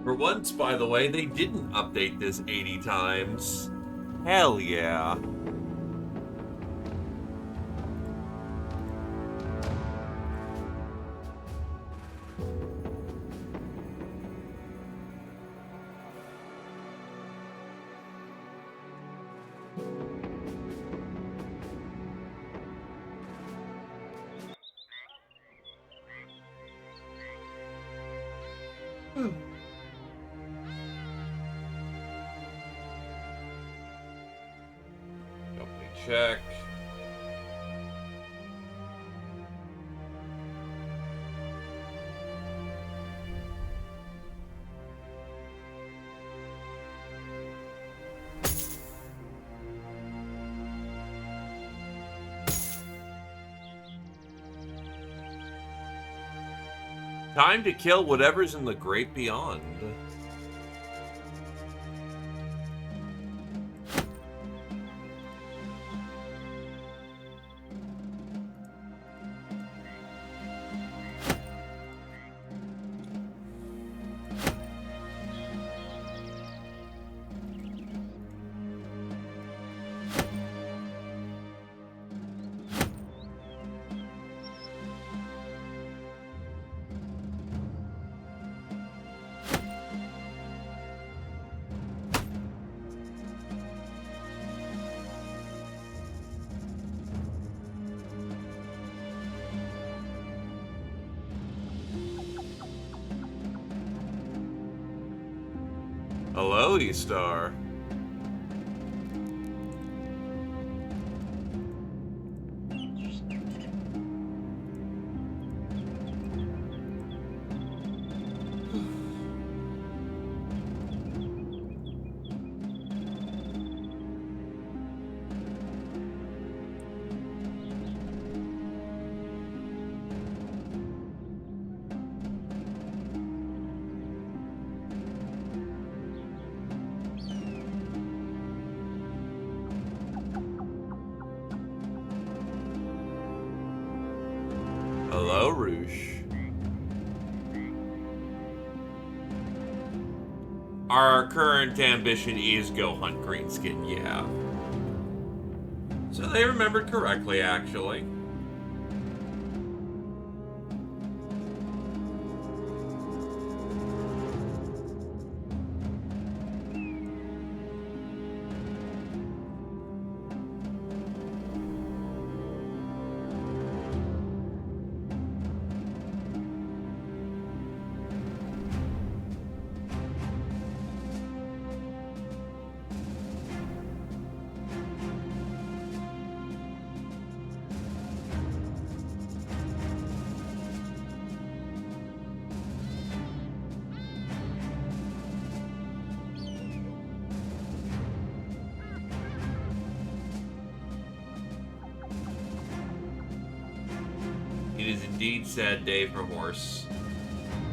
For once, by the way, they didn't update this 80 times. Hell yeah. Company check. Time to kill whatever's in the great beyond. Hello, E-Star. Hello, Roosh. Our current ambition is go hunt Greenskin, yeah. So they remembered correctly, actually. It is indeed said Dave Remorse.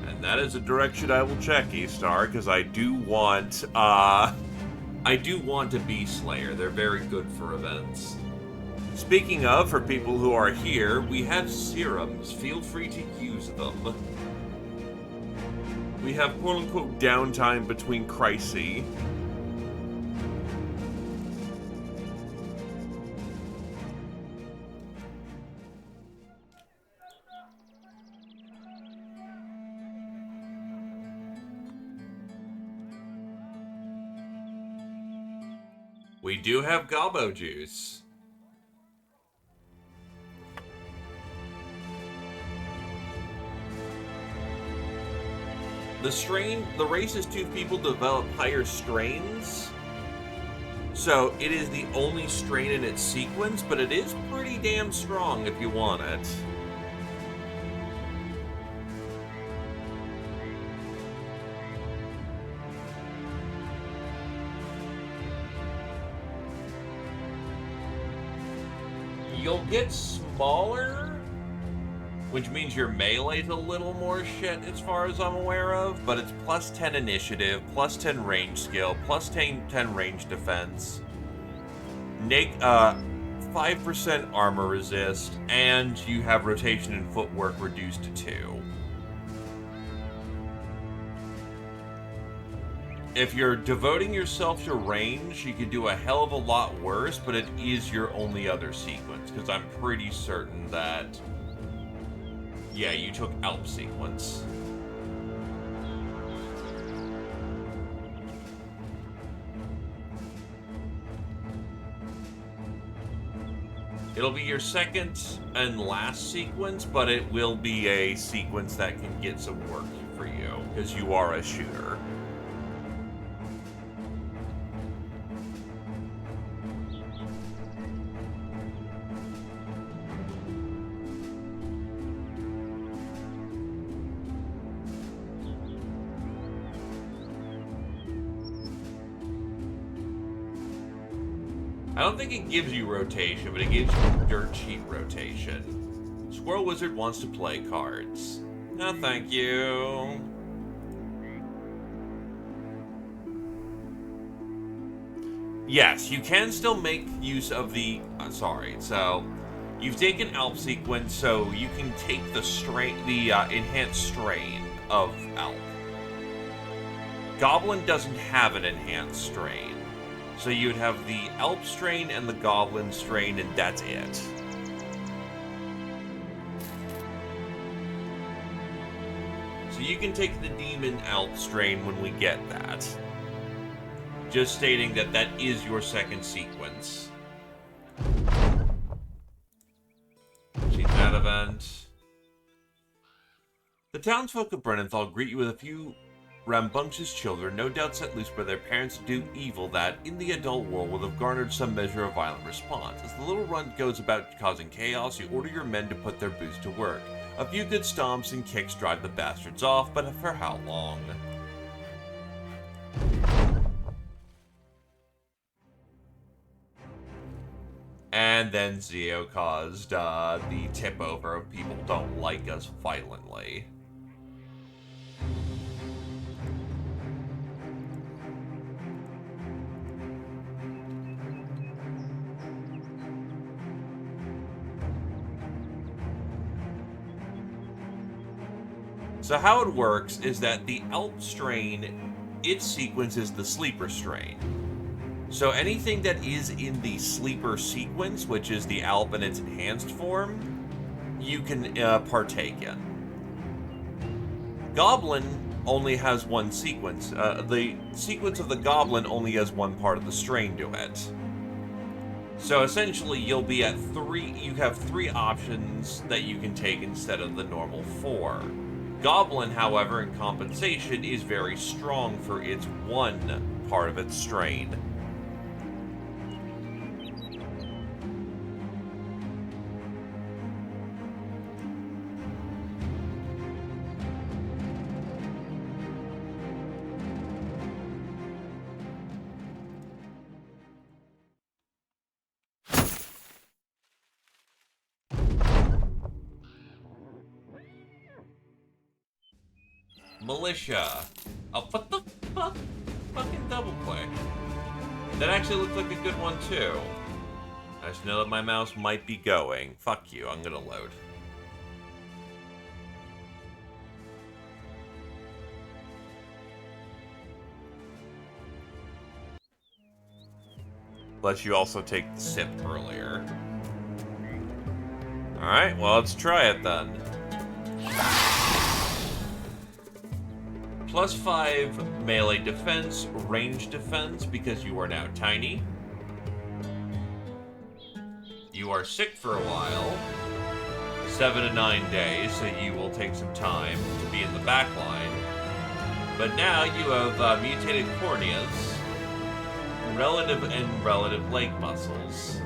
And that is a direction I will check, E-Star, because I do want a Beast Slayer. They're very good for events. Speaking of, for people who are here, we have serums. Feel free to use them. We have quote-unquote downtime between crises. We do have Gobbo Juice. The racist tooth people develop higher strains. So it is the only strain in its sequence, but it is pretty damn strong if you want it. You'll get smaller, which means your melee's a little more shit as far as I'm aware of, but it's plus 10 initiative, plus 10 range skill, plus 10 range defense, 5% armor resist, and you have rotation and footwork reduced to 2. if you're devoting yourself to range, you could do a hell of a lot worse, but it is your only other sequence, because I'm pretty certain that... Yeah, you took Alp sequence. It'll be your second and last sequence, but it will be a sequence that can get some work for you, because you are a shooter. I don't think it gives you rotation, but it gives you dirt sheet rotation. Squirrel Wizard wants to play cards. No, thank you. Yes, you can still make use of the... so... You've taken Alp sequence, so you can take the enhanced strain of Alp. Goblin doesn't have an enhanced strain. So you would have the Alp strain and the Goblin strain, and that's it. So you can take the Demon Alp strain when we get that. Just stating that that is your second sequence. Cheat that event. The townsfolk of Brennenthal greet you with a few rambunctious children, no doubt set loose by their parents to do evil that, in the adult world, would have garnered some measure of violent response. As the little runt goes about causing chaos, you order your men to put their boots to work. A few good stomps and kicks drive the bastards off, but for how long? And then Zio caused the tip over of people don't like us violently. So how it works is that the Alp strain, its sequence is the sleeper strain. So anything that is in the sleeper sequence, which is the Alp in its enhanced form, you can partake in. Goblin only has one sequence. The sequence of the Goblin only has one part of the strain to it. So essentially you'll be at you have 3 options that you can take instead of the normal 4. Goblin, however, in compensation, is very strong for its one part of its strain. Militia. Oh, what the fuck? Fucking double click. That actually looked like a good one, too. I just know that my mouse might be going. Fuck you, I'm gonna load. Let you also take the sip earlier. Alright, well, let's try it then. +5 melee defense, range defense, because you are now tiny. You are sick for a while. 7 to 9 days, so you will take some time to be in the back line. But now you have mutated corneas, relative leg muscles.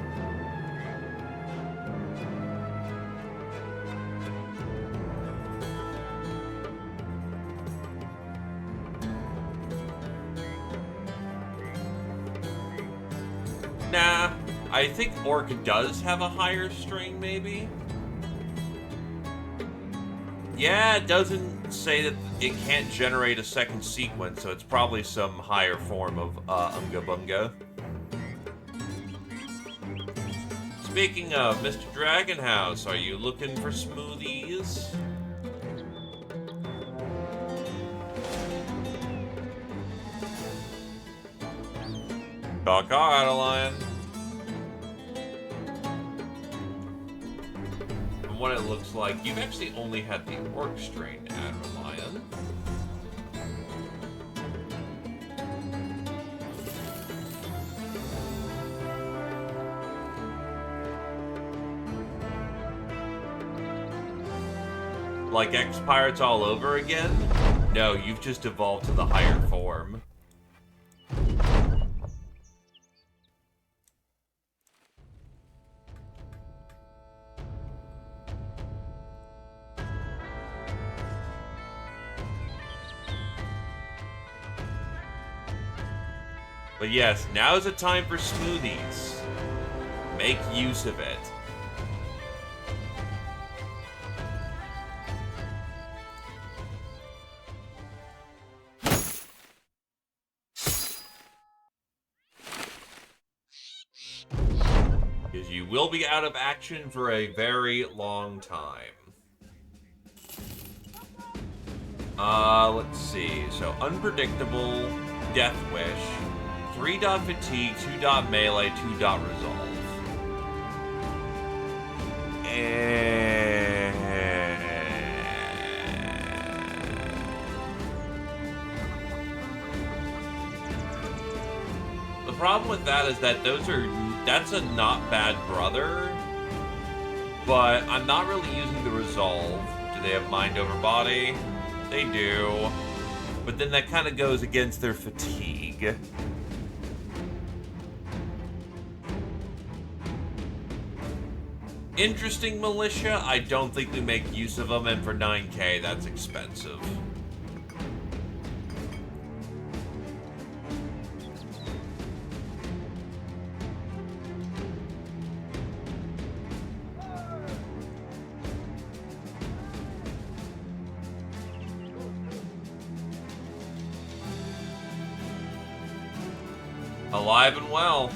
Nah, I think Orc does have a higher strain, maybe? Yeah, it doesn't say that it can't generate a second sequence, so it's probably some higher form of Unga Bunga. Speaking of, Mr. Dragonhouse, are you looking for smoothies? Lion. From what it looks like, you've actually only had the Orc strain, Lion. Like X-Pirates all over again? No, you've just evolved to the higher form. But yes, now is a time for smoothies. Make use of it. Because you will be out of action for a very long time. Let's see. So, Unpredictable, Death Wish, 3-dot Fatigue, 2-dot Melee, 2-dot Resolve. The problem with that is that that's a not bad brother, but I'm not really using the Resolve. Do they have Mind over Body? They do. But then that kind of goes against their Fatigue. Interesting Militia, I don't think we make use of them, and for 9k, that's expensive. Alive and well.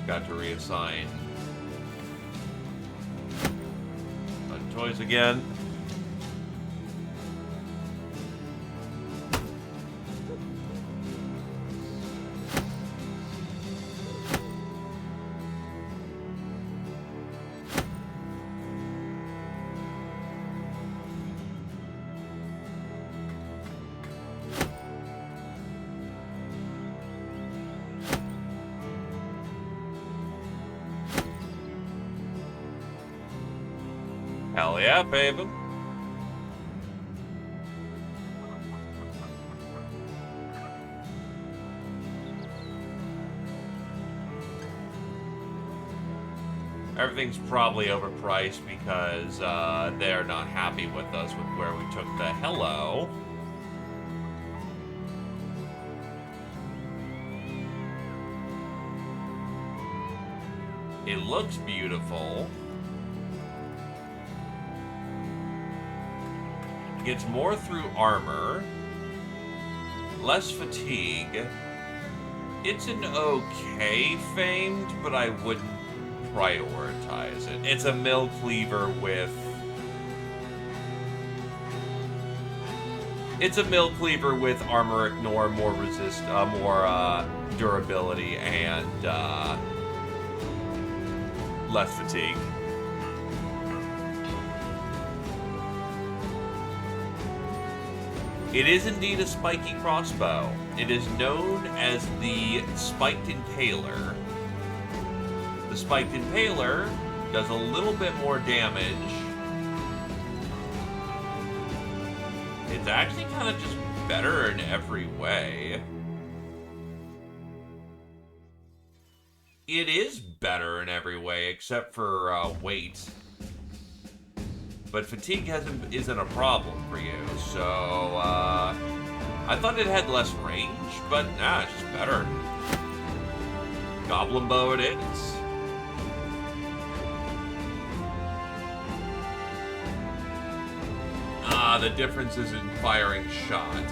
Got to reassign toys again. Hell yeah, baby. Everything's probably overpriced because they're not happy with us with where we took the hello. It looks beautiful. Gets more through armor, less fatigue. It's an okay famed, but I wouldn't prioritize it. It's a mill cleaver with... It's a mill cleaver with armor ignore, more durability, and less fatigue. It is indeed a spiky crossbow. It is known as the Spiked Impaler. The Spiked Impaler does a little bit more damage. It's actually kind of just better in every way. It is better in every way except for weight. But fatigue isn't a problem for you, so I thought it had less range, but nah, it's just better. Goblin bow it is. The difference is in firing shot.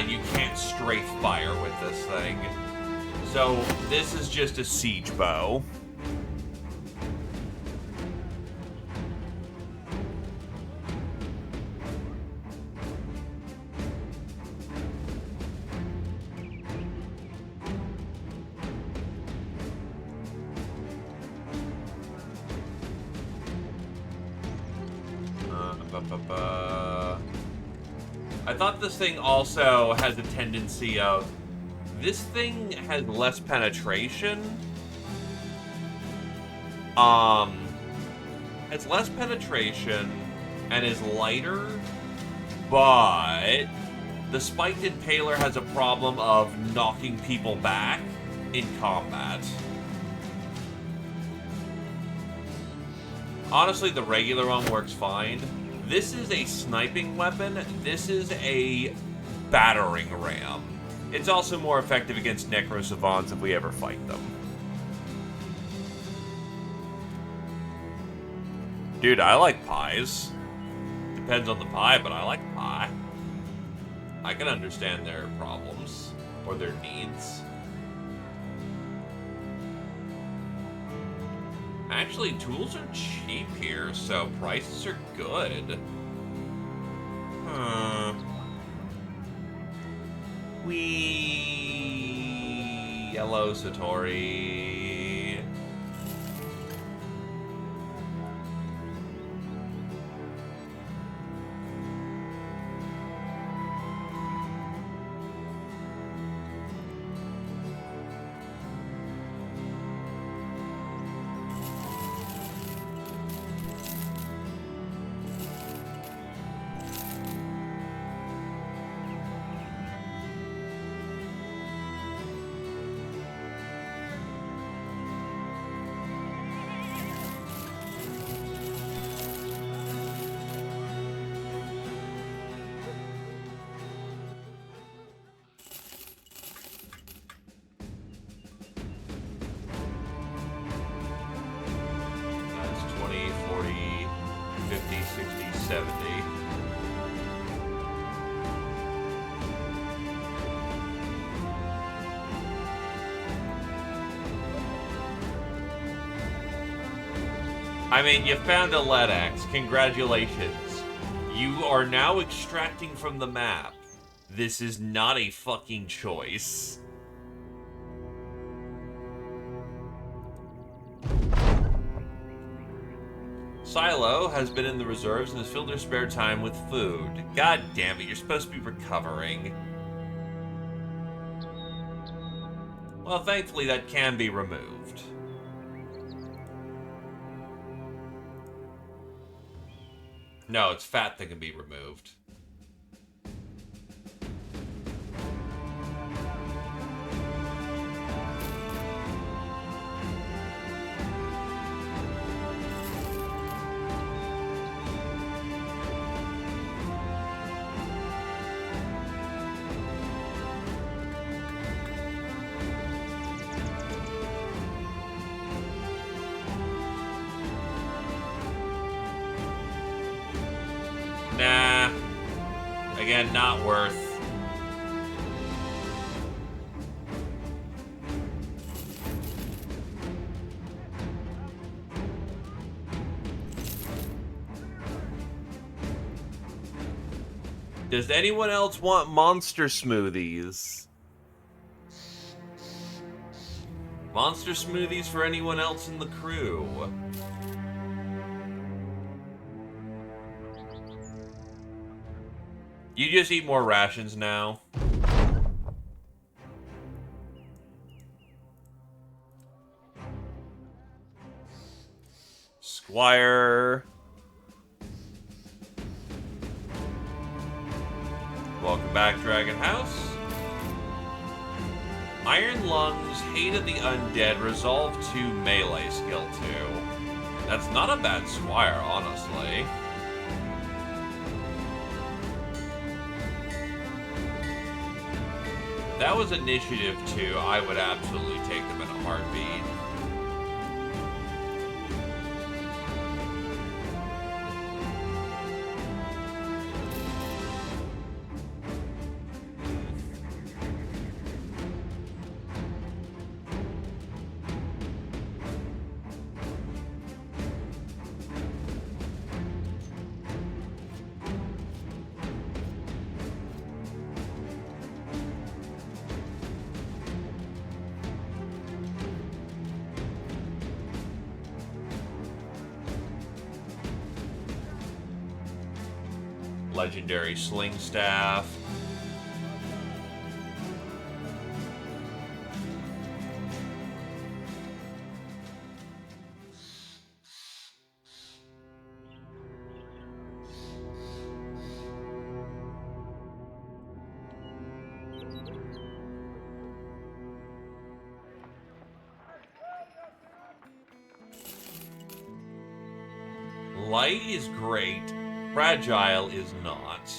You can't strafe fire with this thing. So, this is just a siege bow. I thought this thing also has a tendency of... This thing has less penetration. Has less penetration and is lighter, but the spiked impaler has a problem of knocking people back in combat. Honestly, the regular one works fine. This is a sniping weapon. This is a battering ram. It's also more effective against Necro Savants if we ever fight them. Dude, I like pies. Depends on the pie, but I like pie. I can understand their problems or their needs. Actually, tools are cheap here, so prices are good. Hello, Satori. I mean, you found a lead axe. Congratulations. You are now extracting from the map. This is not a fucking choice. Silo has been in the reserves and has filled her spare time with food. God damn it, you're supposed to be recovering. Well, thankfully that can be removed. No, it's fat that can be removed. Nah. Again, not worth. Does anyone else want monster smoothies? Monster smoothies for anyone else in the crew? You just eat more rations now. Squire. Welcome back, Dragon House. Iron Lungs, Hate of the Undead, Resolve 2 Melee Skill 2. That's not a bad Squire, honestly. If that was Initiative 2, I would absolutely take them in a heartbeat. legendary sling staff. Light is great. Fragile is not.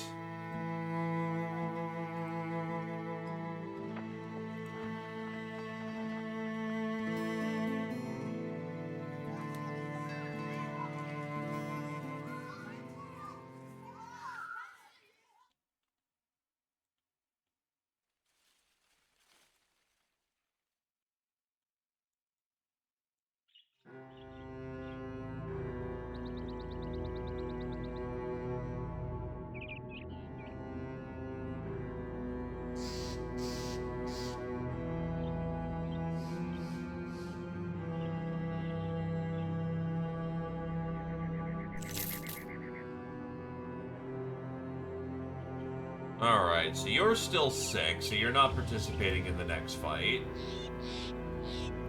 Alright, so you're still sick, so you're not participating in the next fight.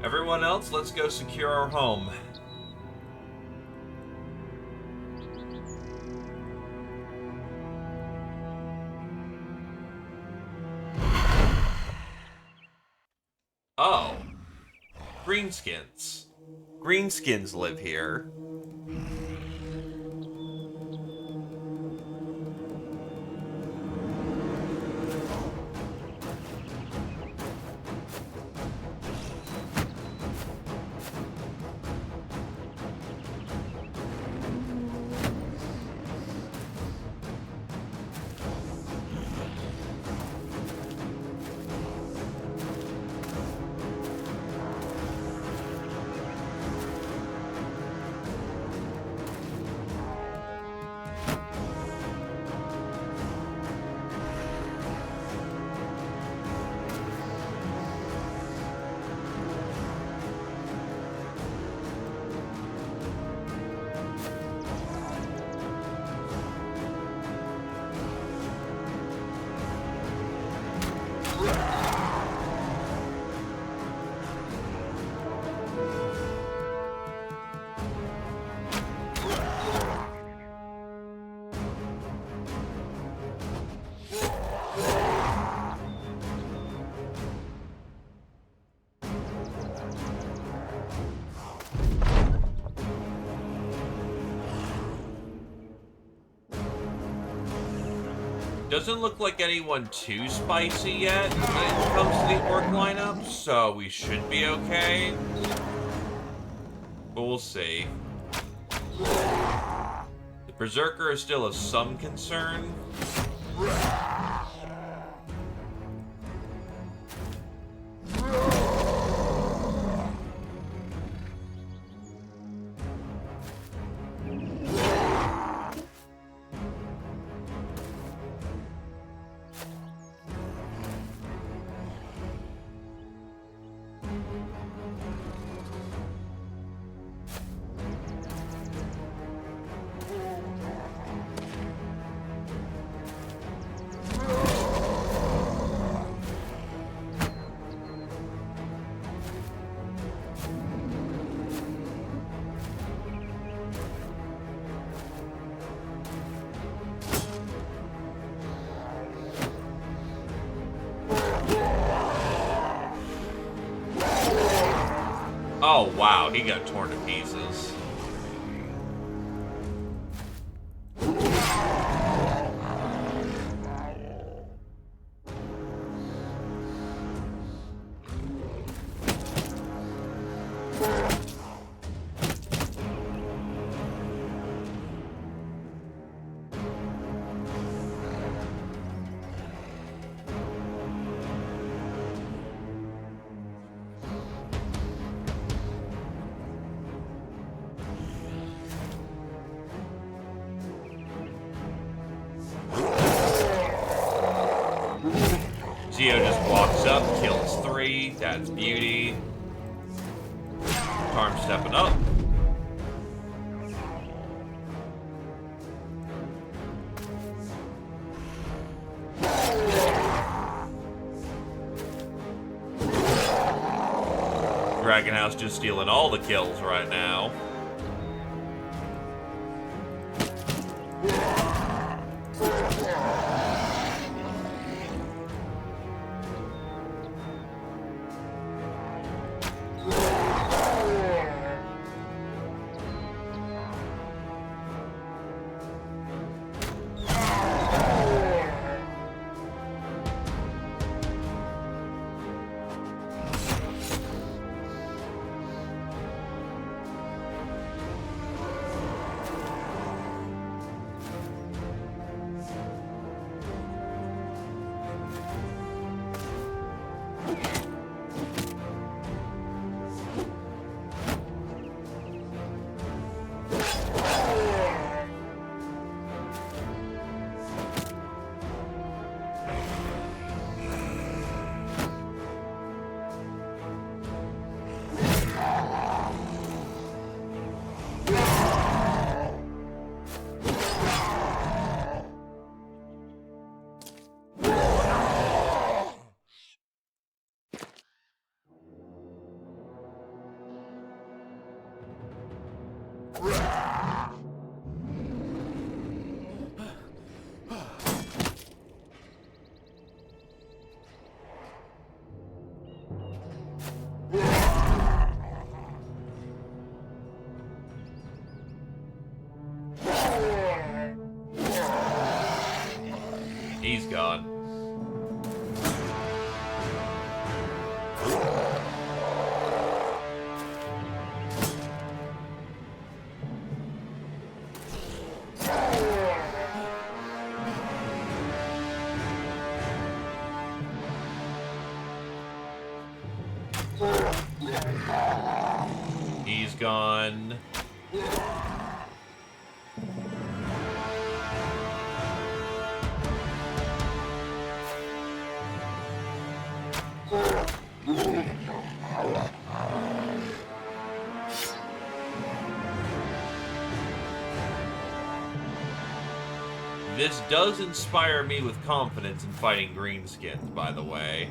Everyone else, let's go secure our home. Oh. Greenskins. Greenskins live here. Doesn't look like anyone too spicy yet when it comes to the orc lineup, so we should be okay. But we'll see. The Berserker is still of some concern. Oh, wow, he got torn to pieces. Zio just walks up, kills 3. That's beauty. Tarm stepping up. Dragon House just stealing all the kills right now. He's gone. He's gone. This does inspire me with confidence in fighting greenskins, by the way.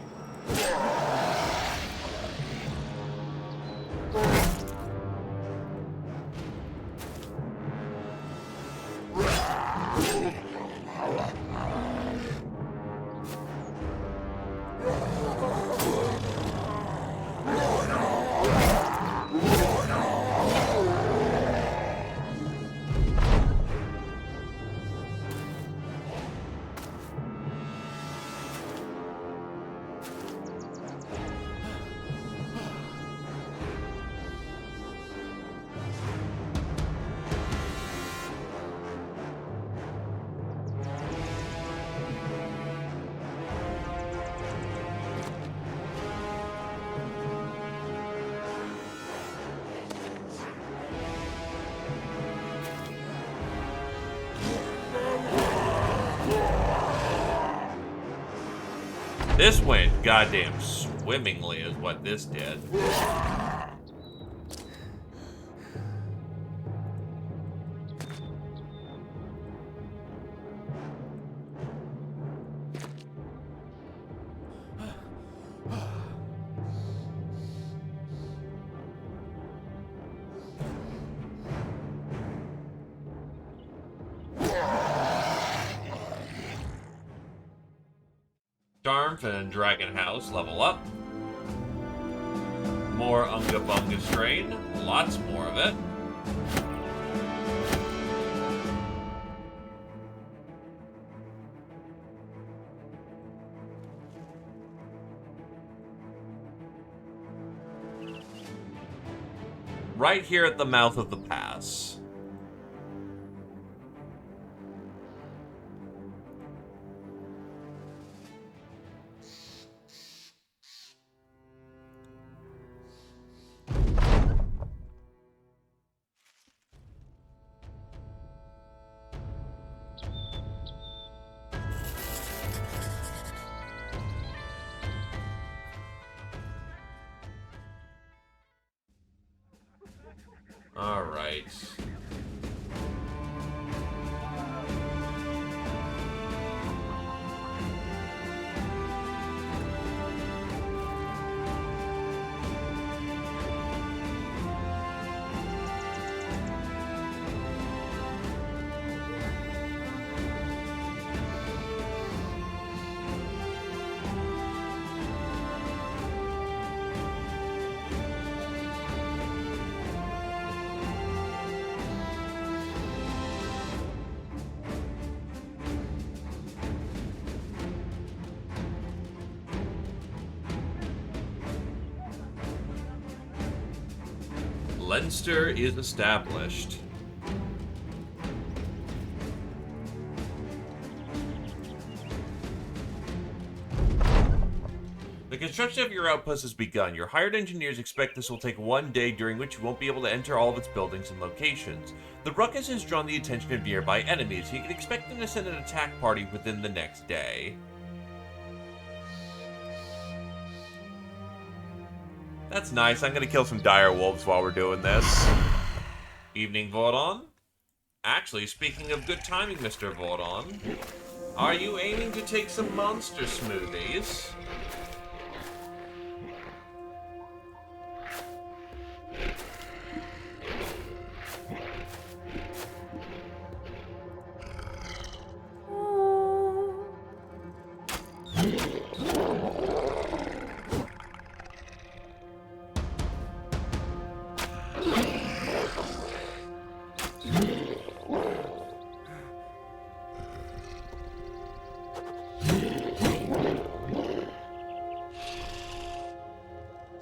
This went goddamn swimmingly is what this did. Charmf and Dragon House level up. More Unga Bunga strain. Lots more of it. Right here at the mouth of the pass. All right. Leinster is established. The construction of your outpost has begun. Your hired engineers expect this will take 1 day, during which you won't be able to enter all of its buildings and locations. The ruckus has drawn the attention of nearby enemies. You can expect them to send an attack party within the next day. That's nice. I'm going to kill some dire wolves while we're doing this. Evening, Vordon. Actually, speaking of good timing, Mr. Vordon, are you aiming to take some monster smoothies?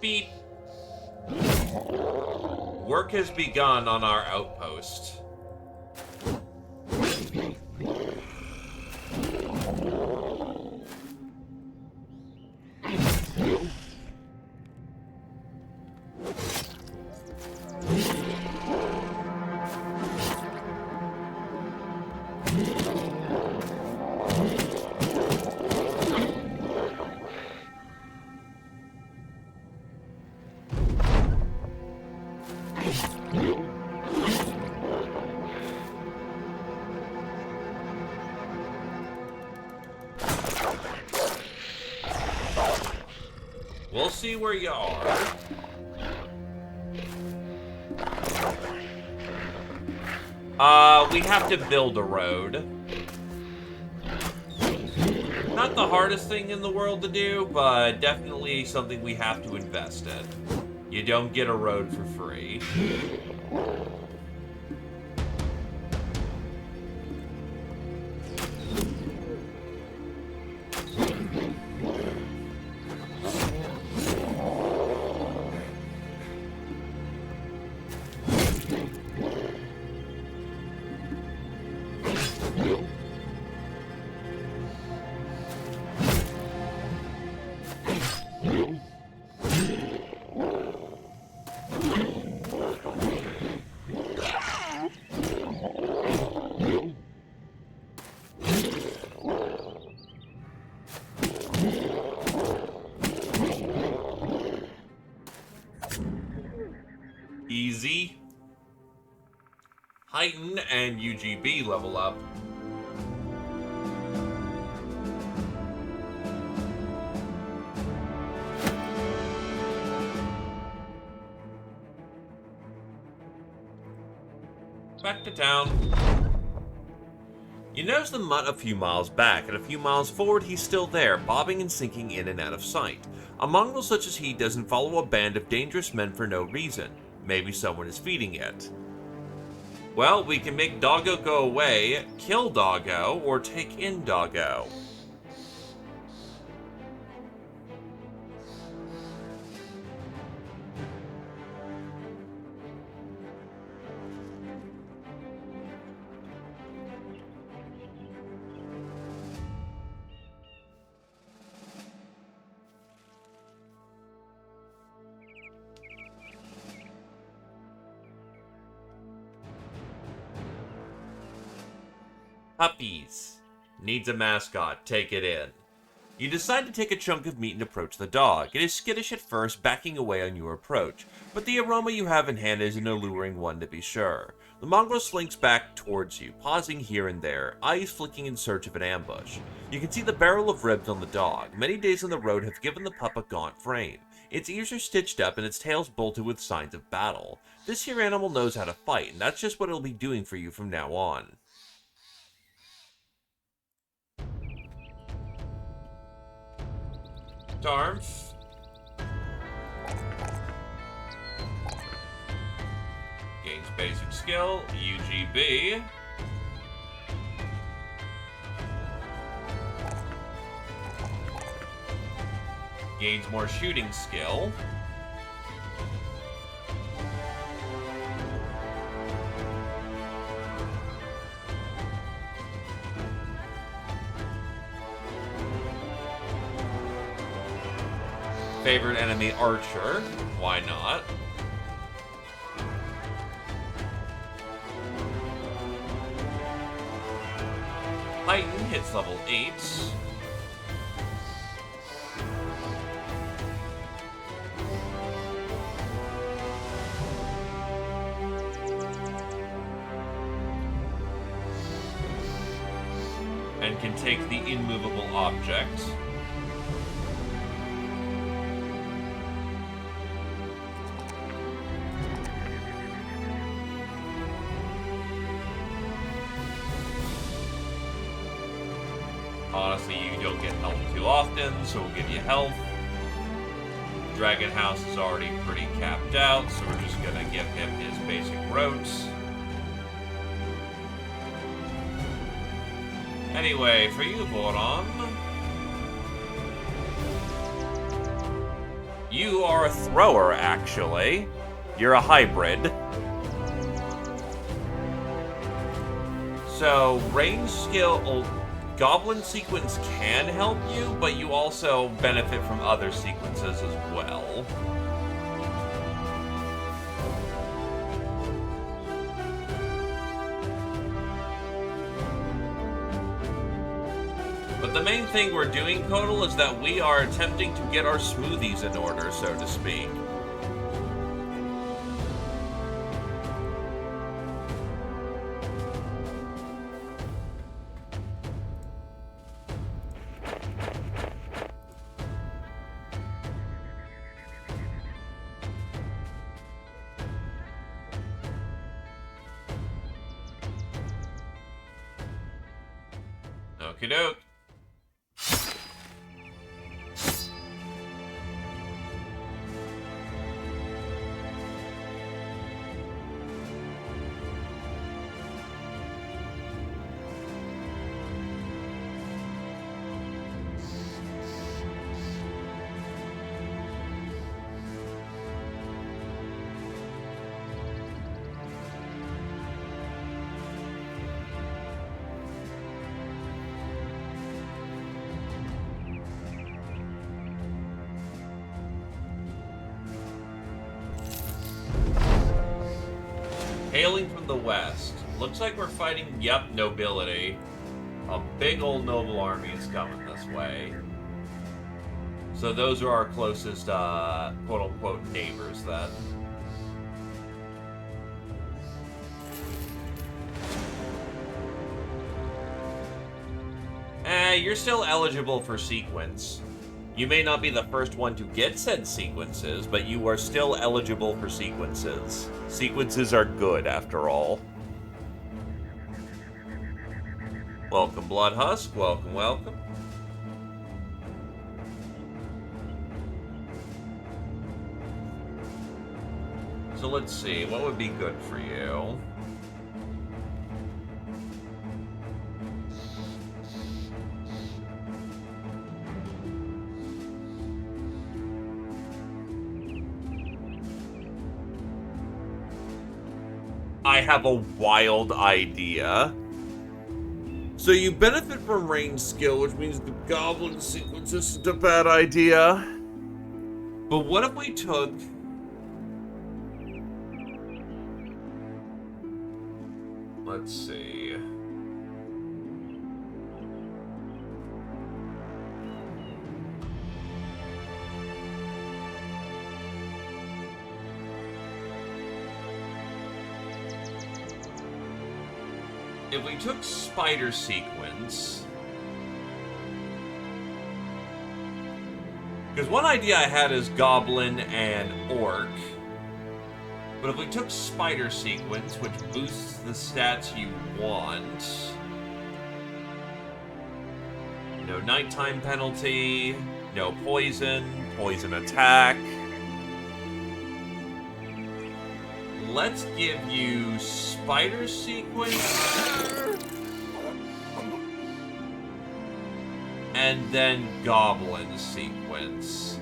Beep. Work has begun on our outpost. We'll see where you are. We have to build a road. Not the hardest thing in the world to do, but definitely something we have to invest in. You don't get a road for free. Easy. Heighten and UGB level up. Back to town. You notice the mutt a few miles back, and a few miles forward he's still there, bobbing and sinking in and out of sight. A mongrel such as he doesn't follow a band of dangerous men for no reason. Maybe someone is feeding it. Well, we can make Doggo go away, kill Doggo, or take in Doggo. Puppies. Needs a mascot. Take it in. You decide to take a chunk of meat and approach the dog. It is skittish at first, backing away on your approach, but the aroma you have in hand is an alluring one to be sure. The mongrel slinks back towards you, pausing here and there, eyes flicking in search of an ambush. You can see the barrel of ribs on the dog. Many days on the road have given the pup a gaunt frame. Its ears are stitched up and its tail's bolted with signs of battle. This here animal knows how to fight, and that's just what it'll be doing for you from now on. Tarf. Gains basic skill, UGB. Gains more shooting skill. favorite enemy, Archer. Why not? Titan hits level 8. And can take the immovable object. Honestly, you don't get health too often, so we'll give you health. Dragon House is already pretty capped out, so we're just gonna give him his basic rotes. Anyway, for you, Voron, you are a thrower, actually. You're a hybrid. So, range skill... Goblin sequence can help you, but you also benefit from other sequences as well. But the main thing we're doing, Kodal, is that we are attempting to get our smoothies in order, so to speak. Okie doke. Hailing from the west. Looks like we're fighting, yep, nobility. A big old noble army is coming this way. So those are our closest, quote-unquote, neighbors, then. You're still eligible for sequence. You may not be the first one to get said sequences, but you are still eligible for sequences. Sequences are good, after all. Welcome, Bloodhusk. Welcome, welcome. So let's see, what would be good for you? I have a wild idea. So you benefit from range skill, which means the goblin sequence isn't a bad idea. But what if we took... Let's see. If we took spider sequence... Because one idea I had is goblin and orc. But if we took spider sequence, which boosts the stats you want... No nighttime penalty, no poison, poison attack... Let's give you spider sequence and then goblin sequence.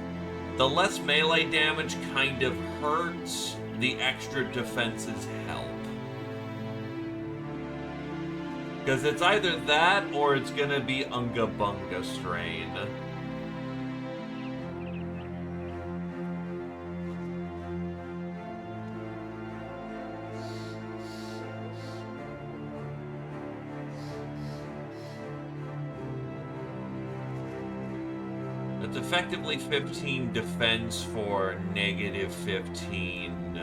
The less melee damage kind of hurts, the extra defenses help. Because it's either that or it's gonna be Unga Bunga Strain. It's effectively 15 defense for negative 15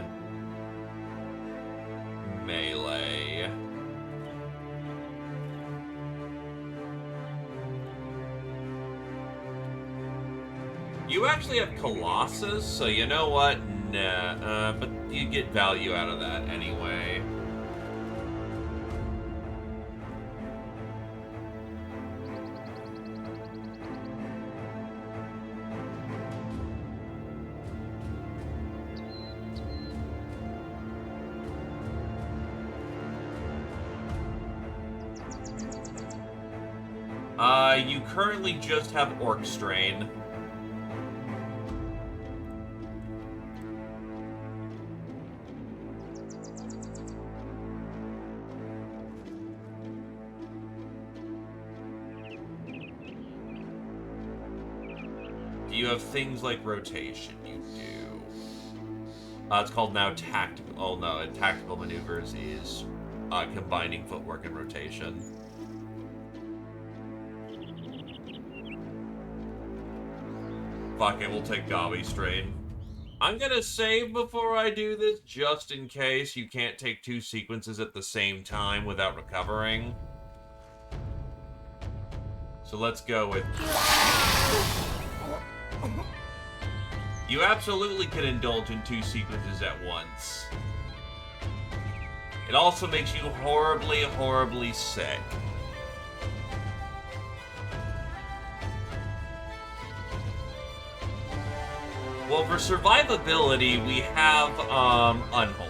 melee. You actually have Colossus, so you know what? Nah, but you get value out of that anyway. You currently just have Orc Strain. Do you have things like rotation? You do. It's called now tactical. Oh no, tactical maneuvers is combining footwork and rotation. Fuck it, we'll take Gobby Strain. I'm gonna save before I do this, just in case you can't take two sequences at the same time without recovering. So let's go with... You absolutely can indulge in two sequences at once. It also makes you horribly, horribly sick. Well, for survivability, we have, Unhold.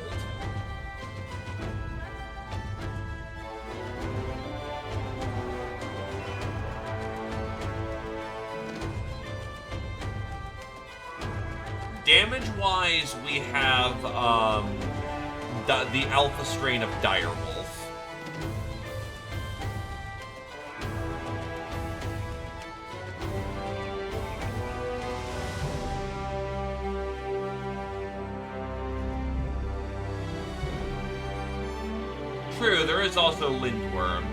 Damage-wise, we have, the Alpha Strain of Direwolf. True, there is also Lindworm.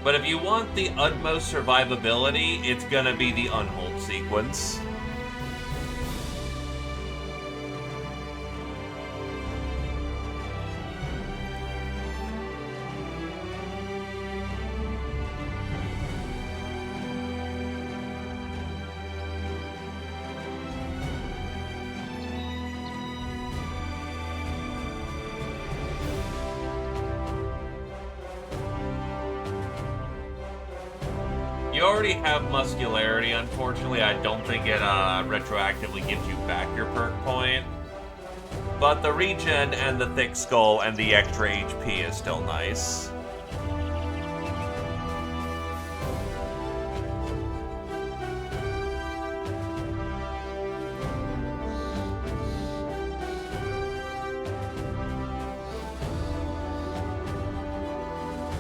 But if you want the utmost survivability, it's gonna be the Unhold sequence. You already have muscularity, unfortunately. I don't think it retroactively gives you back your perk point. But the regen and the thick skull and the extra HP is still nice.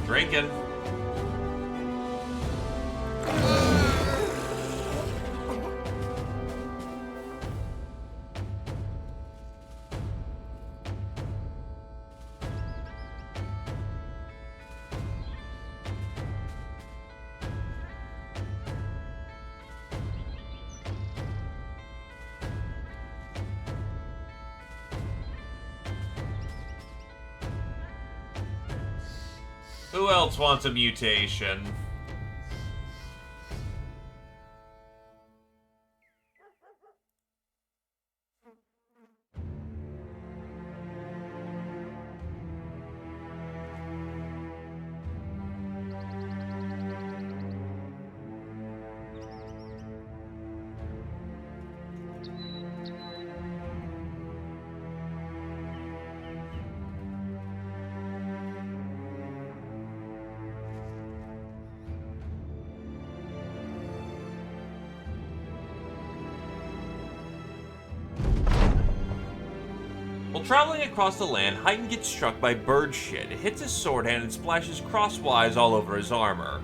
Drinking. Who else wants a mutation? While traveling across the land, Hyten gets struck by bird shit. It hits his sword hand and splashes crosswise all over his armor.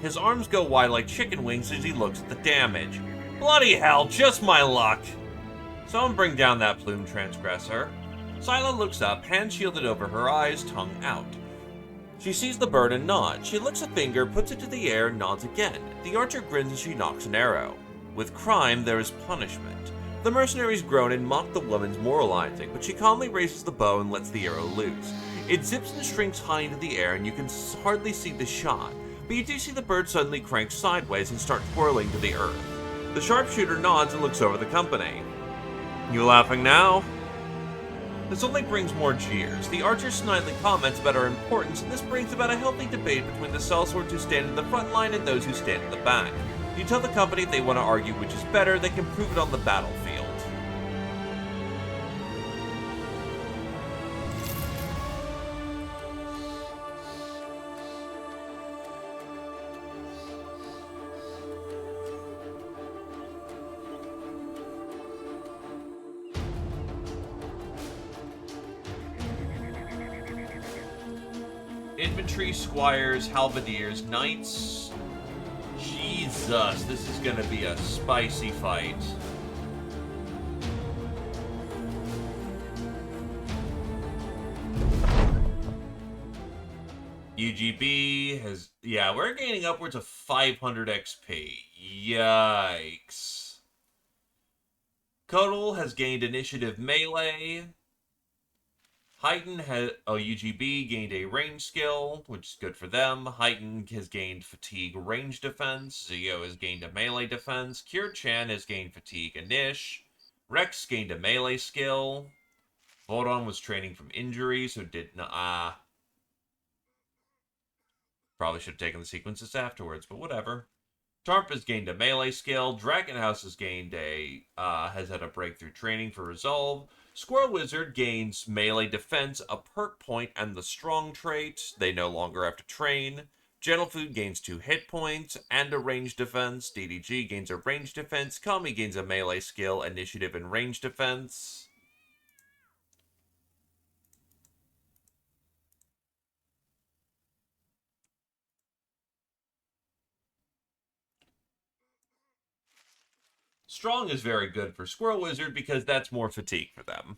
His arms go wide like chicken wings as he looks at the damage. Bloody hell, just my luck! Someone bring down that plume transgressor. Scylla looks up, hand shielded over her eyes, tongue out. She sees the bird and nods. She licks a finger, puts it to the air, and nods again. The archer grins as she nocks an arrow. With crime, there is punishment. The mercenaries groan and mock the woman's moralizing, but she calmly raises the bow and lets the arrow loose. It zips and shrinks high into the air, and you can hardly see the shot, but you do see the bird suddenly crank sideways and start twirling to the earth. The sharpshooter nods and looks over the company. You laughing now? This only brings more jeers. The archer snidely comments about our importance, and this brings about a healthy debate between the sellswords who stand in the front line and those who stand in the back. You tell the company if they want to argue which is better, they can prove it on the battlefield. Infantry, squires, halberdiers, knights. Jesus, this is gonna be a spicy fight. UGB has... Yeah, we're gaining upwards of 500 XP. Yikes. Kodal has gained initiative melee. Heighten has UGB gained a range skill, which is good for them. Heighten has gained fatigue range defense. Zio has gained a melee defense. Kier Chan has gained fatigue inish. Rex gained a melee skill. Vodon was training from injury, so did not. Probably should have taken the sequences afterwards, but whatever. Tarp has gained a melee skill. Dragonhouse has gained has had a breakthrough training for resolve. Squirrel Wizard gains melee defense, a perk point, and the strong trait. They no longer have to train. Gentle Food gains 2 hit points and a range defense. DDG gains a range defense. Kami gains a melee skill, initiative, and range defense. Strong is very good for Squirrel Wizard because that's more fatigue for them.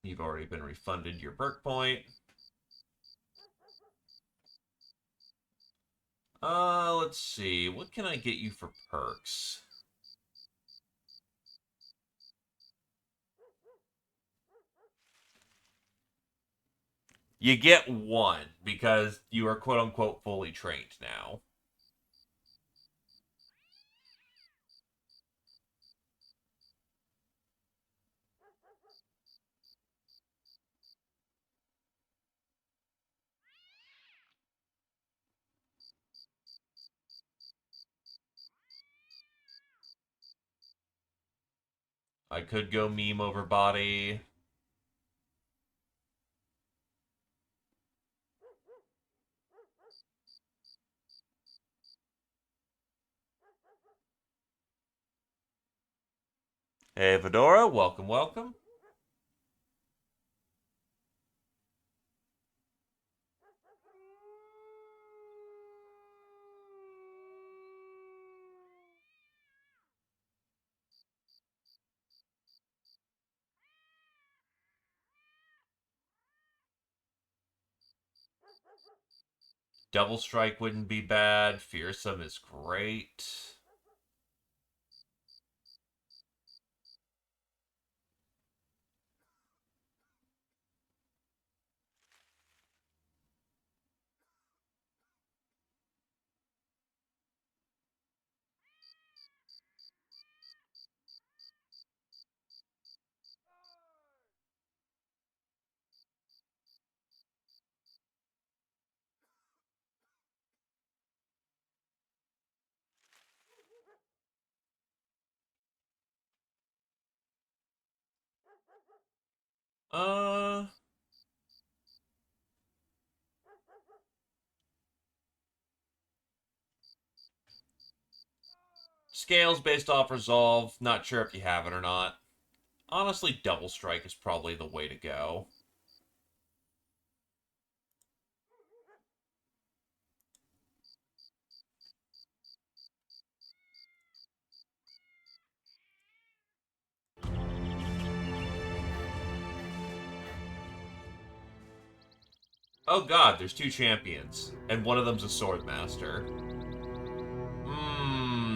You've already been refunded your perk point. Let's see. What can I get you for perks? You get 1 because you are quote-unquote fully trained now. I could go meme over body. Hey, Fedora, welcome, welcome. Double Strike wouldn't be bad. Fearsome is great. Uh, Scales based off resolve. Not sure if you have it or not. Honestly, Double Strike is probably the way to go. Oh god, there's 2 champions. And one of them's a sword master.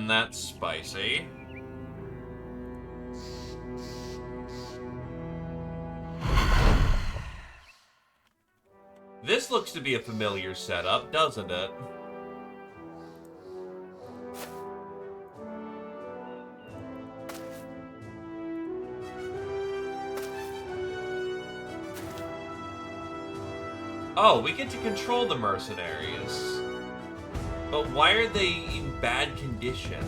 That's spicy. This looks to be a familiar setup, doesn't it? Oh, we get to control the mercenaries. But why are they in bad condition?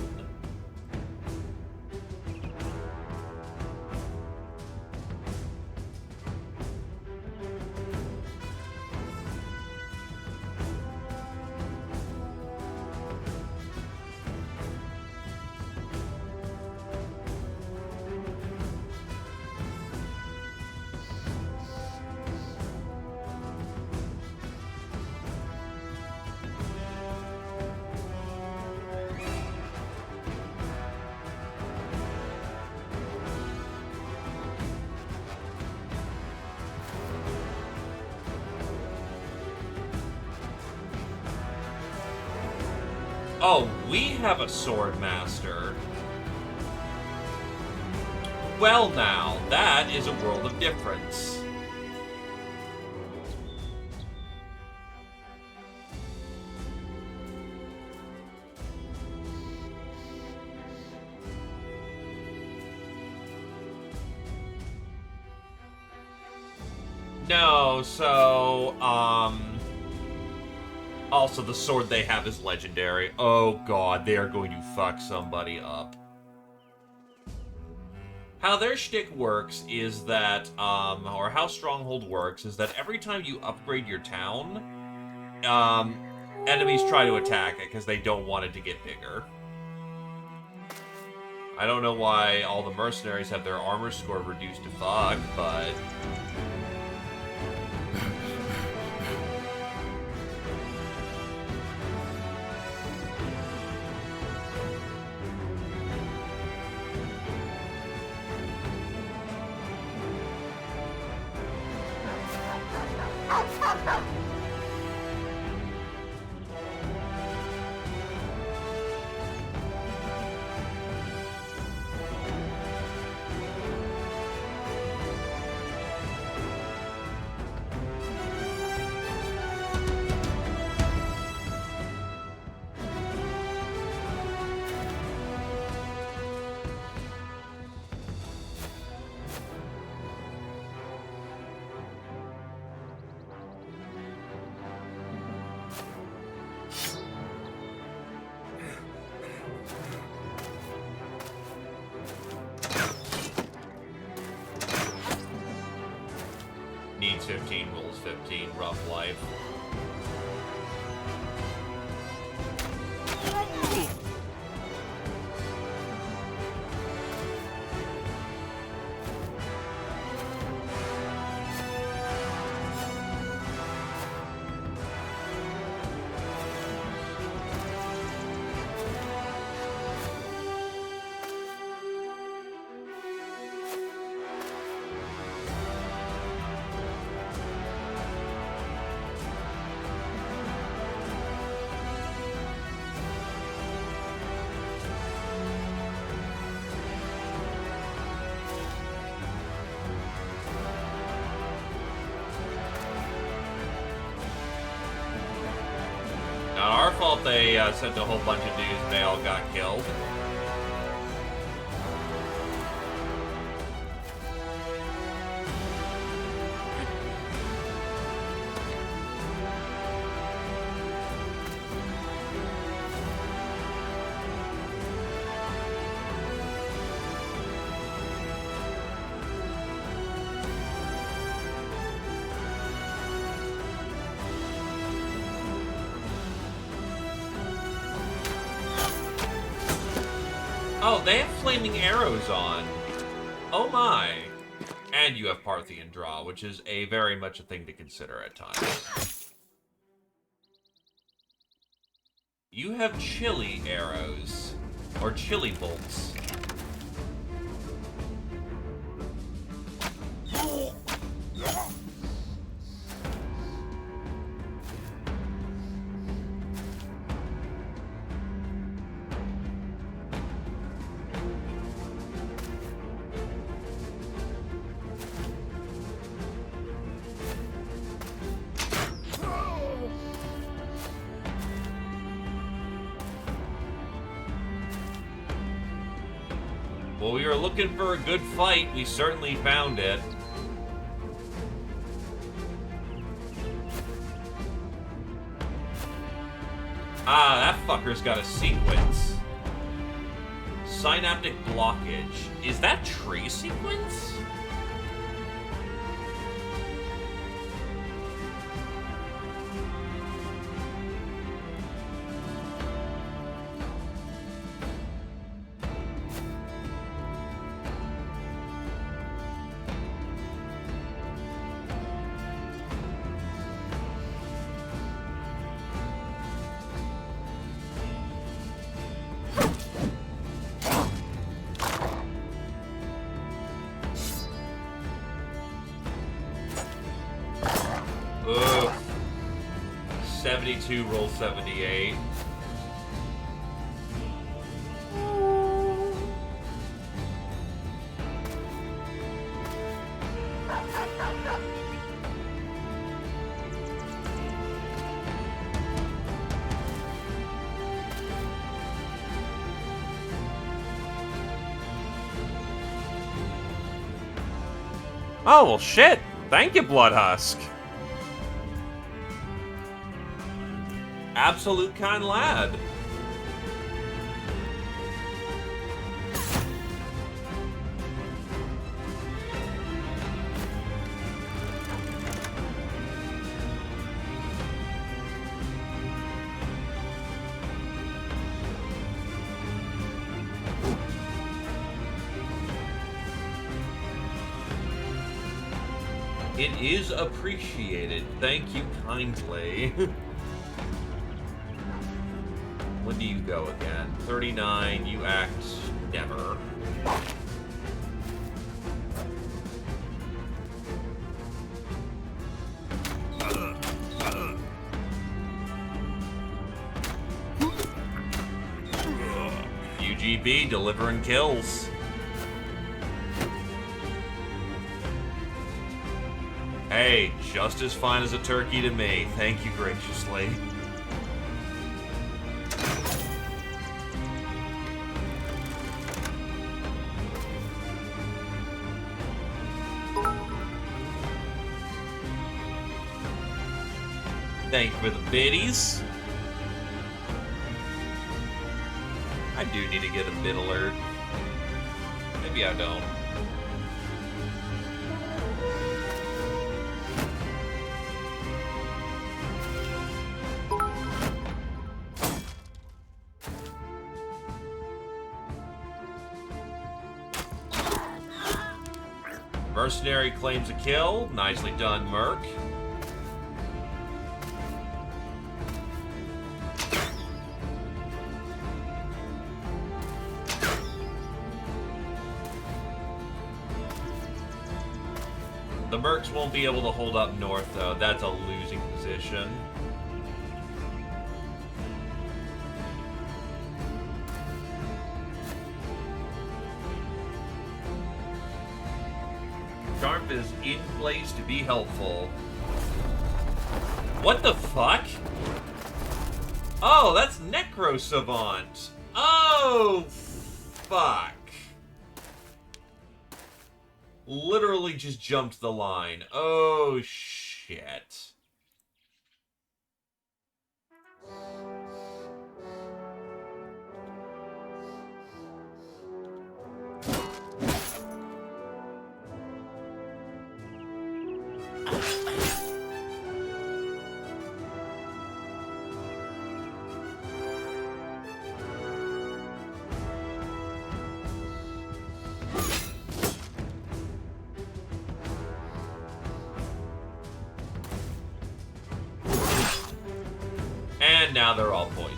Oh, we have a sword master. Well now, that is a world of difference. No, so, also, the sword they have is legendary. Oh god, they are going to fuck somebody up. How their shtick works is that, or how Stronghold works is that every time you upgrade your town, enemies try to attack it because they don't want it to get bigger. I don't know why all the mercenaries have their armor score reduced to fuck, but... Needs 15, rolls 15, rough life. Not our fault they sent a whole bunch of dudes and they all got killed. Oh, they have flaming arrows on. Oh my. And you have Parthian draw, which is a very much a thing to consider at times. You have chili arrows. Or chili bolts. Well, we were looking for a good fight. We certainly found it. Ah, that fucker's got a sequence. Synaptic blockage. Is that tree sequence? Ugh. 72, roll 78. Oh, well, shit. Thank you, Bloodhusk. Absolute kind lad. It is appreciated. Thank you kindly. When do you go again? 39, you act never. UGB delivering kills. Hey, just as fine as a turkey to me. Thank you graciously. Thank you for the biddies. I do need to get a bid alert. Maybe I don't. Mercenary claims a kill. Nicely done, Merc. The Mercs won't be able to hold up north, though. That's a losing position. Sharp is in place to be helpful. What the fuck? Oh, that's Necro Savant. Oh, fuck. Literally just jumped the line. Oh, shit. And now they're all poisoned.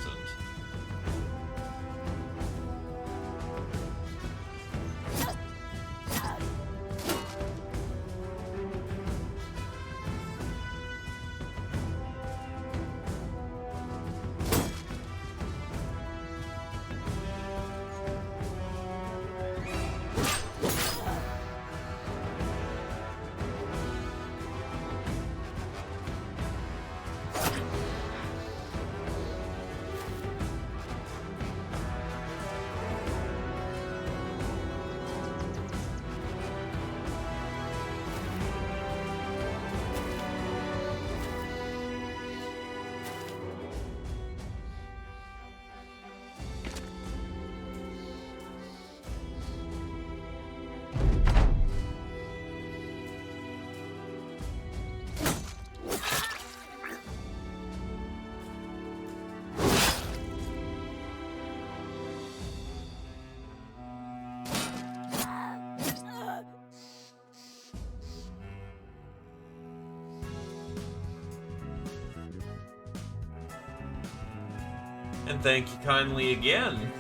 And thank you kindly again.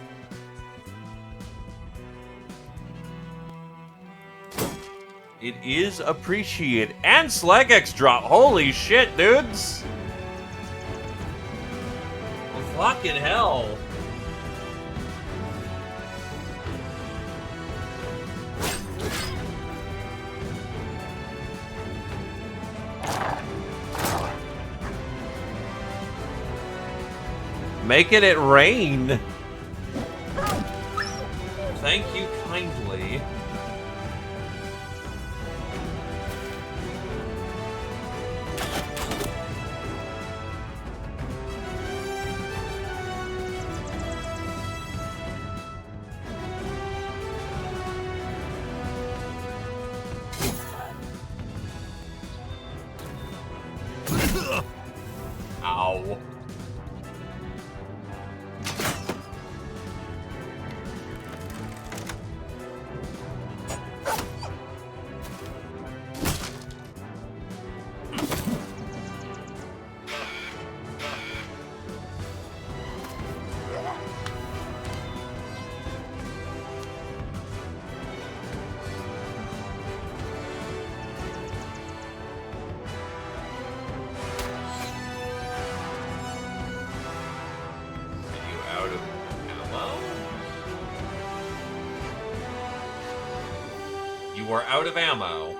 It is appreciated. And Slagex drop. Holy shit, dudes. Well, fucking hell. Making it rain. Thank you kindly. Ow. You are out of ammo.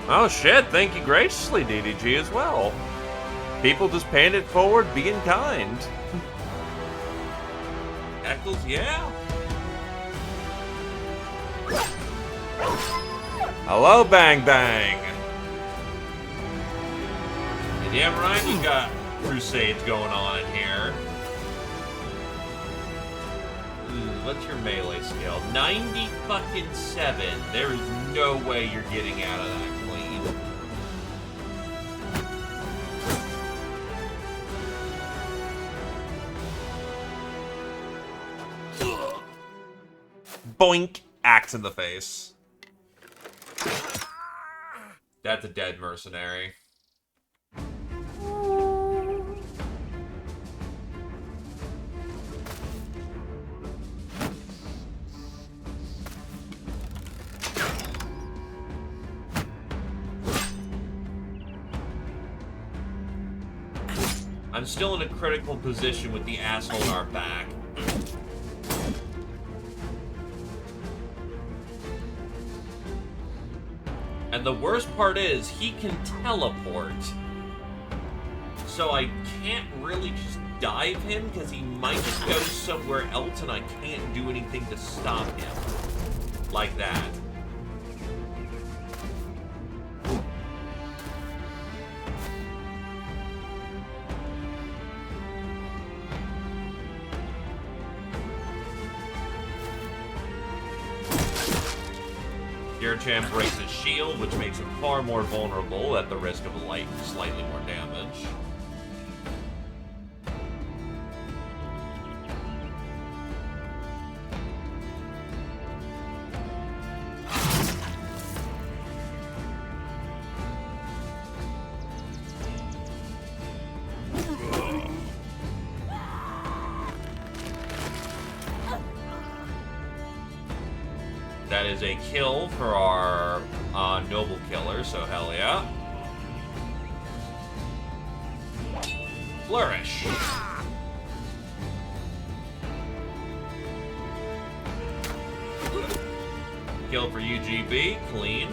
Oh shit, thank you graciously, DDG, as well. People just paying it forward, being kind. Eccles, yeah. Hello, Bang Bang. And yeah, Ryan, you got crusades going on in here. What's your melee skill? 90 fucking 7. There is no way you're getting out of that clean. Boink! Axe in the face. That's a dead mercenary. I'm still in a critical position with the asshole in our back. And the worst part is, he can teleport. So I can't really just dive him, because he might just go somewhere else and I can't do anything to stop him. Like that. Champ breaks his shield, which makes him far more vulnerable at the risk of slightly more damage. That is a kill for our noble killer, so hell yeah. Flourish. Kill for UGB, clean.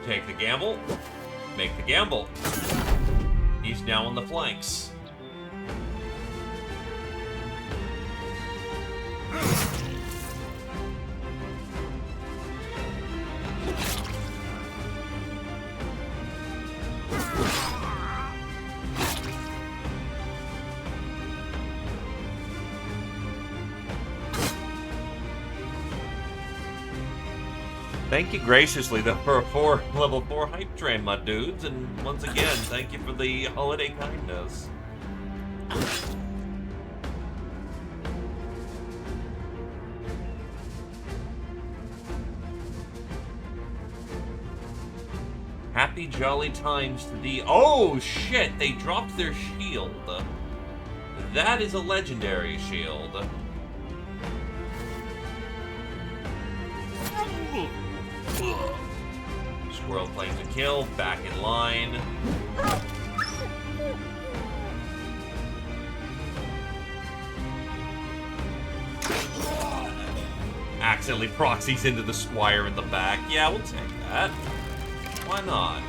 Take the gamble. Make the gamble. He's now on the flanks. Thank you graciously for level 4 hype train, my dudes, and once again, thank you for the holiday kindness. Happy jolly times to the... Oh, shit! They dropped their shield. That is a legendary shield. Squirrel claims a kill, back in line. Accidentally proxies into the squire in the back. Yeah, we'll take that. Why not?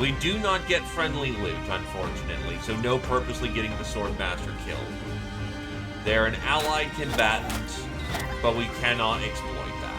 We do not get friendly loot, unfortunately, so no purposely getting the Swordmaster killed. They're an allied combatant, but we cannot exploit that.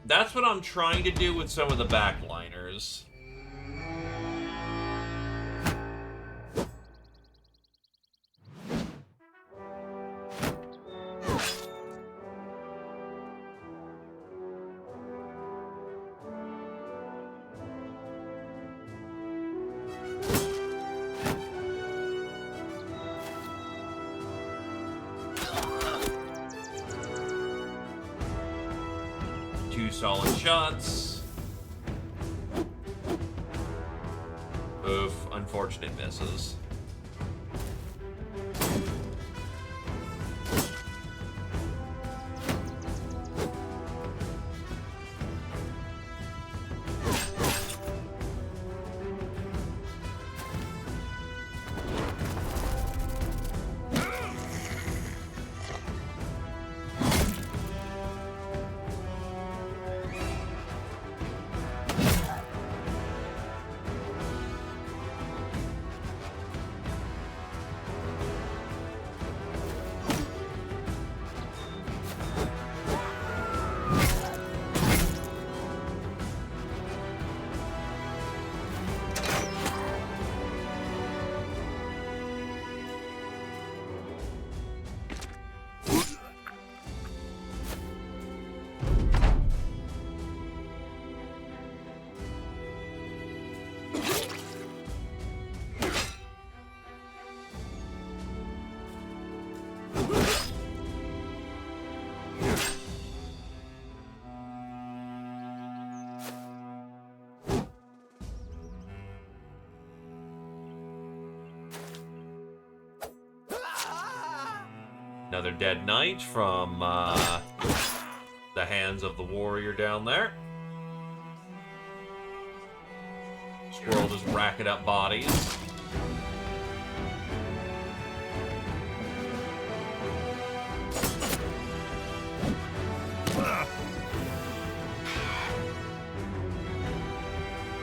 That's what I'm trying to do with some of the backliners. Two solid shots. Oof, unfortunate misses. Another dead knight from the hands of the warrior down there. Squirrel just racking up bodies.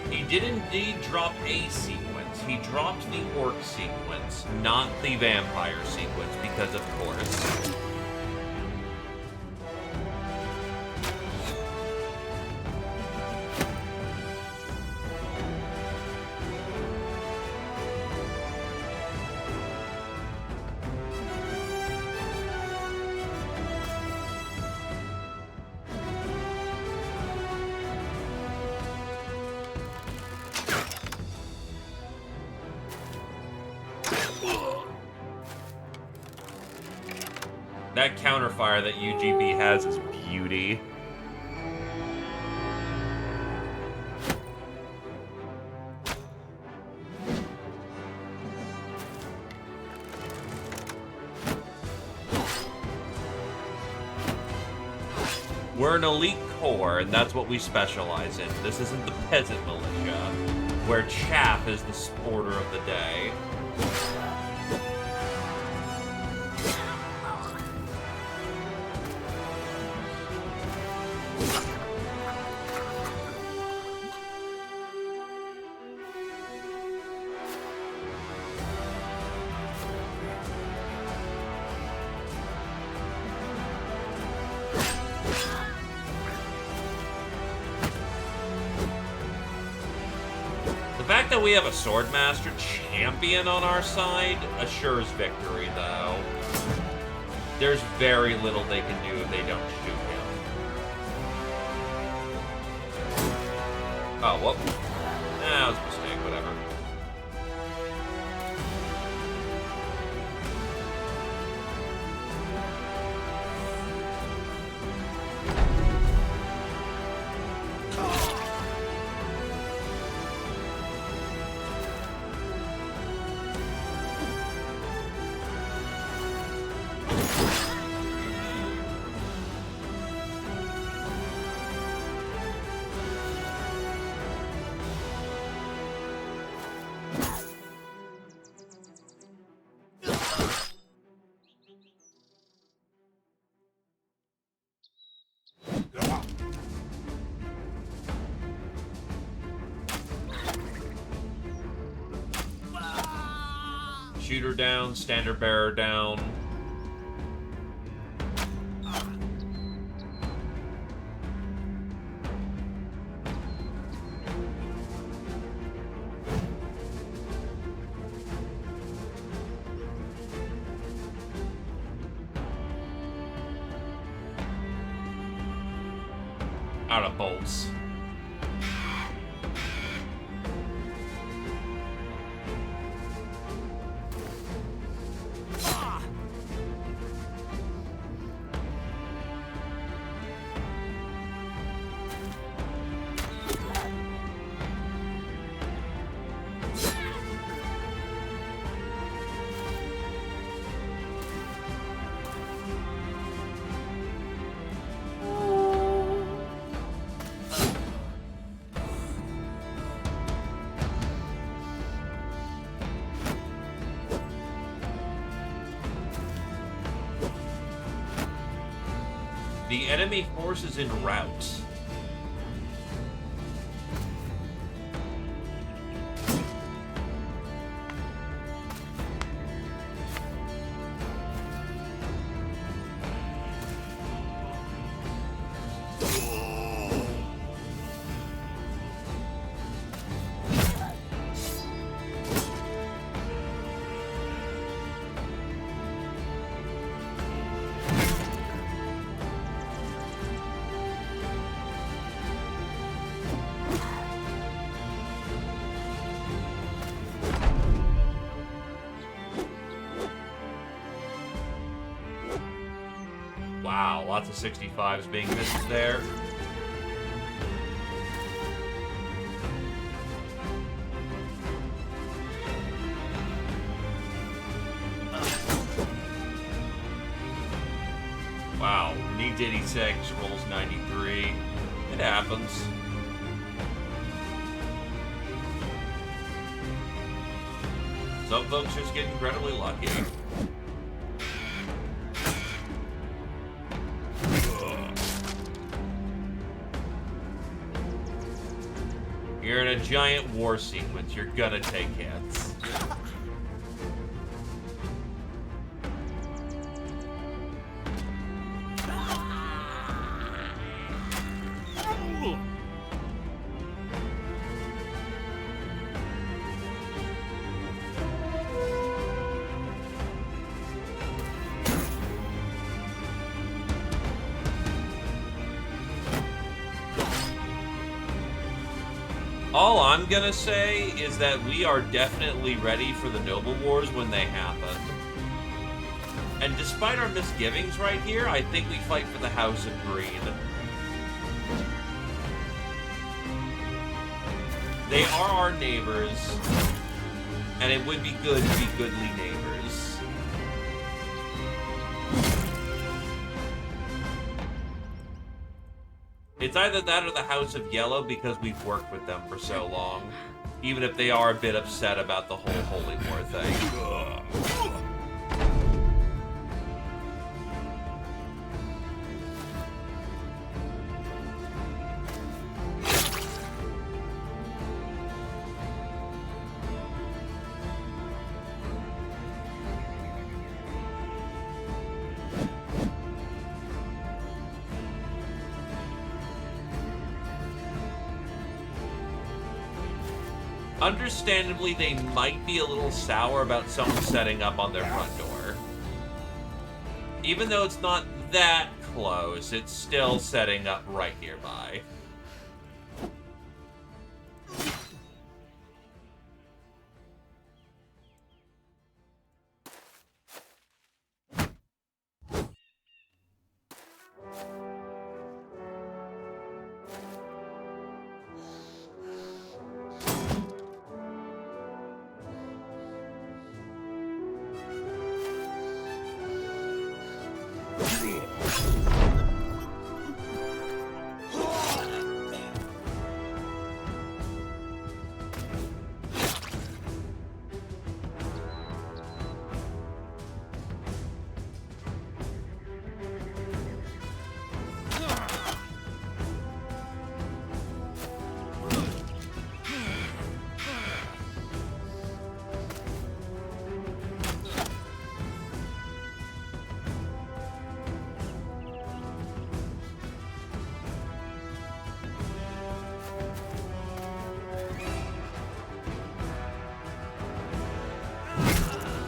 He did indeed drop a sequence. He dropped the orc sequence, not the vampire sequence, because of course. That counterfire that UGB has is beauty. We're an elite corps, and that's what we specialize in. This isn't the peasant militia, where chaff is the sporter of the day. The fact that we have a Swordmaster champion on our side assures victory, though. There's very little they can do if they don't shoot him. Oh, well. That was a mistake, whatever. Shooter down, standard bearer down. Out of bolts. The enemy force is en route. Wow, lots of 65s being missed there. Wow, needs 86, rolls 93. It happens. Some folks just get incredibly lucky. You're in a giant war sequence. You're gonna take hits. All I'm gonna say is that we are definitely ready for the Noble Wars when they happen. And despite our misgivings right here, I think we fight for the House of Green. They are our neighbors, and it would be good to be goodly neighbors. It's either that or the House of Yellow because we've worked with them for so long. Even if they are a bit upset about the whole Holy War thing. Understandably, they might be a little sour about someone setting up on their front door. Even though it's not that close, it's still setting up right nearby.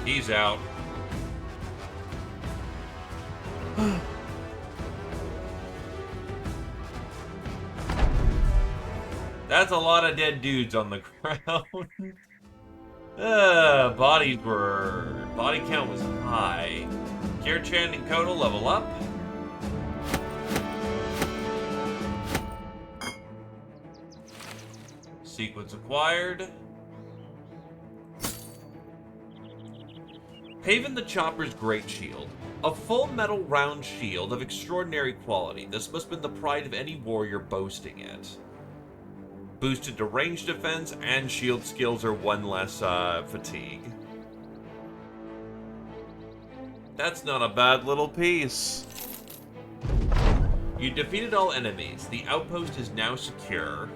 He's out. That's a lot of dead dudes on the ground. Body count was high. Kirchan and Kodo level up. Sequence acquired. Haven the Chopper's Great Shield. A full metal round shield of extraordinary quality. This must have been the pride of any warrior boasting it. Boosted to range defense and shield skills are one less fatigue. That's not a bad little piece. You defeated all enemies. The outpost is now secure.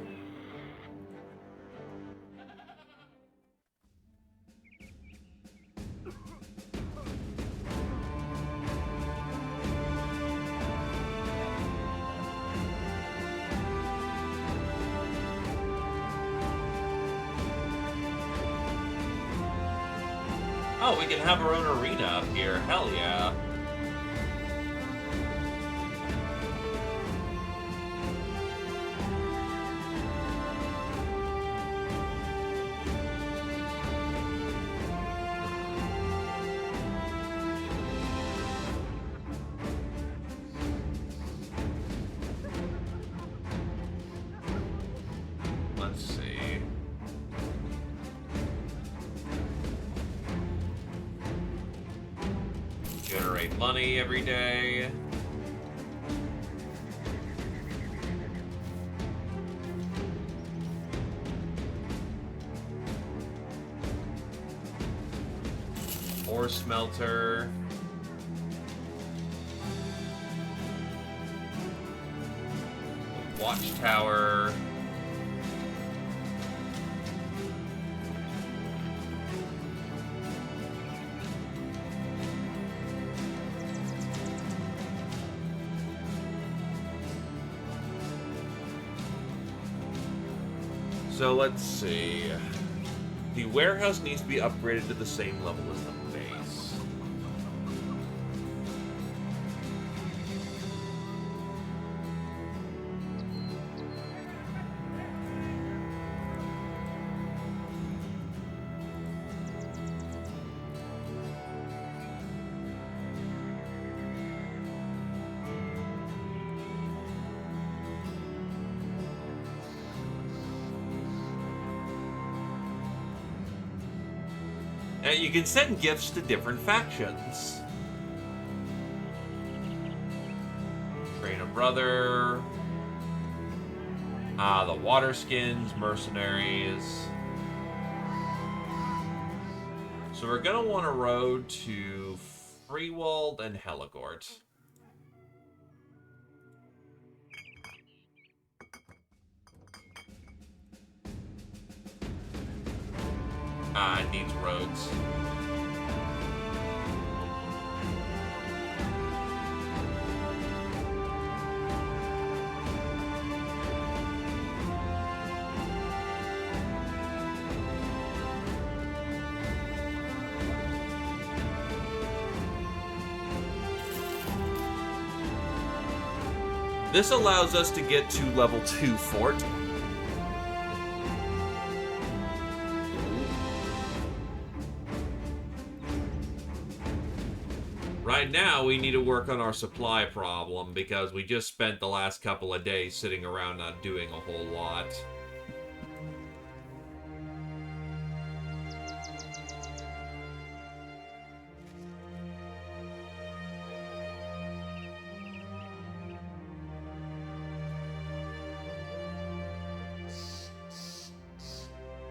Oh, we can have our own arena up here. Hell yeah. Let's see. Generate money every day. Ore smelter. Watchtower. So let's see. The warehouse needs to be upgraded to the same level as the base. You can send gifts to different factions. Train a brother. The water skins, mercenaries. So we're gonna want a road to Freewald and Heligort. It needs roads. This allows us to get to level 2 fort. Right now, we need to work on our supply problem because we just spent the last couple of days sitting around not doing a whole lot.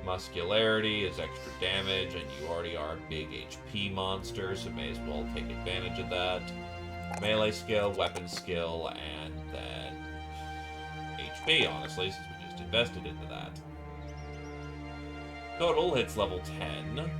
Muscularity is extra damage, and you already are a big HP monster, so may as well take advantage of that. Melee skill, weapon skill, and then HP, honestly, since we just invested into that. Total hits level 10.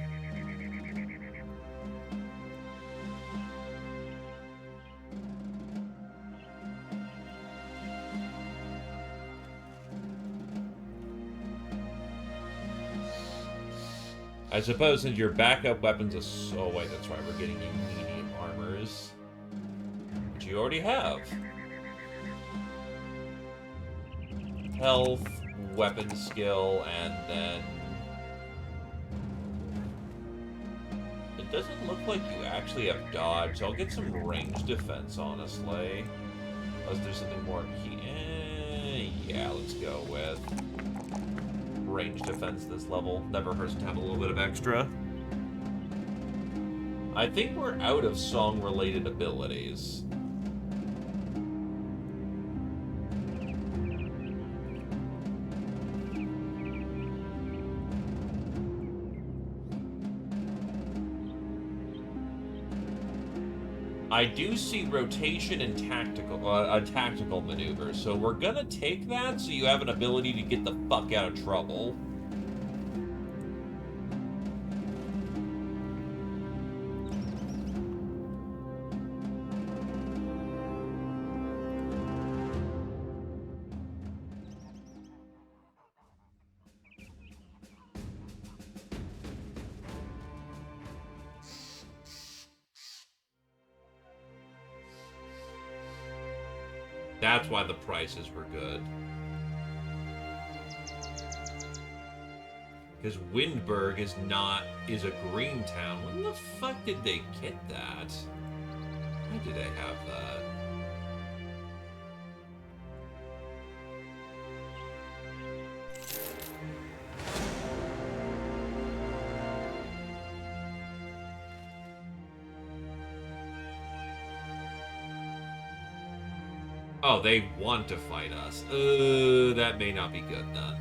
I suppose since your backup weapons are... Oh, wait, that's right. We're getting you medium armors. Which you already have. Health, weapon skill, and then... It doesn't look like you actually have dodge, so I'll get some range defense, honestly. Unless there's something more key... yeah, let's go with... range defense this level. Never hurts to have a little bit of extra. I think we're out of song-related abilities. I do see rotation and tactical maneuvers, so we're gonna take that so you have an ability to get the fuck out of trouble. That's why the prices were good. Because Windberg is a green town. When the fuck did they get that? Why did they have that? Oh, they want to fight us. That may not be good then.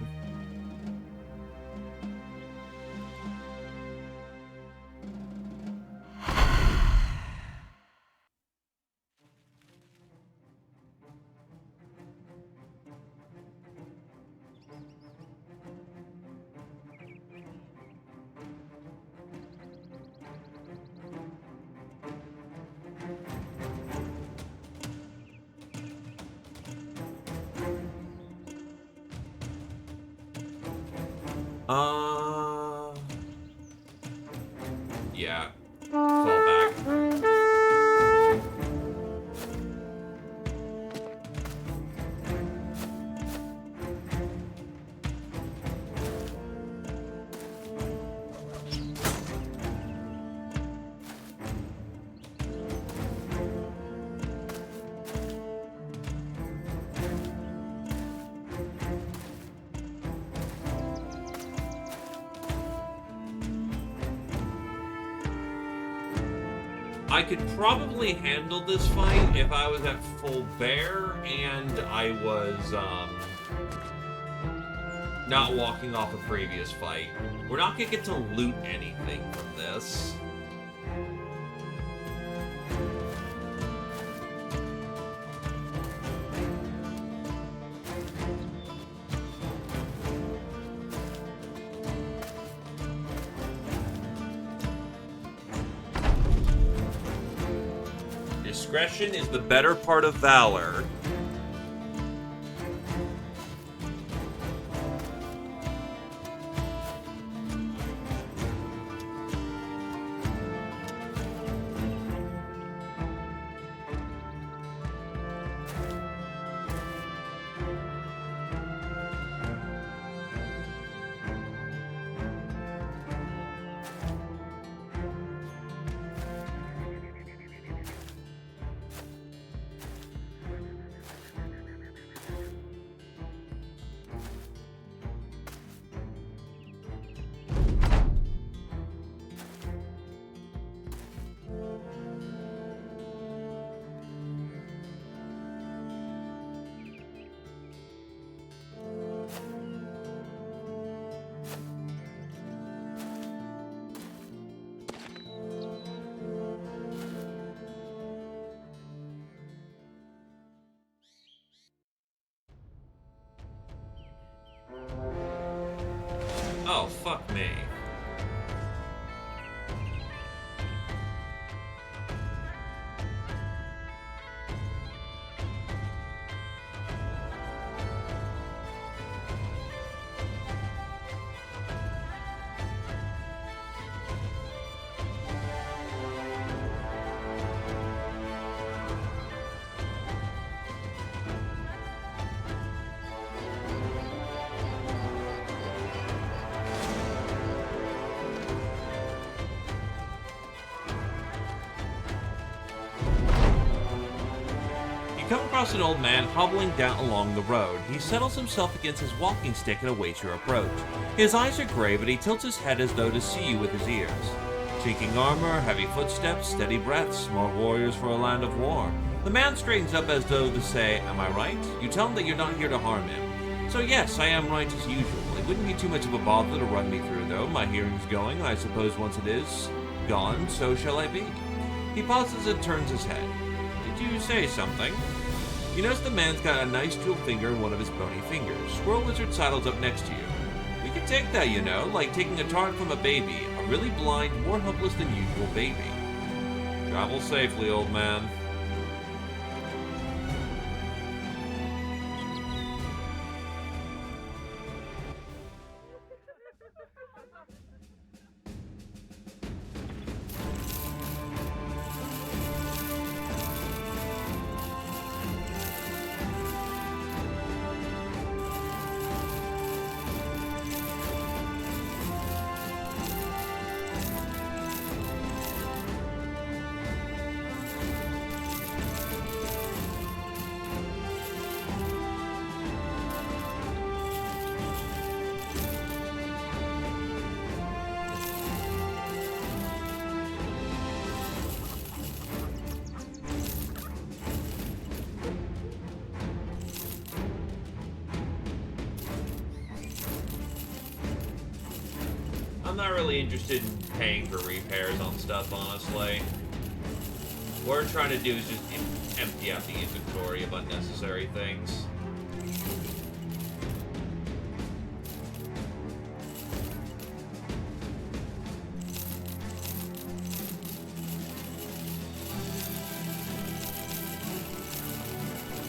Yeah. Fall back. I could probably handle this fight if I was at full bear and I was, not walking off a previous fight. We're not gonna get to loot anything from this. Discretion is the better part of valor. Oh, fuck me. You come across an old man hobbling down along the road. He settles himself against his walking stick and awaits your approach. His eyes are gray, but he tilts his head as though to see you with his ears. Chinking armor, heavy footsteps, steady breaths, more warriors for a land of war. The man straightens up as though to say, "Am I right?" You tell him that you're not here to harm him. "So yes, I am right as usual. It wouldn't be too much of a bother to run me through, though. My hearing's going, and I suppose once it is gone, so shall I be." He pauses and turns his head. "Did you say something?" You notice the man's got a nice jewel finger in one of his bony fingers. Squirrel Lizard sidles up next to you. "We can take that, you know, like taking a tart from a baby. A really blind, more helpless than usual baby." "Travel safely, old man." I'm not really interested in paying for repairs on stuff, honestly. What we're trying to do is just empty out the inventory of unnecessary things.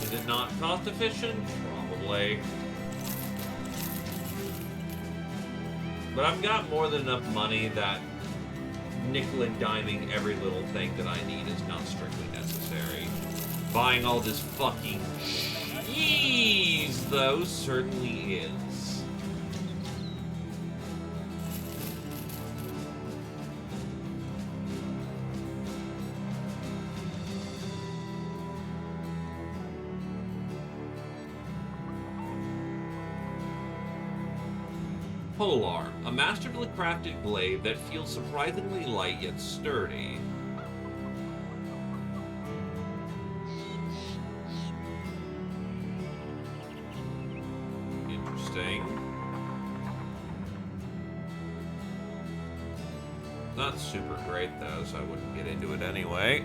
Is it not cost efficient? Probably. But I've got more than enough money that nickel and diming every little thing that I need is not strictly necessary. Buying all this fucking cheese, though, certainly is. Polearm, a masterfully crafted blade that feels surprisingly light yet sturdy. Interesting. Not super great, though, so I wouldn't get into it anyway.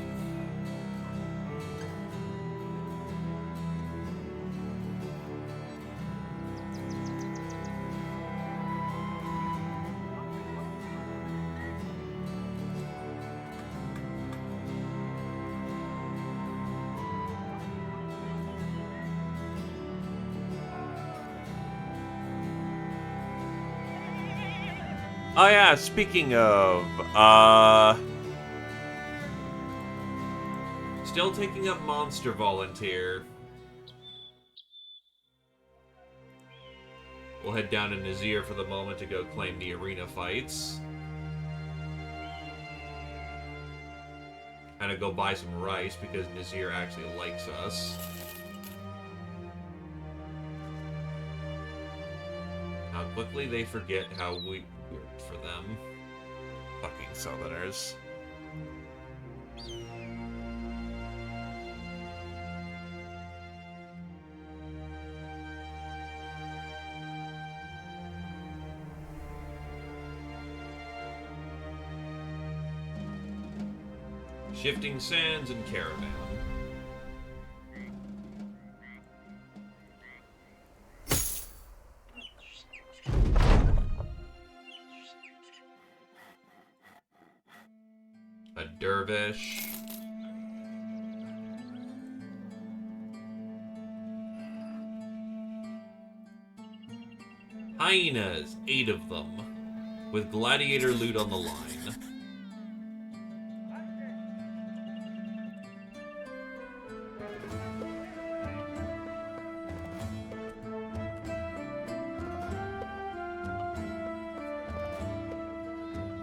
Oh yeah, speaking of, still taking up Monster Volunteer. We'll head down to Nazir for the moment to go claim the arena fights. Kind of go buy some rice because Nazir actually likes us. How quickly they forget how we worked for them. Fucking Southerners. Shifting Sands and Caravan. A dervish. Hyenas, 8 of them, with gladiator loot on the line.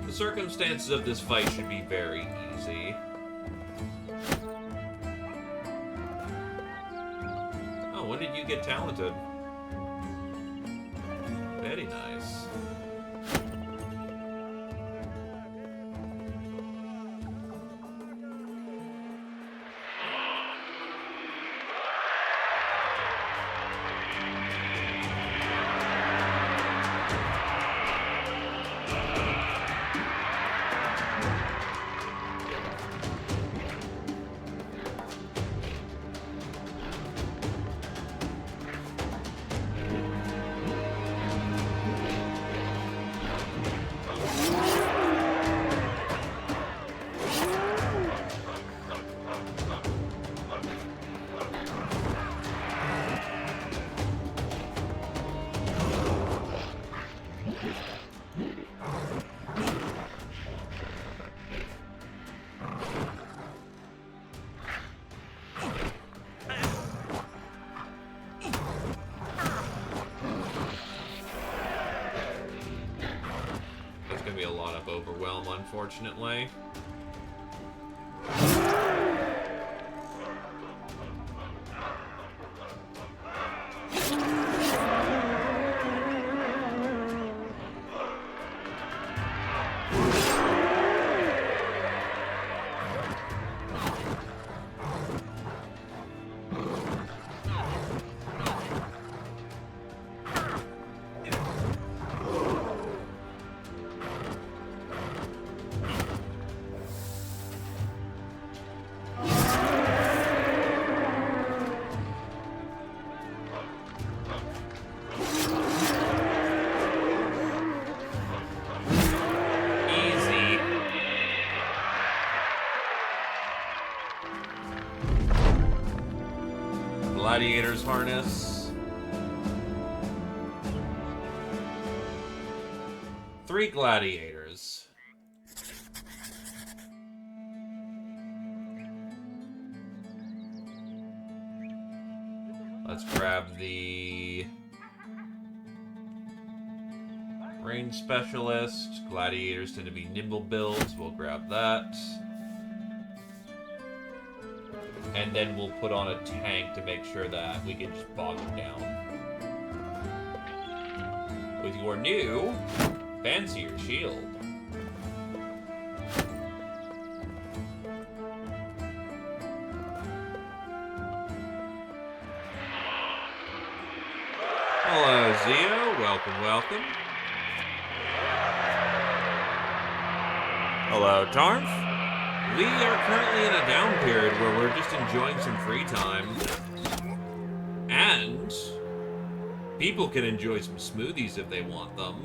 The circumstances of this fight should be very easy. Oh, when did you get talented? Very nice. Overwhelm, unfortunately. Gladiator's harness. 3 gladiators. Let's grab the range specialist. Gladiators tend to be nimble builds. We'll grab that. And then we'll put on a tank to make sure that we can just bog them down. With your new fancier shield. Hello, Zio. Welcome, welcome. Hello, Tarf. We are currently in a down period where we're just enjoying some free time. And people can enjoy some smoothies if they want them.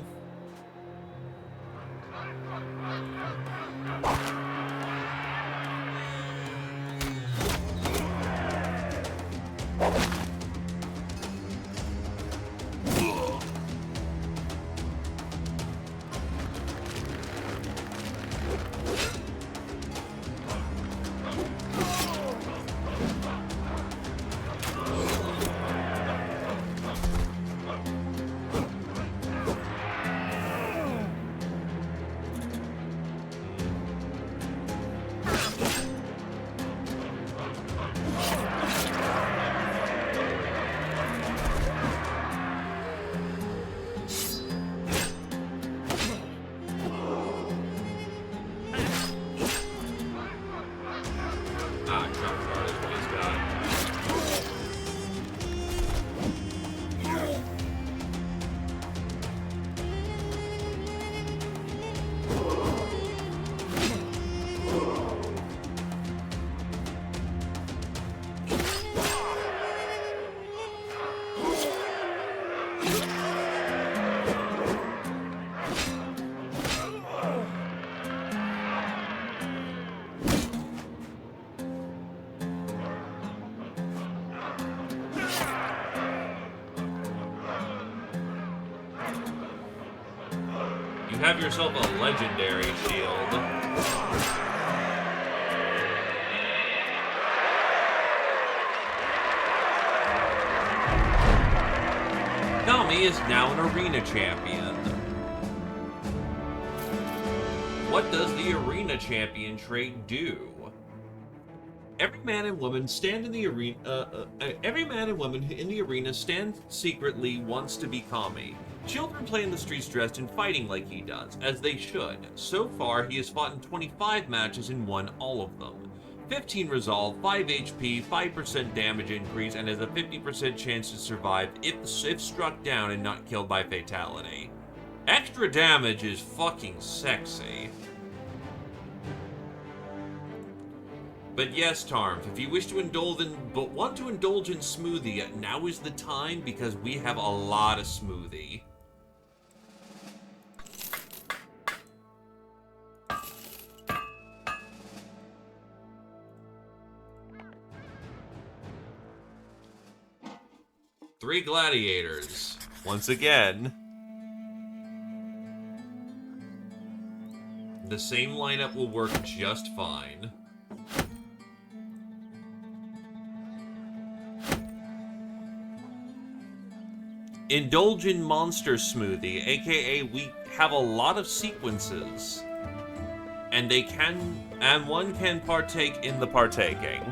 You have yourself a legendary shield. Nami is now an arena champion. What does the arena champion trait do? Every man and woman stand in the arena. Every man and woman in the arena stand secretly wants to be Kami. Children play in the streets dressed and fighting like he does, as they should. So far, he has fought in 25 matches and won all of them. 15 resolve, 5 HP, 5% damage increase, and has a 50% chance to survive if struck down and not killed by fatality. Extra damage is fucking sexy. But yes, Tarmf, if you wish to want to indulge in smoothie, now is the time because we have a lot of smoothie. Three gladiators. Once again. The same lineup will work just fine. Indulge in Monster Smoothie, aka we have a lot of sequences. And one can partake in the partaking.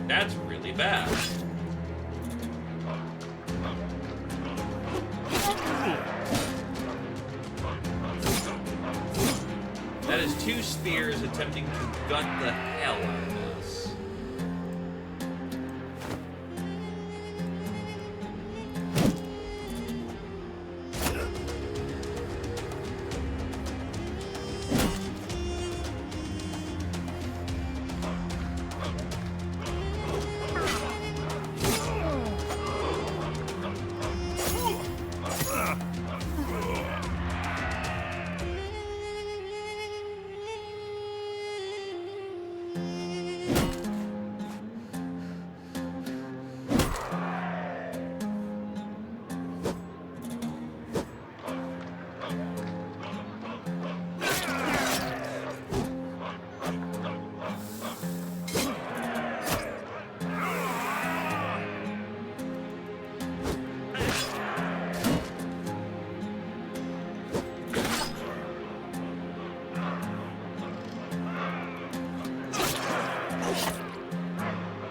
That's really bad. That is 2 spears attempting to gut the hell out of this.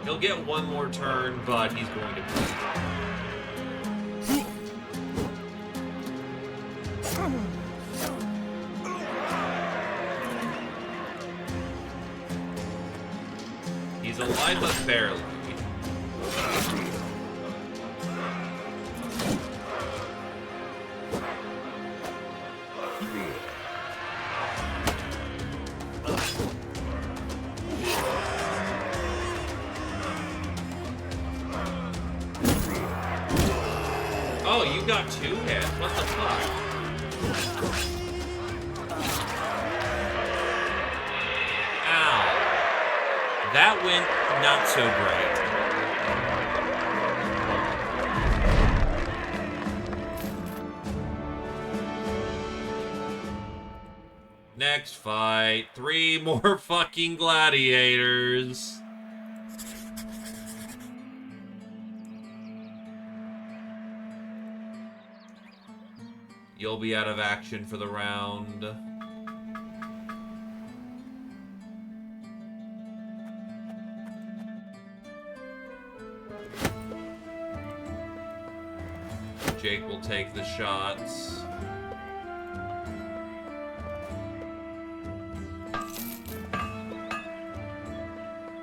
He'll get one more turn, but he's going to bleed. He's alive, but barely. Oh, you got 2 hits. What the fuck? Ow. That went not so great. Next fight. 3 more fucking gladiators. You'll be out of action for the round. Jake will take the shots.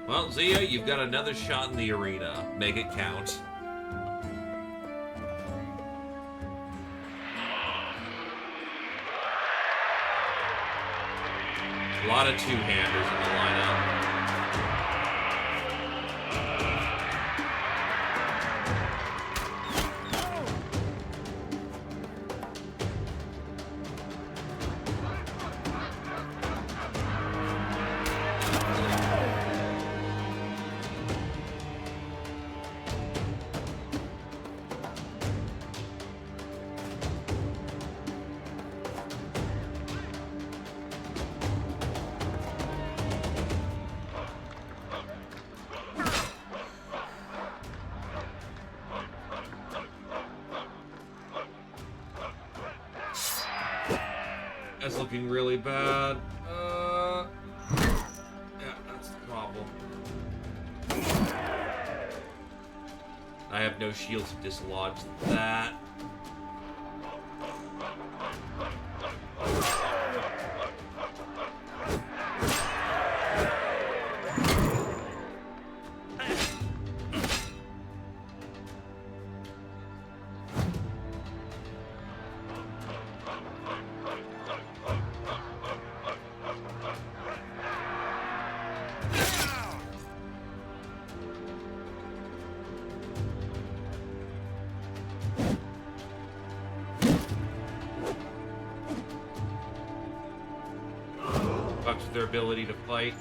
Well, Zia, you've got another shot in the arena. Make it count. A lot of two-handers in the lineup. That's looking really bad. Yeah, that's the problem. I have no shield to dislodge that. Fucks with their ability to fight.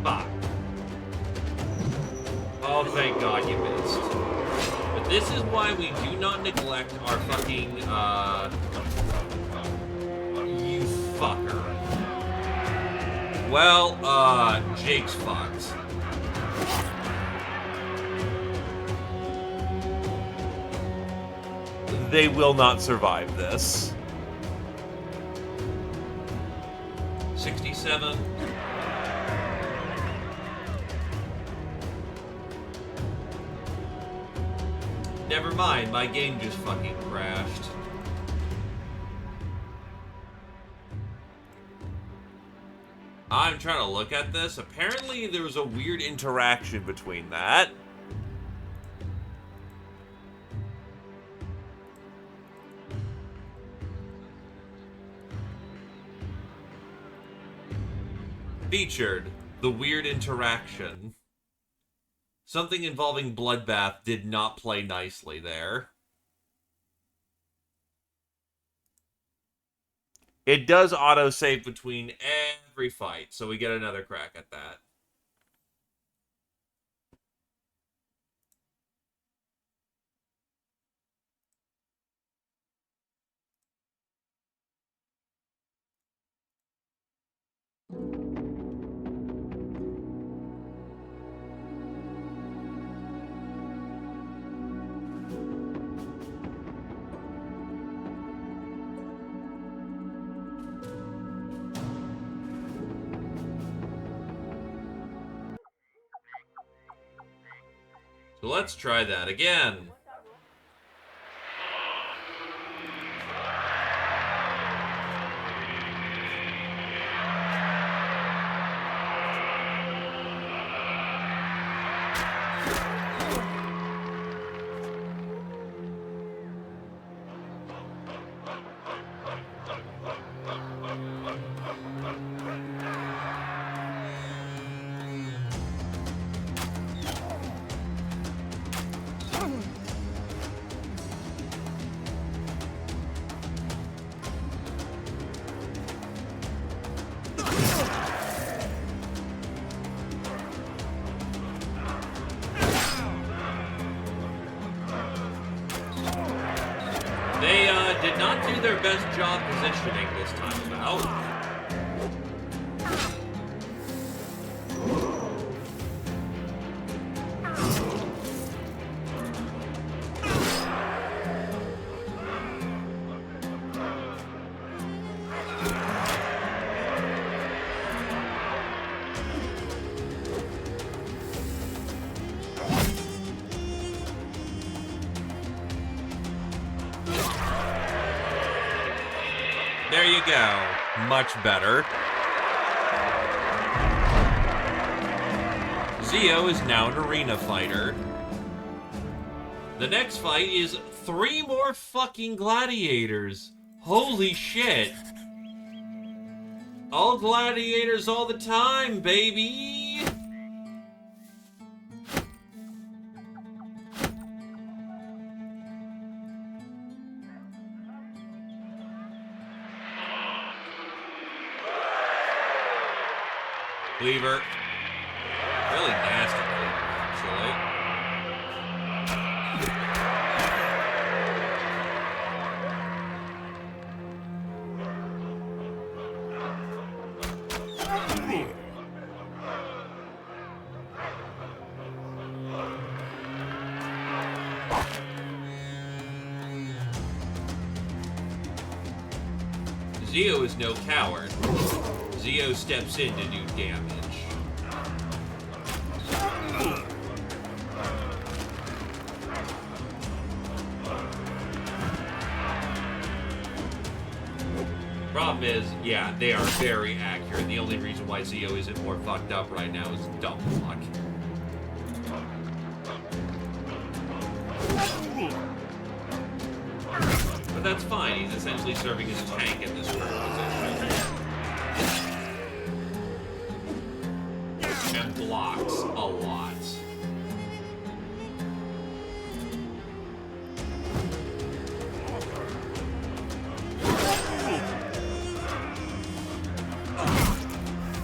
Fuck. Oh, thank God you missed. But this is why we do not neglect our fucking, you fucker. Well, Jake's fucked. They will not survive this. 67. Never mind, my game just fucking crashed. I'm trying to look at this. Apparently there was a weird interaction between that. Featured, the weird interaction. Something involving Bloodbath did not play nicely there. It does autosave between every fight, so we get another crack at that. So let's try that again. They did not do their best job positioning this time about. There you go. Much better. Zio is now an arena fighter. The next fight is 3 more fucking gladiators. Holy shit. All gladiators all the time, baby. Cleaver. Really nasty cleaver, actually. Zio is no coward. Zio steps in to do damage. Problem is, yeah, they are very accurate. The only reason why Zio isn't more fucked up right now is dumb luck. But that's fine. He's essentially serving as a tank in this current position. And blocks a lot.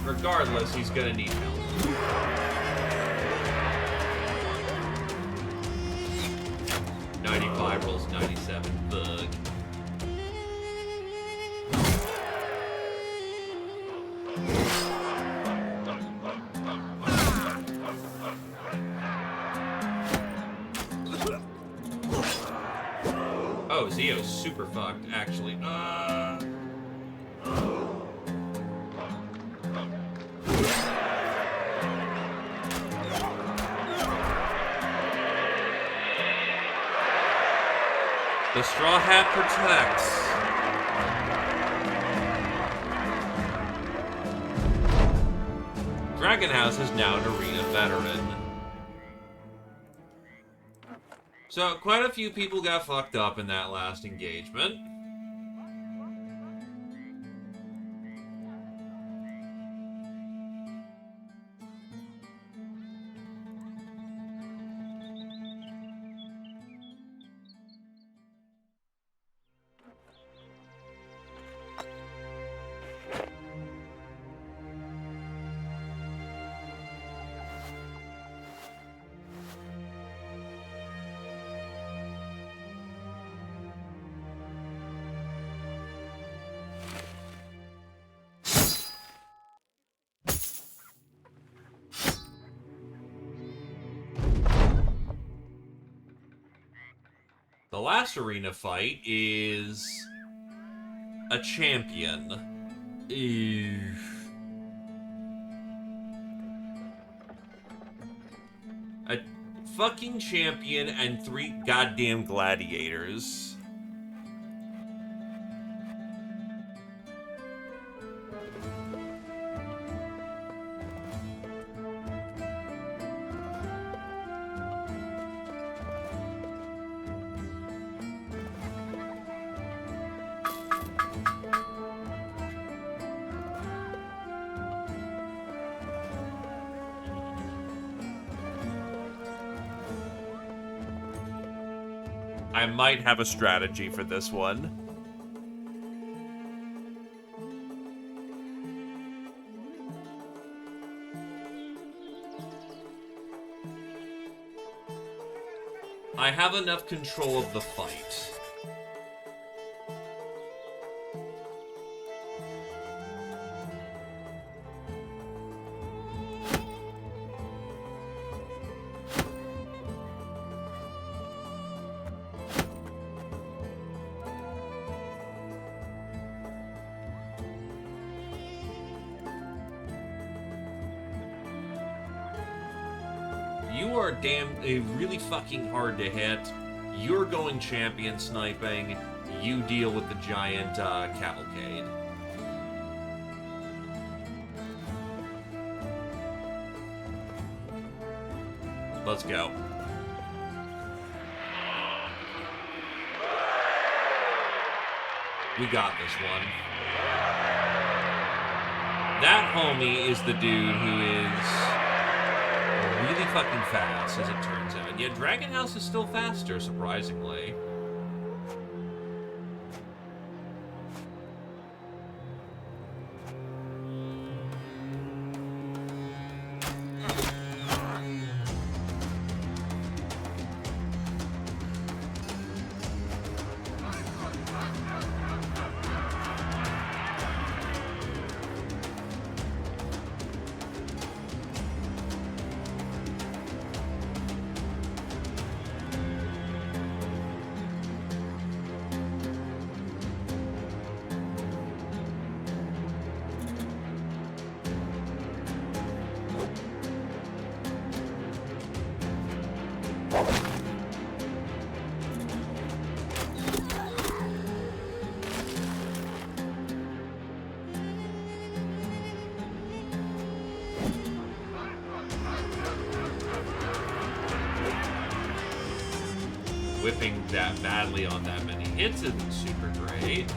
Regardless, he's gonna need help. .95 rolls 97. Bug. Oh, Zio's super fucked, actually. The Straw Hat protects. Dragon House is now an arena veteran. So, quite a few people got fucked up in that last engagement. The last arena fight is a champion. A fucking champion and 3 goddamn gladiators. I might have a strategy for this one. I have enough control of the fight. You are really fucking hard to hit. You're going champion sniping. You deal with the giant cavalcade. Let's go. We got this one. That homie is the dude who is really fucking fast, as it turns out. Yet Dragon House is still faster, surprisingly. Whipping that badly on that many hits isn't super great.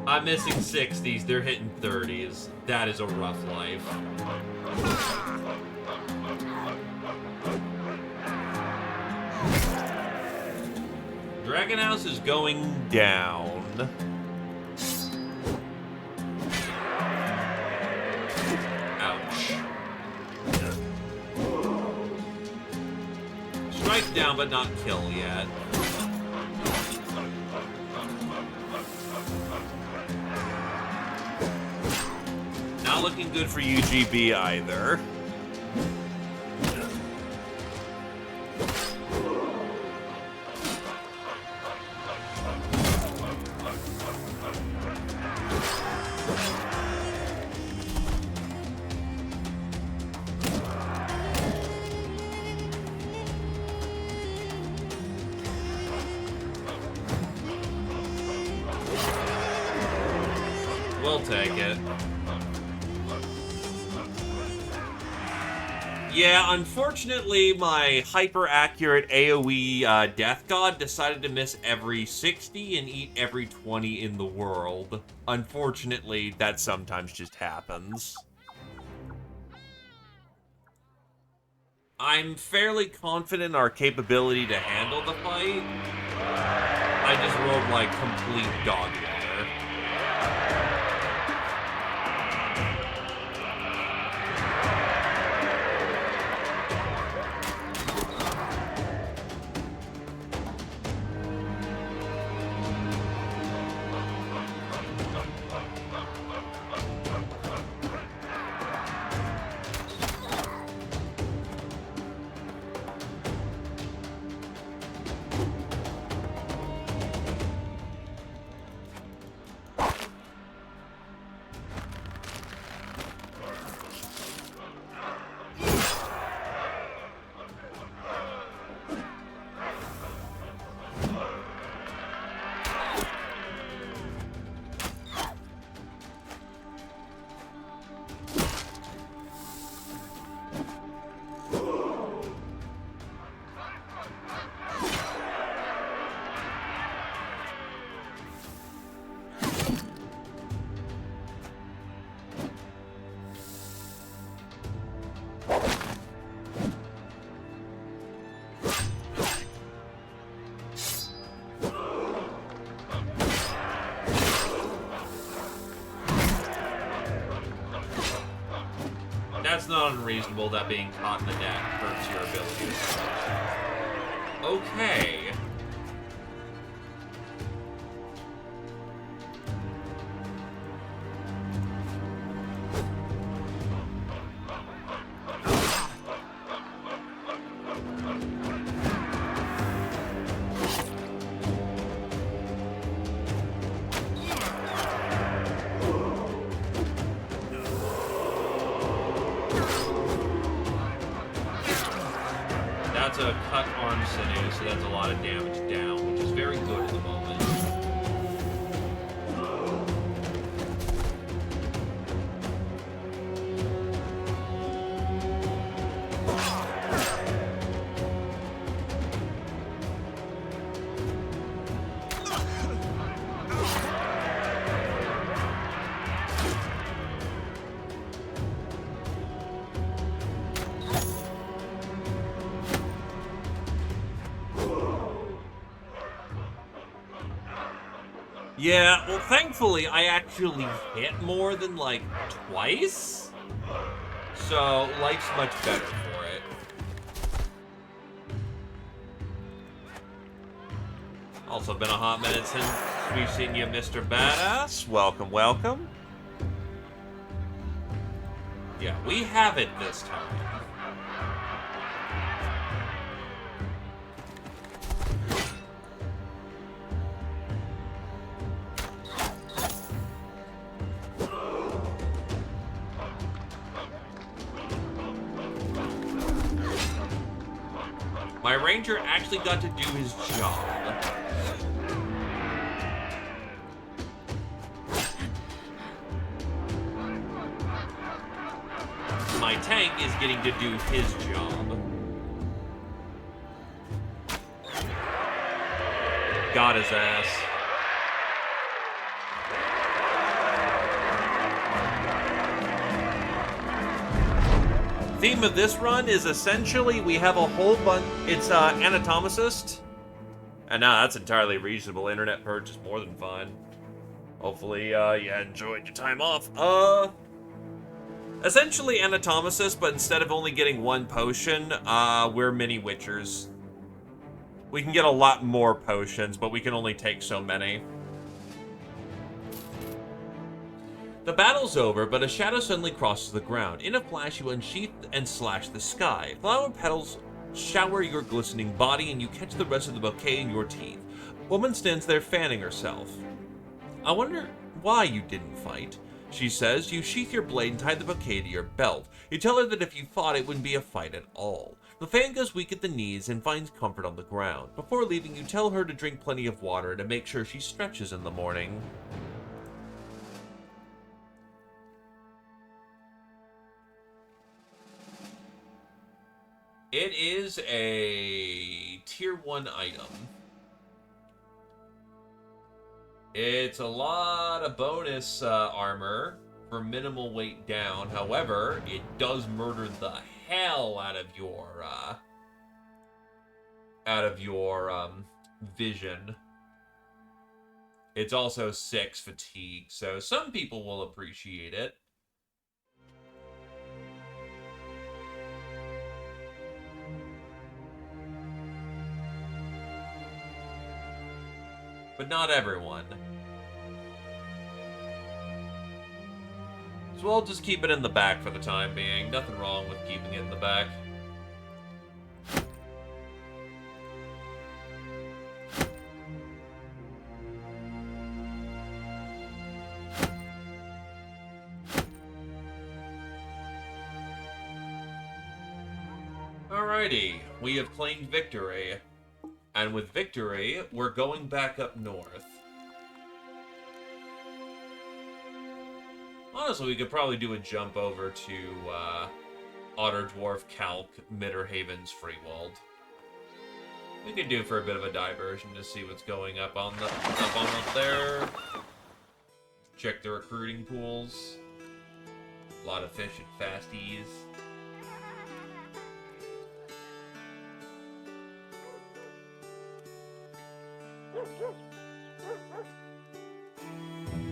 I'm missing 60s, they're hitting 30s. That is a rough life. Dragon House is going down. Ouch. Strike down, but not kill yet. Not looking good for UGB either. We'll take it. Yeah, unfortunately, my hyper-accurate AoE Death God decided to miss every 60 and eat every 20 in the world. Unfortunately, that sometimes just happens. I'm fairly confident in our capability to handle the fight. I just rolled like complete dog water. unreasonable that being caught in the net hurts your ability to switch. Okay. That's a cut arm sinew, so that's a lot of damage down, which is very good at the moment. Yeah, well, thankfully, I actually hit more than, like, twice. So, life's much better for it. Also been a hot minute since we've seen you, Mr. Badass. Welcome, welcome. Yeah, we have it this time. My ranger actually got to do his job. My tank is getting to do his job. Got his ass. Theme of this run is essentially we have a whole bunch. It's anatomicist, and now that's entirely reasonable. Internet purchase more than fine. Hopefully, you enjoyed your time off. Essentially anatomicist, but instead of only getting one potion, we're mini witchers. We can get a lot more potions, but we can only take so many. The battle's over, but a shadow suddenly crosses the ground. In a flash, you unsheath and slash the sky. Flower petals shower your glistening body, and you catch the rest of the bouquet in your teeth. A woman stands there fanning herself. I wonder why you didn't fight, she says. You sheath your blade and tie the bouquet to your belt. You tell her that if you fought, it wouldn't be a fight at all. The fan goes weak at the knees and finds comfort on the ground. Before leaving, you tell her to drink plenty of water and to make sure she stretches in the morning. It is a tier 1 item. It's a lot of bonus armor for minimal weight down. However, it does murder the hell out of your vision. It's also 6 fatigue, so some people will appreciate it. But not everyone. So I'll just keep it in the back for the time being. Nothing wrong with keeping it in the back. Alrighty, we have claimed victory. And with victory, we're going back up north. Honestly, we could probably do a jump over to Otter Dwarf Calc Midderhaven's Freewald. We could do for a bit of a diversion to see what's going up on there. Check the recruiting pools. A lot of fish at Fasties.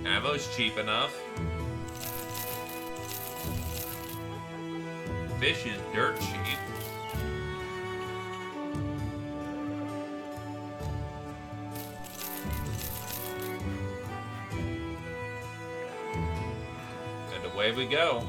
Ammo's cheap enough. fish is dirt cheap. And away we go.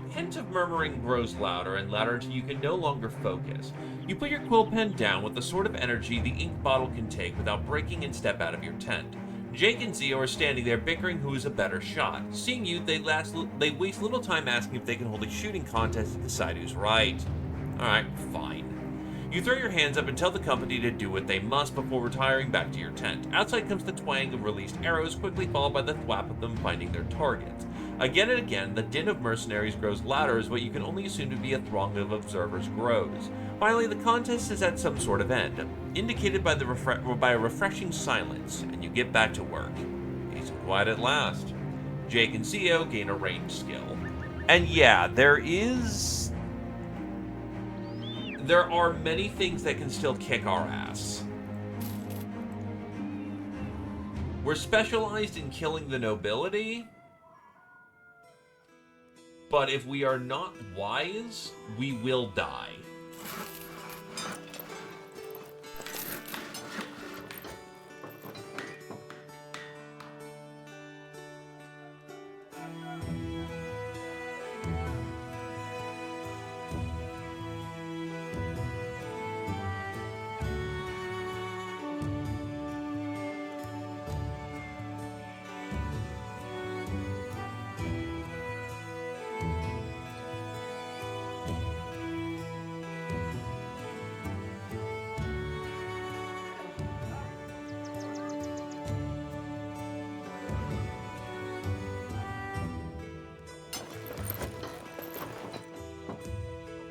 Hint of murmuring grows louder and louder until you can no longer focus. You put your quill pen down with the sort of energy the ink bottle can take without breaking and step out of your tent. Jake and Zio are standing there bickering who is a better shot. Seeing you, they waste little time asking if they can hold a shooting contest to decide who's right. Alright, fine. You throw your hands up and tell the company to do what they must before retiring back to your tent. Outside comes the twang of released arrows, quickly followed by the thwap of them finding their targets. Again and again, the din of mercenaries grows louder as what you can only assume to be a throng of observers grows. Finally, the contest is at some sort of end, indicated by a refreshing silence, and you get back to work. Peace and quiet at last. Jake and Zio gain a range skill. And yeah, there are many things that can still kick our ass. We're specialized in killing the nobility, but if we are not wise, we will die.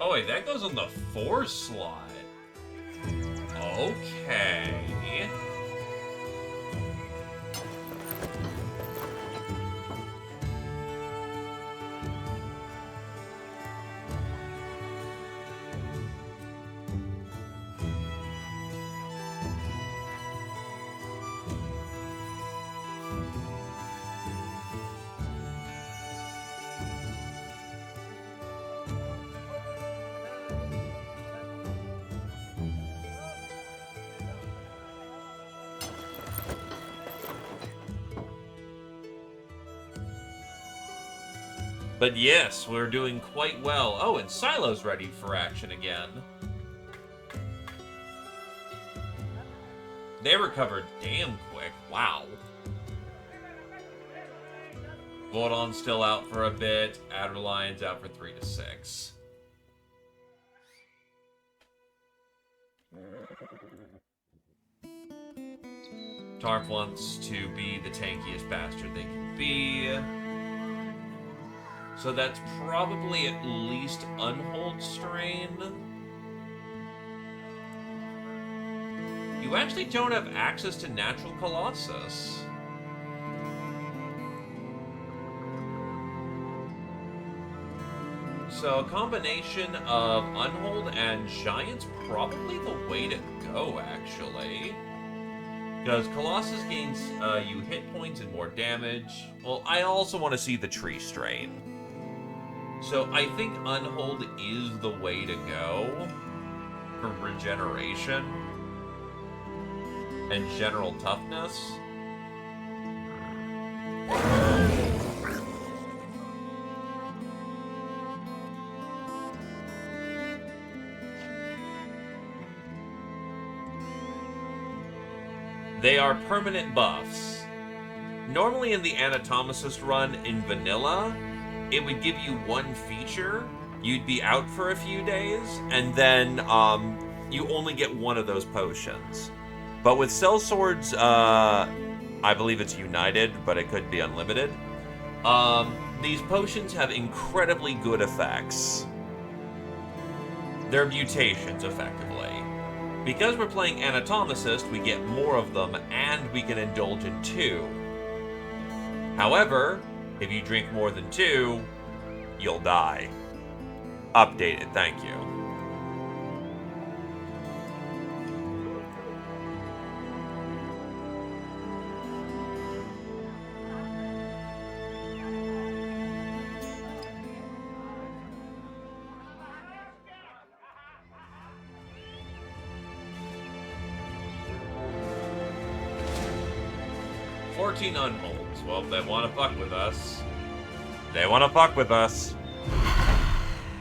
Oh wait, that goes on the 4 slot. Okay. But yes, we're doing quite well. Oh, and Silo's ready for action again. They recovered damn quick. Wow. Voldon's still out for a bit. Adderlion's out for 3 to 6. Tarf wants to be the tankiest bastard they can be. So that's probably at least Unhold Strain. You actually don't have access to Natural Colossus. So a combination of Unhold and Giant's probably the way to go, actually. Because Colossus gains you hit points and more damage. Well, I also want to see the Tree Strain. So I think Unhold is the way to go for regeneration and general toughness. They are permanent buffs. Normally in the Anatomicist run in vanilla, it would give you one feature, you'd be out for a few days, and then you only get one of those potions. But with Sellsword's, I believe it's United, but it could be unlimited, these potions have incredibly good effects. They're mutations, effectively. Because we're playing Anatomicist, we get more of them, and we can indulge in 2. However, if you drink more than 2, you'll die. Updated, thank you. Unholds. Well, if they want to fuck with us, they want to fuck with us.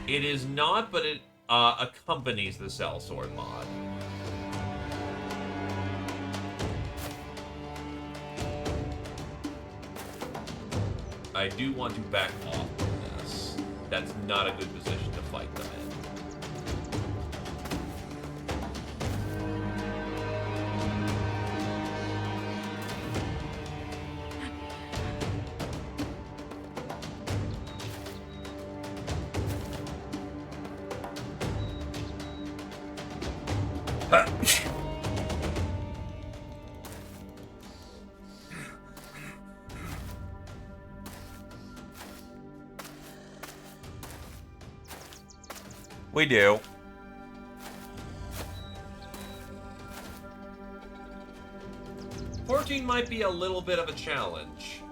It is not, but it accompanies the sellsword mod. I do want to back off from this. That's not a good position to fight them in. We do. Fortune might be a little bit of a challenge.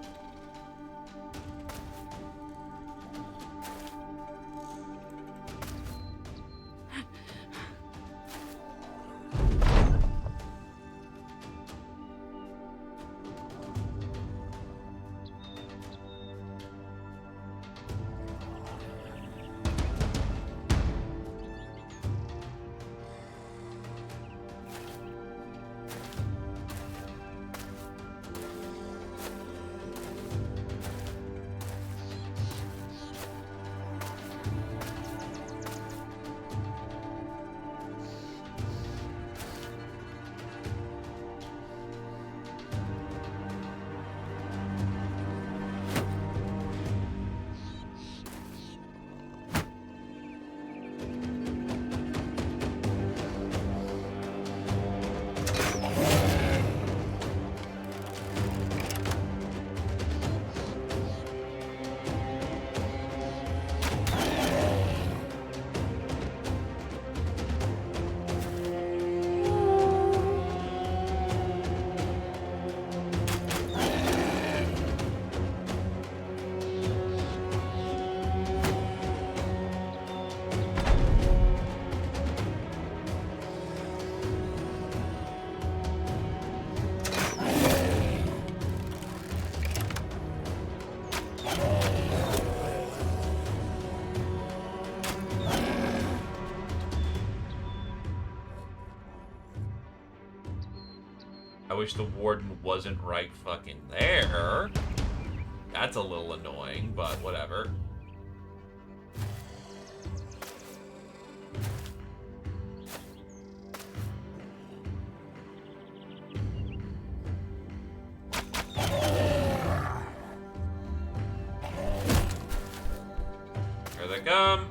I wish the warden wasn't right fucking there. That's a little annoying, but whatever. Here they come.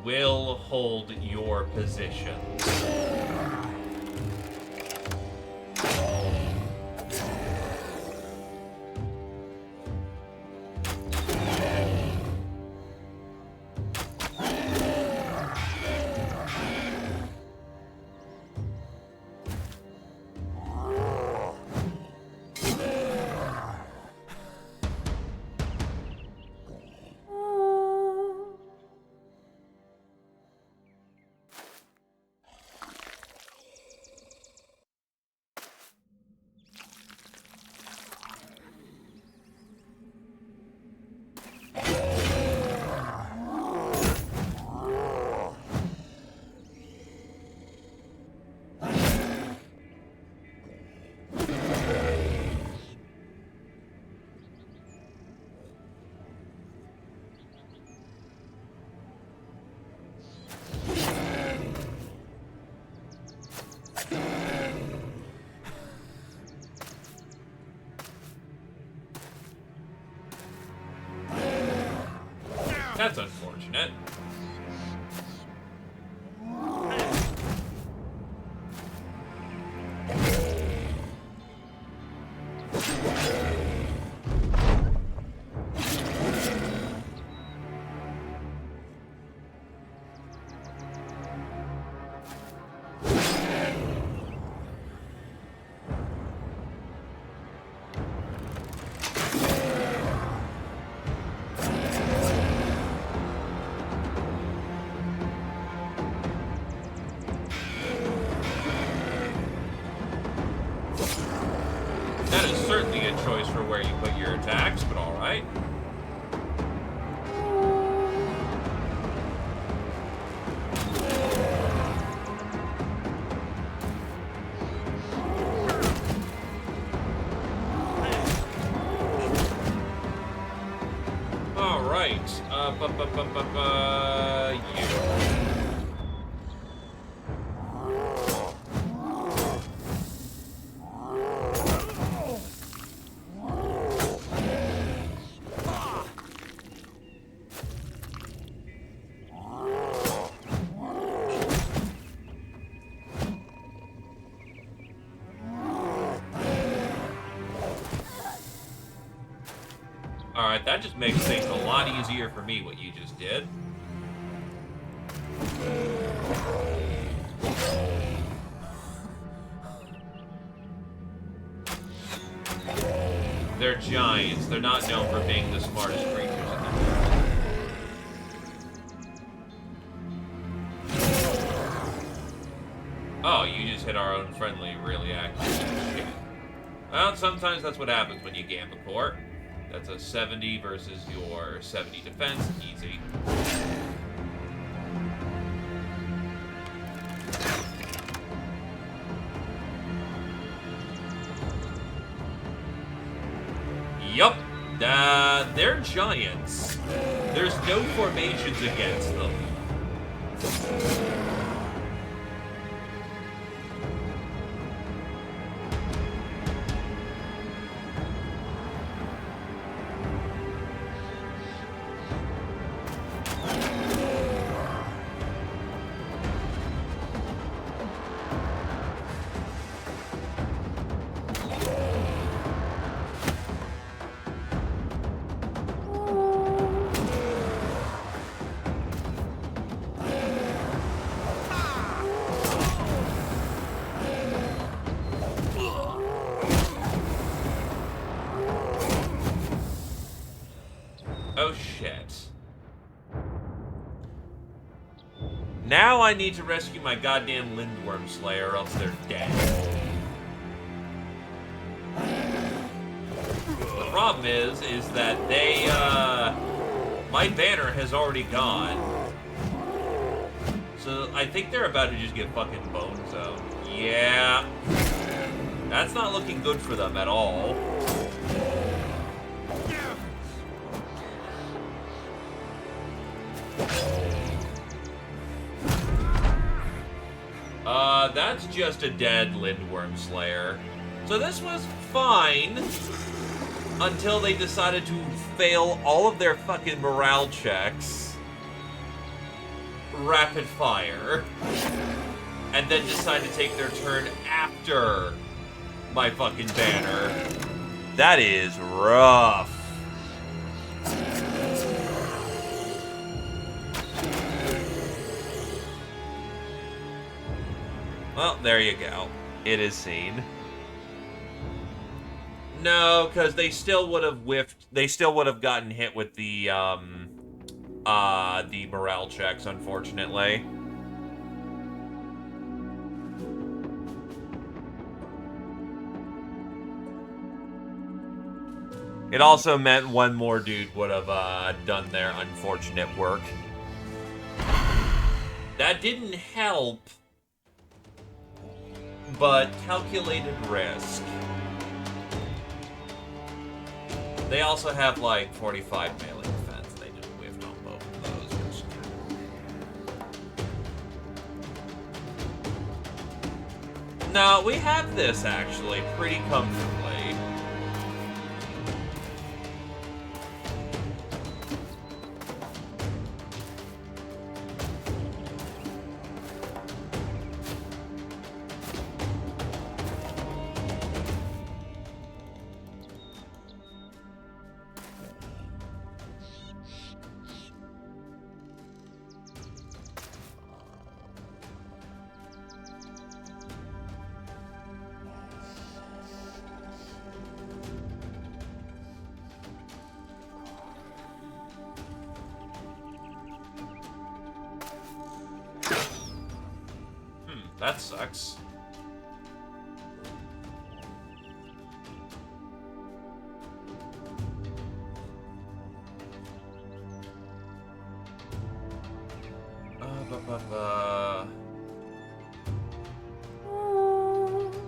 Will hold your position. it. That is certainly a choice for where you put your attacks, but alright. Alright. You. Alright, that just makes things a lot easier for me, what you just did. They're giants. They're not known for being the smartest creatures in the world. Oh, you just hit our own friendly really active. Well, sometimes that's what happens when you Gamba Court. That's a 70 versus your 70 defense. Easy. Yup. They're giants. There's no formations against them. Oh, shit. Now I need to rescue my goddamn Lindworm Slayer, or else they're dead. The problem is that they, my banner has already gone. So I think they're about to just get fucking bone zoned. Yeah. That's not looking good for them at all. That's just a dead Lindworm Slayer. So this was fine until they decided to fail all of their fucking morale checks. Rapid fire. And then decide to take their turn after my fucking banner. That is rough. Well, there you go. It is seen. No, because they still would have whiffed. They still would have gotten hit with the morale checks, unfortunately. It also meant one more dude would have done their unfortunate work. That didn't help. But calculated risk. They also have like 45 melee defense. They just whiffed on both of those. No, we have this actually pretty comfortably. That sucks.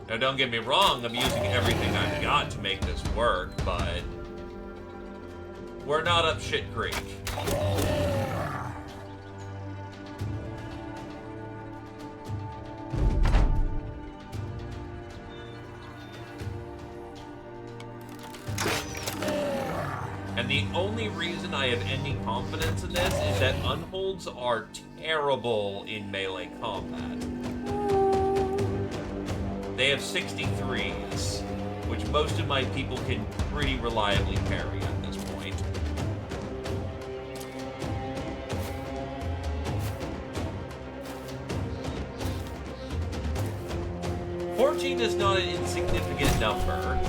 Now, don't get me wrong, I'm using everything I've got to make this work, but we're not up shit creek. And the only reason I have any confidence in this is that unholds are terrible in melee combat. They have 63s, which most of my people can pretty reliably parry at this point. $14 is not an insignificant number.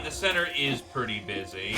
The center is pretty busy.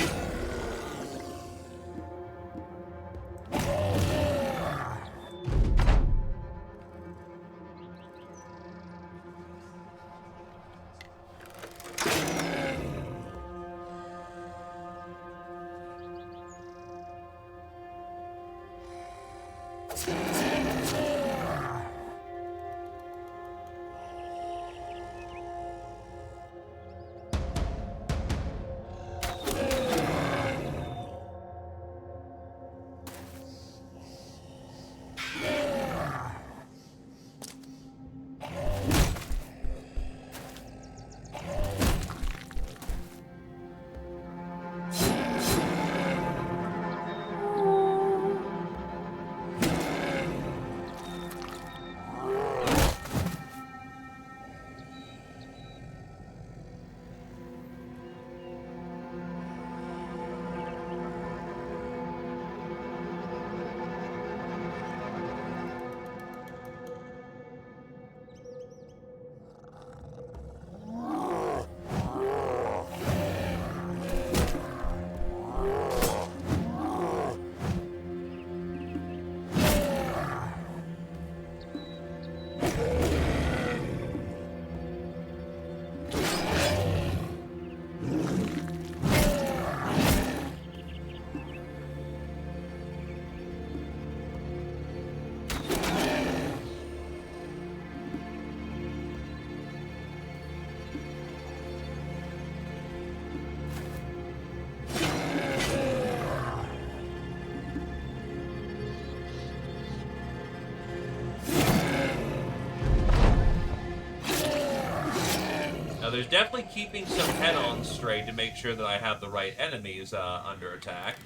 Now, there's definitely keeping some head-ons straight to make sure that I have the right enemies under attack.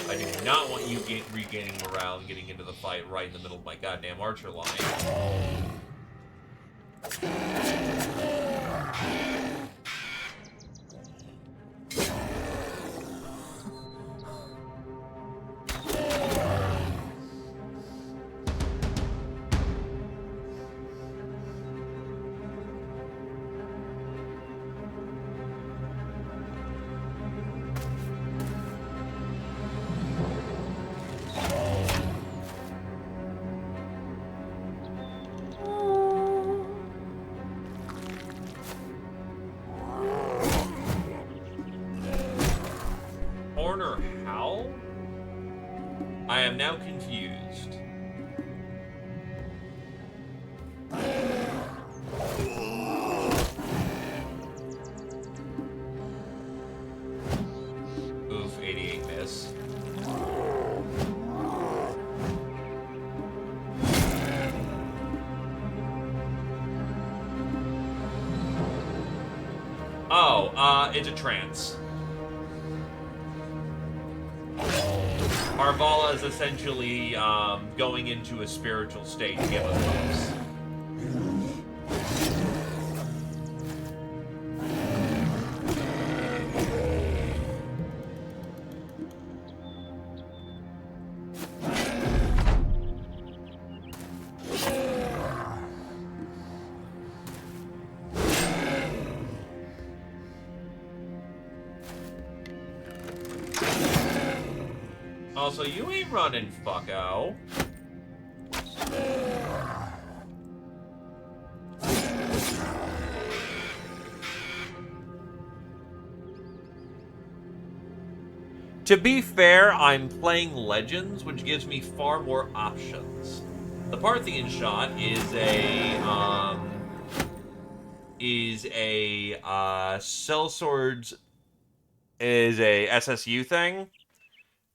I do not want you regaining morale and getting into the fight right in the middle of my goddamn archer line. I am now confused. Oof, 88 miss. Oh, it's a trance. Arvala is essentially going into a spiritual state to give us buffs. Also, you ain't running, fucko. To be fair, I'm playing Legends, which gives me far more options. The Parthian shot is a sellswords is a SSU thing.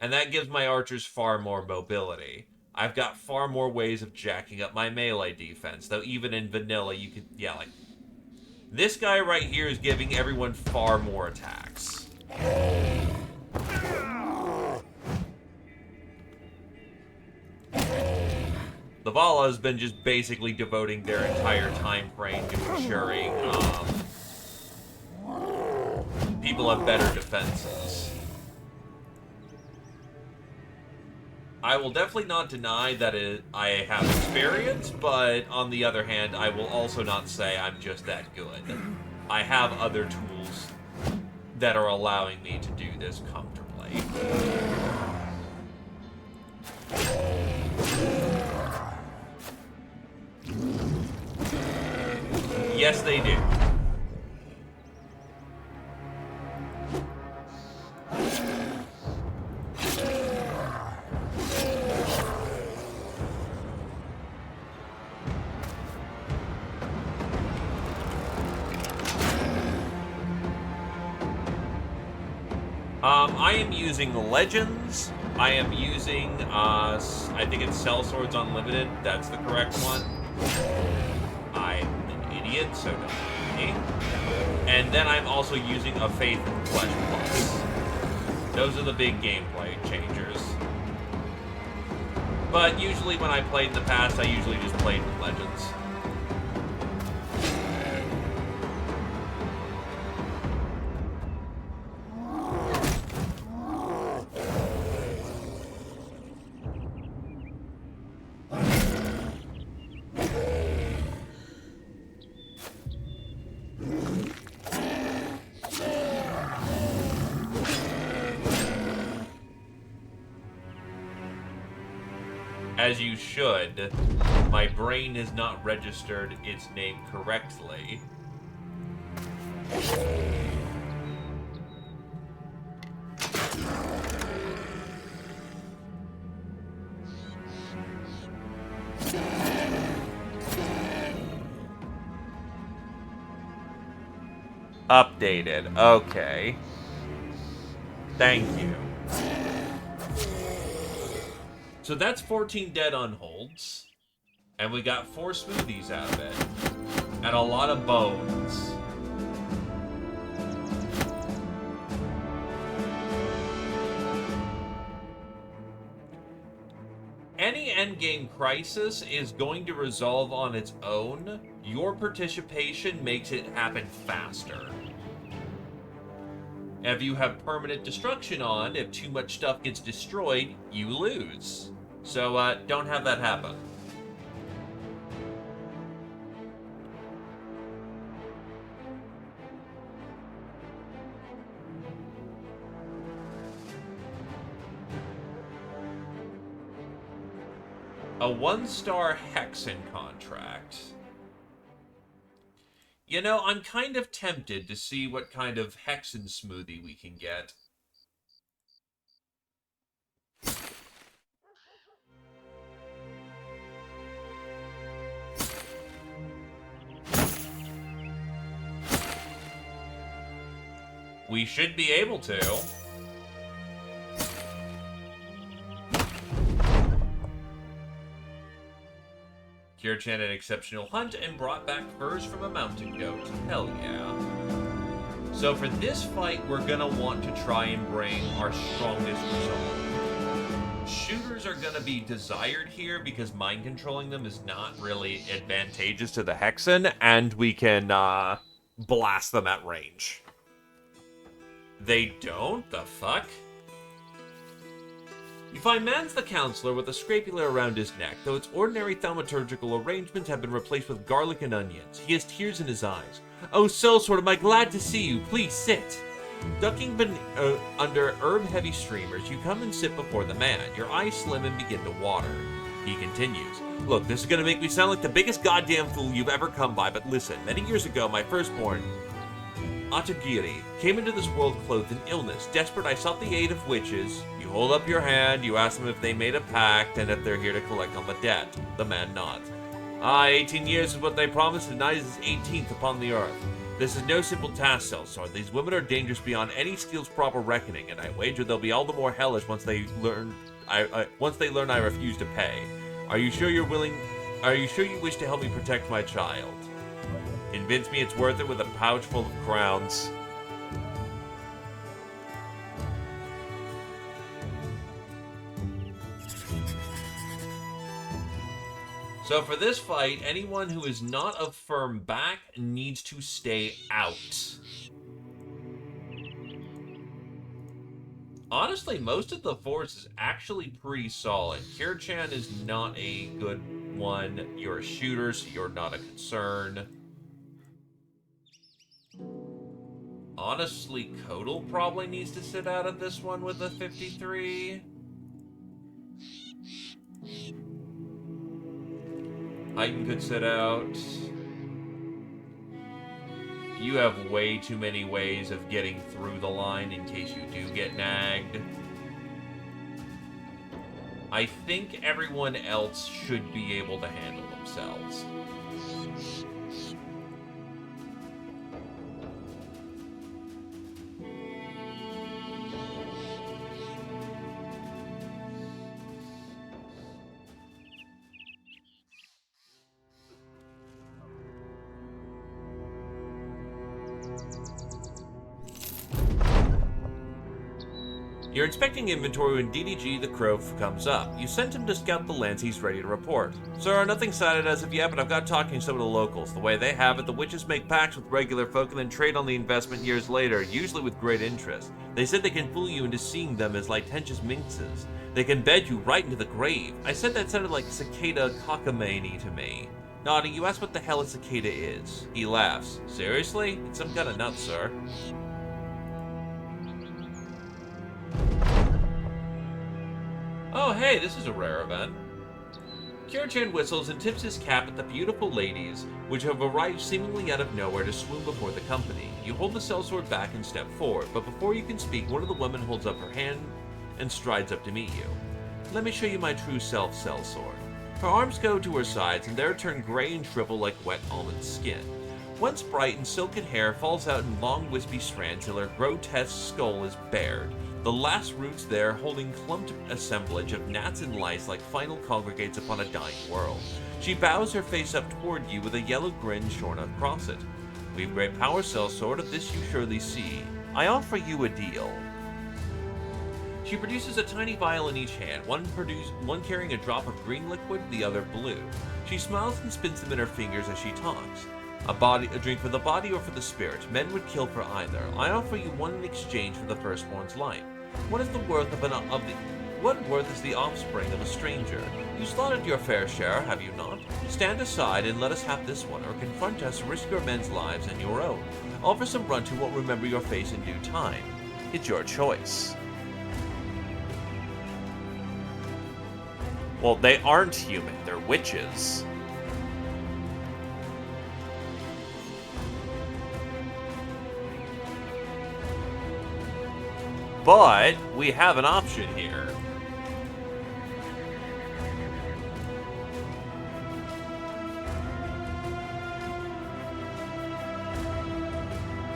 And that gives my archers far more mobility. I've got far more ways of jacking up my melee defense, though even in vanilla you could, yeah, like, this guy right here is giving everyone far more attacks. The Vala has been just basically devoting their entire time frame to ensuring people have better defenses. I will definitely not deny that I have experience, but on the other hand, I will also not say I'm just that good. I have other tools that are allowing me to do this comfortably. Yes, they do. I am using Legends. I am using, I think it's Sellswords Unlimited. That's the correct one. I'm an idiot, so don't me. And then I'm also using a Faith and Flesh Plus. Those are the big gameplay changers. But usually when I played in the past, I usually just played with Legends. As you should. My brain has not registered its name correctly. Updated. Okay. Thank you. So that's 14 dead unholds. And we got 4 smoothies out of it. And a lot of bones. any endgame crisis is going to resolve on its own. Your participation makes it happen faster. If you have permanent destruction on, if too much stuff gets destroyed, you lose. So, don't have that happen. A 1-star Hexen contract. You know, I'm kind of tempted to see what kind of Hexen smoothie we can get. We should be able to. Kirchan had an exceptional hunt and brought back furs from a mountain goat. Hell yeah. So for this fight, we're gonna want to try and bring our strongest resolve. Shooters are gonna be desired here because mind controlling them is not really advantageous to the Hexen, and we can blast them at range. They don't? The fuck? You find Mans the Counselor with a scapula around his neck, though its ordinary thaumaturgical arrangements have been replaced with garlic and onions. He has tears in his eyes. Oh, Sellsword, am I glad to see you. Please sit. Ducking under herb-heavy streamers, you come and sit before the man. Your eyes slim and begin to water. He continues. Look, this is going to make me sound like the biggest goddamn fool you've ever come by, but listen. Many years ago, my firstborn, Atagiri, came into this world clothed in illness. Desperate, I sought the aid of witches. You hold up your hand, you ask them if they made a pact, and if they're here to collect on the debt. The man nods. 18 years is what they promised, and tonight is his 18th upon the earth. This is no simple task, Sellsword. These women are dangerous beyond any skill's proper reckoning, and I wager they'll be all the more hellish once they learn I refuse to pay. Are you sure you're willing? Are you sure you wish to help me protect my child? Convince me it's worth it with a pouch full of crowns. So for this fight, anyone who is not of firm back needs to stay out. Honestly, most of the force is actually pretty solid. Kirchan is not a good one. You're a shooter, so you're not a concern. Honestly, Kodal probably needs to sit out of this one with a 53. Titan could sit out. You have way too many ways of getting through the line in case you do get nagged. I think everyone else should be able to handle themselves. You're inspecting inventory when DDG the Crow comes up. You sent him to scout the lands. He's ready to report. Sir, nothing sighted as of yet, but I've got talking to some of the locals. The way they have it, the witches make pacts with regular folk and then trade on the investment years later, usually with great interest. They said they can fool you into seeing them as licentious minxes. They can bed you right into the grave. I said that sounded like cicada cockamamie to me. Nodding, you ask what the hell a cicada is. He laughs. Seriously? It's some kind of nut, sir. Oh, hey, this is a rare event. Kirchan whistles and tips his cap at the beautiful ladies, which have arrived seemingly out of nowhere to swoon before the company. You hold the sellsword back and step forward, but before you can speak, one of the women holds up her hand and strides up to meet you. Let me show you my true self, sellsword. Her arms go to her sides, and there turn gray and shrivel like wet almond skin. Once bright and silken hair falls out in long wispy strands till her grotesque skull is bared. The last roots there, holding clumped assemblage of gnats and lice like final congregates upon a dying world. She bows her face up toward you with a yellow grin shorn across it. We've great power, sellsword, of this you surely see. I offer you a deal. She produces a tiny vial in each hand, one carrying a drop of green liquid, the other blue. She smiles and spins them in her fingers as she talks. A drink for the body or for the spirit. Men would kill for either. I offer you one in exchange for the firstborn's life. What is the worth what worth is the offspring of a stranger? You slaughtered your fair share, have you not? Stand aside and let us have this one, or confront us, risk your men's lives and your own. Offer some brunt who won't remember your face in due time. It's your choice. Well, they aren't human, they're witches. But we have an option here.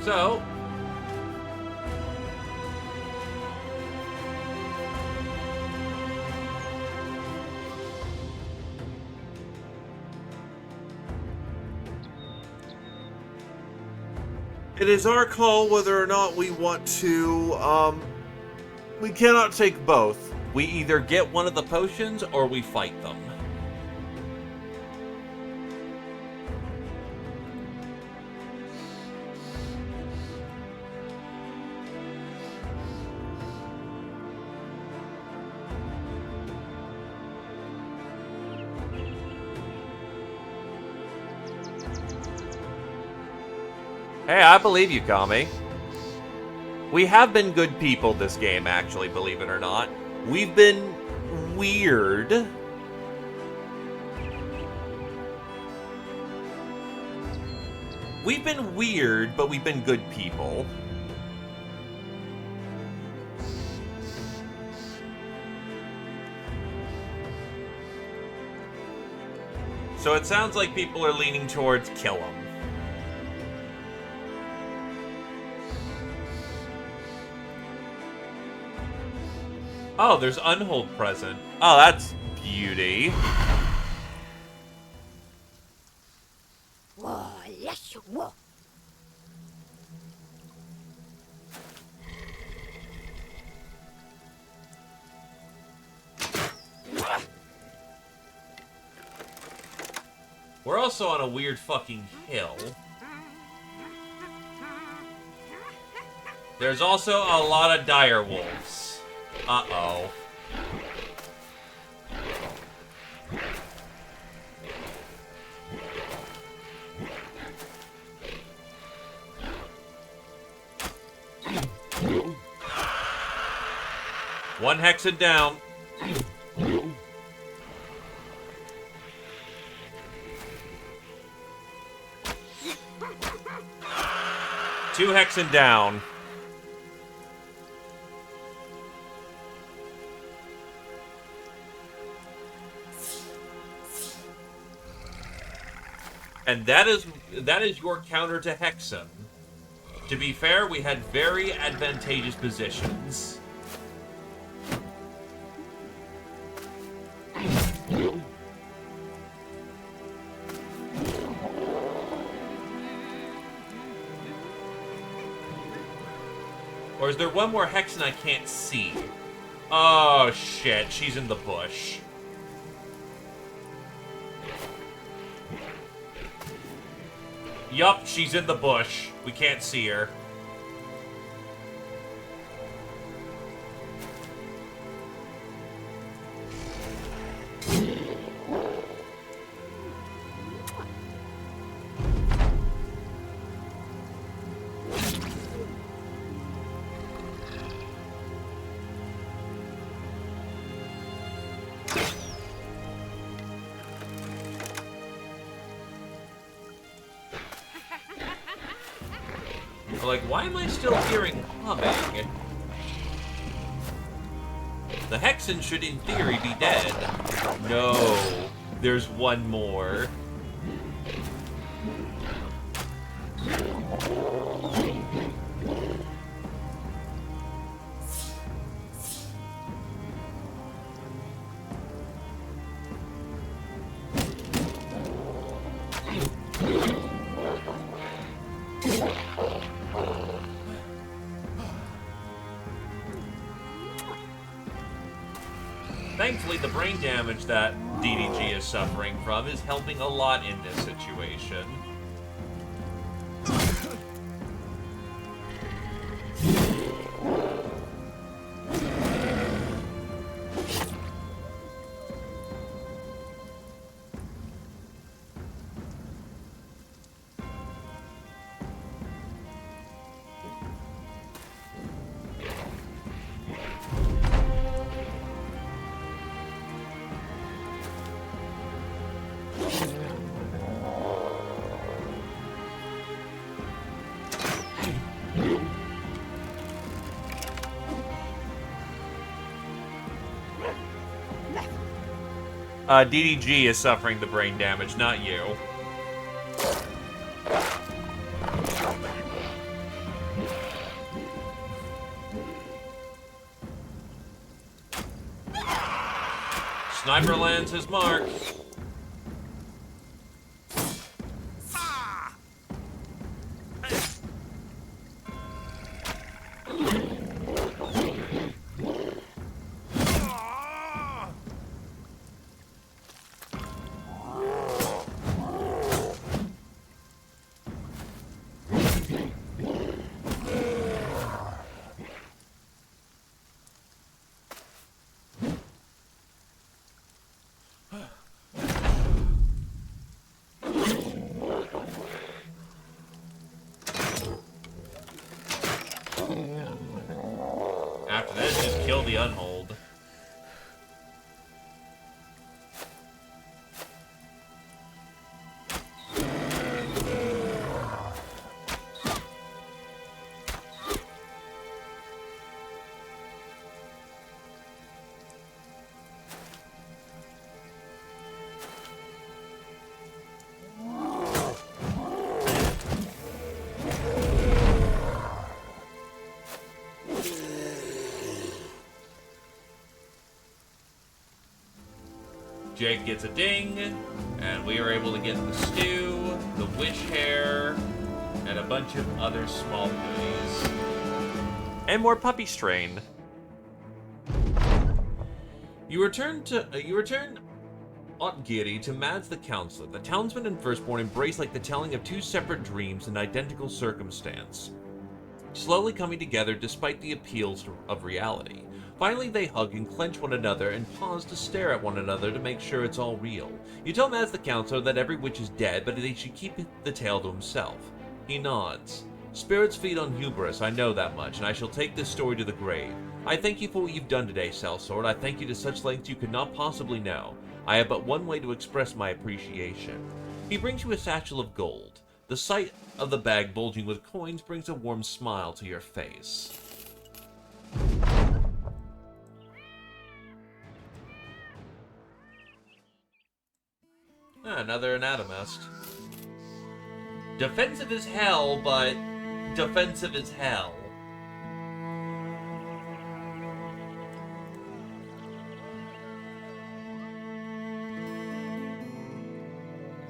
So, it is our call whether or not we want to, we cannot take both. We either get one of the potions or we fight them. Hey, I believe you, Kami. We have been good people this game, actually, believe it or not. We've been weird. We've been weird, but we've been good people. So it sounds like people are leaning towards kill them. Oh, there's Unhold present. Oh, that's beauty. We're also on a weird fucking hill. There's also a lot of dire wolves. Uh-oh. One hexen down. Two hexen down. And that is your counter to Hexen. To be fair, we had very advantageous positions. Or is there one more Hexen I can't see? Oh shit, she's in the bush. Yup, she's in the bush. We can't see her. Like, why am I still hearing humming? The Hexen should, in theory, be dead. No, there's one more. Thankfully, the brain damage that DDG is suffering from is helping a lot in this situation. DDG is suffering the brain damage, not you. Sniper lands his mark. After this, just kill the Unhold. Jake gets a ding, and we are able to get the stew, the wish hair, and a bunch of other small goodies. And more puppy strain. You return Otgiri to Mads the Counselor. The townsman and firstborn embrace like the telling of two separate dreams in identical circumstance, slowly coming together despite the appeals of reality. Finally, they hug and clench one another and pause to stare at one another to make sure it's all real. You tell Mads the Counselor that every witch is dead, but they should keep the tale to himself. He nods. Spirits feed on hubris, I know that much, and I shall take this story to the grave. I thank you for what you've done today, Sellsword. I thank you to such lengths you could not possibly know. I have but one way to express my appreciation. He brings you a satchel of gold. The sight of the bag bulging with coins brings a warm smile to your face. Another anatomist. Defensive as hell, but defensive as hell.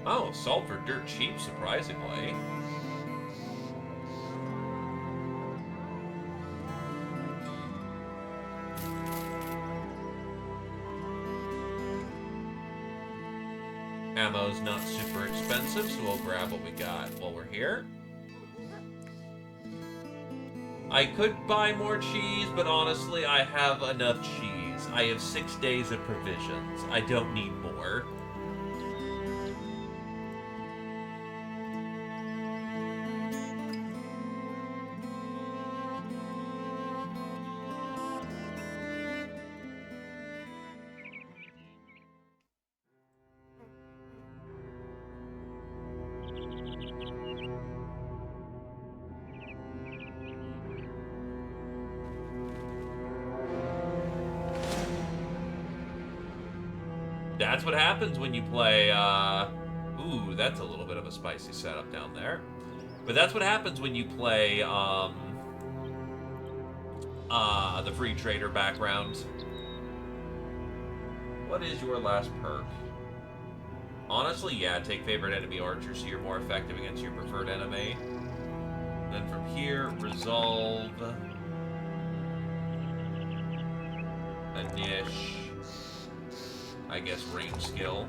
Oh, sold for dirt cheap, surprisingly. Ammo's not super expensive, so we'll grab what we got while we're here. I could buy more cheese, but honestly, I have enough cheese. I have 6 days of provisions. I don't need more. That's what happens when you play, ooh, that's a little bit of a spicy setup down there. But that's what happens when you play, the free trader background. What is your last perk? Honestly, yeah, take favorite enemy archer so you're more effective against your preferred enemy. Then from here, resolve. A niche. I guess, range skill.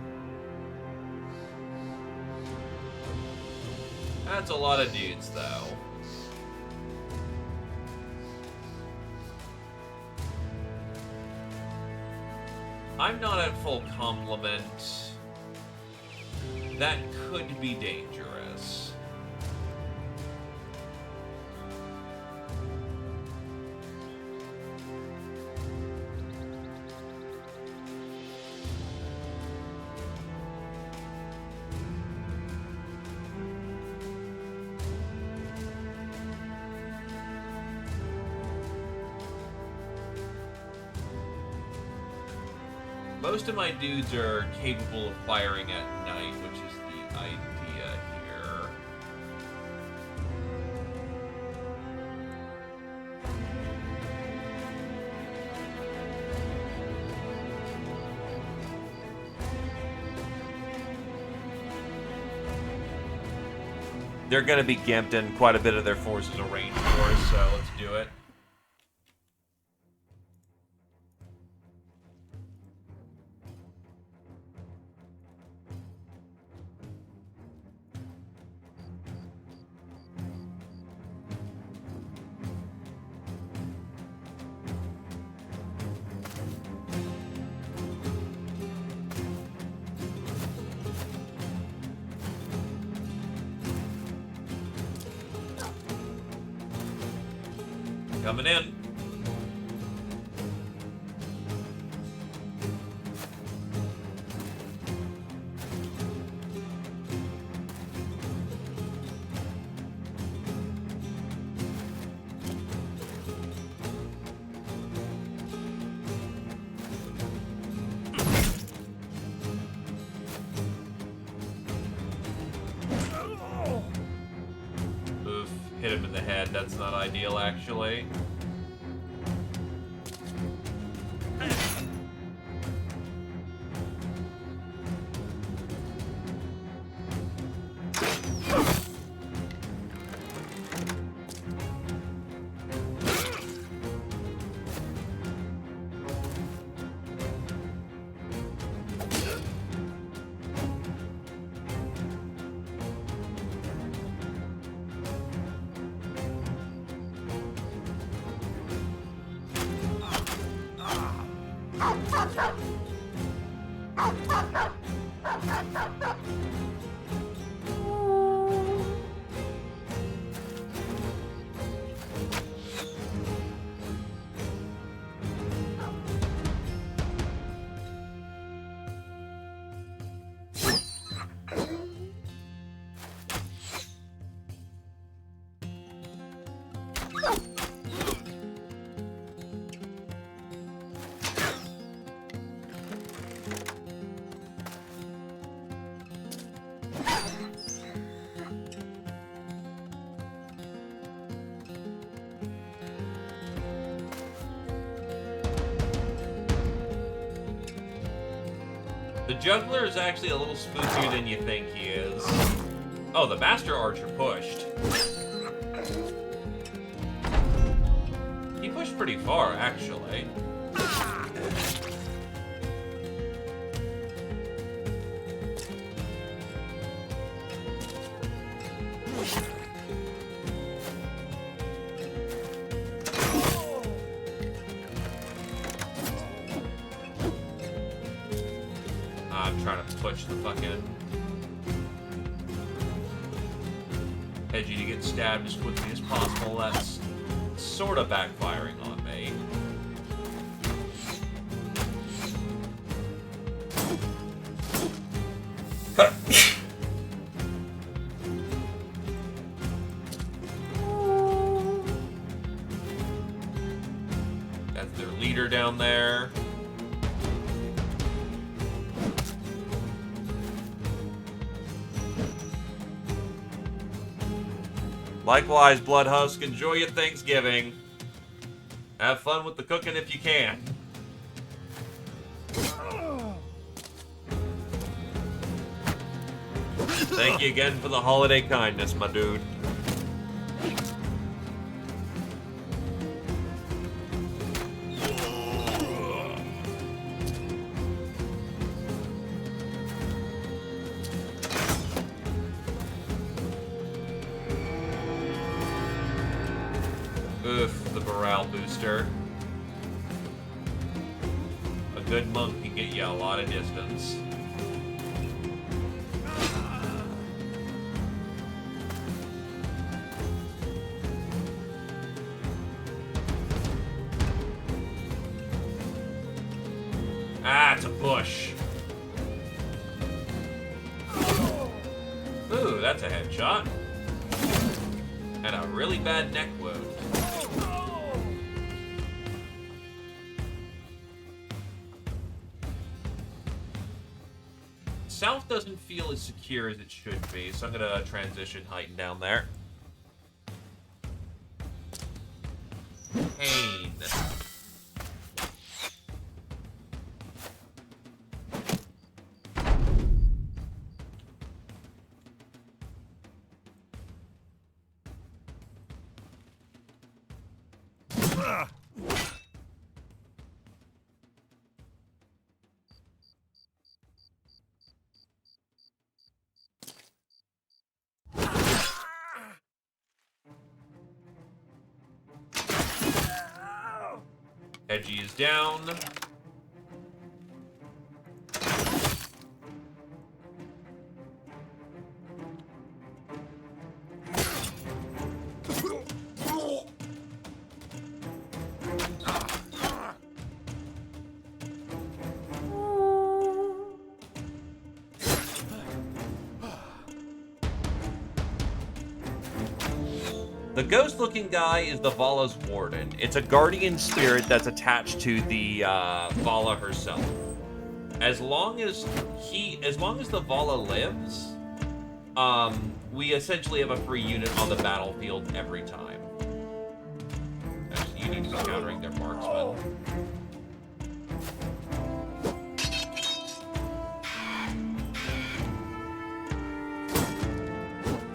That's a lot of dudes, though. I'm not at full complement. That could be dangerous. Most of my dudes are capable of firing at night, which is the idea here. They're going to be gimped, and quite a bit of their forces are range force, so let's do it. Coming in. Oof, hit him in the head. That's not ideal, actually. The juggler is actually a little spookier than you think he is. Oh, the master archer pushed. He pushed pretty far, actually. I'm trying to push the fucking edgy to get stabbed as quickly as possible. That's sort of backfiring on me. That's their leader down there. Likewise, Bloodhusk, enjoy your Thanksgiving. Have fun with the cooking if you can. Thank you again for the holiday kindness, my dude. Oof, the morale booster. A good monk can get you a lot of distance. Ah, it's a bush. Ooh, that's a headshot. And a really bad neck wound. South doesn't feel as secure as it should be, so I'm gonna transition Heighten down there. Pain. Edgy is down. The ghost-looking guy is the Vala's warden. It's a guardian spirit that's attached to the Vala herself. As long as the Vala lives, we essentially have a free unit on the battlefield every time. Actually, you need to be countering their marksmen.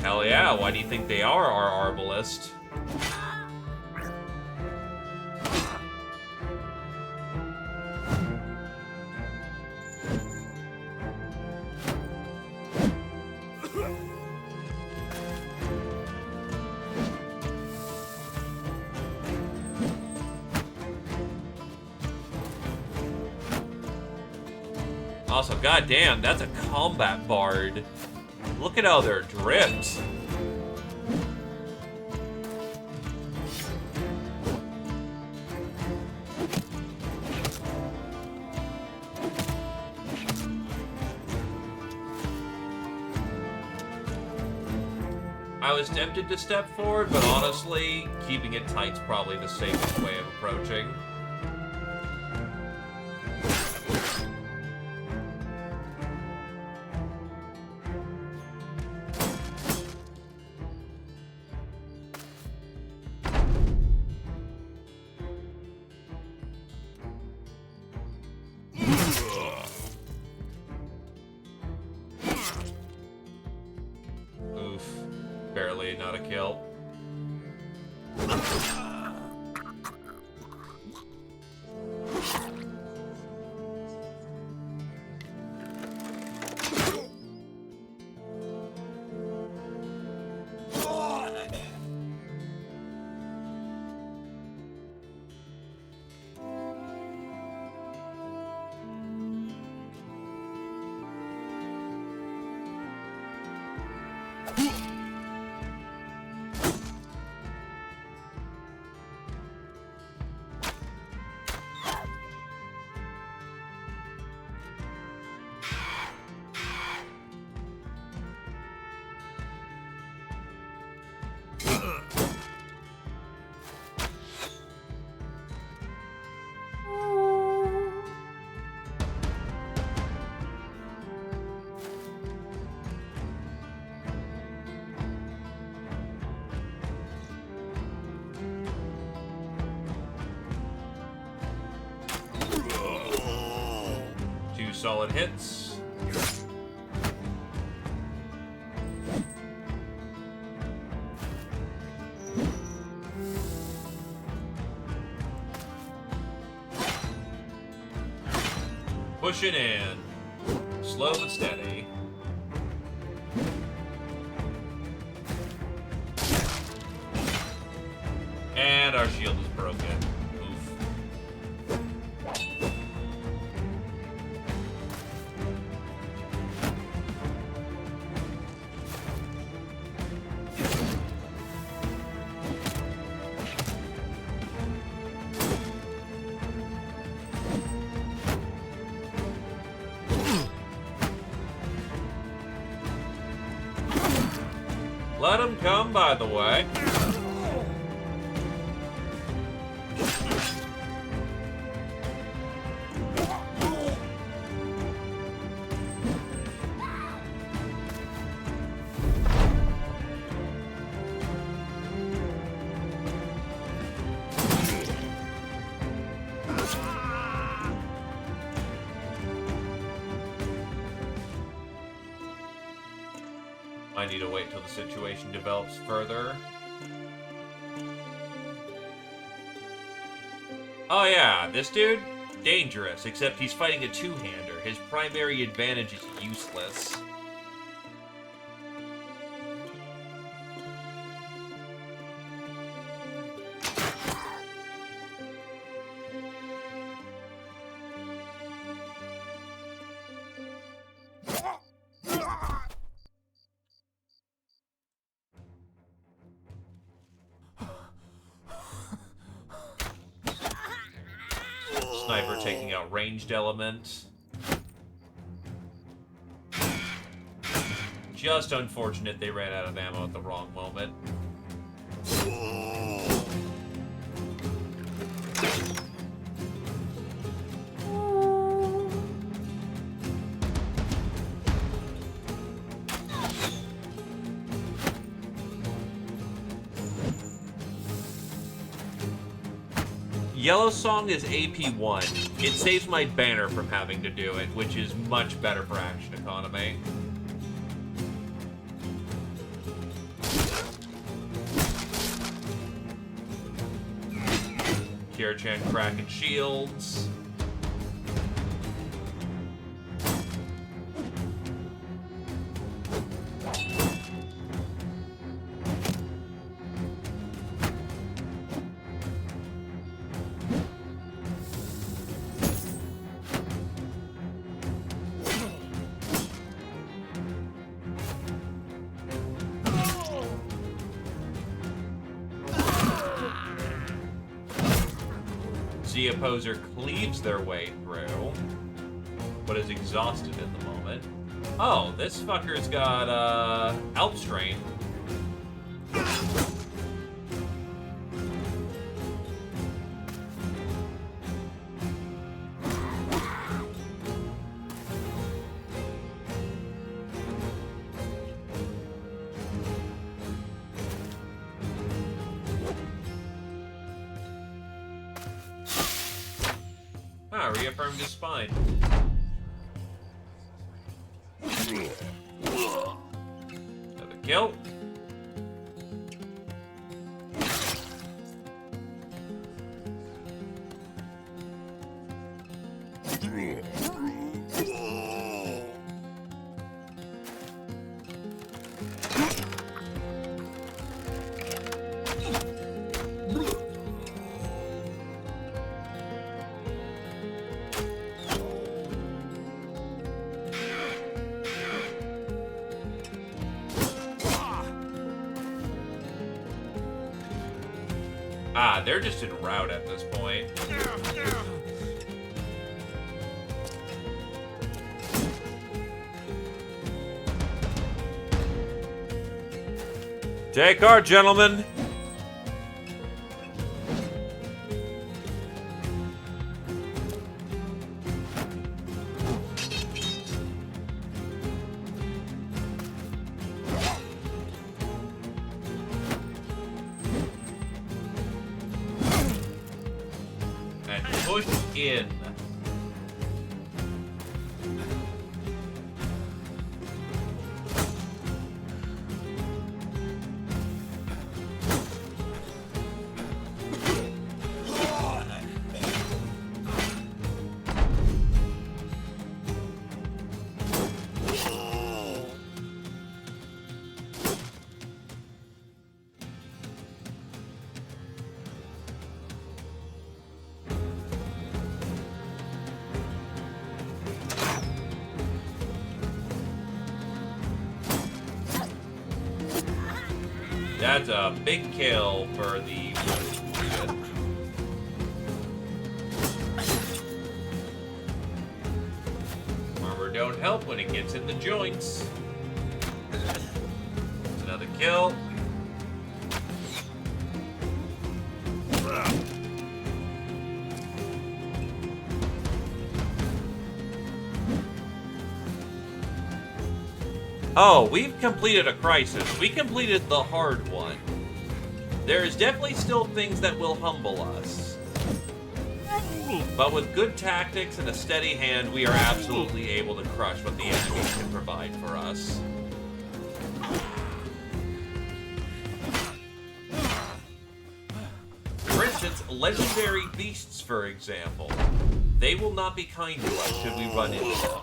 Hell yeah, why do you think they are our arbalist? Also, goddamn, that's a combat bard. Look at how they're dripped. I was tempted to step forward, but honestly, keeping it tight's probably the safest way of approaching. Barely not a kill. Solid hits. Pushing in. Slow but steady. And our shield is broken. Oof. Let him come, by the way. I need to wait till the situation develops further. Oh yeah, this dude? Dangerous, except he's fighting a two-hander. His primary advantage is useless. Sniper taking out ranged element. Just unfortunate they ran out of ammo at the wrong moment. Yellow Song is AP1. It saves my banner from having to do it, which is much better for action economy. Kira-chan cracking shields. The opposer cleaves their way through, but is exhausted in the moment. Oh, this fucker's got, Alp Strain. Ah, reaffirmed his spine. Another kill. Ah, they're just en route at this point. Take our gentlemen. Push in. That's a big kill for the brigand. Armor don't help when it gets in the joints. That's another kill. Oh, we've completed a crisis. We completed the hard one. There is definitely still things that will humble us. But with good tactics and a steady hand, we are absolutely able to crush what the enemies can provide for us. For instance, legendary beasts, for example. They will not be kind to us should we run into them.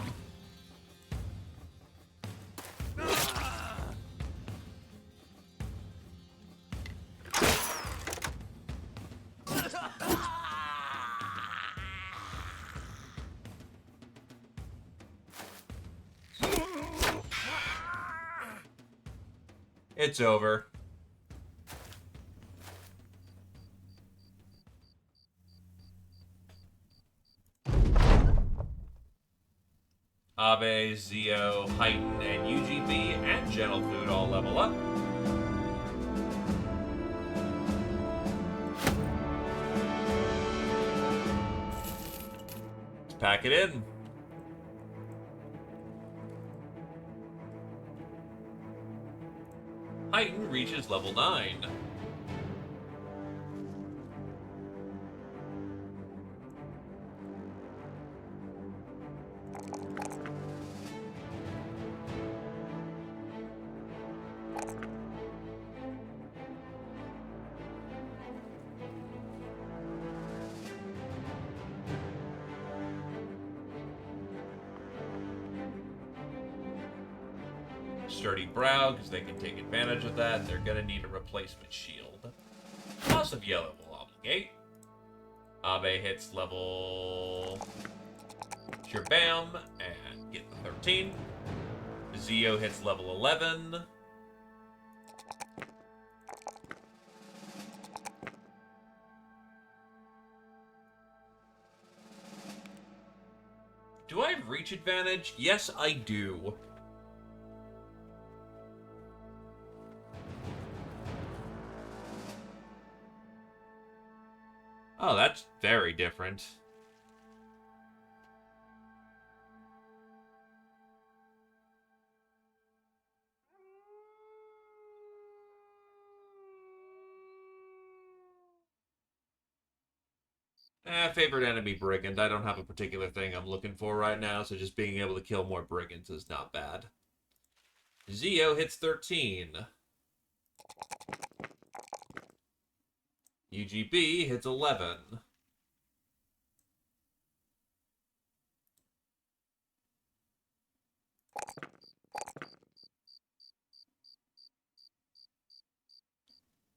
It's over. Abe, Zio, Heighten, and UGB and Gentle Food all level up. Let's pack it in. Heighten reaches level 9. Sturdy Brow, because they can take advantage of that. They're going to need a replacement shield. House of Yellow will obligate. Abe hits level... Shabam, and get the 13. Zio hits level 11. Do I have reach advantage? Yes, I do. Oh, that's very different. Favorite enemy brigand. I don't have a particular thing I'm looking for right now, so just being able to kill more brigands is not bad. Zio hits 13. UGB hits 11.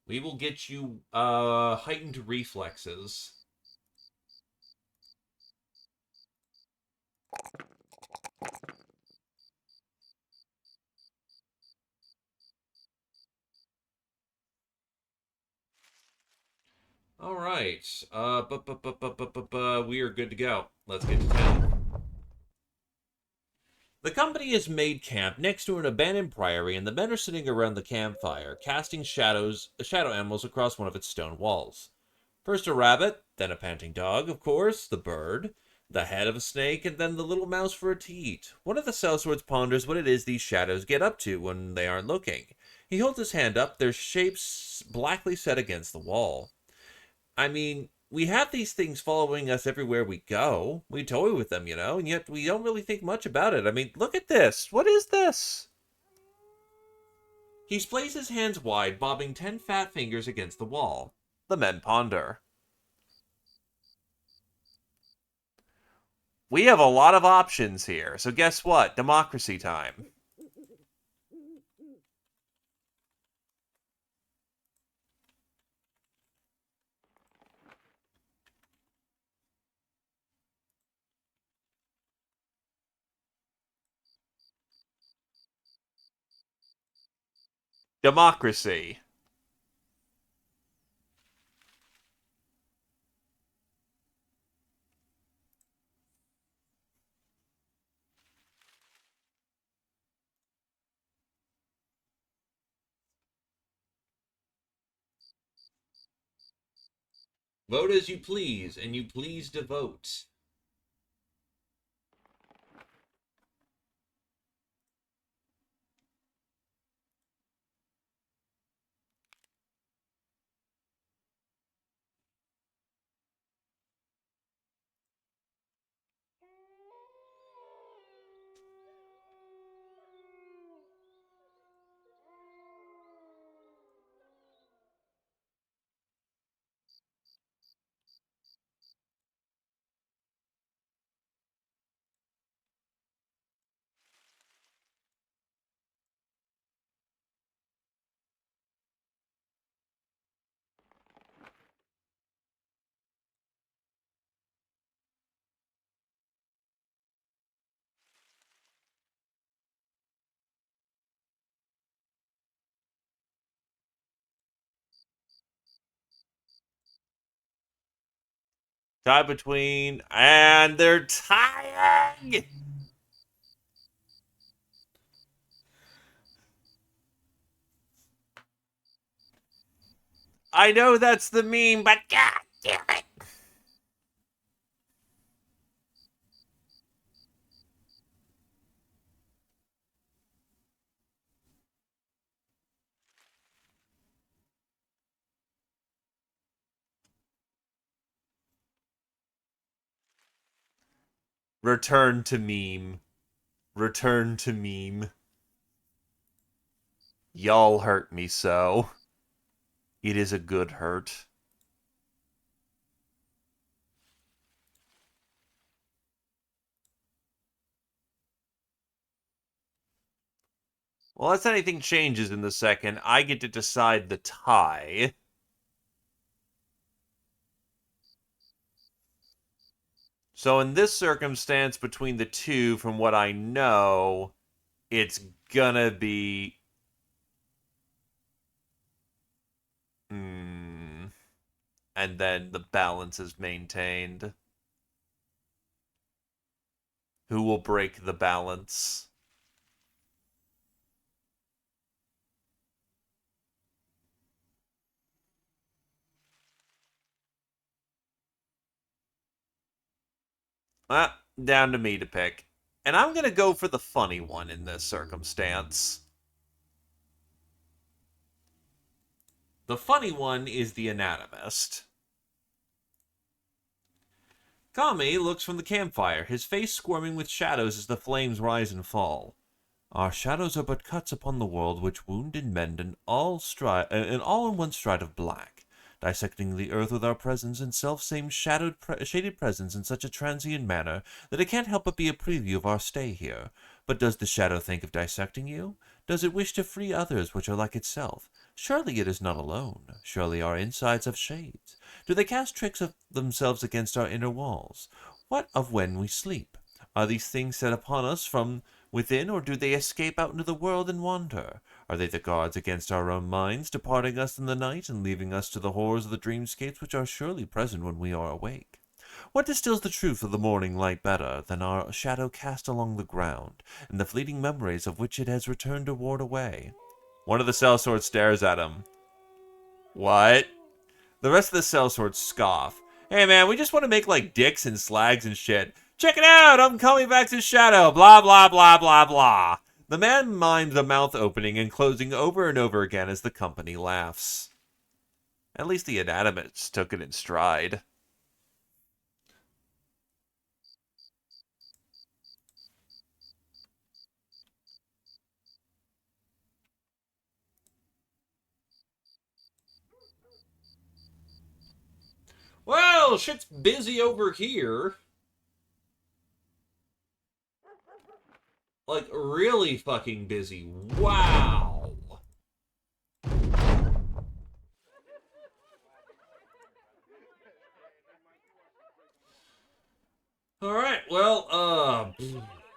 We will get you heightened reflexes. All right. We are good to go. Let's get to town. The company has made camp next to an abandoned priory, and the men are sitting around the campfire, casting shadow animals across one of its stone walls. First a rabbit, then a panting dog, of course, the bird, the head of a snake, and then the little mouse for a to eat. One of the sellswords ponders what it is these shadows get up to when they aren't looking. He holds his hand up, their shapes blackly set against the wall. I mean, we have these things following us everywhere we go. We toy with them, and yet we don't really think much about it. I mean, look at this. What is this? He splays his hands wide, bobbing 10 fat fingers against the wall. The men ponder. We have a lot of options here, so guess what? Democracy time. Democracy. Vote as you please, and you please to vote. Tie between, and they're tying! I know that's the meme, but god damn it! Return to meme. Return to meme. Y'all hurt me so. It is a good hurt. Well, unless anything changes in the second, I get to decide the tie. So in this circumstance, between the two, from what I know, it's gonna be... and then the balance is maintained. Who will break the balance? Down to me to pick. And I'm gonna go for the funny one in this circumstance. The funny one is the anatomist. Kami looks from the campfire, his face squirming with shadows as the flames rise and fall. Our shadows are but cuts upon the world which wound and mend, and all in one stride of black, dissecting the earth with our presence and self-same shaded presence in such a transient manner that it can't help but be a preview of our stay here. But does the shadow think of dissecting you? Does it wish to free others which are like itself? Surely it is not alone. Surely our insides have shades. Do they cast tricks of themselves against our inner walls? What of when we sleep? Are these things set upon us from within, or do they escape out into the world and wander? Are they the guards against our own minds, departing us in the night and leaving us to the horrors of the dreamscapes which are surely present when we are awake? What distills the truth of the morning light better than our shadow cast along the ground, and the fleeting memories of which it has returned to ward away? One of the sellswords stares at him. What? The rest of the sellswords scoff. Hey man, we just want to make like dicks and slags and shit. Check it out, I'm coming back to Shadow, blah blah blah blah blah. The man mimes the mouth opening and closing over and over again as the company laughs. At least the anatomist took it in stride. Well, shit's busy over here. Like, really fucking busy. Wow. Alright, well,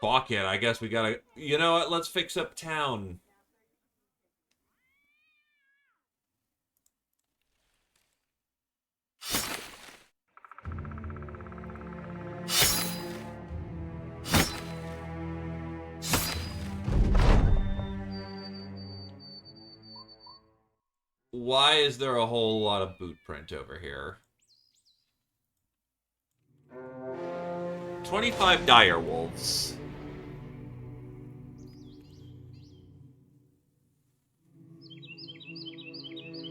fuck it. I guess we gotta... You know what? Let's fix up town. Why is there a whole lot of boot print over here? 25 dire wolves.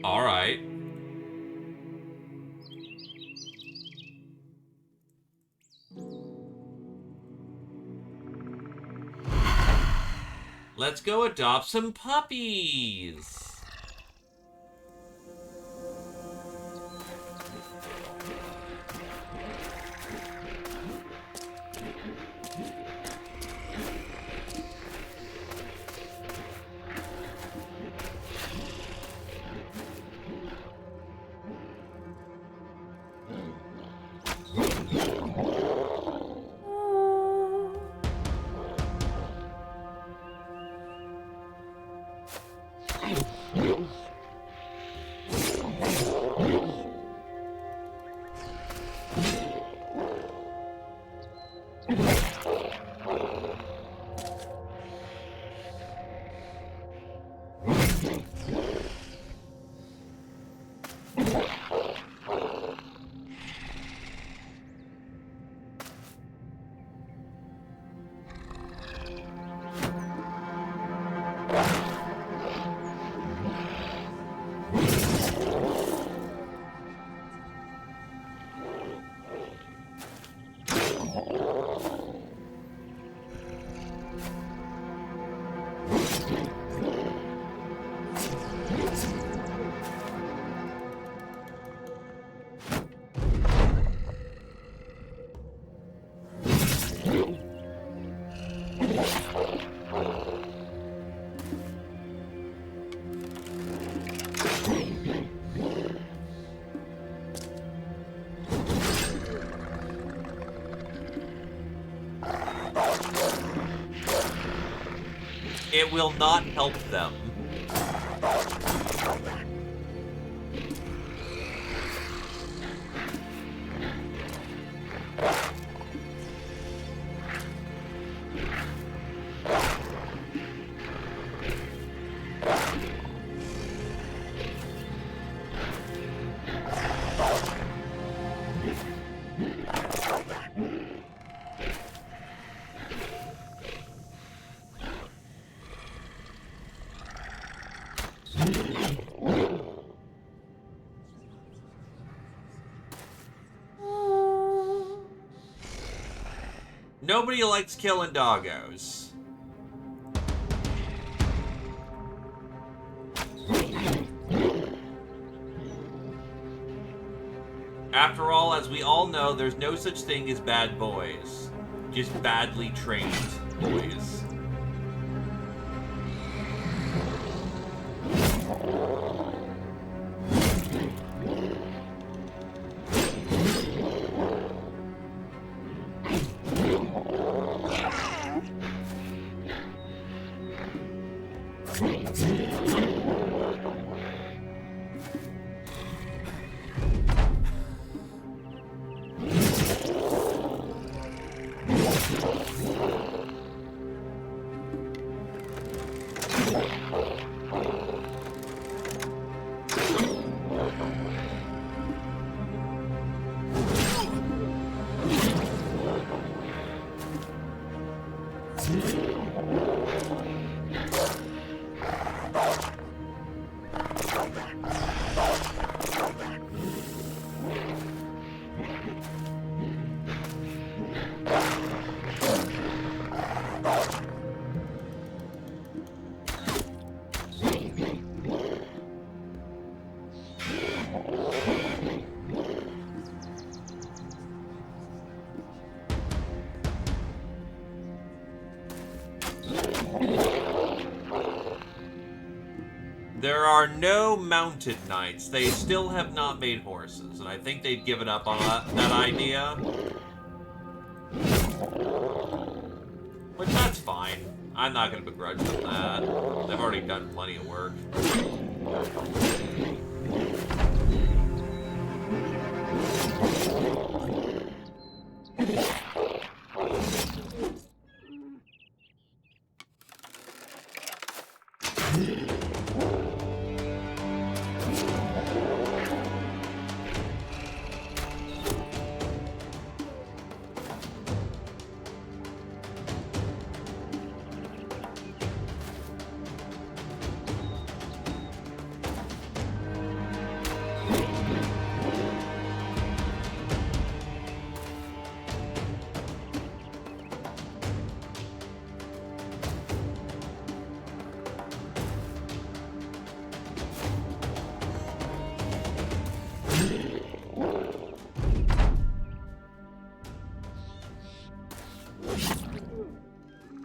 Alright. Let's go adopt some puppies. It will not help them. Nobody likes killing doggos. After all, as we all know, there's no such thing as bad boys. Just badly trained boys. There are no mounted knights. They still have not made horses, and I think they've given up on that idea. Which, that's fine. I'm not going to begrudge them that. They've already done plenty of work.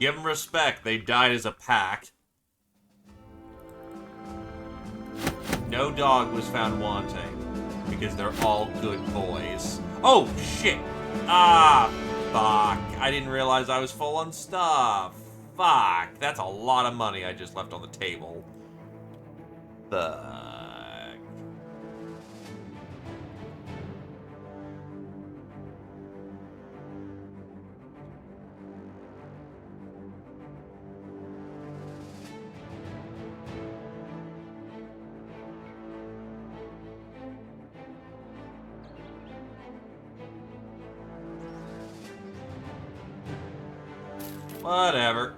Give them respect. They died as a pack. No dog was found wanting because they're all good boys. Oh, shit. Ah, fuck. I didn't realize I was full on stuff. Fuck. That's a lot of money I just left on the table. Fuck. Whatever.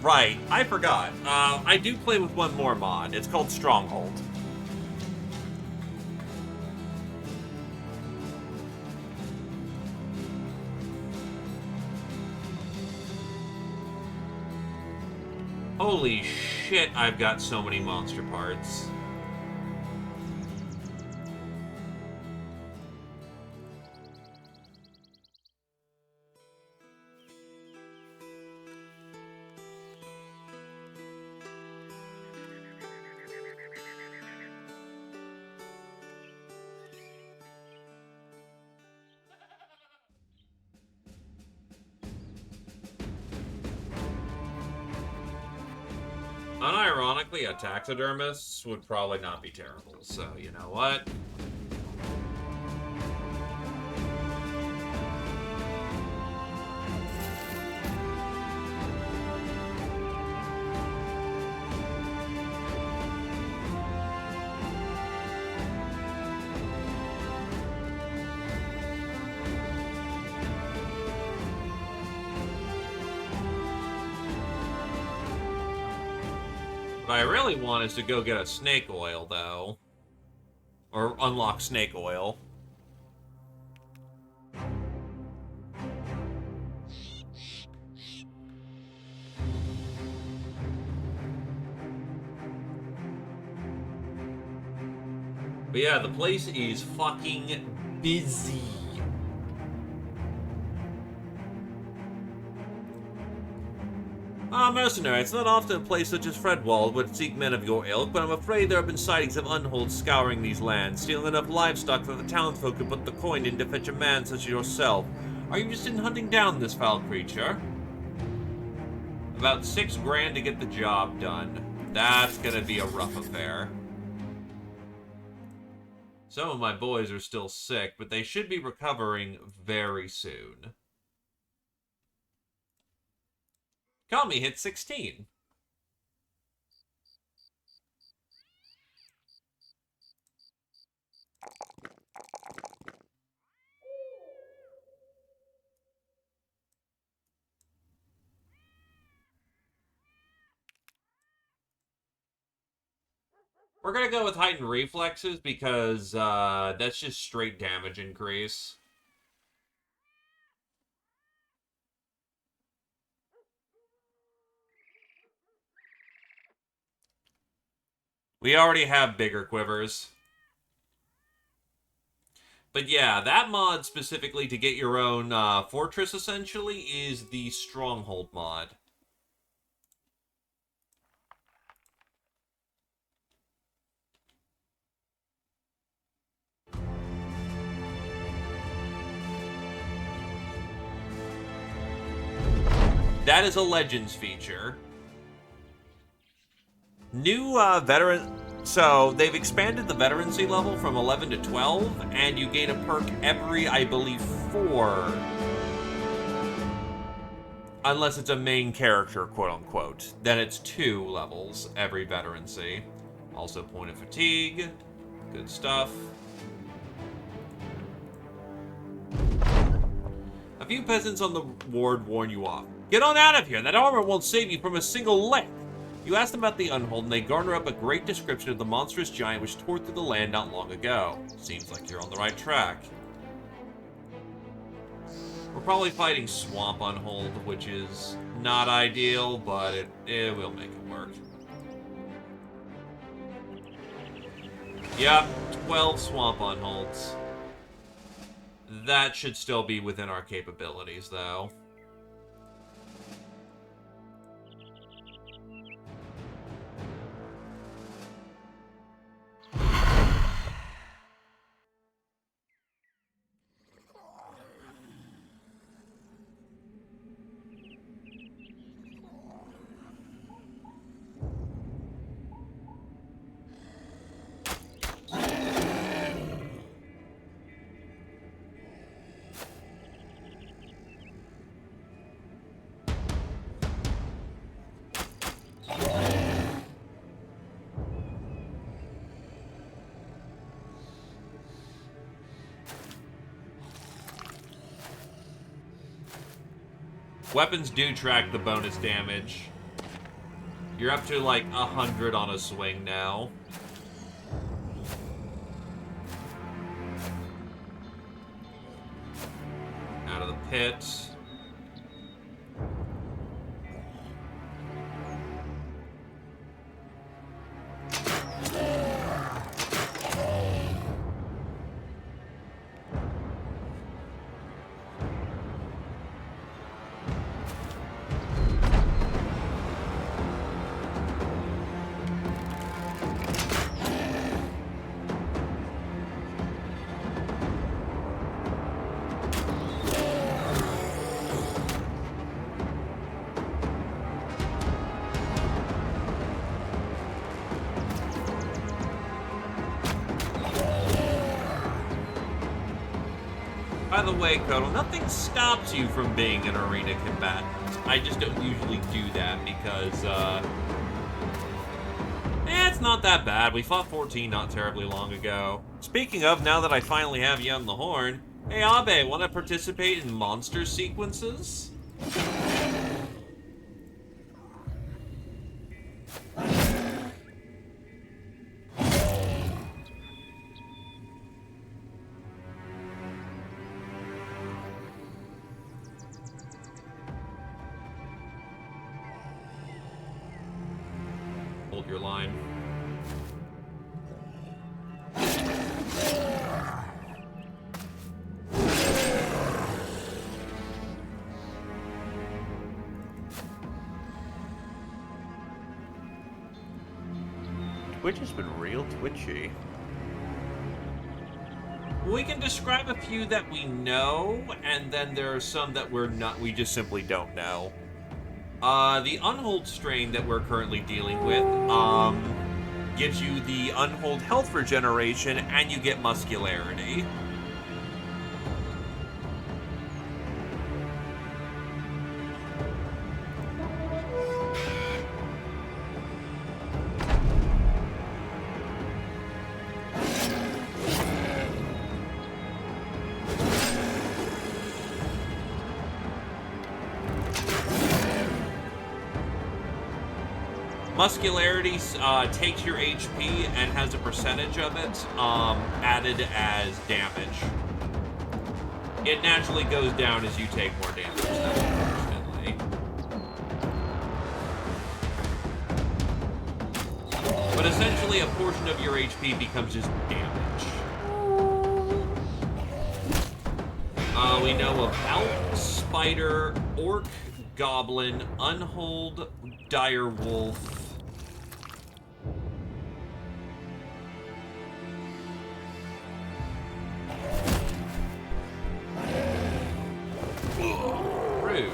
Right. I forgot. I do play with one more mod. It's called Stronghold. Holy shit, I've got so many monster parts. Unironically, a taxidermist would probably not be terrible, so you know what? What I really want is to go get a snake oil, though. Or unlock snake oil. But yeah, the place is fucking busy. Mercenary, it's not often a place such as Fredwald would seek men of your ilk, but I'm afraid there have been sightings of unholds scouring these lands, stealing enough livestock that the townsfolk could put the coin in to fetch a man such as yourself. Are you interested in hunting down this foul creature? About 6 grand to get the job done. That's gonna be a rough affair. Some of my boys are still sick, but they should be recovering very soon. Kami hit 16. We're gonna go with heightened reflexes because that's just straight damage increase. We already have bigger quivers. But yeah, that mod specifically to get your own fortress, essentially, is the Stronghold mod. That is a Legends feature. New veteran... So, they've expanded the veterancy level from 11 to 12, and you gain a perk every, I believe, 4. Unless it's a main character, quote-unquote. Then it's 2 levels every veterancy. Also, point of fatigue. Good stuff. A few peasants on the ward warn you off. Get on out of here! That armor won't save you from a single lick! You ask them about the Unhold, and they garner up a great description of the monstrous giant which tore through the land not long ago. Seems like you're on the right track. We're probably fighting Swamp Unhold, which is not ideal, but it will make it work. Yep, 12 Swamp Unholds. That should still be within our capabilities, though. Weapons do track the bonus damage. You're up to like 100 on a swing now. Out of the pit. By the way, Kodo, nothing stops you from being an arena combatant. I just don't usually do that because, it's not that bad. We fought 14 not terribly long ago. Speaking of, now that I finally have you on the horn, hey Abe, want to participate in monster sequences? Hold your line. Twitch has been real twitchy. We can describe a few that we know, and then there are some that we just simply don't know. The Unhold strain that we're currently dealing with, gives you the Unhold health regeneration, and you get muscularity. Muscularity takes your HP and has a percentage of it added as damage. It naturally goes down as you take more damage, unfortunately. But essentially, a portion of your HP becomes just damage. We know of elk, spider, orc, goblin, unhold, dire wolf. Rude.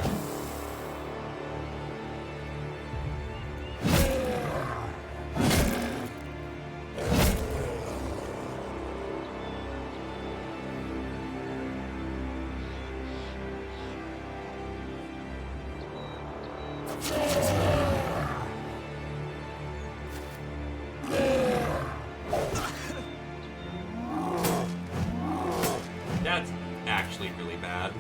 That's actually really bad.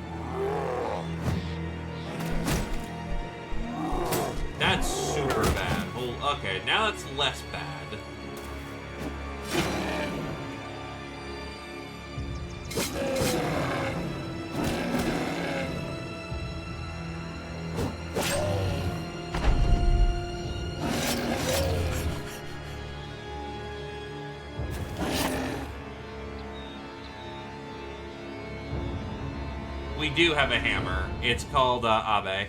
That's super bad. Well, okay, now it's less bad. We do have a hammer. It's called Abe.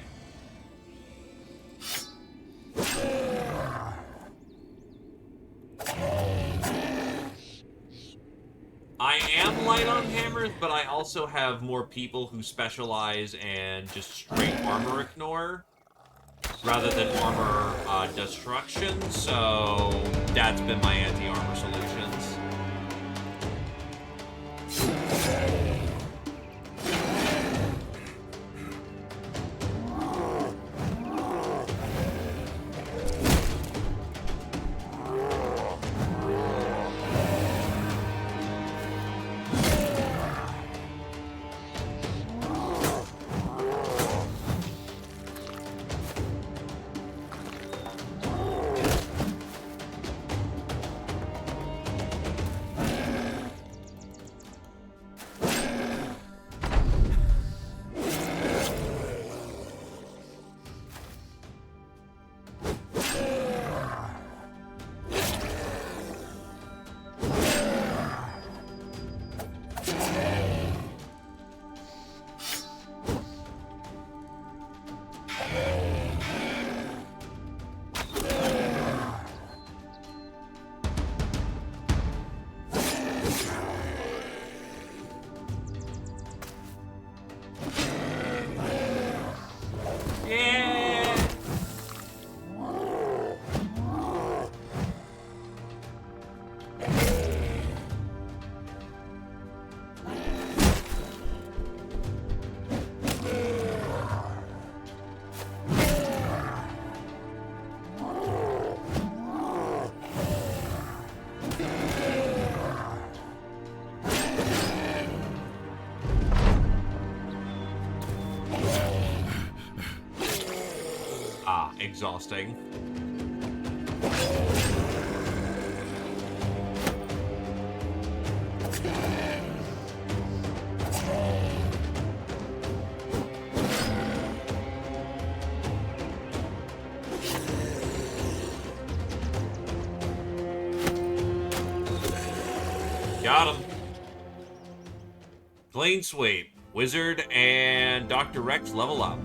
I am light on hammers, but I also have more people who specialize and just straight armor ignore rather than armor destruction, so that's been my anti-armor solutions. Exhausting. Got him. Clean sweep. Wizard and Dr. Rex level up.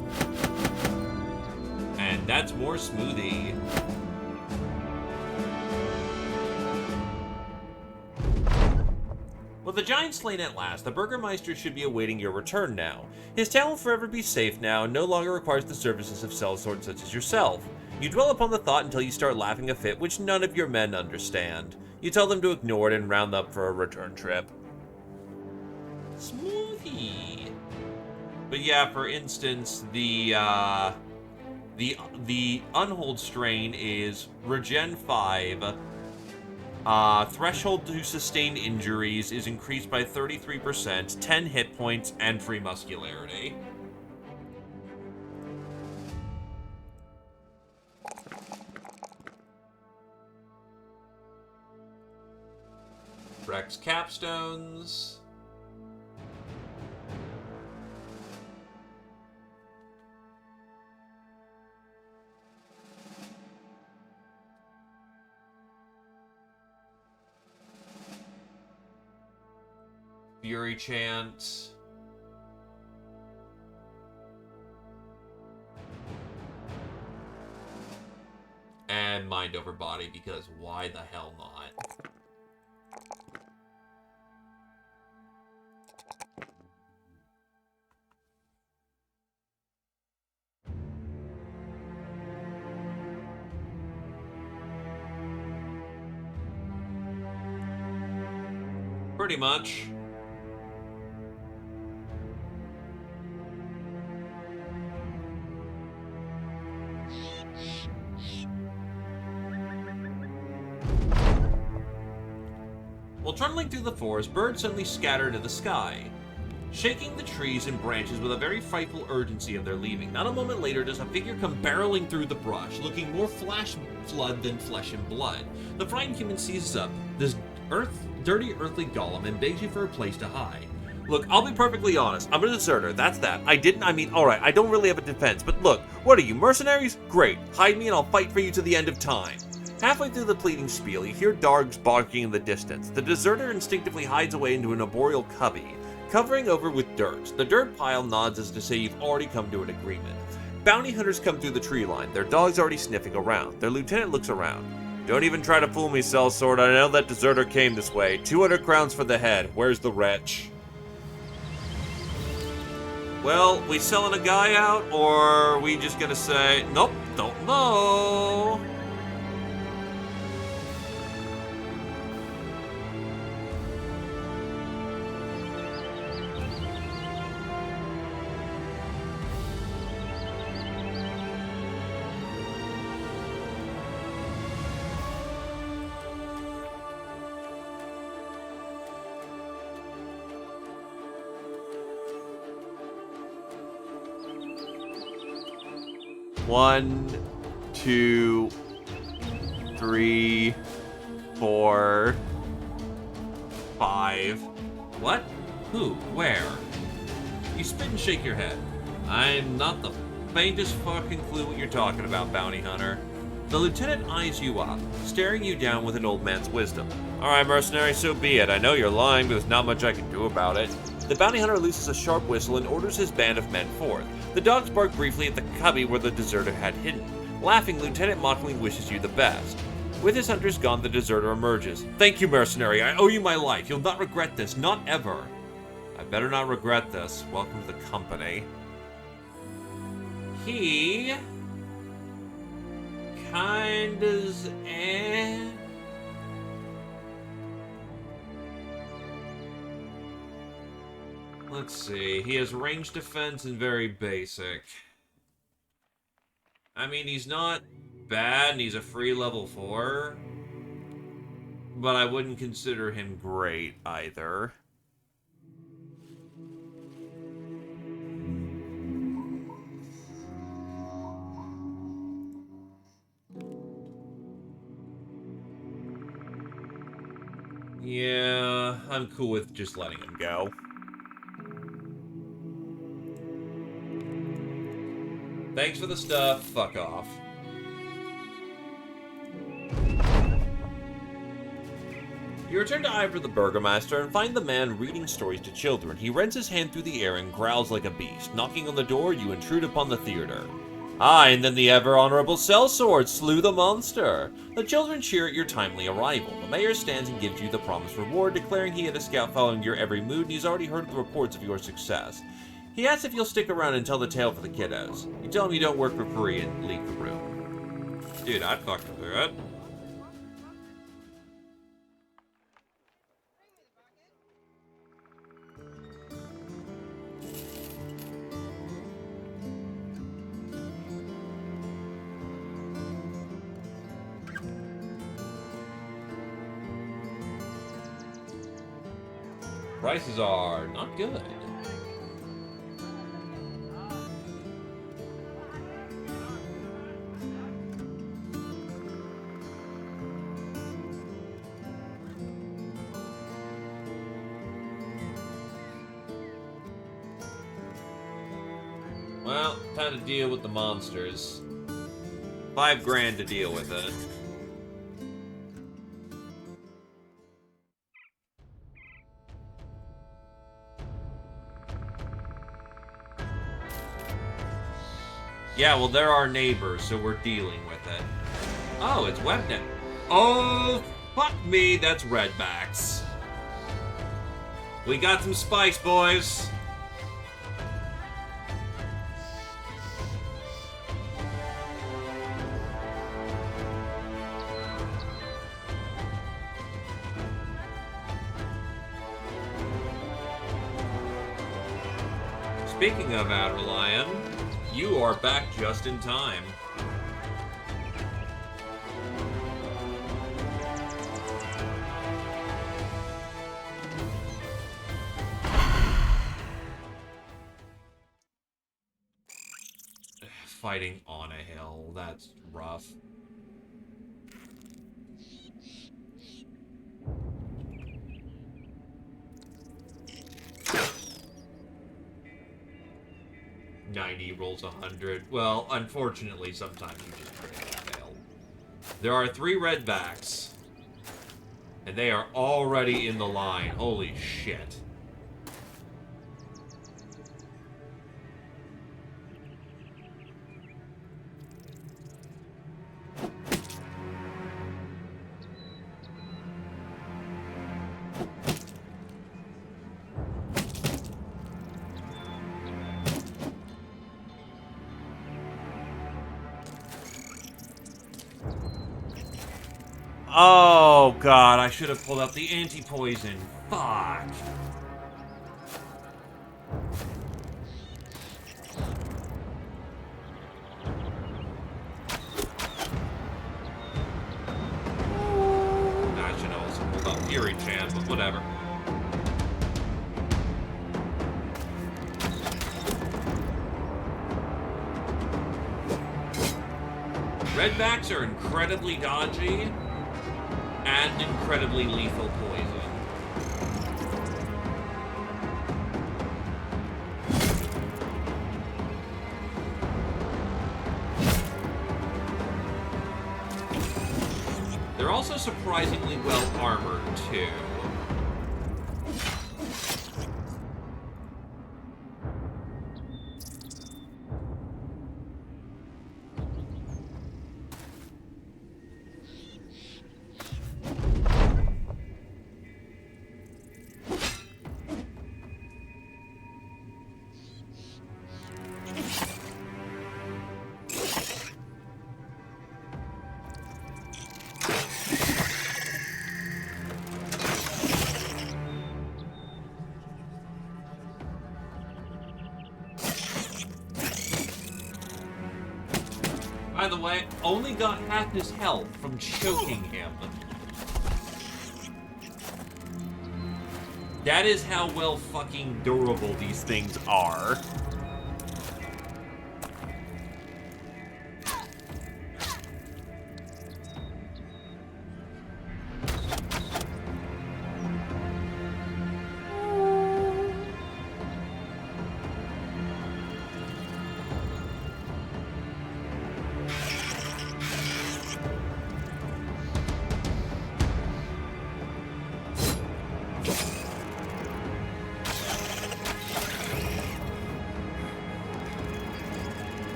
And that's more smoothie. With the giant slain at last, the Burgermeister should be awaiting your return now. His town will forever be safe now and no longer requires the services of sellswords such as yourself. You dwell upon the thought until you start laughing a fit which none of your men understand. You tell them to ignore it and round up for a return trip. Smoothie. But yeah, for instance, the Unhold strain is Regen 5. Threshold to sustained injuries is increased by 33%, 10 hit points, and free muscularity. Rex capstones. Fury chant. And Mind Over Body, because why the hell not? Pretty much. While trundling through the forest, birds suddenly scatter into the sky, shaking the trees and branches with a very frightful urgency of their leaving. Not a moment later does a figure come barreling through the brush, looking more flash flood than flesh and blood. The frightened human seizes up this dirty earthly golem and begs you for a place to hide. Look, I'll be perfectly honest. I'm a deserter, that's that. Alright, I don't really have a defense, but look, what are you, mercenaries? Great, hide me and I'll fight for you to the end of time. Halfway through the pleading spiel, you hear dogs barking in the distance. The deserter instinctively hides away into an arboreal cubby, covering over with dirt. The dirt pile nods as to say you've already come to an agreement. Bounty hunters come through the tree line, their dogs already sniffing around. Their lieutenant looks around. Don't even try to fool me, sellsword. I know that deserter came this way. 200 crowns for the head. Where's the wretch? Well, we selling a guy out, or are we just gonna say, nope, don't know? One, 2, 3, 4, 5. What? Who? Where? You spit and shake your head. I'm not the faintest fucking clue what you're talking about, bounty hunter. The lieutenant eyes you up, staring you down with an old man's wisdom. Alright, mercenary, so be it. I know you're lying, but there's not much I can do about it. The bounty hunter looses a sharp whistle and orders his band of men forth. The dogs bark briefly at the cubby where the deserter had hidden. Laughing, Lieutenant mockingly wishes you the best. With his hunters gone, the deserter emerges. Thank you, mercenary. I owe you my life. You'll not regret this. Not ever. I better not regret this. Welcome to the company. He... kinda's eh... Let's see, he has range defense and very basic. I mean, he's not bad, and he's a free level 4. But I wouldn't consider him great, either. Yeah, I'm cool with just letting him go. Thanks for the stuff. Fuck off. You return to Ivor the Burgomaster and find the man reading stories to children. He rends his hand through the air and growls like a beast. Knocking on the door, you intrude upon the theater. Ah, and then the ever-honorable sellsword slew the monster. The children cheer at your timely arrival. The mayor stands and gives you the promised reward, declaring he had a scout following your every mood, and he's already heard the reports of your success. He asks if you'll stick around and tell the tale for the kiddos. You tell him you don't work for free and leave the room. Dude, I'd fucking do it. Prices are not good. Well, time to deal with the monsters. 5 grand to deal with it. Yeah, well, they're our neighbors, so we're dealing with it. Oh, it's webnet. Oh, fuck me, that's redbacks. We got some spice, boys. Speaking of Adderlion, you are back just in time. Fighting on a hill, that's rough. "90 rolls 100. Well, unfortunately, sometimes you just critically fail. There are 3 redbacks, and they are already in the line. Holy shit. Oh, God, I should have pulled out the anti-poison. Fuck. I should have also pulled out Fury Chan, but whatever. Redbacks are incredibly dodgy and incredibly lethal poison. They're also surprisingly well armored, too. By the way, only got half his health from choking him. That is how well fucking durable these things are.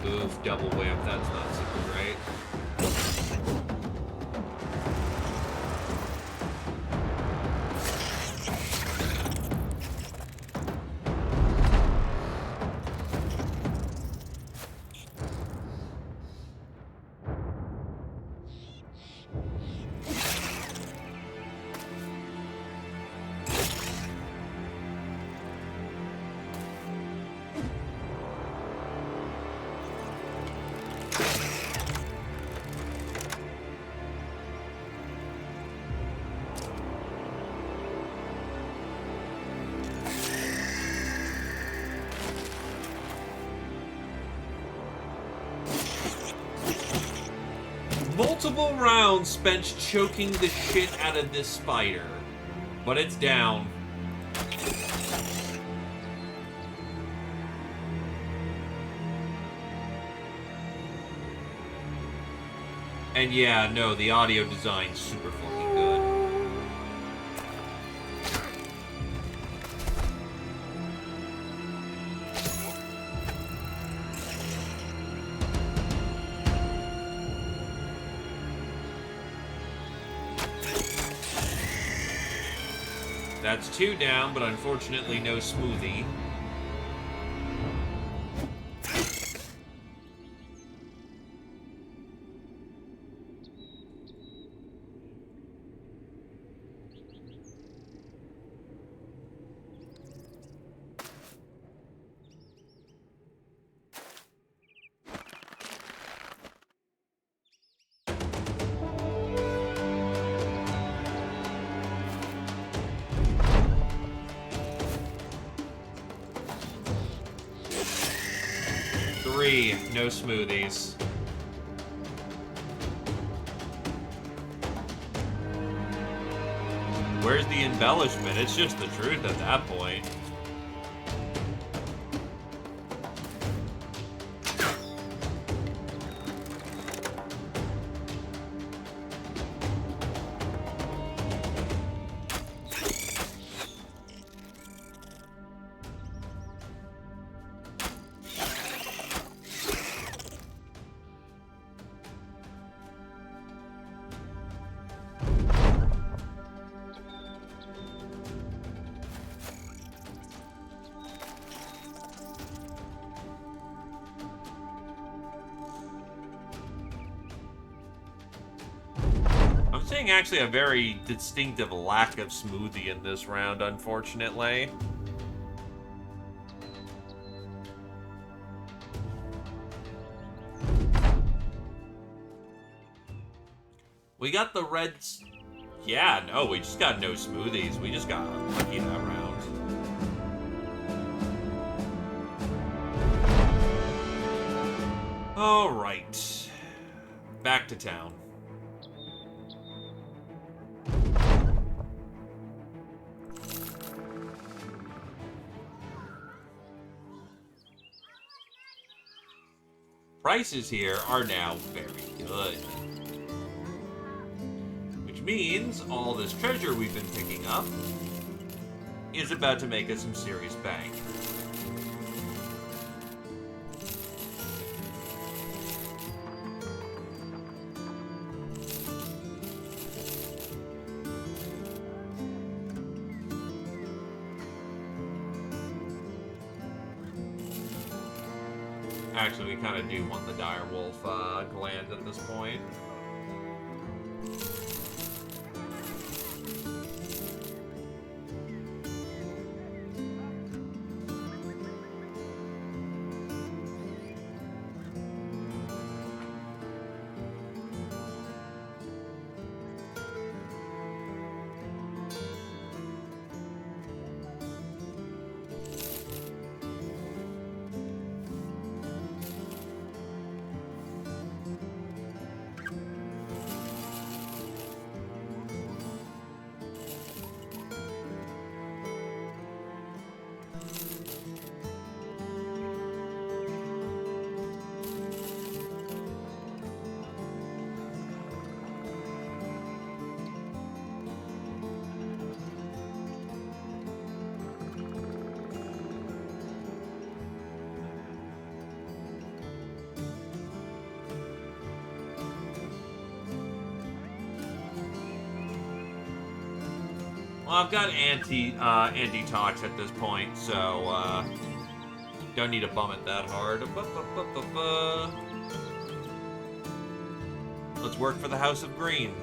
Oof, double whip, that's not super great. Multiple rounds spent choking the shit out of this spider. But it's down. And yeah, no, the audio design's super fucking good. That's 2 down, but unfortunately no smoothie. No smoothies. Where's the embellishment? It's just the truth at that point. Seeing actually a very distinctive lack of smoothie in this round, unfortunately. We got the reds. Yeah, no, we just got no smoothies. We just got lucky that round. All right, back to town. Prices here are now very good. Which means all this treasure we've been picking up is about to make us some serious bank. Actually, we kind of do want the direwolf gland at this point. Well, I've got anti-tox at this point, so don't need to bum it that hard. Let's work for the House of Green.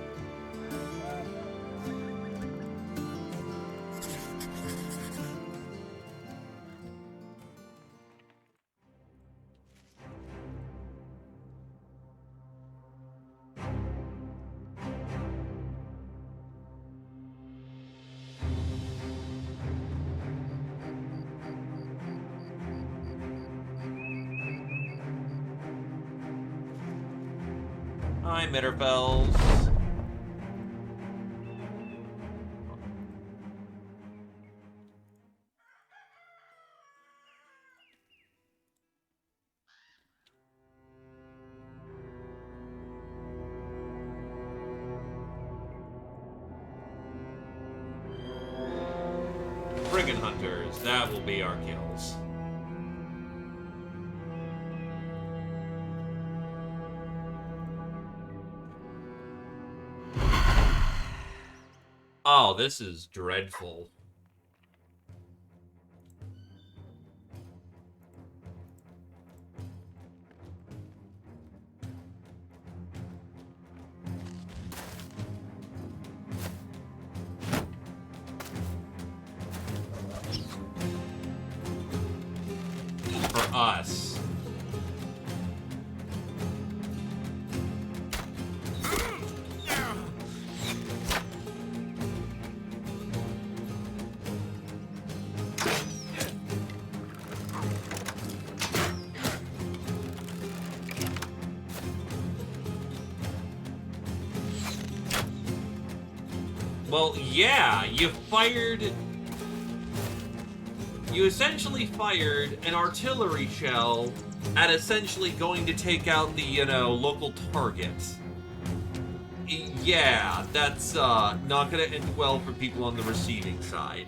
Hi, Mitterfells. that will be our kills. Oh, this is dreadful. For us. Well, yeah, you essentially fired an artillery shell at essentially going to take out the, local target. Yeah, that's, not gonna end well for people on the receiving side.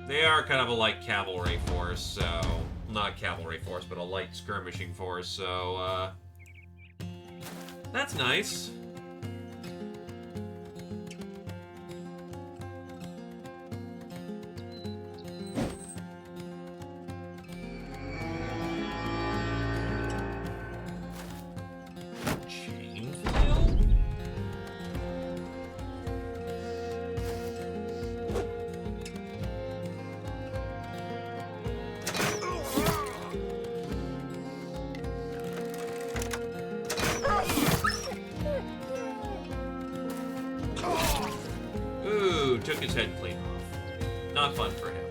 They are kind of a light cavalry force, so... Not cavalry force, but a light skirmishing force, so, that's nice. Took his head clean off. Not fun for him.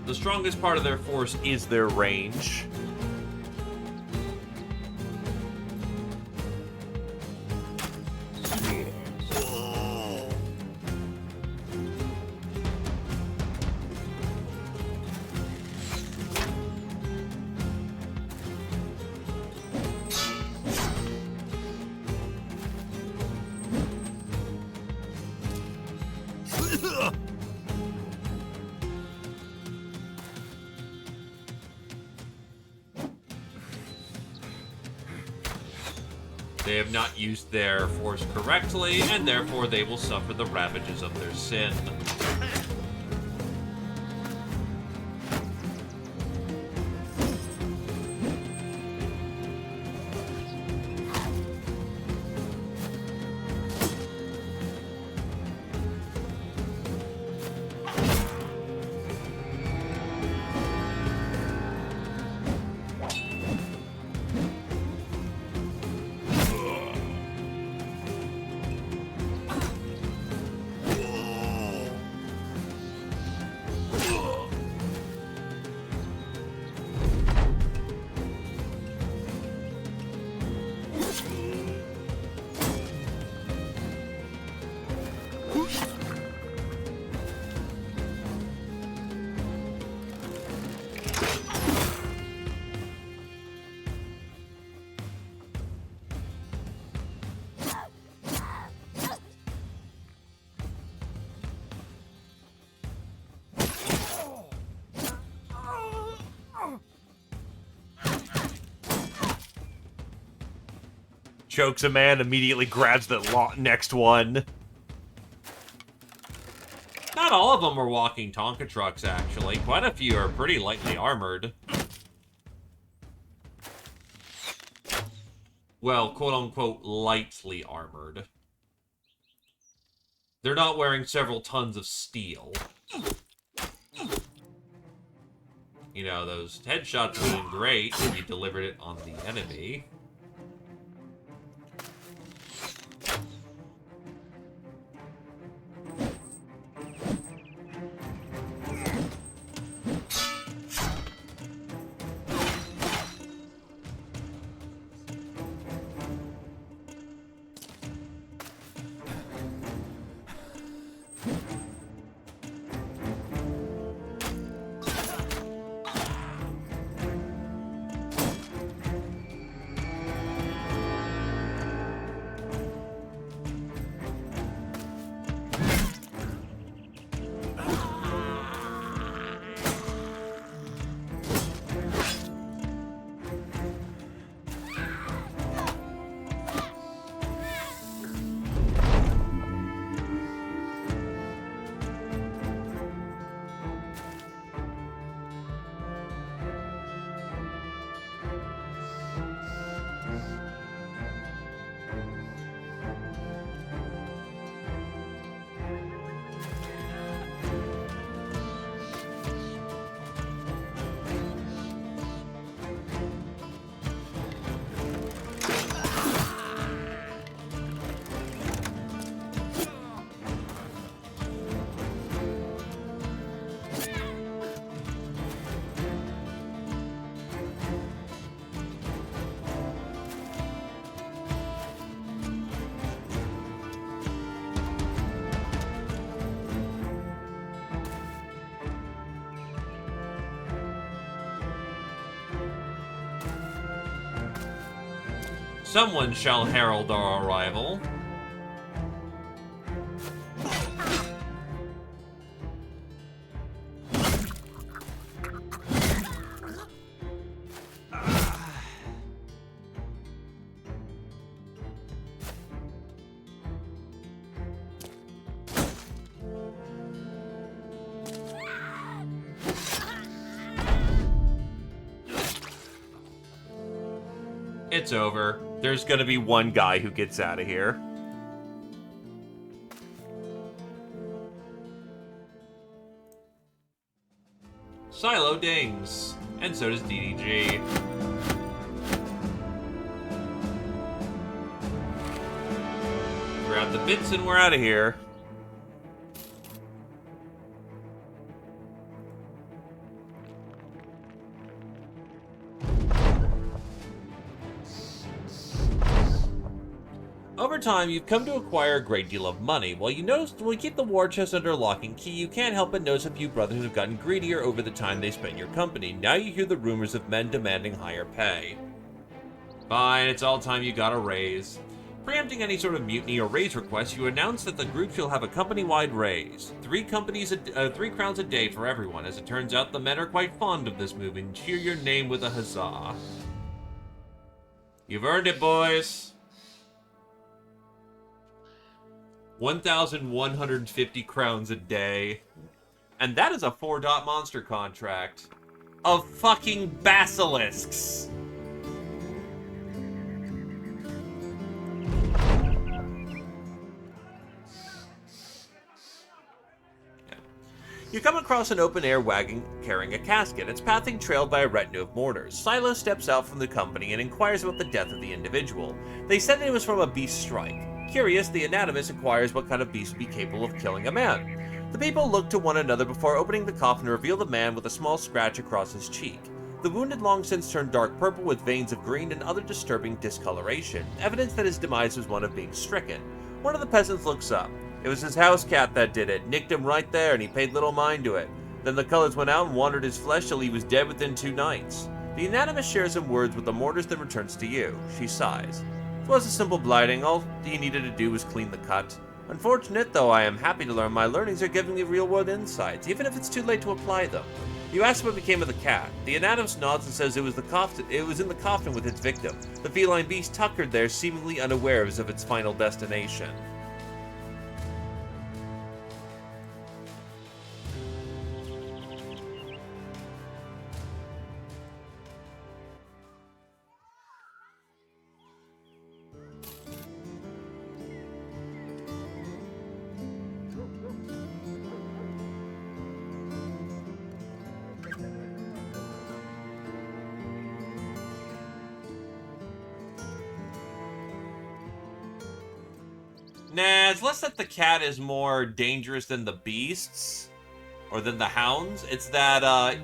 The strongest part of their force is their range. They have not used their force correctly, and therefore they will suffer the ravages of their sin. Chokes a man, immediately grabs the next one. Not all of them are walking Tonka trucks, actually. Quite a few are pretty lightly armored. Well, quote-unquote, lightly armored. They're not wearing several tons of steel. You know, those headshots would have been great if you delivered it on the enemy. Someone shall herald our arrival. It's over. There's gonna be one guy who gets out of here. Silo dings. And so does DDG. Grab the bits and we're out of here. Over time, you've come to acquire a great deal of money. While you keep the war chest under lock and key, you can't help but notice a few brothers have gotten greedier over the time they spent in your company. Now you hear the rumors of men demanding higher pay. Fine, it's all time you got a raise. Preempting any sort of mutiny or raise request, you announce that the group shall have a company-wide raise. 3 crowns a day for everyone. As it turns out, the men are quite fond of this move and cheer your name with a huzzah. You've earned it, boys. 1,150 crowns a day. And that is a 4-dot monster contract. Of fucking basilisks. You come across an open-air wagon carrying a casket. Its pathing trailed by a retinue of mourners. Silo steps out from the company and inquires about the death of the individual. They said that it was from a beast strike. Curious, the anatomist inquires what kind of beast would be capable of killing a man. The people look to one another before opening the coffin to reveal the man with a small scratch across his cheek. The wound had long since turned dark purple with veins of green and other disturbing discoloration, evidence that his demise was one of being stricken. One of the peasants looks up. It was his house cat that did it, nicked him right there, and he paid little mind to it. Then the colors went out and wandered his flesh till he was dead within 2 nights. The anatomist shares some words with the mourners, then returns to you. She sighs. It was a simple blighting. All he needed to do was clean the cut. Unfortunate, though I am happy to learn my learnings are giving me real-world insights, even if it's too late to apply them. You ask what became of the cat. The anatomist nods and says it was in the coffin with its victim. The feline beast tuckered there, seemingly unaware of its final destination. Nah, it's less that the cat is more dangerous than the beasts, or than the hounds. It's that,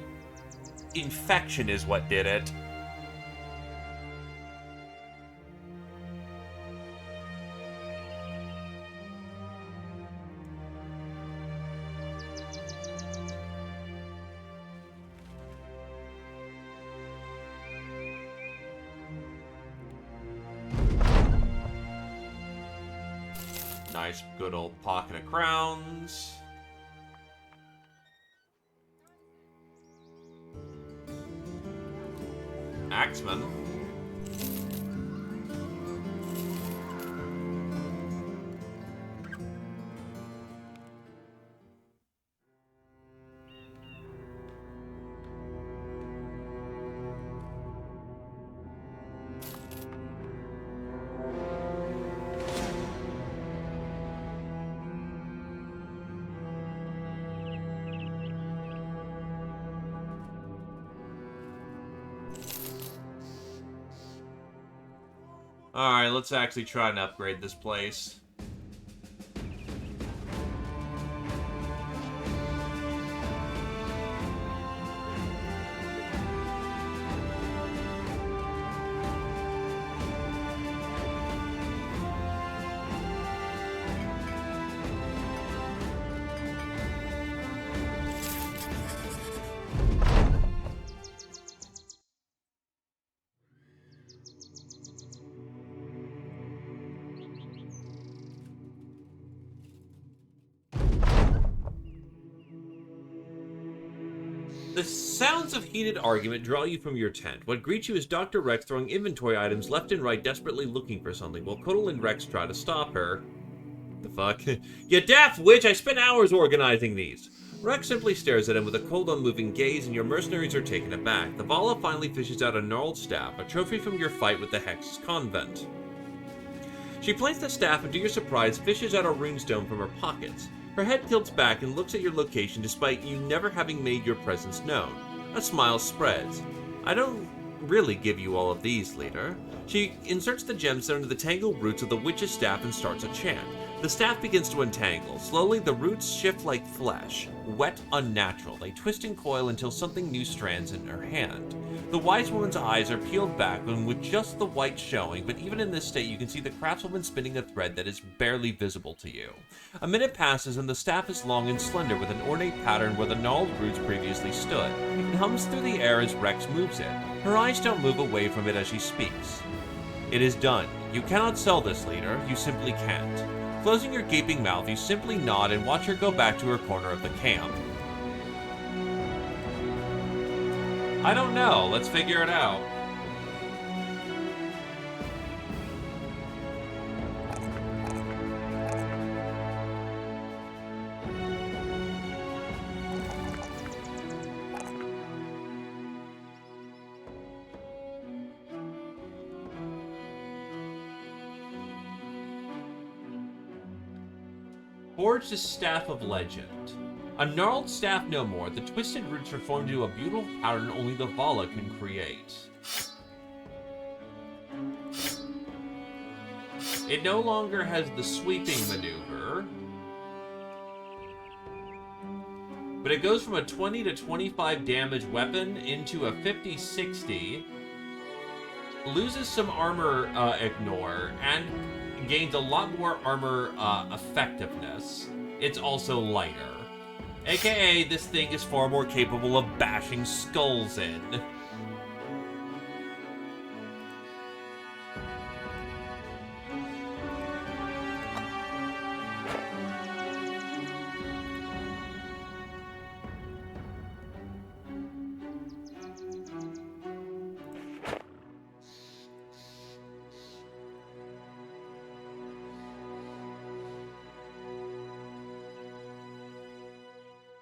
infection is what did it. Nice, good old pocket of crowns. Axeman. Alright, let's actually try and upgrade this place. The sounds of heated argument draw you from your tent. What greets you is Dr. Rex throwing inventory items left and right, desperately looking for something, while Kotal and Rex try to stop her. The fuck? You daft witch! I spent hours organizing these! Rex simply stares at him with a cold, unmoving gaze, and your mercenaries are taken aback. The Vala finally fishes out a gnarled staff, a trophy from your fight with the Hex's convent. She places the staff and, to your surprise, fishes out a runestone from her pockets. Her head tilts back and looks at your location despite you never having made your presence known. A smile spreads. I don't really give you all of these, leader. She inserts the gemstone into the tangled roots of the witch's staff and starts a chant. The staff begins to untangle. Slowly, the roots shift like flesh. Wet, unnatural. They twist and coil until something new strands in her hand. The wise woman's eyes are peeled back and with just the white showing, but even in this state you can see the craftswoman spinning a thread that is barely visible to you. A minute passes and the staff is long and slender with an ornate pattern where the gnarled roots previously stood. It hums through the air as Rex moves it. Her eyes don't move away from it as she speaks. It is done. You cannot sell this, leader. You simply can't. Closing your gaping mouth, you simply nod and watch her go back to her corner of the camp. I don't know. Let's figure it out. Forged a Staff of Legend. A gnarled staff no more, the twisted roots are formed into a beautiful pattern only the Vala can create. It no longer has the sweeping maneuver, but it goes from a 20 to 25 damage weapon into a 50-60, loses some armor ignore, and gains a lot more armor effectiveness. It's also lighter. AKA, this thing is far more capable of bashing skulls in.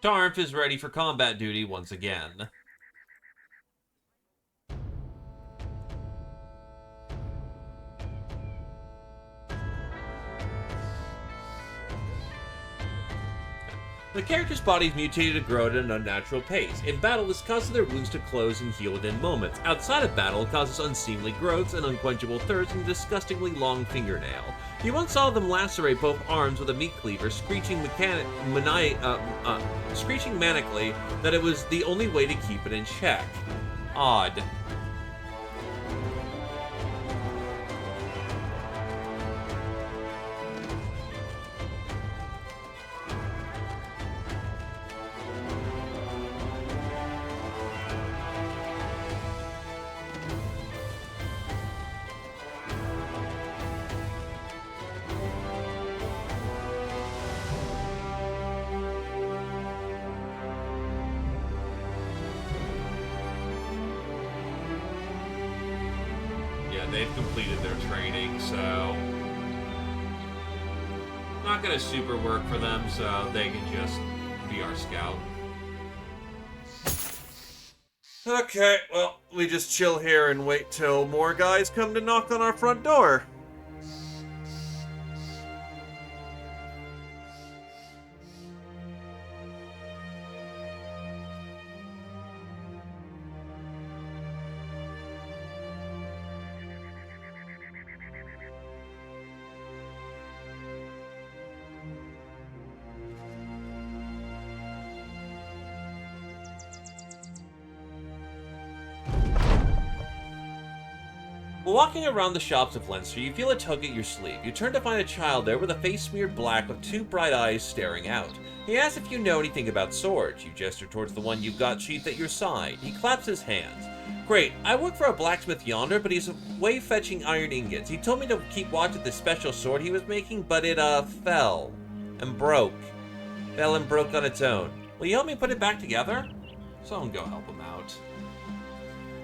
Tarnf is ready for combat duty once again. The characters' bodies mutated to grow at an unnatural pace. In battle, this causes their wounds to close and heal within moments. Outside of battle, it causes unseemly growths, an unquenchable thirst, and a disgustingly long fingernail. You once saw them lacerate both arms with a meat cleaver, screeching manically that it was the only way to keep it in check. Odd. They've completed their training, so not gonna super work for them, so they can just be our scout. Okay, well, we just chill here and wait till more guys come to knock on our front door. Walking around the shops of Leinster, you feel a tug at your sleeve. You turn to find a child there with a face smeared black with two bright eyes staring out. He asks if you know anything about swords. You gesture towards the one you've got sheathed at your side. He claps his hands. Great, I work for a blacksmith yonder, but he's away fetching iron ingots. He told me to keep watch at this special sword he was making, but it, fell. And broke. Fell and broke on its own. Will you help me put it back together? Someone go help him out.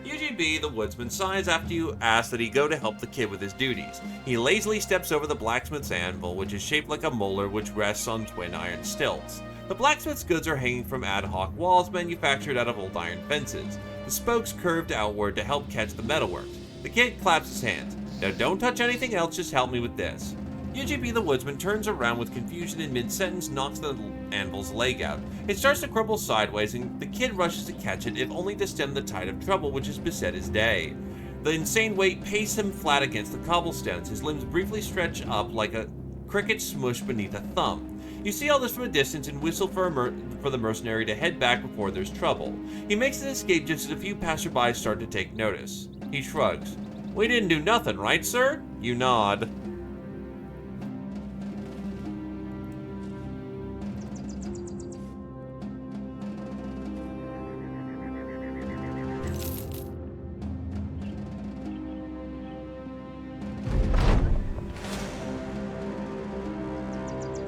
UGB, the woodsman, sighs after you ask that he go to help the kid with his duties. He lazily steps over the blacksmith's anvil, which is shaped like a molar which rests on twin iron stilts. The blacksmith's goods are hanging from ad hoc walls manufactured out of old iron fences. The spokes curved outward to help catch the metalwork. The kid claps his hands. Now don't touch anything else, just help me with this. UGB the woodsman turns around with confusion in mid-sentence, knocks the anvil's leg out. It starts to crumble sideways, and the kid rushes to catch it, if only to stem the tide of trouble which has beset his day. The insane weight pastes him flat against the cobblestones. His limbs briefly stretch up like a cricket smush beneath a thumb. You see all this from a distance and whistle for the mercenary to head back before there's trouble. He makes an escape just as a few passersby start to take notice. He shrugs. We didn't do nothing, right, sir? You nod.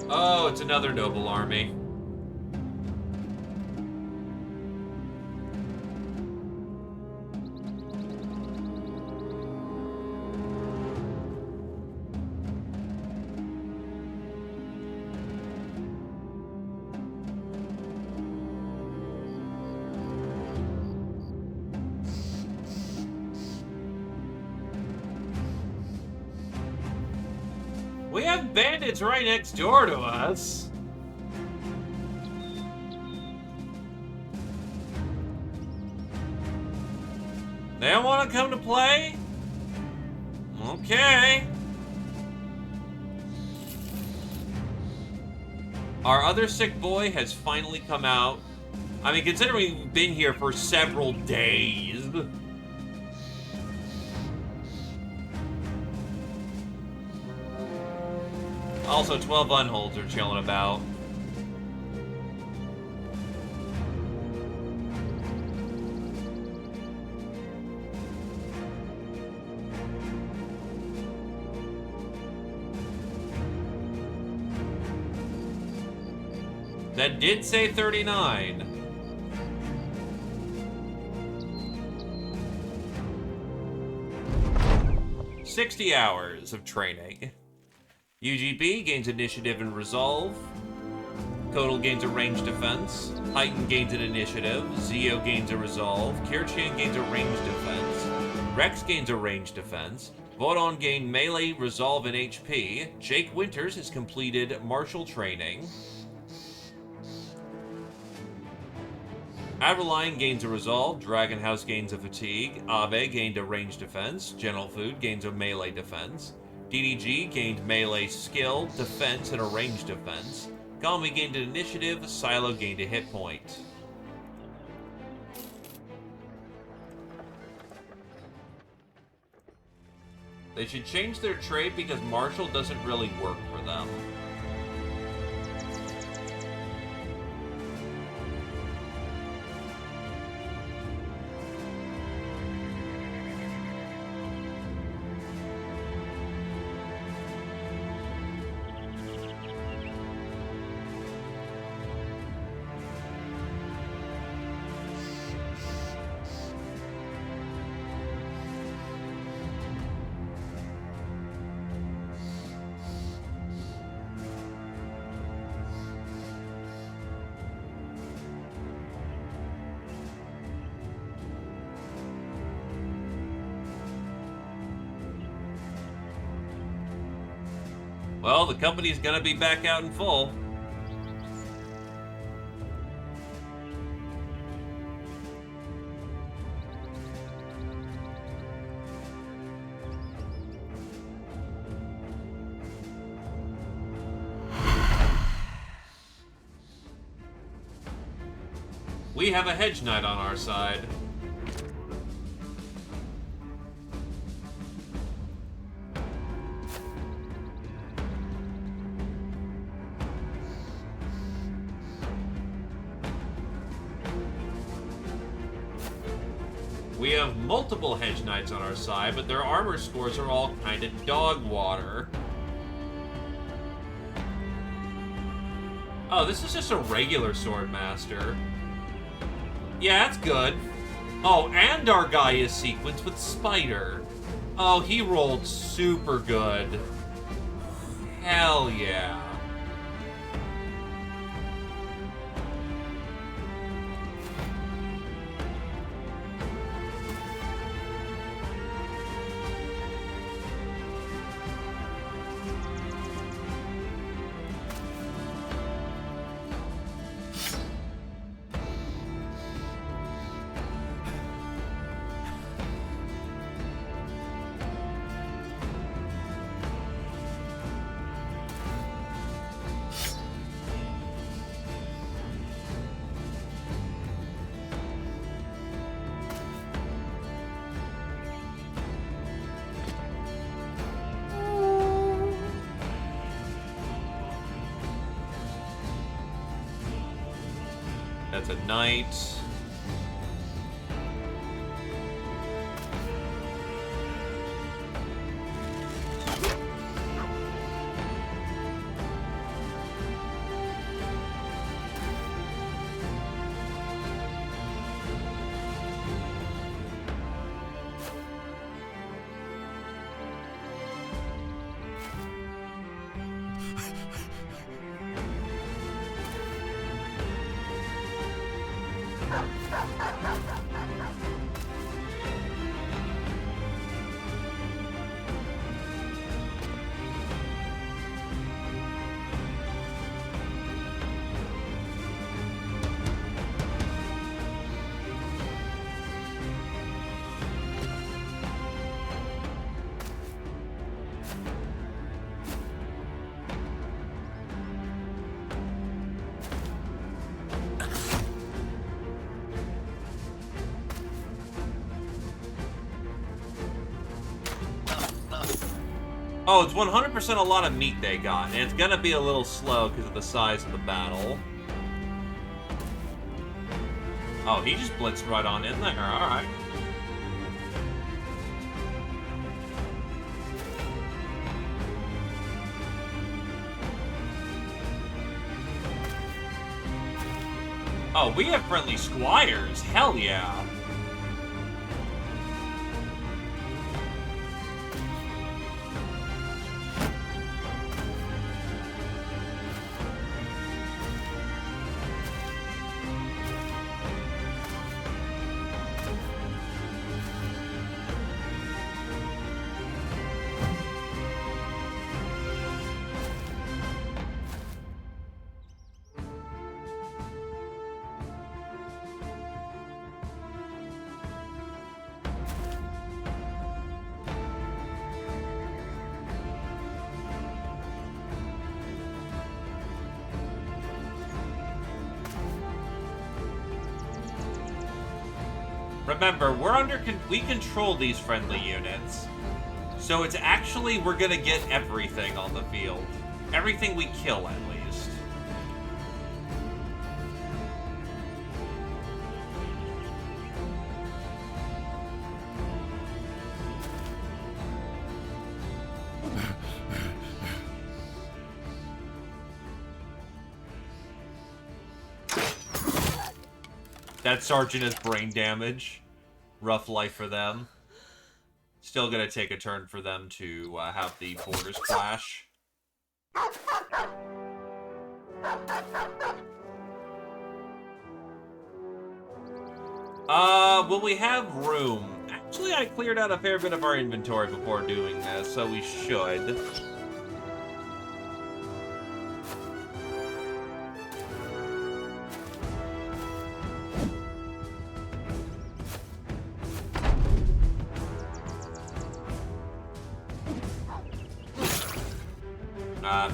Oh, it's another noble army. We have bandits right next door to us. They don't want to come to play? Okay. Our other sick boy has finally come out. I mean, considering we've been here for several days. Also, 12 unholds are chilling about. That did say 39. "60 hours of training. UGB gains initiative and resolve. Kotal gains a range defense. Titan gains an initiative. Zeo gains a resolve. Kirchian gains a range defense. Rex gains a range defense. Vodon gained melee, resolve, and HP. Jake Winters has completed martial training. Aveline gains a resolve. Dragon House gains a fatigue. Ave gained a range defense. General Food gains a melee defense. DDG gained melee skill, defense, and a range defense. Kami gained an initiative. Silo gained a hit point. They should change their trade because Marshall doesn't really work for them. Well, the company's gonna be back out in full. We have a hedge knight on our side. We have multiple hedge knights on our side, but their armor scores are all kind of dog water. Oh, this is just a regular swordmaster. Yeah, that's good. Oh, and our guy is sequenced with Spider. Oh, he rolled super good. Hell yeah. That's a knight. Oh, it's 100% a lot of meat they got, and it's gonna be a little slow because of the size of the battle. Oh, he just blitzed right on in there, alright. Oh, we have friendly squires, hell yeah. Remember, we control these friendly units. So it's actually, we're gonna get everything on the field. Everything we kill, at least. That sergeant has brain damage. Rough life for them. Still gonna take a turn for them to have the borders clash. Will we have room? Actually, I cleared out a fair bit of our inventory before doing this, so we should.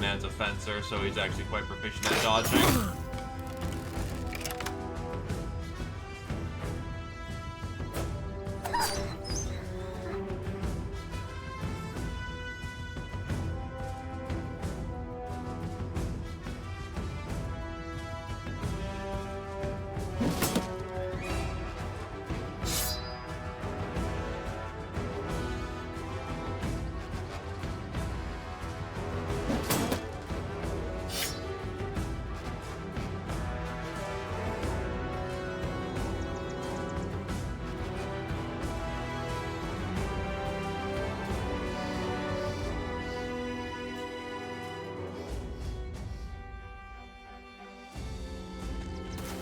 Man's a fencer, so he's actually quite proficient at dodging.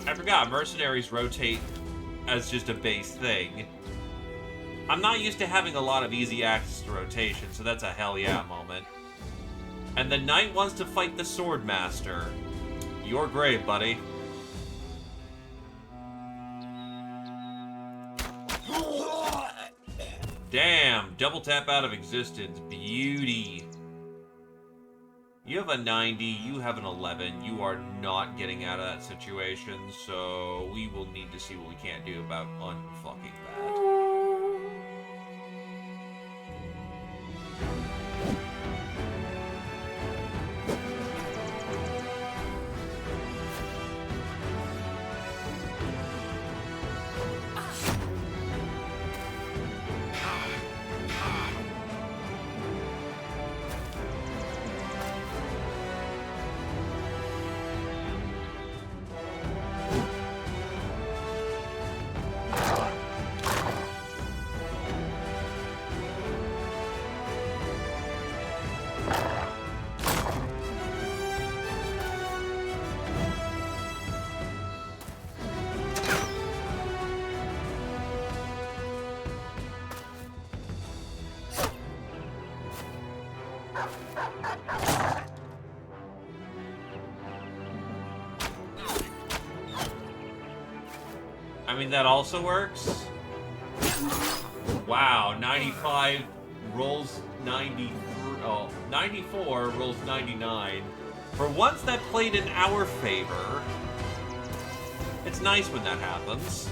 I forgot, mercenaries rotate as just a base thing. I'm not used to having a lot of easy access to rotation, so that's a hell yeah moment. And the knight wants to fight the sword master. You're great, buddy. Damn, double tap out of existence. Beauty. You have a 90, you have an 11. You are not getting out of that situation, so we will need to see what we can't do about unfucking that. I mean, that also works. Wow, 95 rolls 93. Oh, 94 rolls 99. For once, that played in our favor. It's nice when that happens.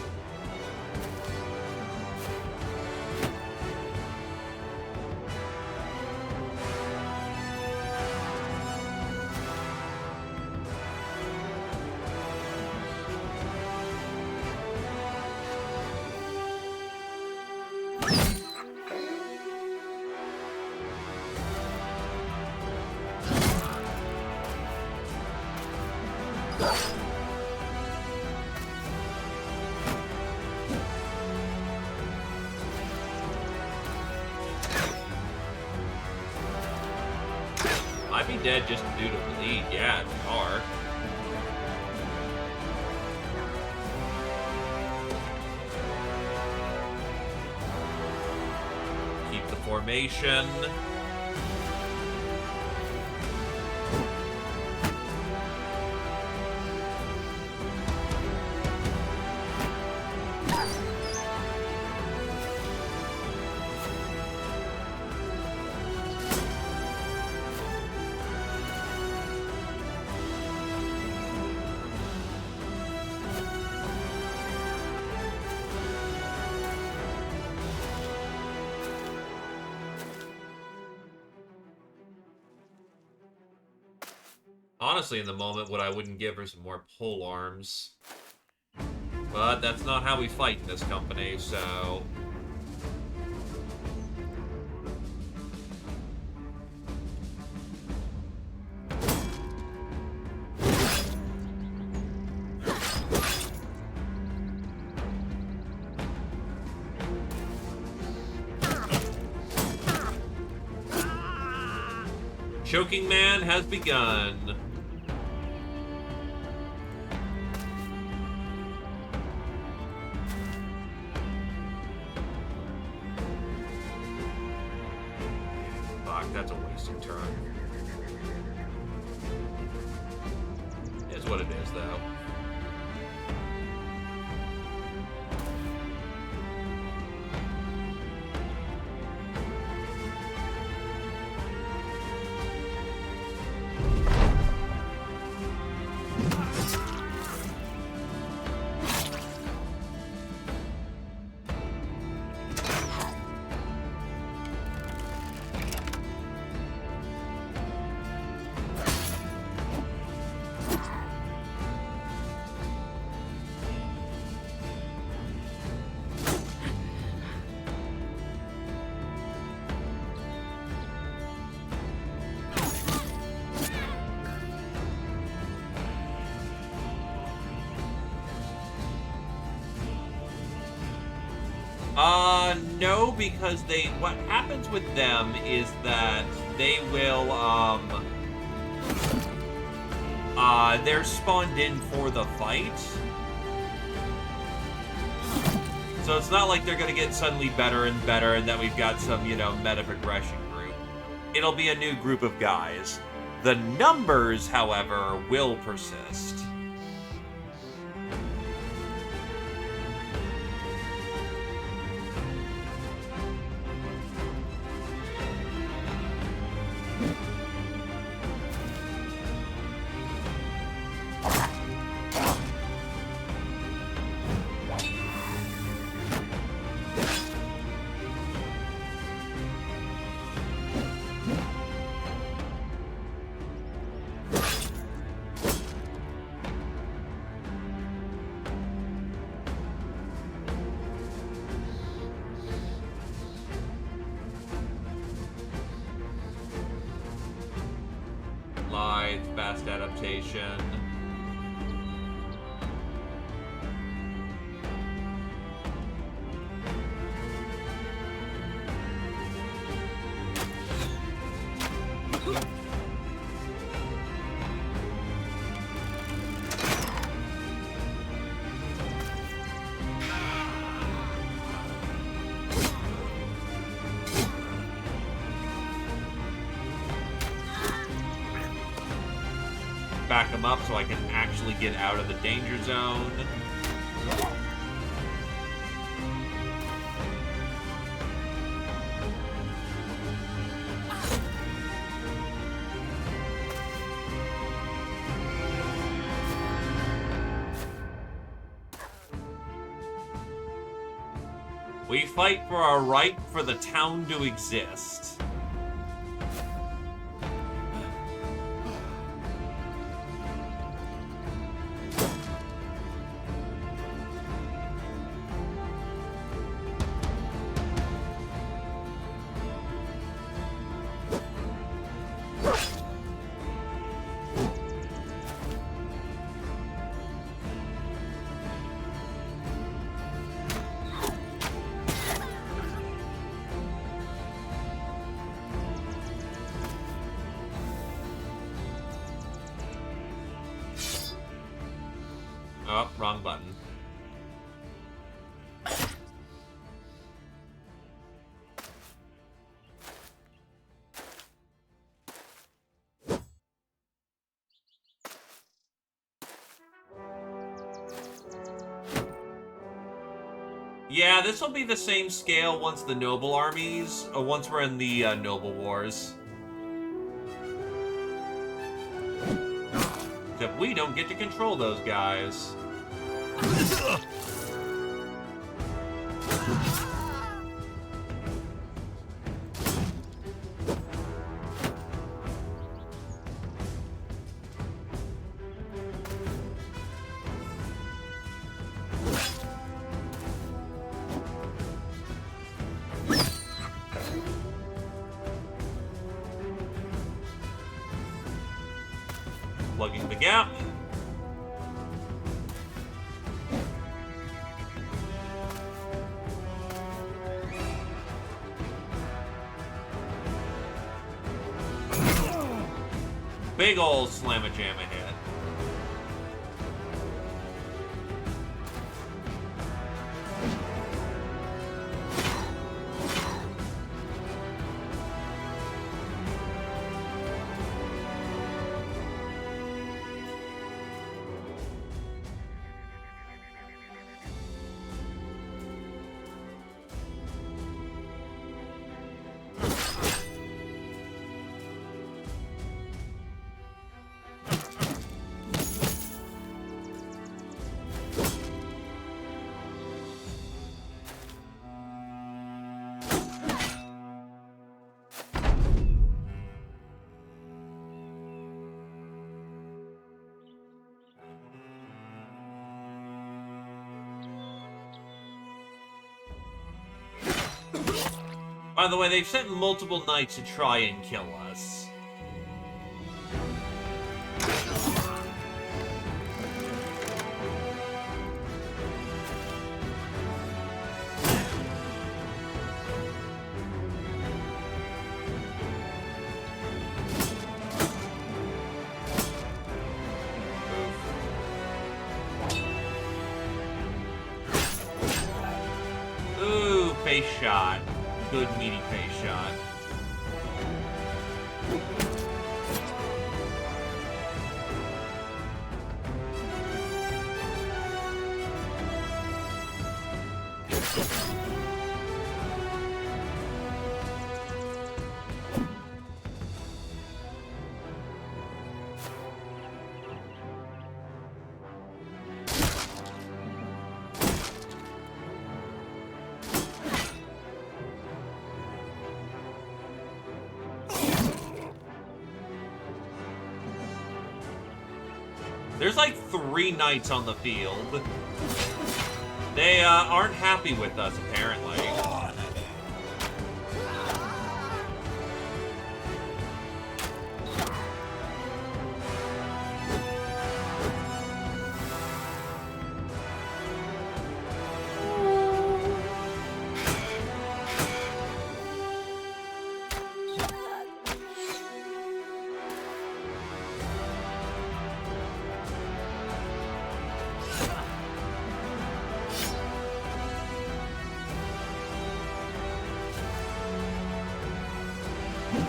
Might be dead just due to bleed. Yeah, they are. Keep the formation. Honestly, in the moment, what I wouldn't give her some more pole arms. But that's not how we fight in this company, so... Choking Man has begun. Fuck, that's a wasted turn. Is what it is, though. No, because what happens with them is that they will, they're spawned in for the fight. So it's not like they're gonna get suddenly better and better and that we've got some, you know, meta progression group. It'll be a new group of guys. The numbers, however, will persist. Fast adaptation. Back them up so I can actually get out of the danger zone. We fight for our right for the town to exist. Oh, wrong button. Yeah, this will be the same scale once the noble armies, or once we're in the noble wars. Except we don't get to control those guys. Plugging the gap. Big ol' slam-a-jam ahead. By the way, they've sent multiple knights to try and kill us. Ooh, face shot. Good meaty face shot. There's like 3 knights on the field. They aren't happy with us, apparently.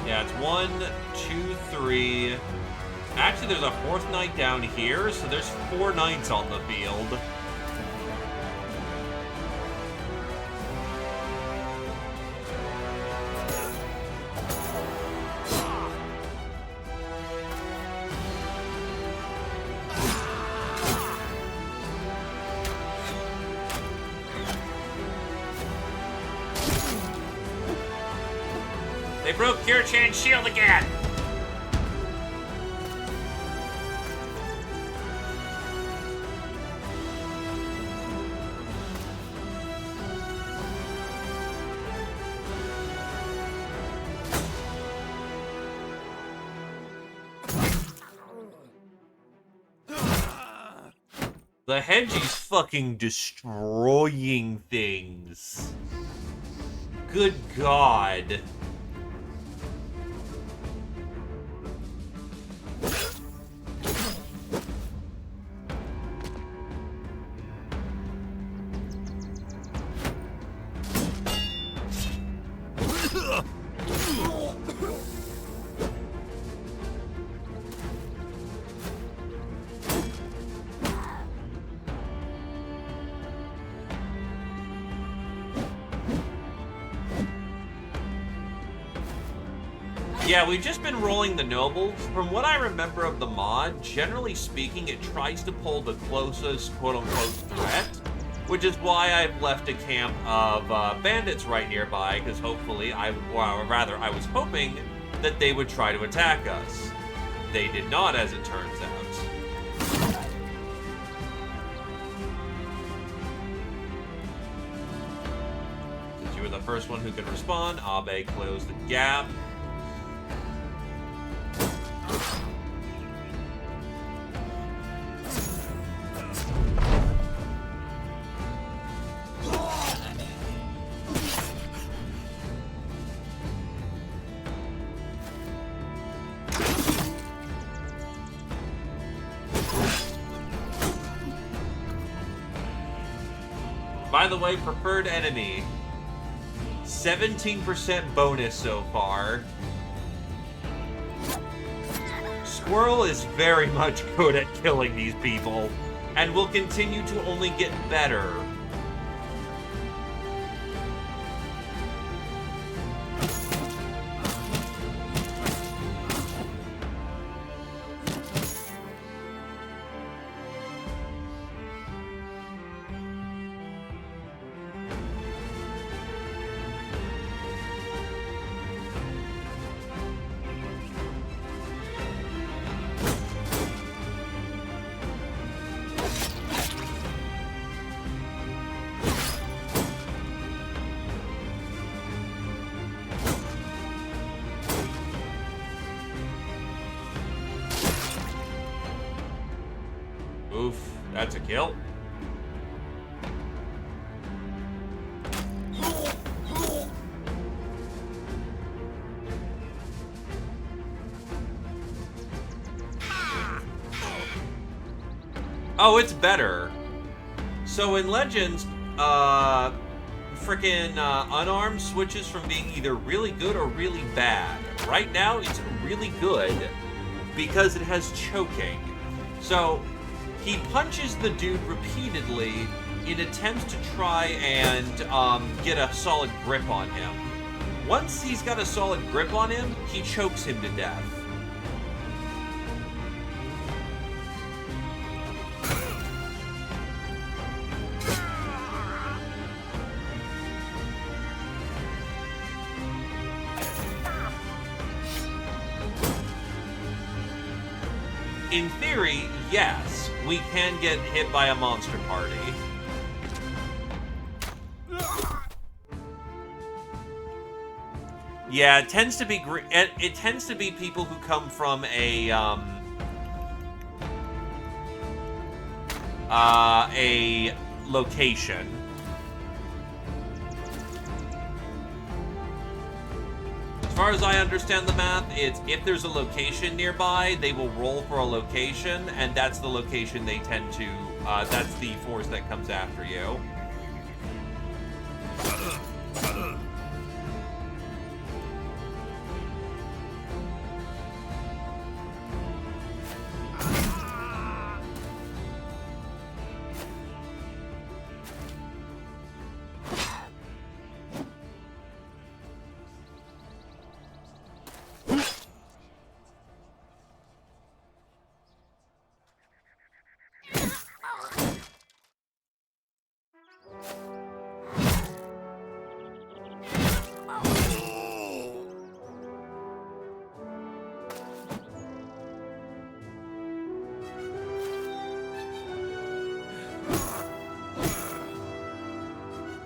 Yeah, it's 1, 2, 3. Actually, there's a 4th knight down here, so there's 4 knights on the field. They broke Kira-chan's shield again! The Henji's fucking destroying things. Good God. Yeah, we've just been rolling the nobles. From what I remember of the mod, generally speaking, it tries to pull the closest quote-unquote threat, which is why I've left a camp of bandits right nearby, because hopefully, I was hoping that they would try to attack us. They did not, as it turns out. Since you were the first one who could respond, Abe closed the gap. By the way, preferred enemy. 17% bonus so far. Squirrel is very much good at killing these people, and will continue to only get better. Oof, that's a kill. Oh, it's better. So in Legends, frickin' unarmed switches from being either really good or really bad. Right now, it's really good because it has choking. So he punches the dude repeatedly in attempts to try and get a solid grip on him. Once he's got a solid grip on him, he chokes him to death. In theory, yes, we can get hit by a monster party. Yeah, it tends to be it tends to be people who come from a location. As far as I understand the math, it's if there's a location nearby, they will roll for a location, and that's the location they tend to, that's the force that comes after you.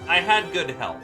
I had good health.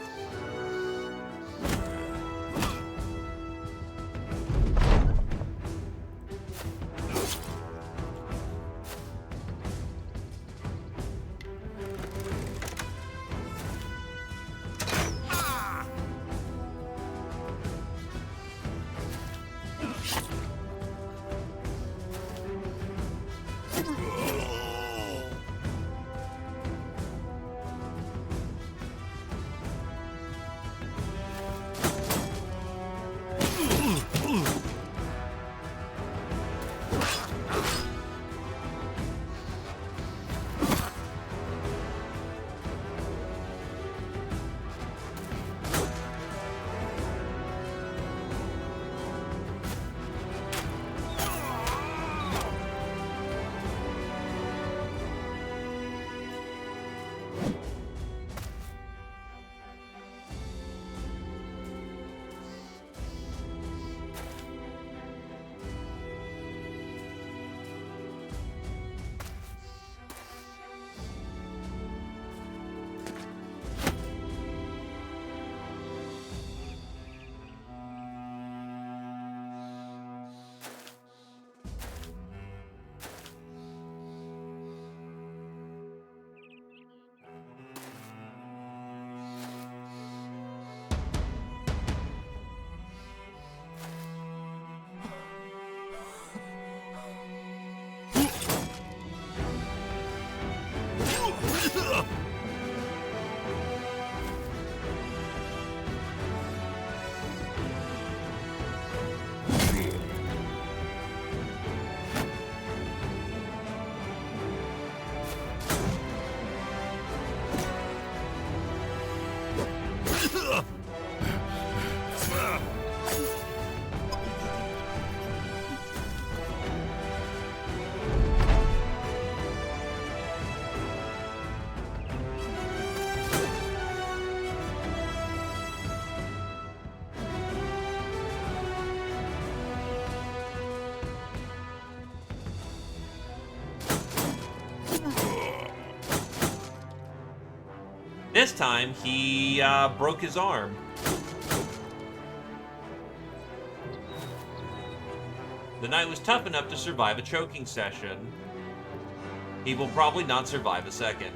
This time, he broke his arm. The knight was tough enough to survive a choking session. He will probably not survive a second.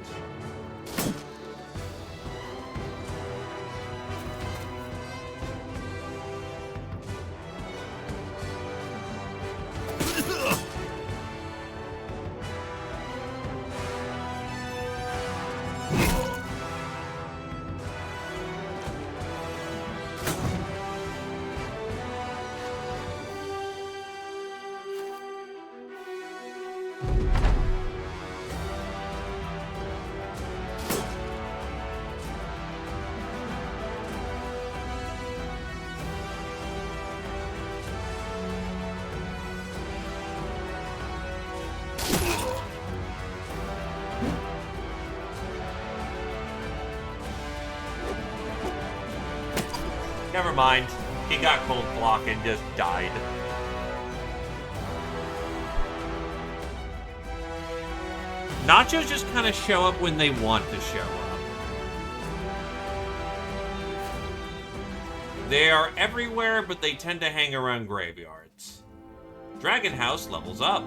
Never mind. He got cold block and just died. Nachos just kind of show up when they want to show up. They are everywhere, but they tend to hang around graveyards. Dragon House levels up.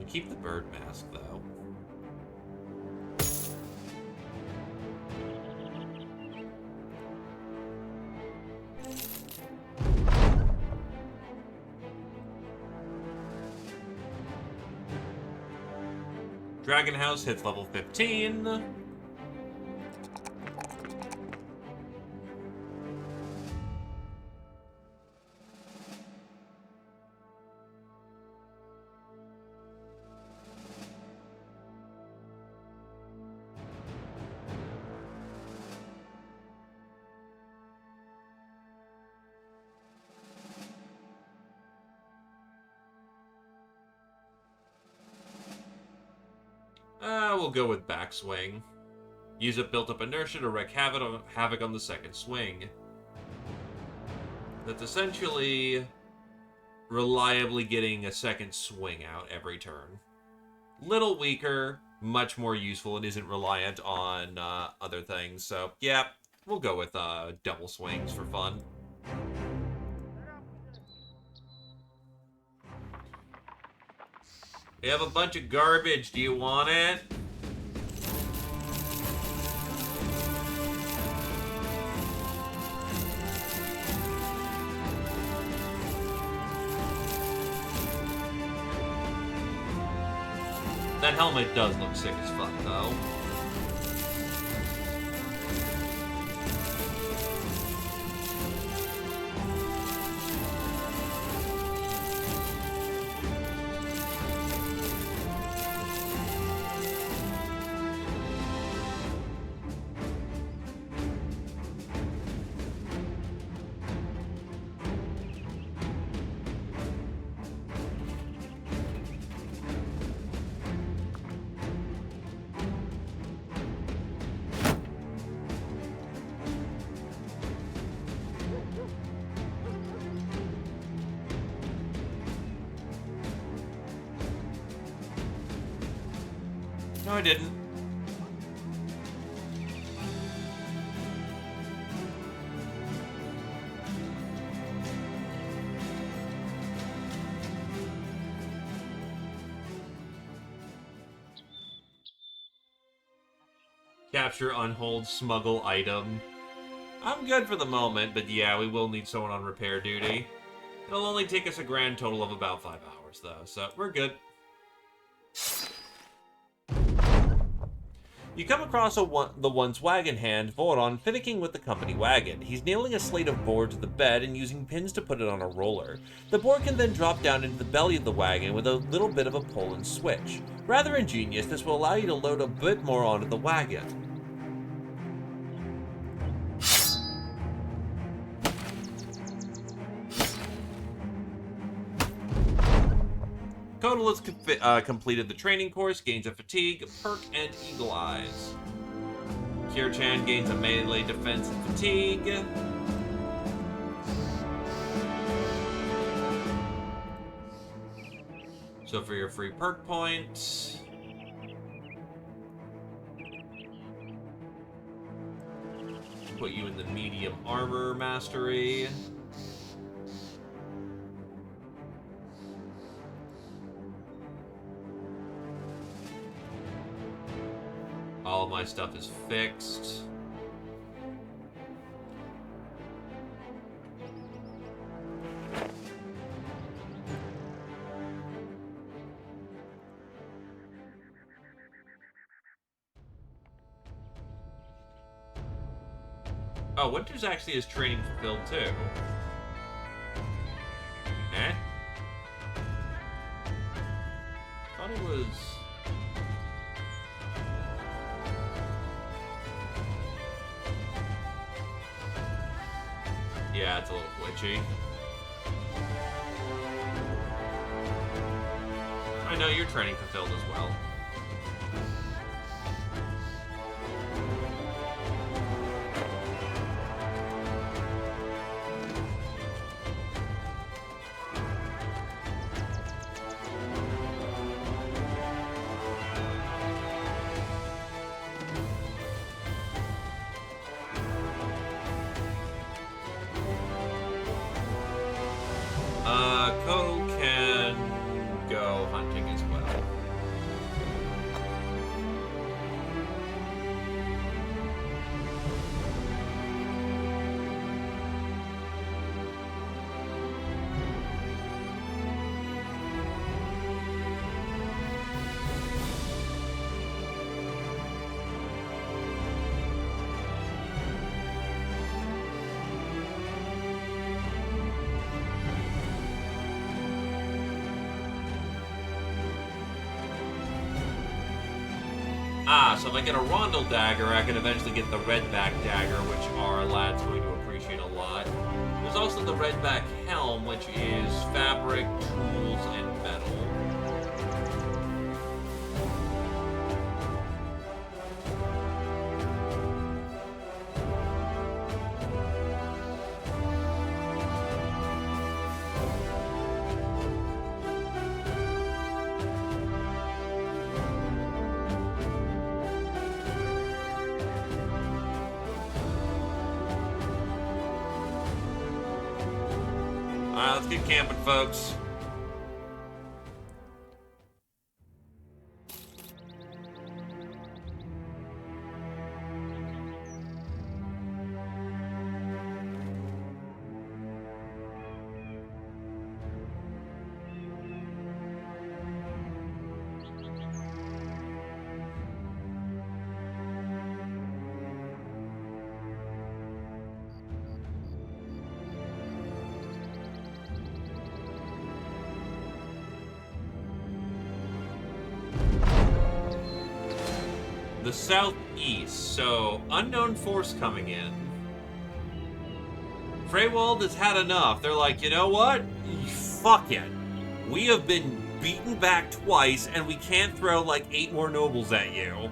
Keep the bird mask, though. Dragon House hits level 15. We'll go with backswing. Use up built-up inertia to wreak havoc on the second swing. That's essentially reliably getting a second swing out every turn. Little weaker, much more useful, and isn't reliant on other things. So, yeah, we'll go with double swings for fun. We have a bunch of garbage. Do you want it? That helmet does look sick as fuck, though. No, I didn't. Capture, unhold, smuggle item. I'm good for the moment, but yeah, we will need someone on repair duty. It'll only take us a grand total of about 5 hours, though, so we're good. You come across the once wagon hand, Voron, finicking with the company wagon. He's nailing a slate of board to the bed and using pins to put it on a roller. The board can then drop down into the belly of the wagon with a little bit of a pull and switch. Rather ingenious, this will allow you to load a bit more onto the wagon. Kodal has completed the training course, gains a fatigue, perk, and eagle eyes. Kir-chan gains a melee defense and fatigue. So for your free perk points, put you in the medium armor mastery. All of my stuff is fixed. Oh, Winter's actually his training fulfilled too. Eh? Thought it was... Yeah, it's a little glitchy. I know your training fulfilled as well. Kodal can go hunting as well. So if I get a Rondel dagger, I can eventually get the redback dagger, which our lad's going to appreciate a lot. There's also the redback helm, which is fabric, tools, and metal. Alright, let's get camping, folks. The southeast, so unknown force coming in. Freywald has had enough. They're like, you know what? Fuck it. We have been beaten back twice, and we can't throw like 8 more nobles at you.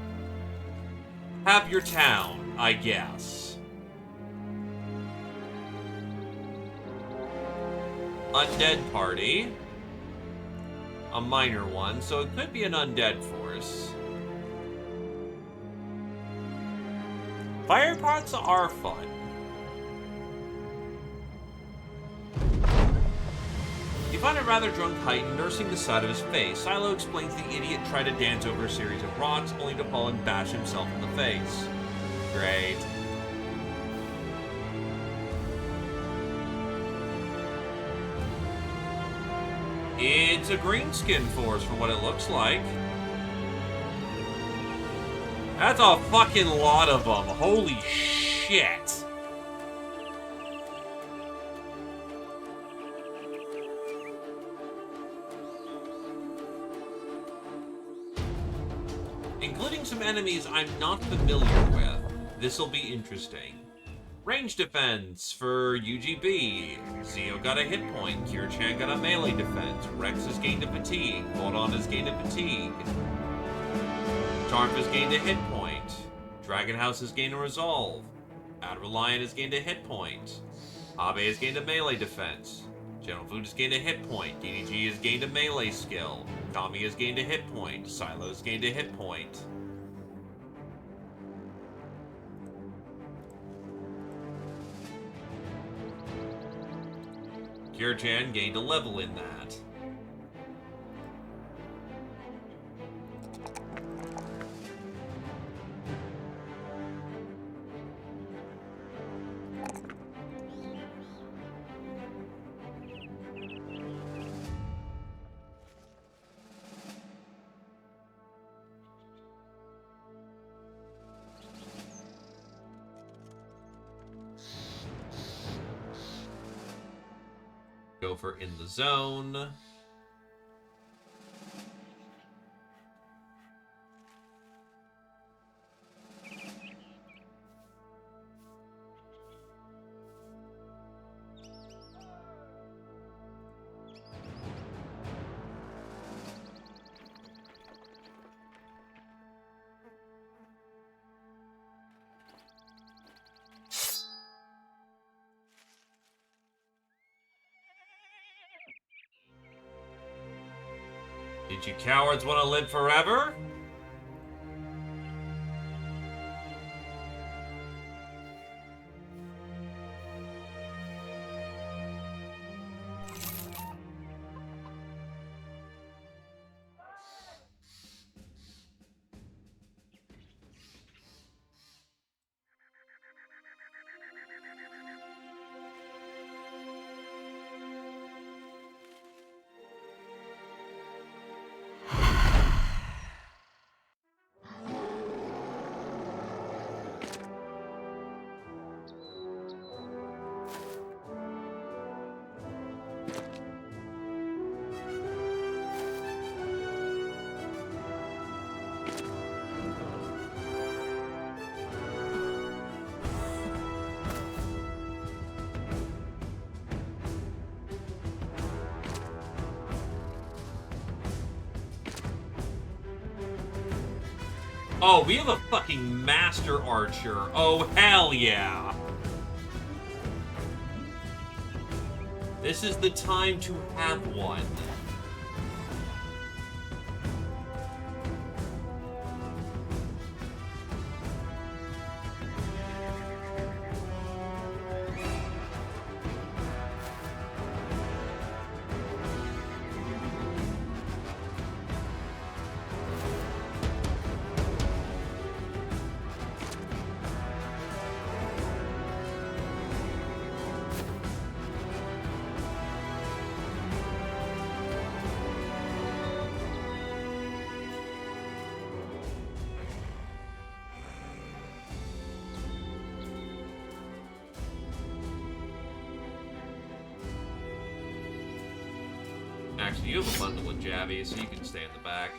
Have your town, I guess. Undead party. A minor one, so it could be an undead force. Fire pots are fun. You find a rather drunk Titan nursing the side of his face. Silo explains the idiot tried to dance over a series of rocks, only to fall and bash himself in the face. Great. It's a greenskin force from what it looks like. That's a fucking lot of them. Holy shit. Including some enemies I'm not familiar with. This'll be interesting. Range defense for UGB. Zio got a hit point. Kirchan got a melee defense. Rex has gained a fatigue. Bodon has gained a fatigue. Tarf has gained a hit point. Dragon House has gained a resolve. Adrelion has gained a hit point. Abe has gained a melee defense. General Food has gained a hit point. DDG has gained a melee skill. Kami has gained a hit point. Silo has gained a hit point. Kirchan gained a level in that. Go for In the Zone. Did you cowards want to live forever? Oh, we have a fucking master archer. Oh, hell yeah. This is the time to have one. Actually, you have a bundle of jabbies, so you can stay in the back.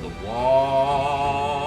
The wall.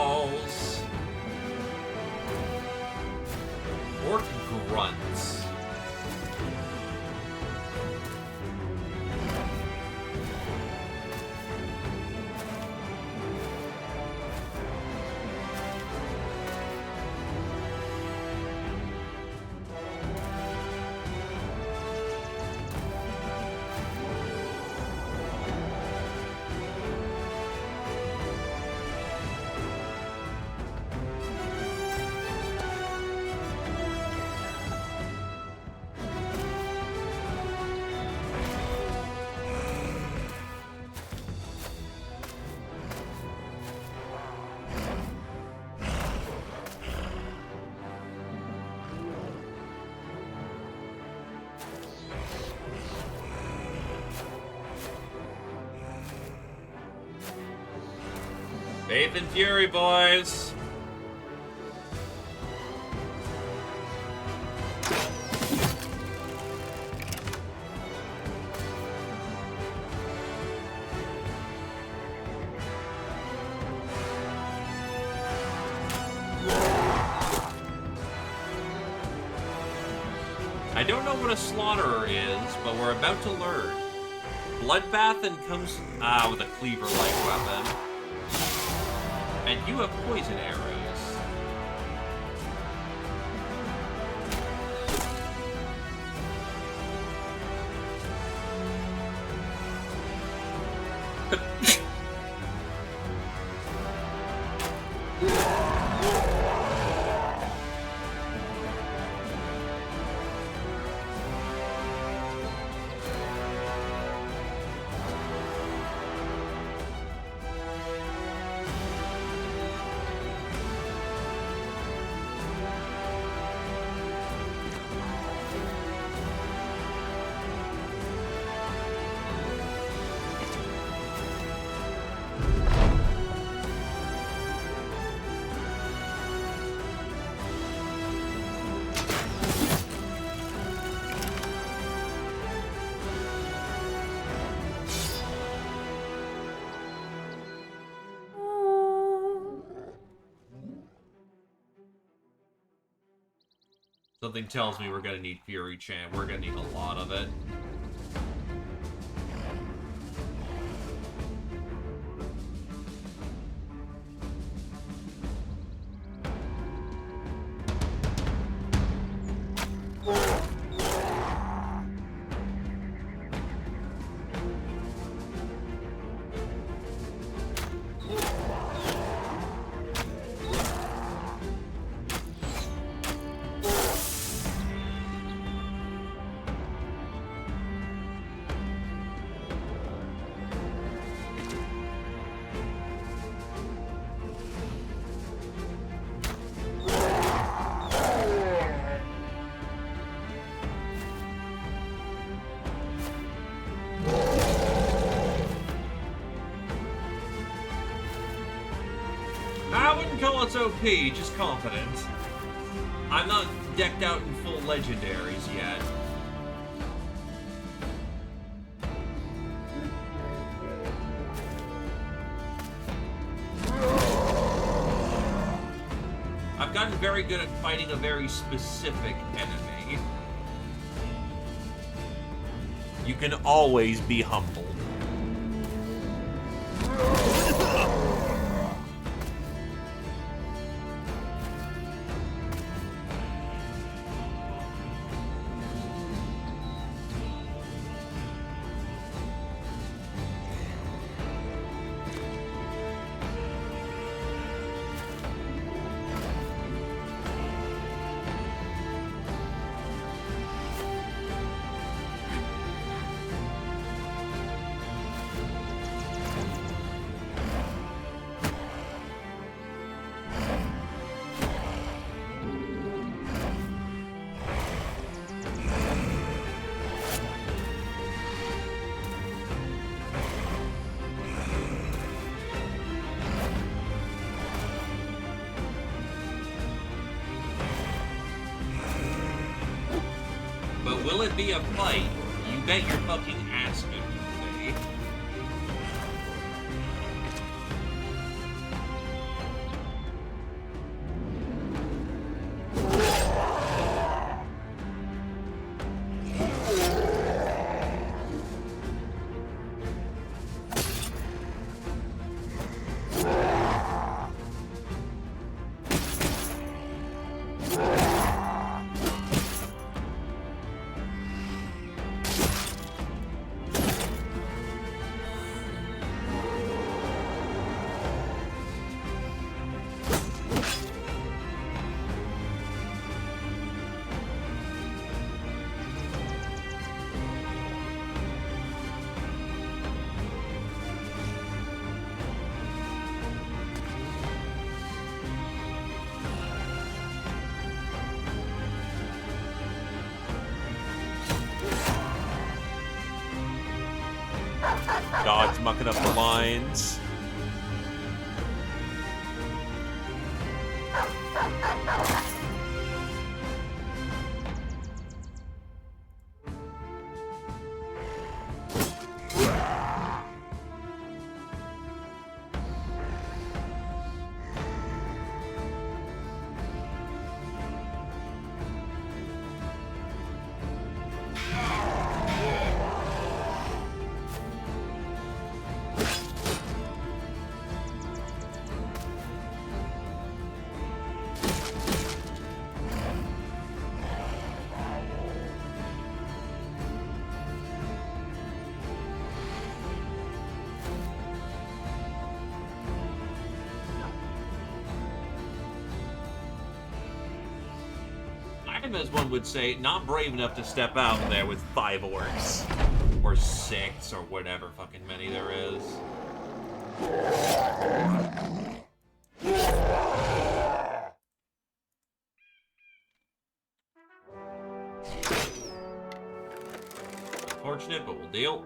Faith and Fury, boys! I don't know what a slaughterer is, but we're about to learn. Bloodbath and comes with a cleaver-like weapon. And you have poison arrows. Something tells me we're gonna need Fury Chant. We're gonna need a lot of it. It's OP, just confident. I'm not decked out in full legendaries yet. I've gotten very good at fighting a very specific enemy. You can always be humbled. But will it be a fight? You bet your fucking ass it will be. Dog's mucking up the lines. I'm, as one would say, not brave enough to step out there with 5 orcs. Or 6, or whatever fucking many there is. Unfortunate, but we'll deal.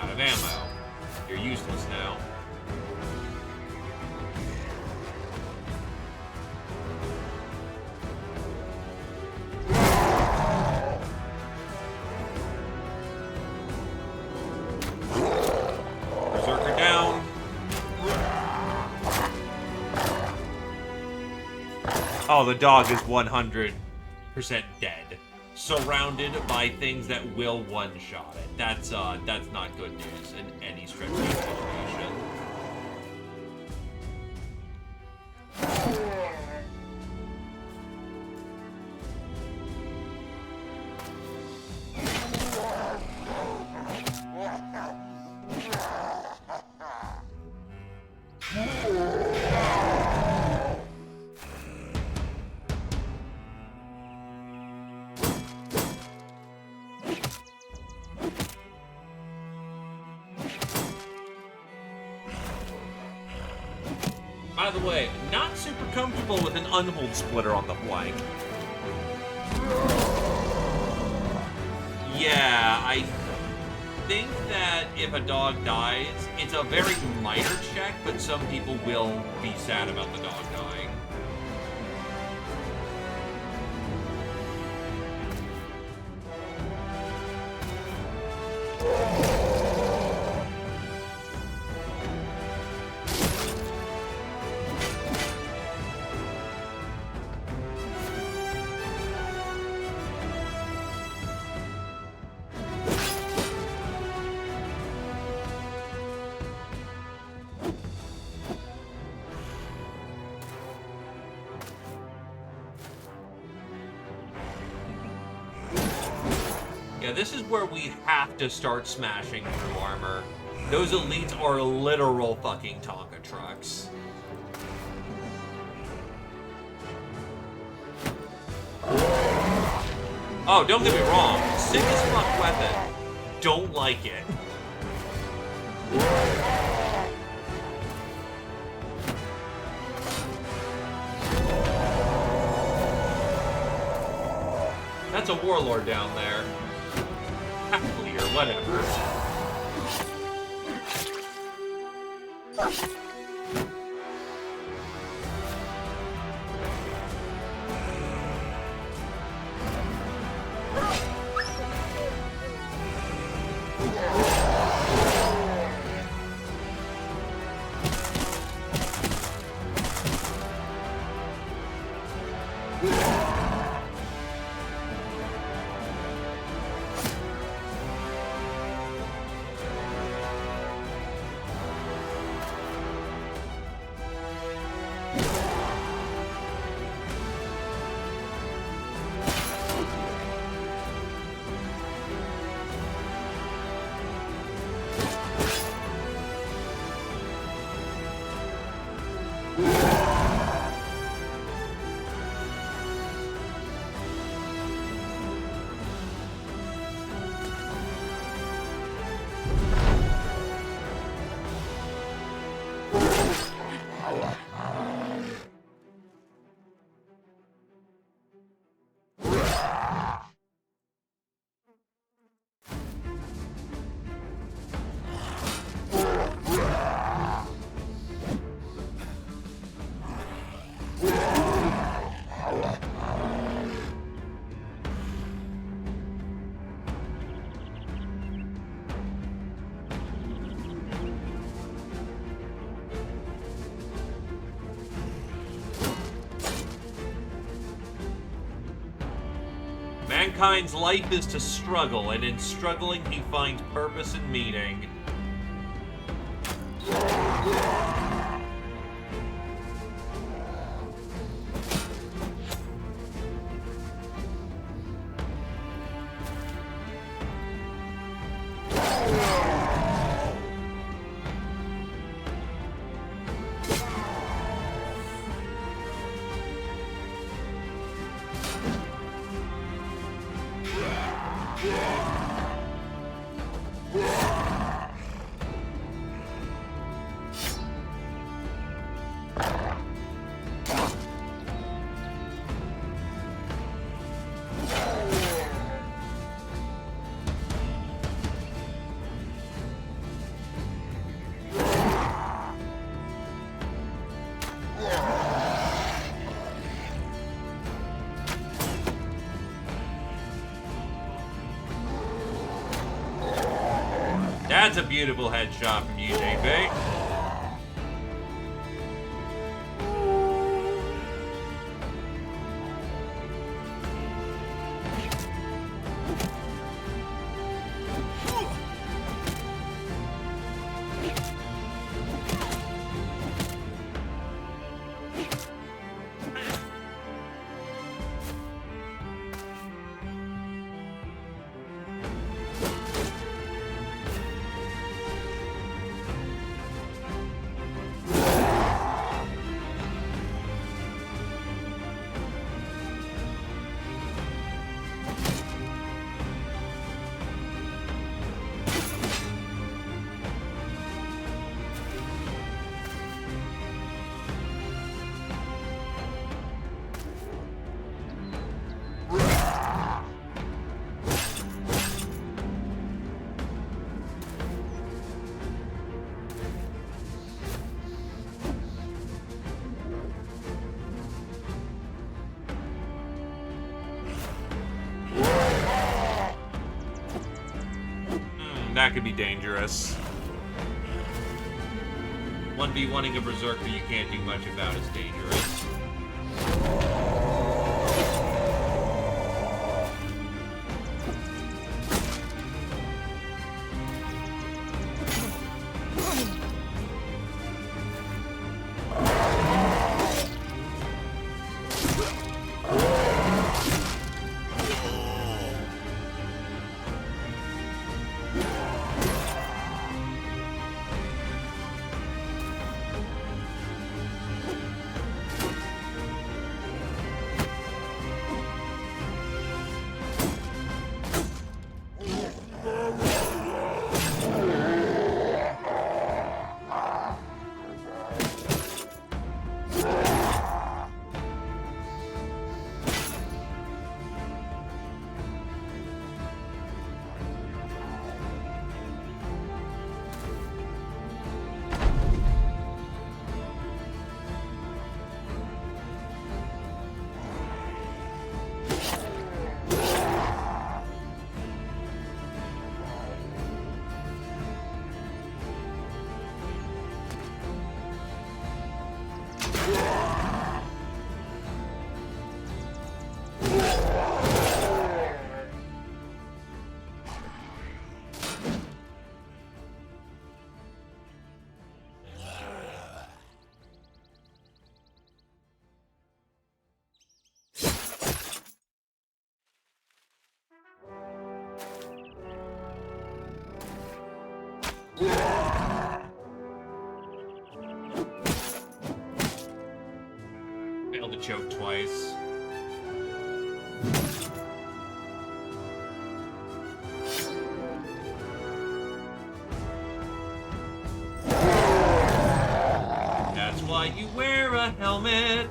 Of ammo. You're useless now. Berserker down. Oh, the dog is 100% dead. Surrounded by things that will one-shot it. That's not good news in any stretch of the imagination. By the way, not super comfortable with an unhold splitter on the flank. Yeah, I think that if a dog dies, it's a very minor check, but some people will be sad about the dog dying. Yeah, this is where we have to start smashing through armor. Those elites are literal fucking Tonka trucks. Oh, don't get me wrong. Sick as fuck weapon. Don't like it. That's a warlord down there. Happily or whatever. Mankind's life is to struggle, and in struggling he finds purpose and meaning. That's a beautiful headshot from you, JP. That could be dangerous. 1v1ing a berserker you can't do much about is dangerous. Failed to choke twice. That's why you wear a helmet.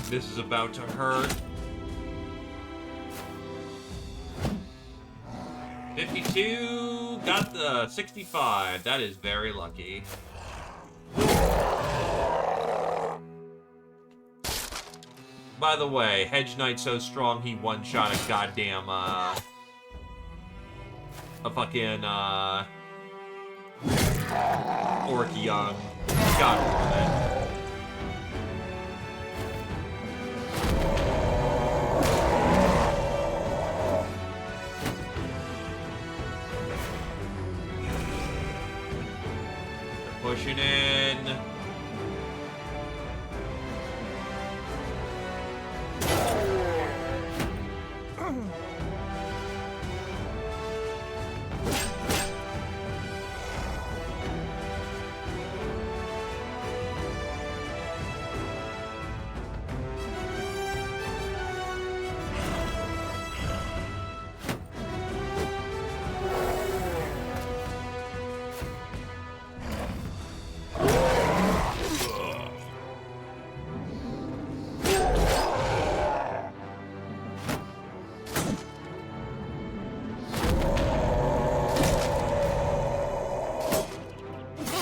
This is about to hurt. 52, got the 65. That is very lucky. By the way, Hedge Knight's so strong he one-shot a goddamn, a fucking, Orc Young. God damn it. Pushing in.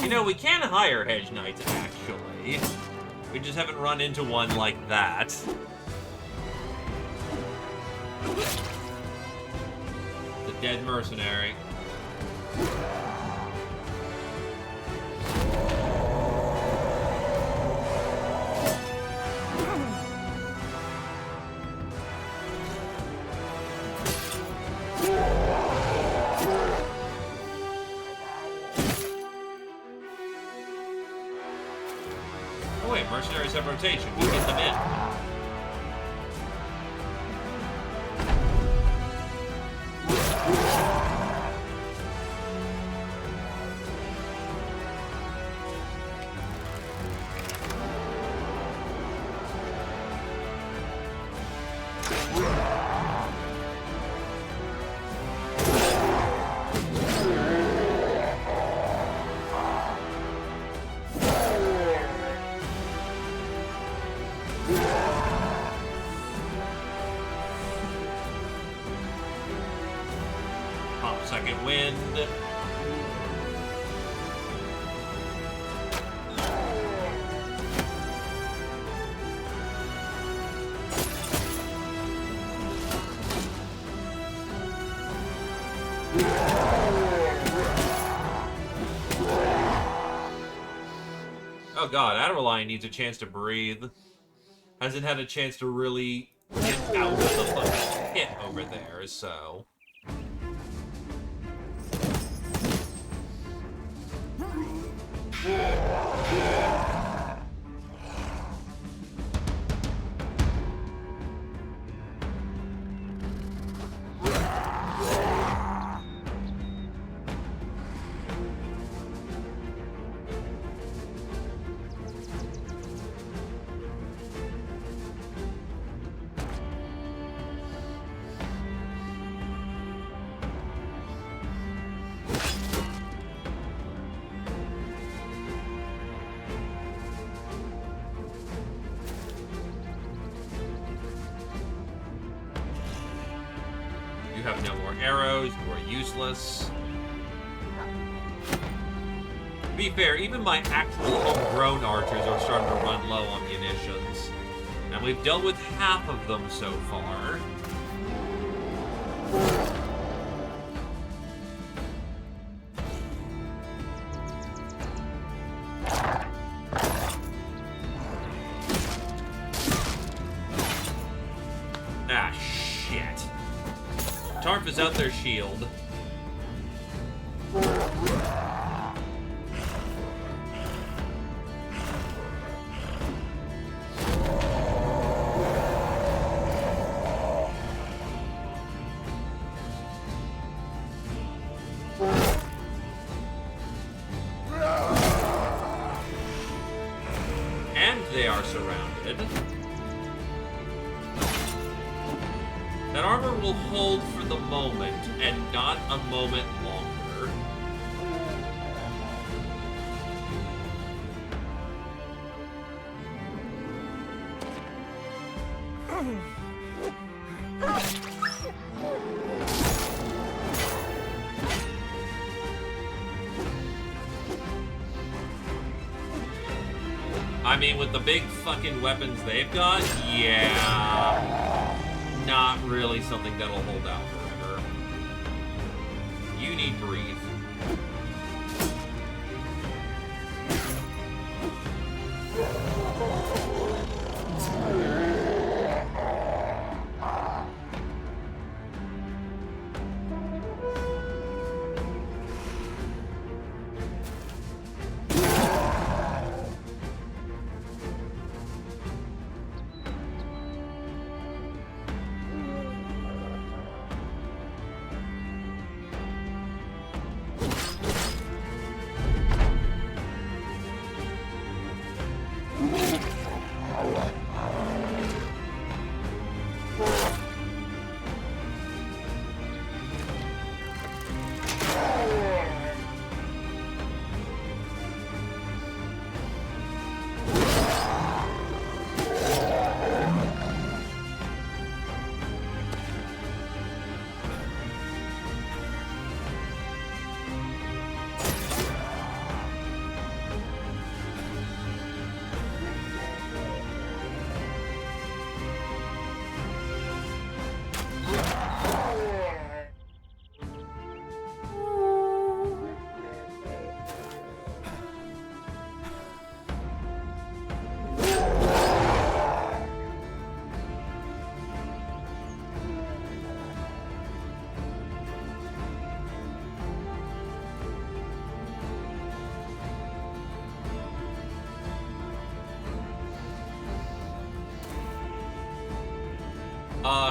You know, we can hire Hedge Knights, actually. We just haven't run into one like that. The dead mercenary. Oh wait, mercenaries have rotation. We get them in. Pop second wind. Oh god, Adderline needs a chance to breathe. Hasn't had a chance to really get out of the fucking pit over there, so... You have no more arrows, you are useless. To be fair, even my actual homegrown archers are starting to run low on munitions. And we've dealt with half of them so far. Ah, shit. Tarf is out their shield. And they are surrounded. That armor will hold for the moment, and not a moment longer. I mean, with the big fucking weapons they've got, yeah. Not really something that'll hold out forever. You need breathe.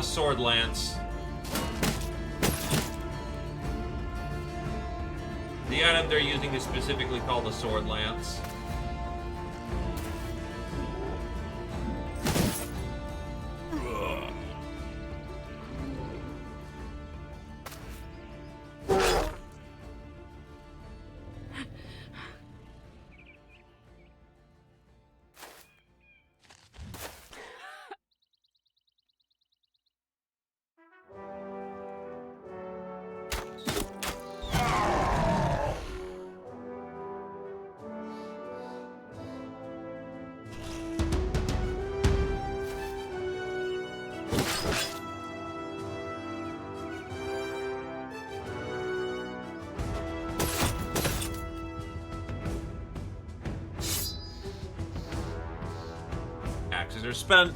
Sword Lance. The item they're using is specifically called the Sword Lance. Axes are spent.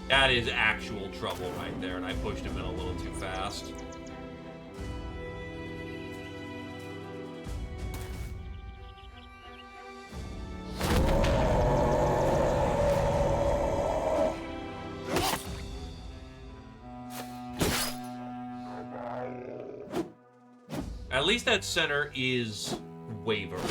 That is actual trouble right there, and I pushed him in a little too fast. At least that center is wavering.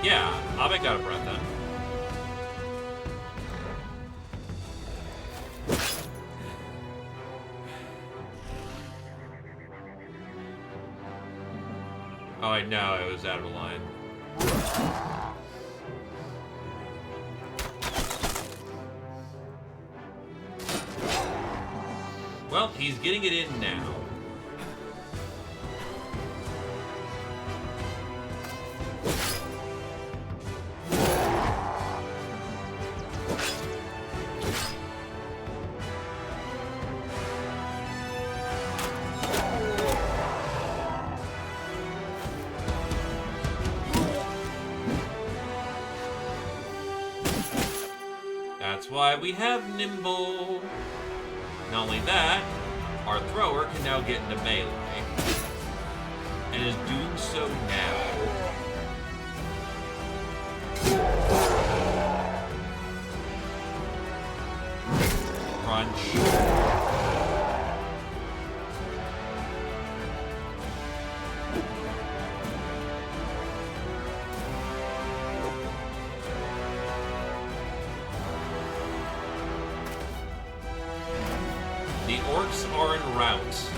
Yeah, Abe got a breath in. Oh, I know, it was out of line. Well, he's getting it in now. That's why we have Nimble. Not only that, our thrower can now get into melee. And is doing so now. Crunch. The orcs are en route.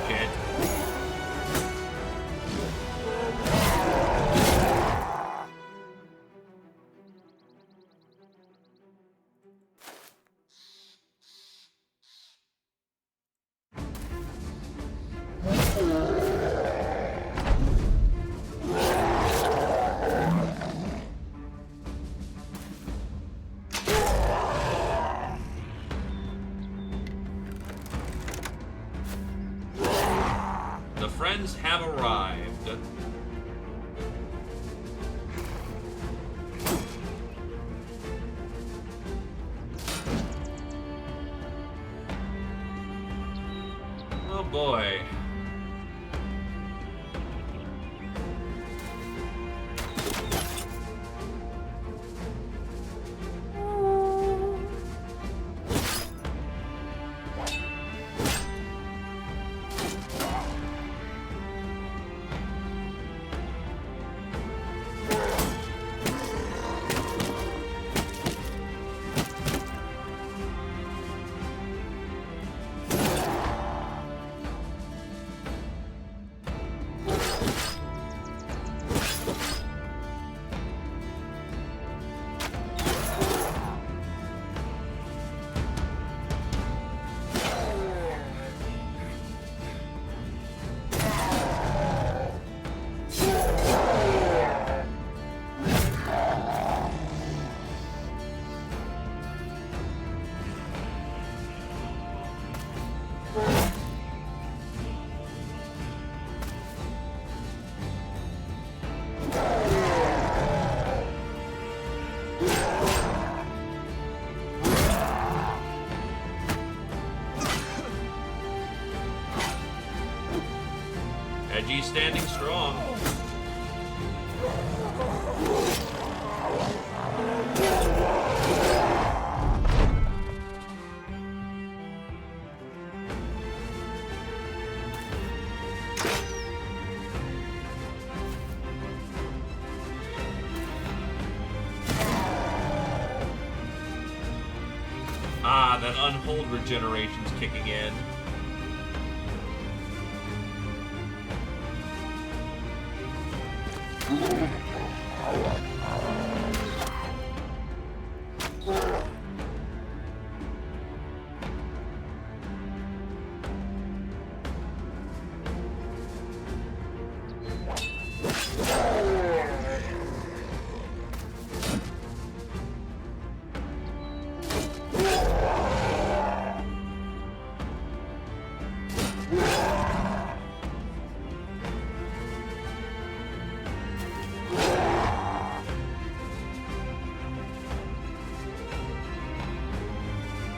Shit. The friends have arrived. Oh boy. Edgy standing strong. Ah, that unhold regeneration's kicking in.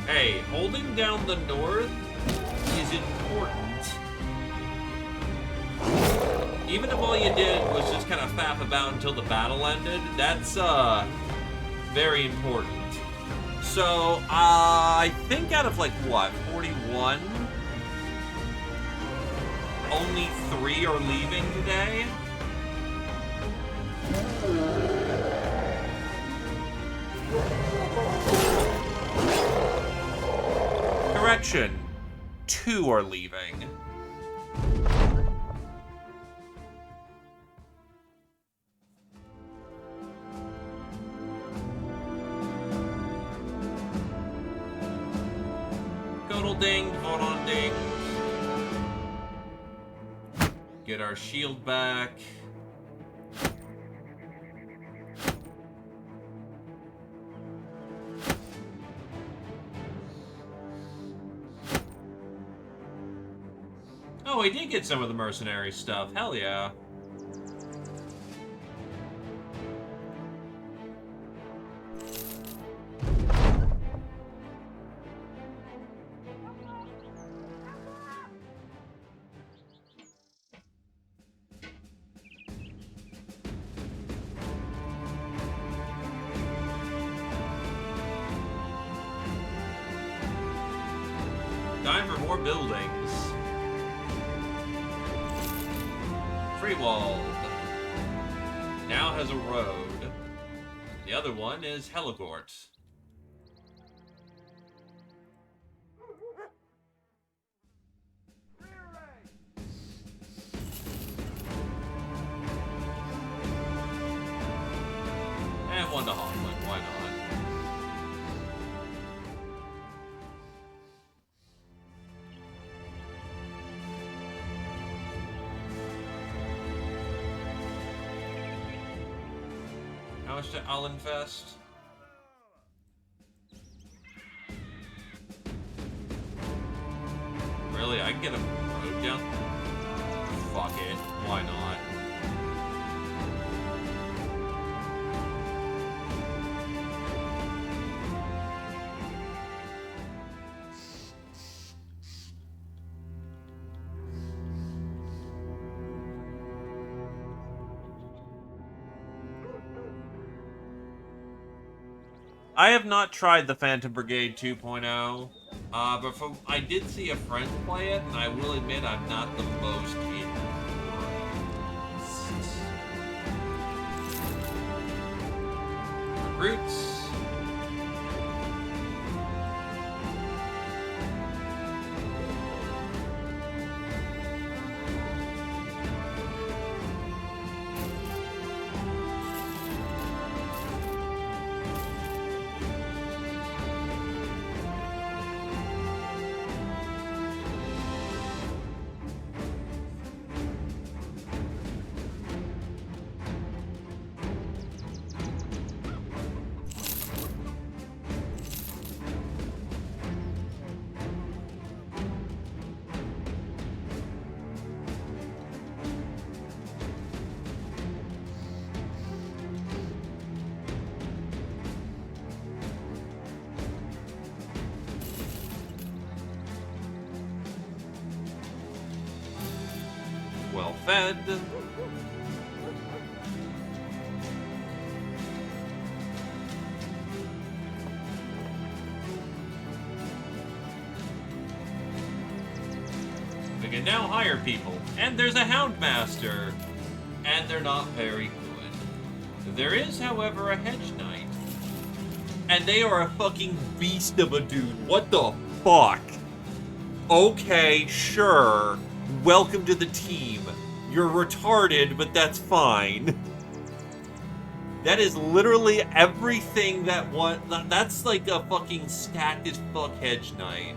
Hey, holding down the north is important. Even if all you did was just kind of faff about until the battle ended, that's, very important. So, I think out of, like, what, 41? Only 3 are leaving today? Correction. 2 are leaving. Godel dinged, Vodon dinged. Get our shield back. Oh, we did get some of the mercenary stuff. Hell yeah. Time for more buildings. Freewald now has a road. The other one is Heligort. And one to Hoffman, why not? How much to Allenfest? Really? I can get a road down? Fuck it. Why not? I have not tried the Phantom Brigade 2.0, but I did see a friend play it, and I will admit I'm not the most impressed. Recruits. Well fed. We can now hire people. And there's a Houndmaster. And they're not very good. There is, however, a Hedge Knight. And they are a fucking beast of a dude. What the fuck? Okay, sure. Welcome to the team. You're retarded, but that's fine. That is literally everything that one... That's like a fucking stacked as fuck Hedge Knight.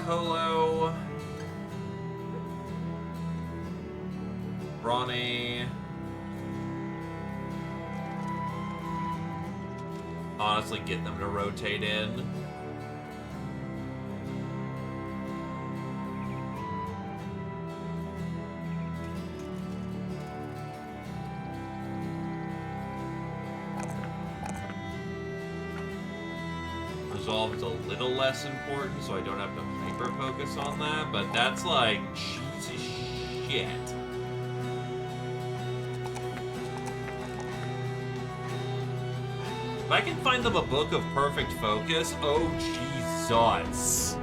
Colo... Ronnie... Honestly, get them to rotate in. resolve is a little less important, so I don't have to hyper-focus on that, but that's like, Jesus shit. If I can find them a book of perfect focus, oh Jesus.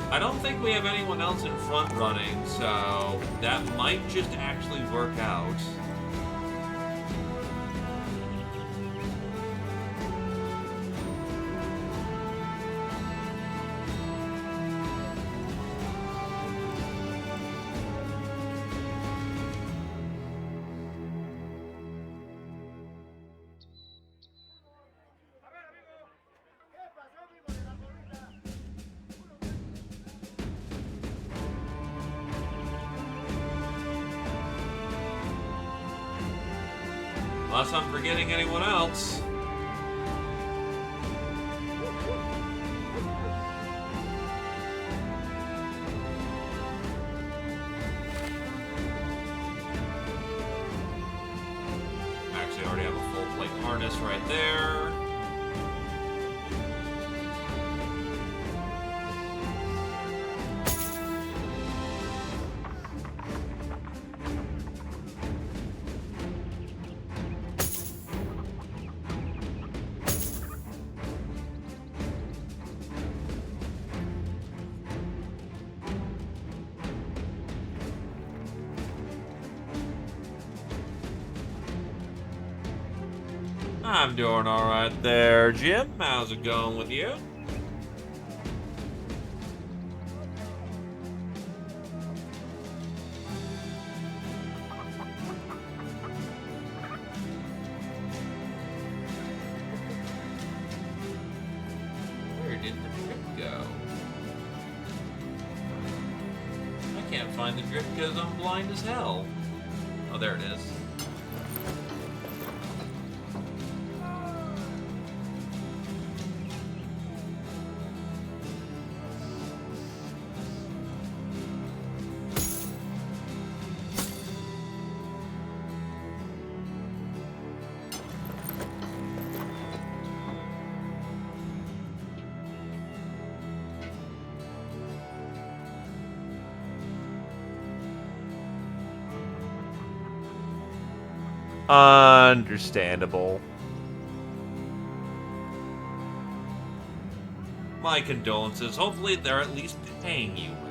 I don't think we have anyone else in front running, so that might just actually work out. Unless I'm forgetting anyone else. Actually, I already have a full plate harness right there. I'm doing alright there, Jim. How's it going with you? Where did the drip go? I can't find the drip because I'm blind as hell. Oh, there it is. Understandable. My condolences. Hopefully they're at least paying you well.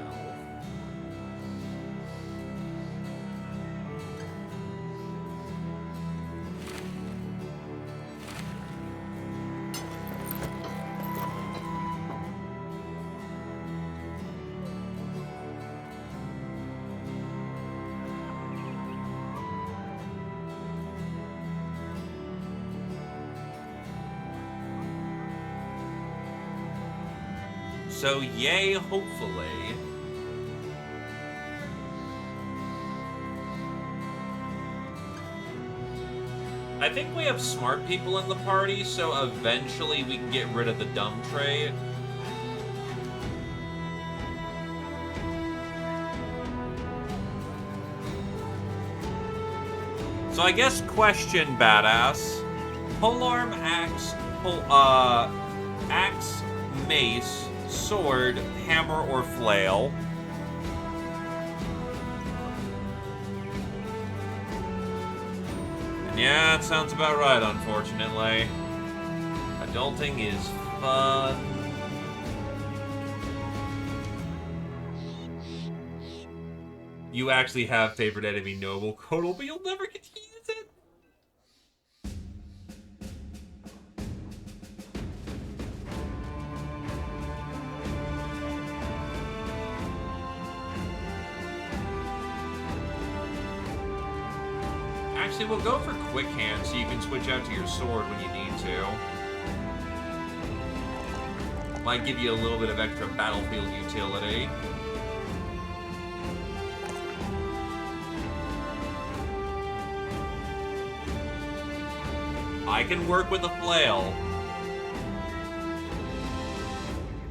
So, yay, hopefully. I think we have smart people in the party, so eventually we can get rid of the dumb trait. So I guess question, badass. Polearm, axe, axe, mace, sword, hammer, or flail. And yeah, it sounds about right, unfortunately. Adulting is fun. You actually have favorite enemy noble Kotal, but you'll never get to use it. Actually, we'll go for quick hand so you can switch out to your sword when you need to. Might give you a little bit of extra battlefield utility. I can work with a flail.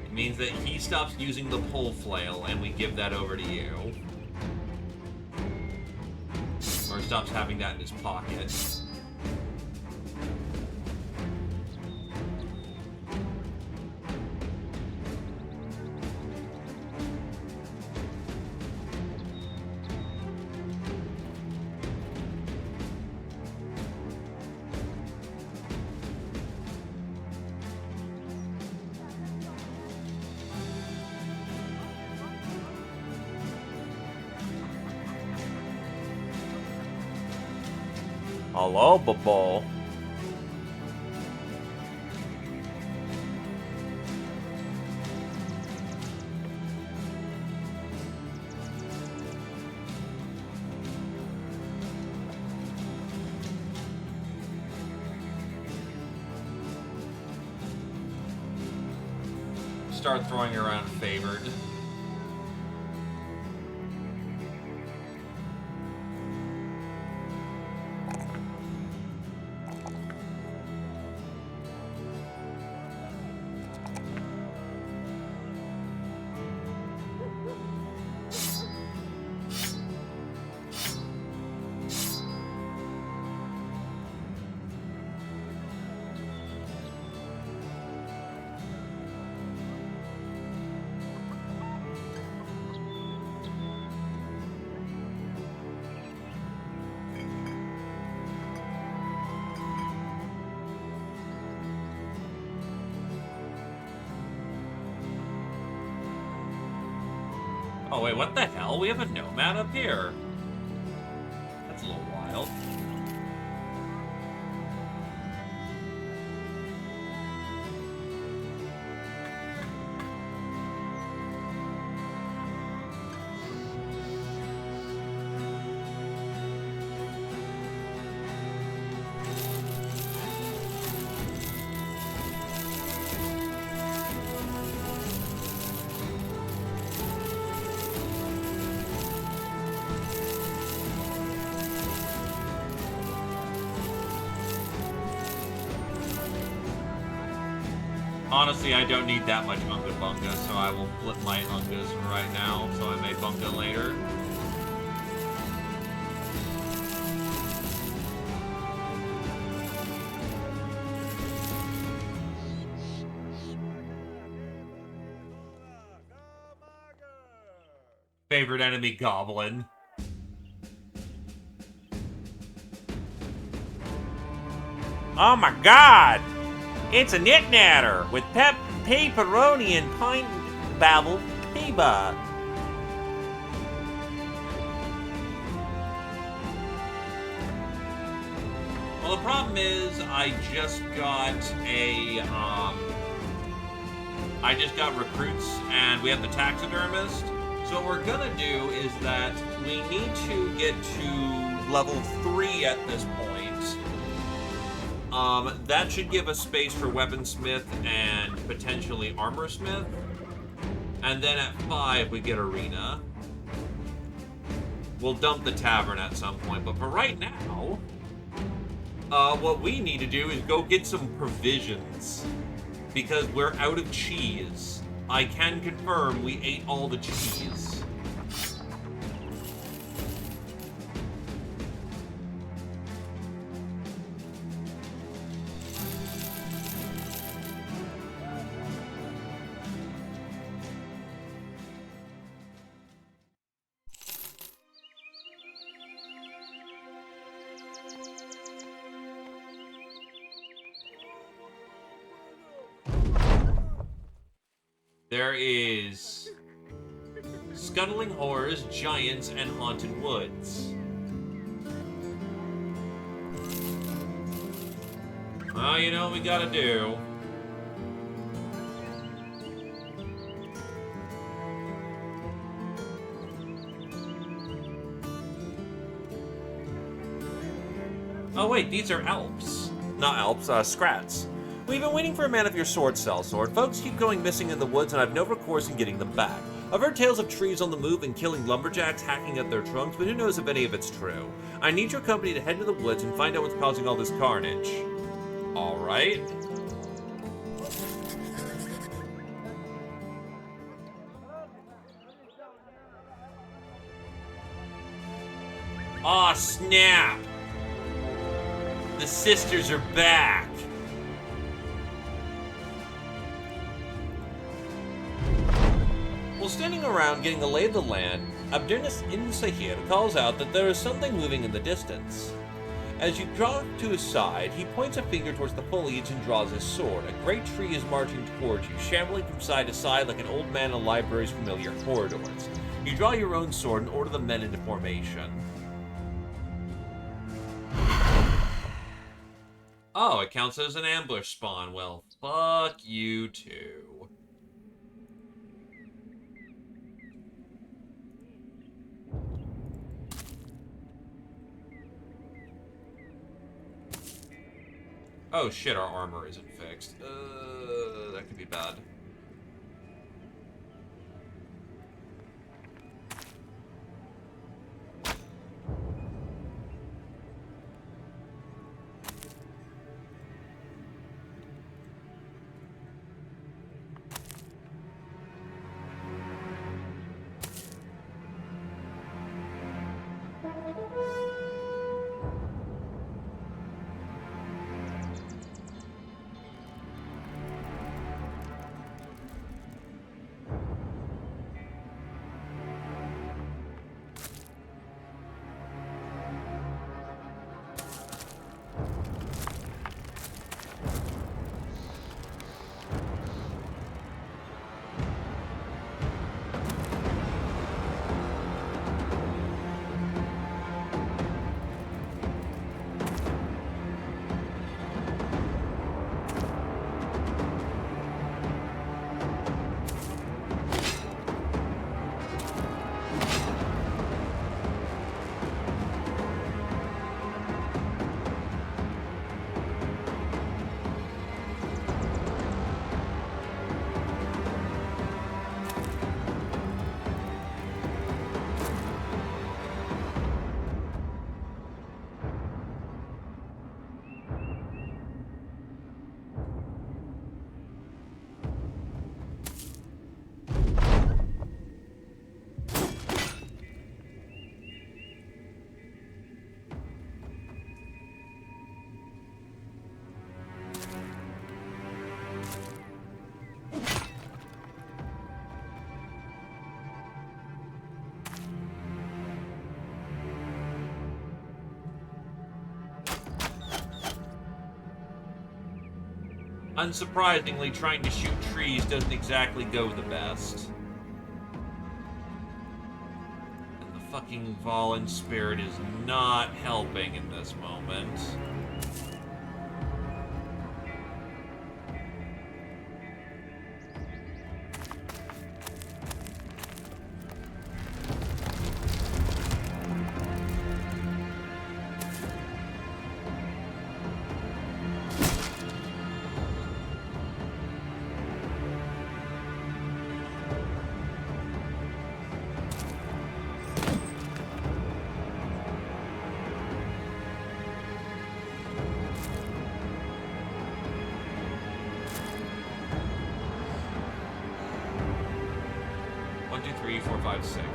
It means that he stops using the pole flail and we give that over to you. Or stops having that in his pocket. Hello, Bubble. Start throwing around favored. Oh wait, what the hell? We have a nomad up here. That's a little wild. Honestly, I don't need that much Unga Bunga, so I will flip my Ungas right now, so I may Bunga later. Favorite enemy, Goblin. Oh my god! It's a Knit-Natter with pepperoni and pine babble peba. Well, the problem is, I just got recruits, and we have the taxidermist. So what we're gonna do is that we need to get to level 3 at this point. That should give us space for weaponsmith and potentially armorsmith. And then at 5, we get arena. We'll dump the tavern at some point, but for right now, what we need to do is go get some provisions. Because we're out of cheese. I can confirm we ate all the cheese. There is scuttling horrors, giants, and haunted woods. Well, you know what we gotta do. Oh wait, these are Alps. Not Alps, Scrats. We've been waiting for a man of your sword, Sellsword. Folks keep going missing in the woods, and I've no recourse in getting them back. I've heard tales of trees on the move and killing lumberjacks hacking at their trunks, but who knows if any of it's true. I need your company to head to the woods and find out what's causing all this carnage. Alright. Aw, snap! The sisters are back! While standing around getting the lay of the land, Abdernis Ibn Sahir calls out that there is something moving in the distance. As you draw to his side, he points a finger towards the foliage and draws his sword. A great tree is marching towards you, shambling from side to side like an old man in a library's familiar corridors. You draw your own sword and order the men into formation. Oh, it counts as an ambush spawn. Well, fuck you too. Oh shit, our armor isn't fixed. That could be bad. Unsurprisingly, trying to shoot trees doesn't exactly go the best. And the fucking Fallen Spirit is not helping in this moment.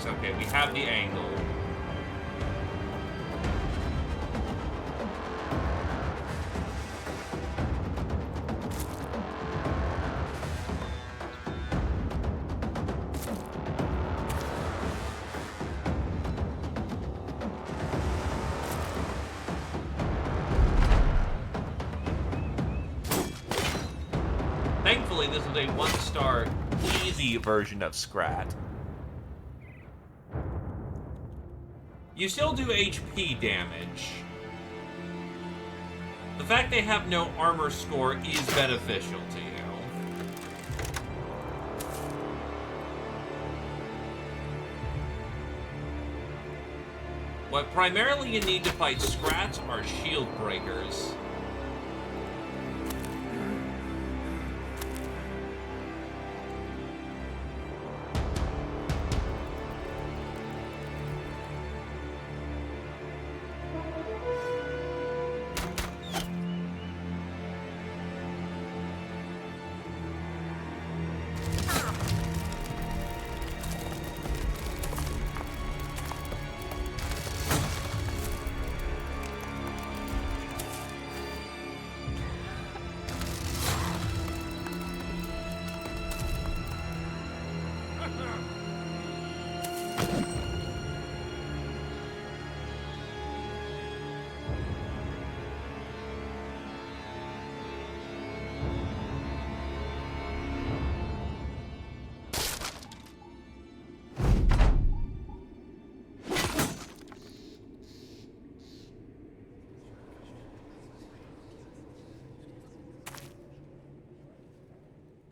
Okay, we have the angle. Thankfully, this is a 1-star easy version of Scrat. You still do HP damage. The fact they have no armor score is beneficial to you. What primarily you need to fight Scrats are shield breakers.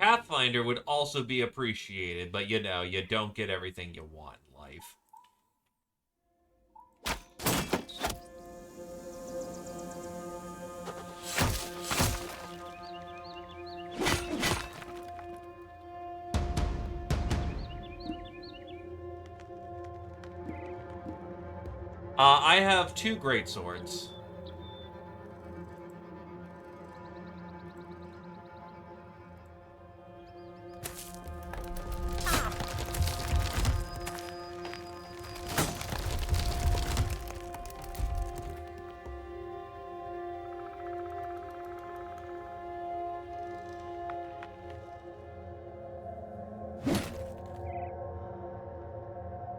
Pathfinder would also be appreciated, but you know, you don't get everything you want in life. I have 2 great swords.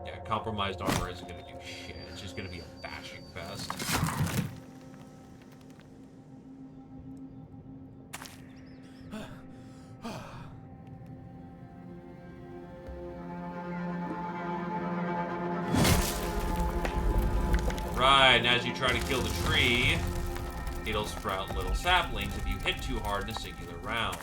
Yeah, compromised armor isn't gonna do shit. It's just gonna be a bashing fest. Right, and as you try to kill the tree, it'll sprout little saplings if you hit too hard in a singular round.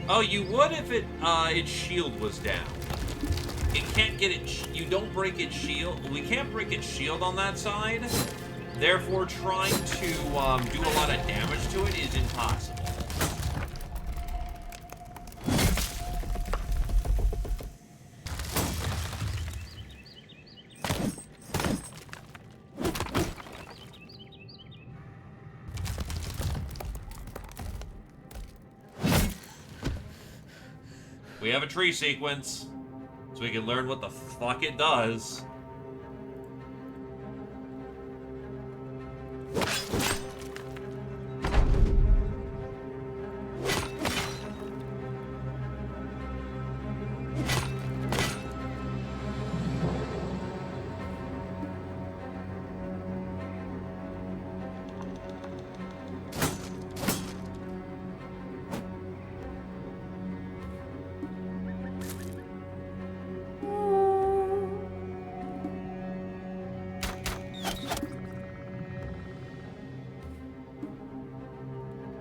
Oh, you would if its shield was down. It can't get it. You don't break its shield. We can't break its shield on that side. Therefore, trying to do a lot of damage to it is impossible. We have a tree sequence, so we can learn what the fuck it does.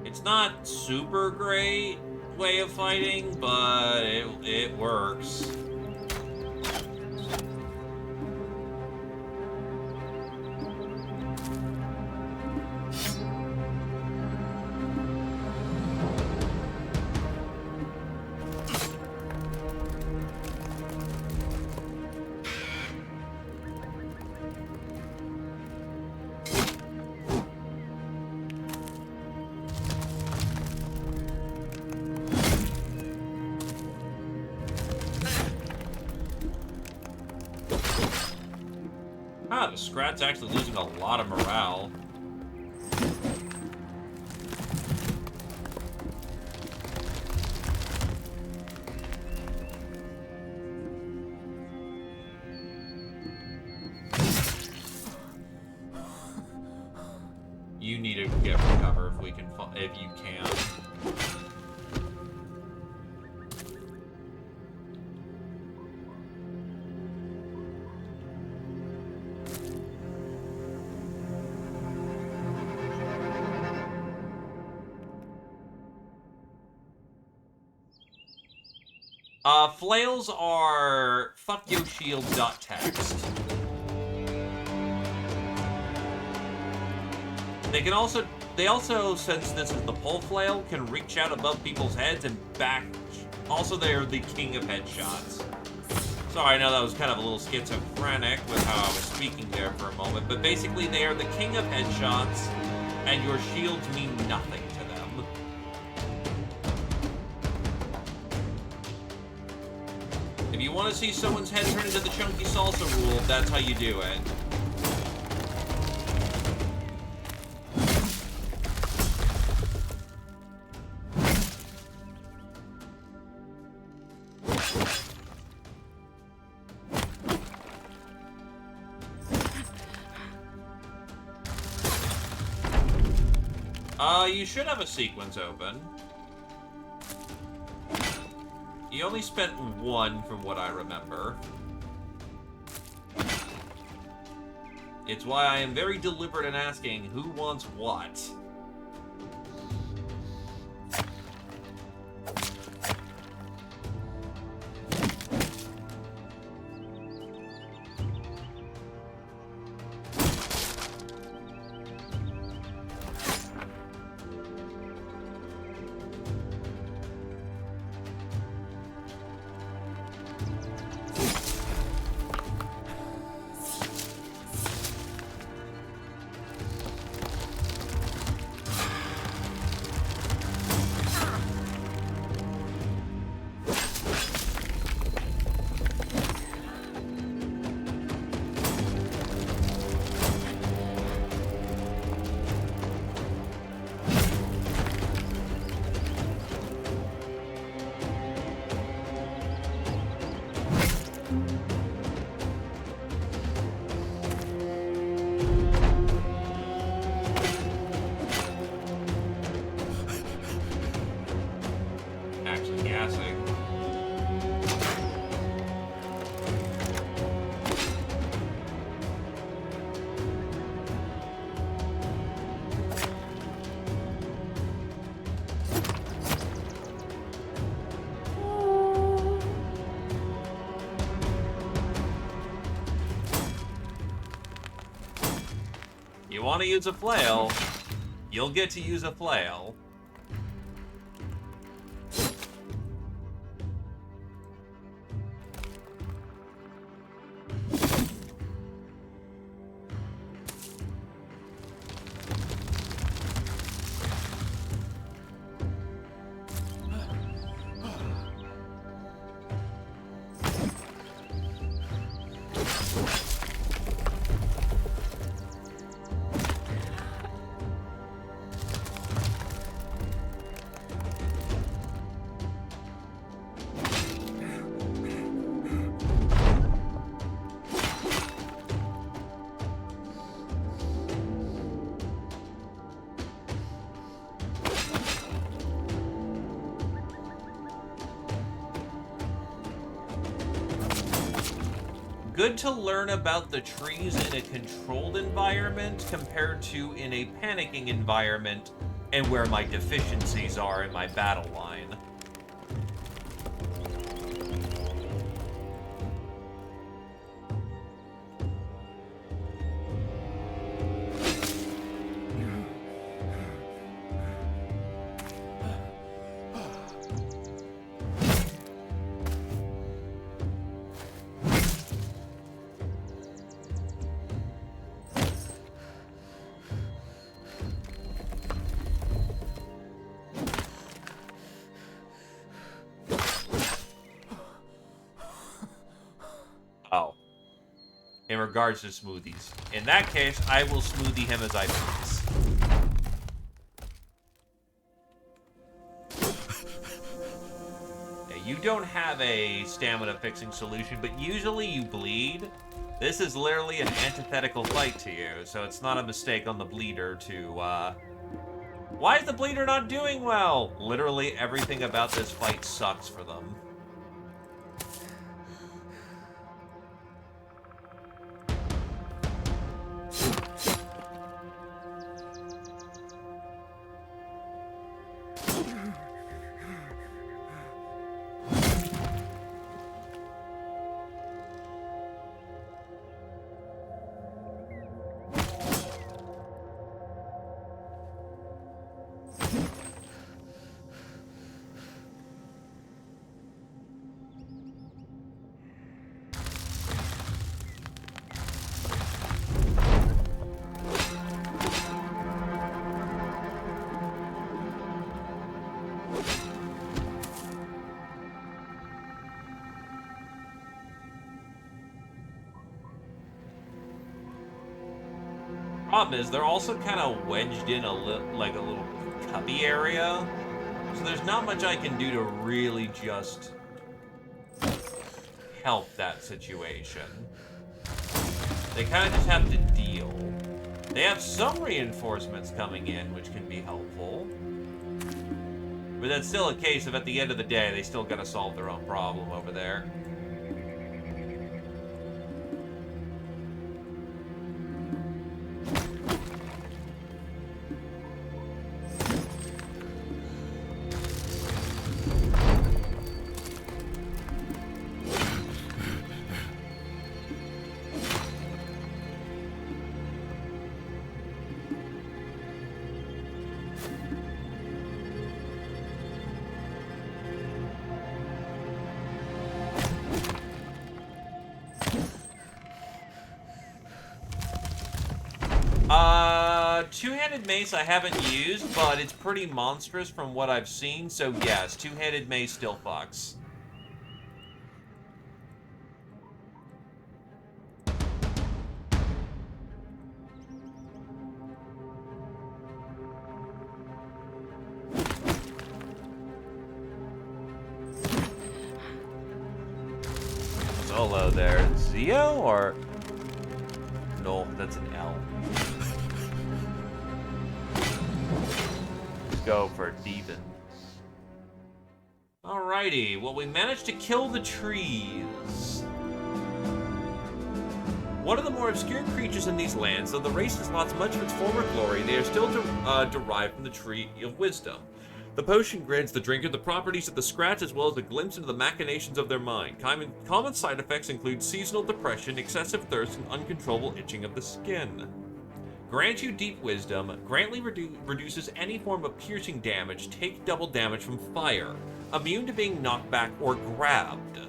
It's not super great way of fighting, but it works. Ah, the Scrat's actually losing a lot of morale. You need to get recover if we can, if you can. Flails are fuckyoushield.txt. They also, since this is the pole flail, can reach out above people's heads and back. Also, they are the king of headshots. Sorry, I know that was kind of a little schizophrenic with how I was speaking there for a moment, but basically they are the king of headshots, and your shields mean nothing to them. If you want to see someone's head turn into the chunky salsa rule, that's how you do it. You should have a sequence open. You only spent one from what I remember. It's why I am very deliberate in asking who wants what. You want to use a flail, you'll get to use a flail. Good to learn about the trees in a controlled environment compared to in a panicking environment and where my deficiencies are in my battle line. Oh. In regards to smoothies. In that case, I will smoothie him as I please. Yeah, you don't have a stamina fixing solution, but usually you bleed. This is literally an antithetical fight to you, so it's not a mistake on the bleeder to, Why is the bleeder not doing well? Literally everything about this fight sucks for them. Problem is, they're also kind of wedged in a little cubby area, so there's not much I can do to really just help that situation. They kind of just have to deal. They have some reinforcements coming in, which can be helpful. But that's still a case of, at the end of the day, they still gotta solve their own problem over there. Two-handed mace I haven't used, but it's pretty monstrous from what I've seen, so yes, two-handed mace still fucks. Solo there. Zio or... No, that's an L. Go for Devons. Alrighty, well, we managed to kill the trees. One of the more obscure creatures in these lands, though the race has lost much of its former glory, they are still derived from the Tree of Wisdom. The potion grants the drinker the properties of the scratch as well as a glimpse into the machinations of their mind. Common side effects include seasonal depression, excessive thirst, and uncontrollable itching of the skin. Grant you deep wisdom, greatly reduces any form of piercing damage, take double damage from fire, immune to being knocked back or grabbed.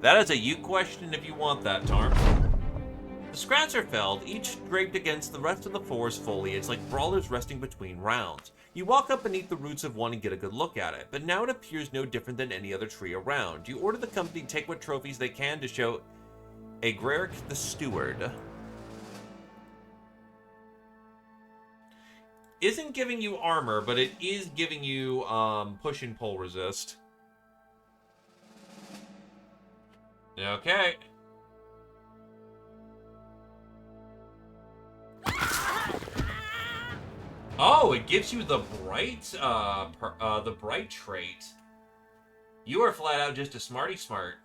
That is a you question if you want that, Tarm. The scrats are felled, each draped against the rest of the forest foliage like brawlers resting between rounds. You walk up beneath the roots of one and get a good look at it, but now it appears no different than any other tree around. You order the company to take what trophies they can to show Agraric the Steward. Isn't giving you armor, but it is giving you push and pull resist. Okay. Oh, it gives you the bright trait. You are flat out just a smarty smart.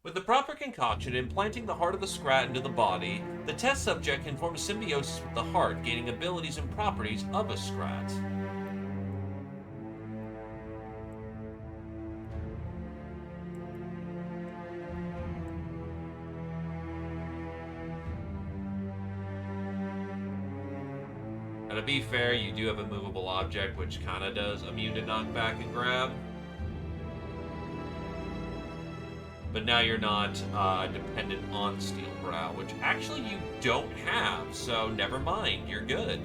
With the proper concoction implanting the heart of the scrat into the body, the test subject can form a symbiosis with the heart, gaining abilities and properties of a scrat. Now, to be fair, you do have a movable object, which kind of does immune to knockback and grab. But now you're not dependent on Steel Brow, which actually you don't have, so never mind, you're good.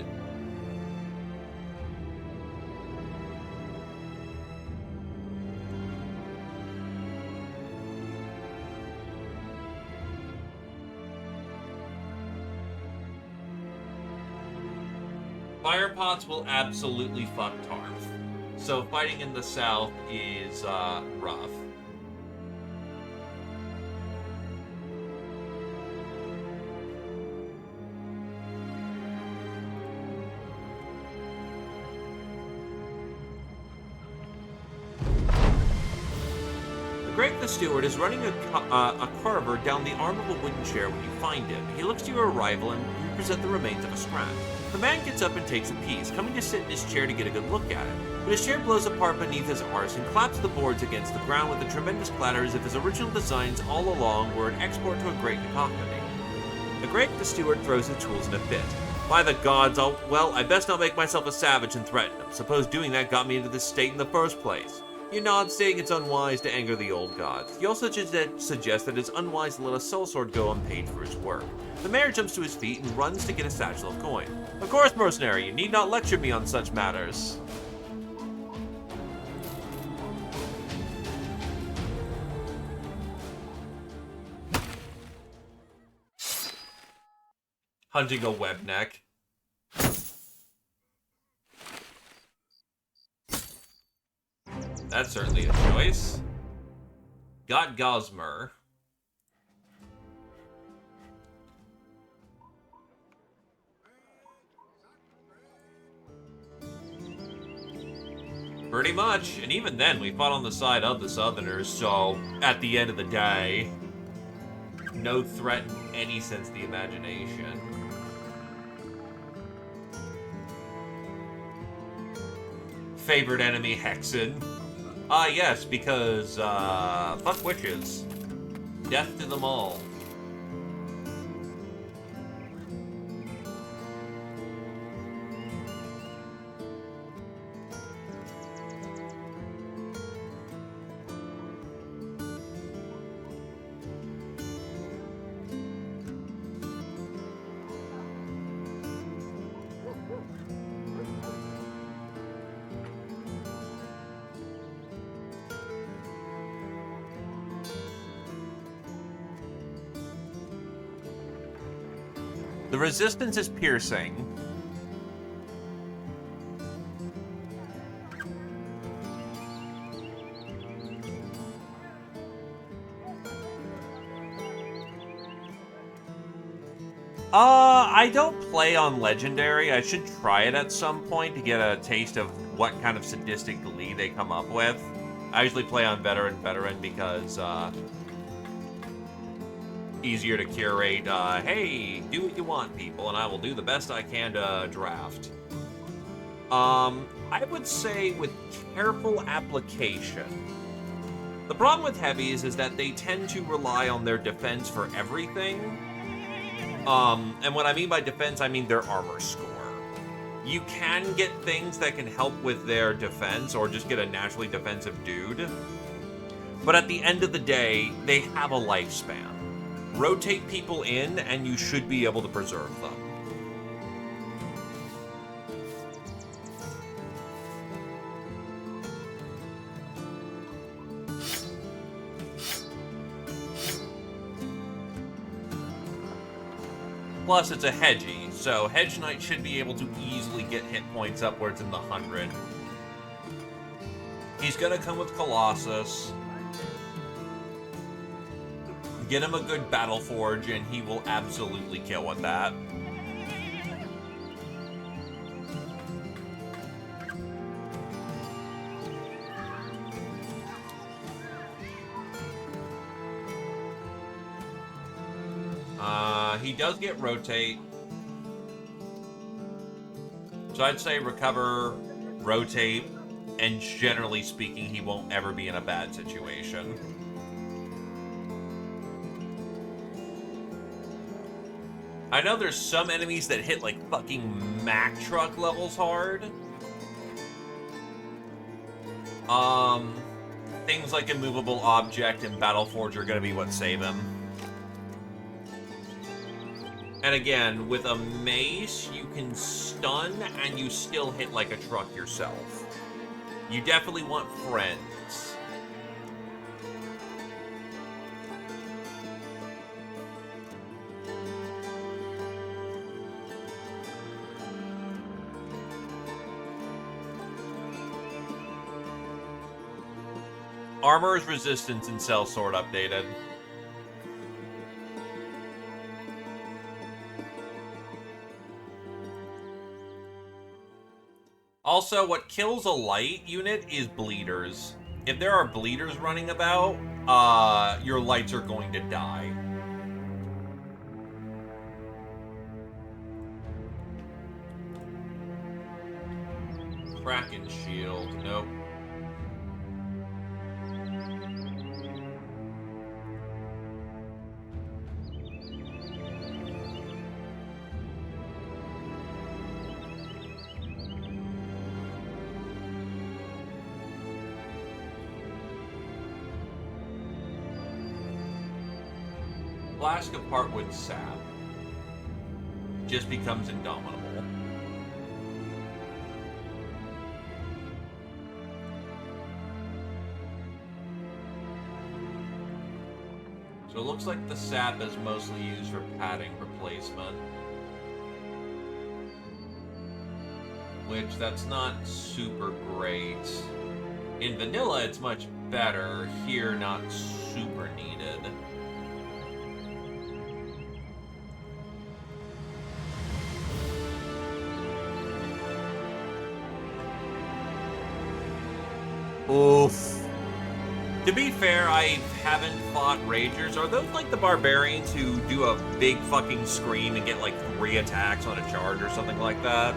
Fire pots will absolutely fuck Tarth, so fighting in the south is rough. Greg the Steward is running a carver down the arm of a wooden chair when you find him. He looks to your arrival and you present the remains of a scrap. The man gets up and takes a piece, coming to sit in his chair to get a good look at it. But his chair blows apart beneath his arse and claps the boards against the ground with a tremendous clatter as if his original designs all along were an export to a great cacophony. The Greg the Steward throws his tools in a fit. By the gods, I best not make myself a savage and threaten him. Suppose doing that got me into this state in the first place. You nod, saying it's unwise to anger the old gods. You also suggest that it's unwise to let a sellsword go unpaid for his work. The mayor jumps to his feet and runs to get a satchel of coin. Of course, mercenary, you need not lecture me on such matters. Hunting a webneck. That's certainly a choice. Got Gosmer. Pretty much, and even then, we fought on the side of the Southerners, so at the end of the day, no threat in any sense of the imagination. Favorite enemy, Hexen. Ah, yes, because, fuck witches. Death to them all. The resistance is piercing. I don't play on Legendary. I should try it at some point to get a taste of what kind of sadistic glee they come up with. I usually play on Veteran because, easier to curate, hey, do what you want, people, and I will do the best I can to draft. I would say with careful application. The problem with heavies is that they tend to rely on their defense for everything. And what I mean by defense, I mean their armor score. You can get things that can help with their defense, or just get a naturally defensive dude. But at the end of the day, they have a lifespan. Rotate people in, and you should be able to preserve them. Plus, it's a Hedgie, so Hedge Knight should be able to easily get hit points upwards in the 100. He's gonna come with Colossus. Get him a good Battle Forge, and he will absolutely kill with that. He does get Rotate. So I'd say Recover, Rotate, and generally speaking, he won't ever be in a bad situation. I know there's some enemies that hit like fucking Mack truck levels hard. Things like Immovable Object and Battle Forge are gonna be what save him. And again, with a mace, you can stun and you still hit like a truck yourself. You definitely want friends. Armor's resistance and sellsword updated. Also, what kills a light unit is bleeders. If there are bleeders running about, your lights are going to die. Kraken shield, nope. Flask of Heartwood Sap. Just becomes indomitable. So it looks like the sap is mostly used for padding replacement. Which, that's not super great. In vanilla, it's much better. Here, not super needed. Oof. To be fair, I haven't fought Ragers. Are those like the barbarians who do a big fucking scream and get like 3 attacks on a charge or something like that?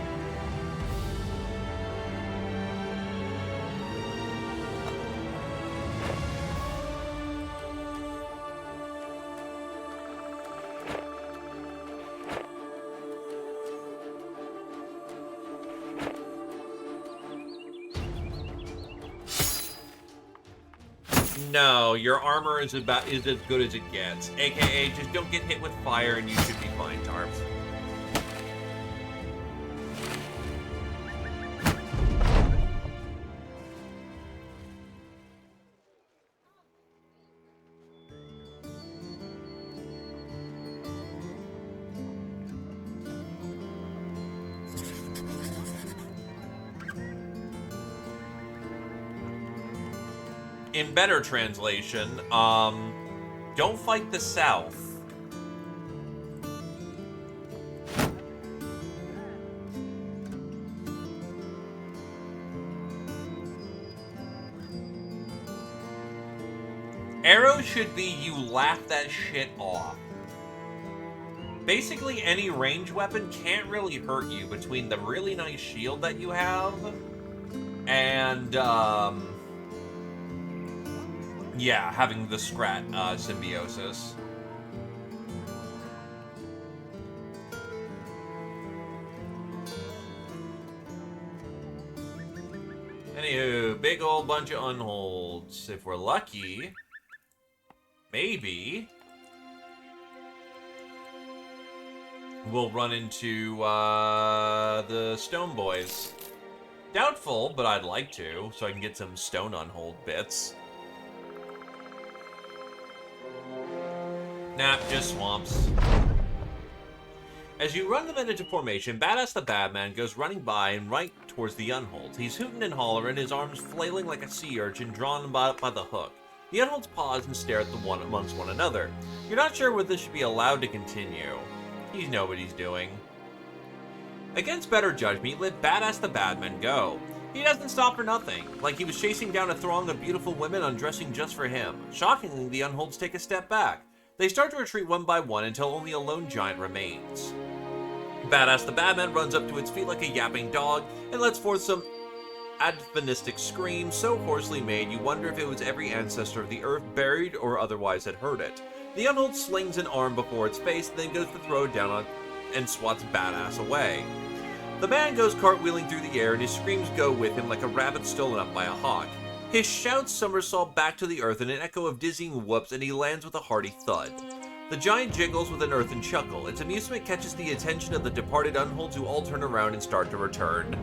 No, your armor is as good as it gets. AKA, just don't get hit with fire and you should be fine, Tarp. In better translation, don't fight the South. Arrows should be you laugh that shit off. Basically, any ranged weapon can't really hurt you between the really nice shield that you have and, yeah, having the Scrat symbiosis. Anywho, big old bunch of unholds. If we're lucky, maybe we'll run into the Stone Boys. Doubtful, but I'd like to, so I can get some stone unhold bits. Nah, just swamps. As you run them into formation, Badass the Badman goes running by and right towards the Unholds. He's hooting and hollering, his arms flailing like a sea urchin drawn by the hook. The Unholds pause and stare at the one amongst one another. You're not sure whether this should be allowed to continue. You know what he's doing. Against better judgment, let Badass the Badman go. He doesn't stop for nothing, like he was chasing down a throng of beautiful women undressing just for him. Shockingly, the Unholds take a step back. They start to retreat one by one until only a lone giant remains. Badass the Badman runs up to its feet like a yapping dog and lets forth some advenistic scream so hoarsely made you wonder if it was every ancestor of the earth buried or otherwise had heard it. The Unhold slings an arm before its face, then goes to throw it down on and swats Badass away. The man goes cartwheeling through the air and his screams go with him like a rabbit stolen up by a hawk. His shouts somersault back to the earth in an echo of dizzying whoops, and he lands with a hearty thud. The giant jiggles with an earthen chuckle. Its amusement catches the attention of the departed Unholds, who all turn around and start to return.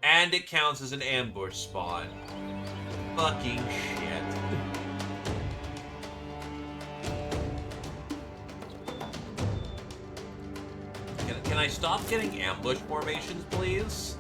And it counts as an ambush spot. Fucking shit. Can I stop getting ambush formations, please?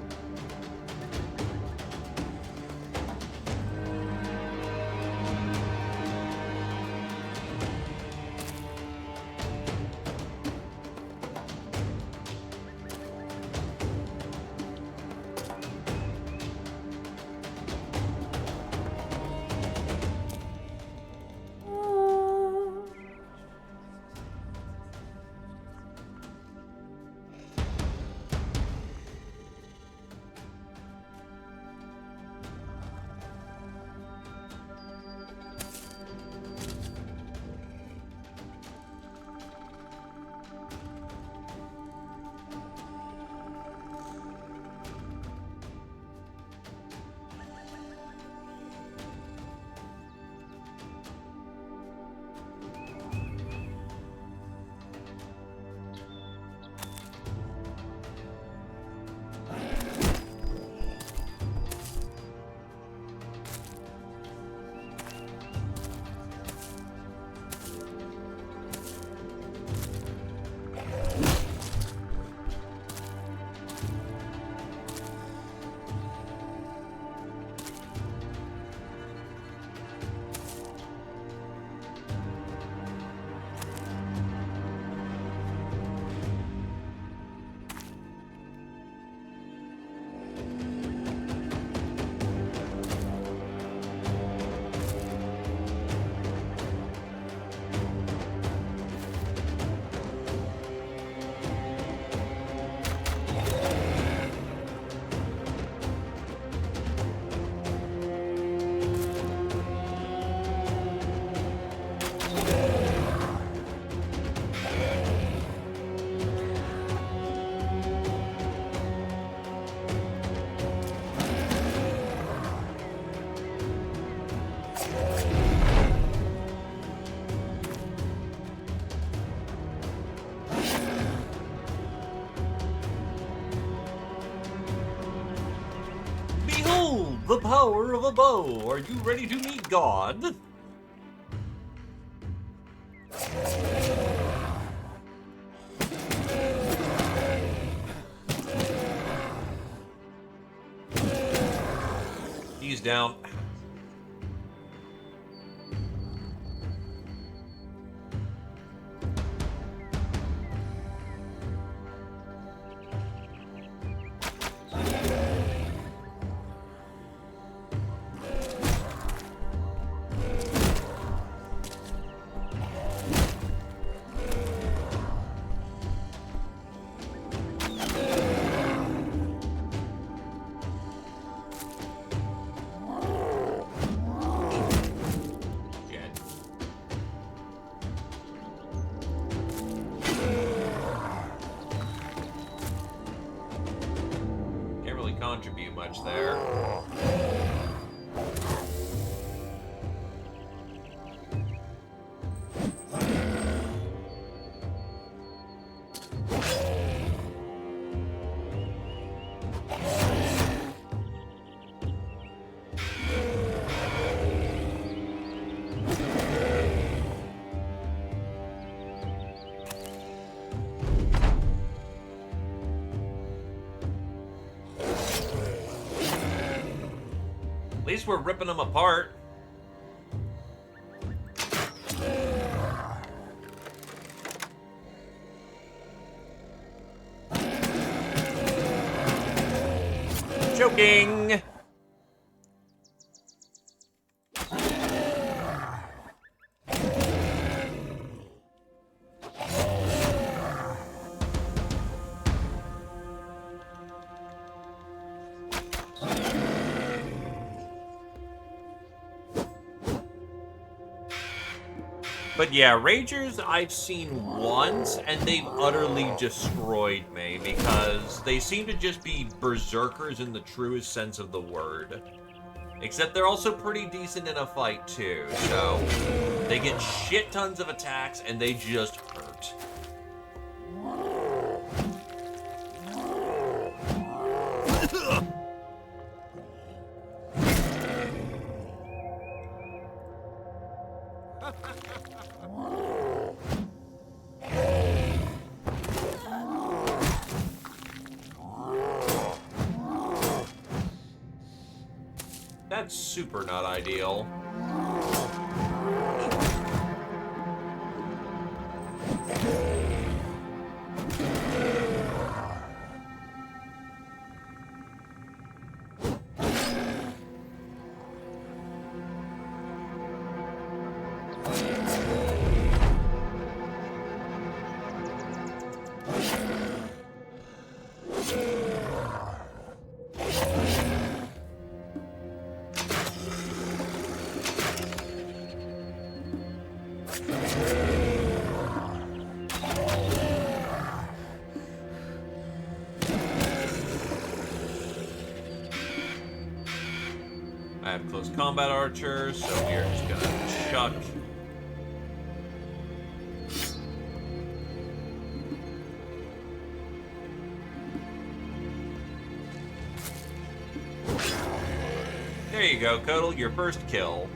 the power of a bow. Are you ready to meet God? He's down. Contribute much there. At least we're ripping them apart. Choking! But yeah, Ragers I've seen once, and they've utterly destroyed me, because they seem to just be berserkers in the truest sense of the word. Except they're also pretty decent in a fight, too, so they get shit tons of attacks, and they just hurt. That's super not ideal. I have close combat archers, so we are just gonna chuck. There you go, Kodal, your first kill.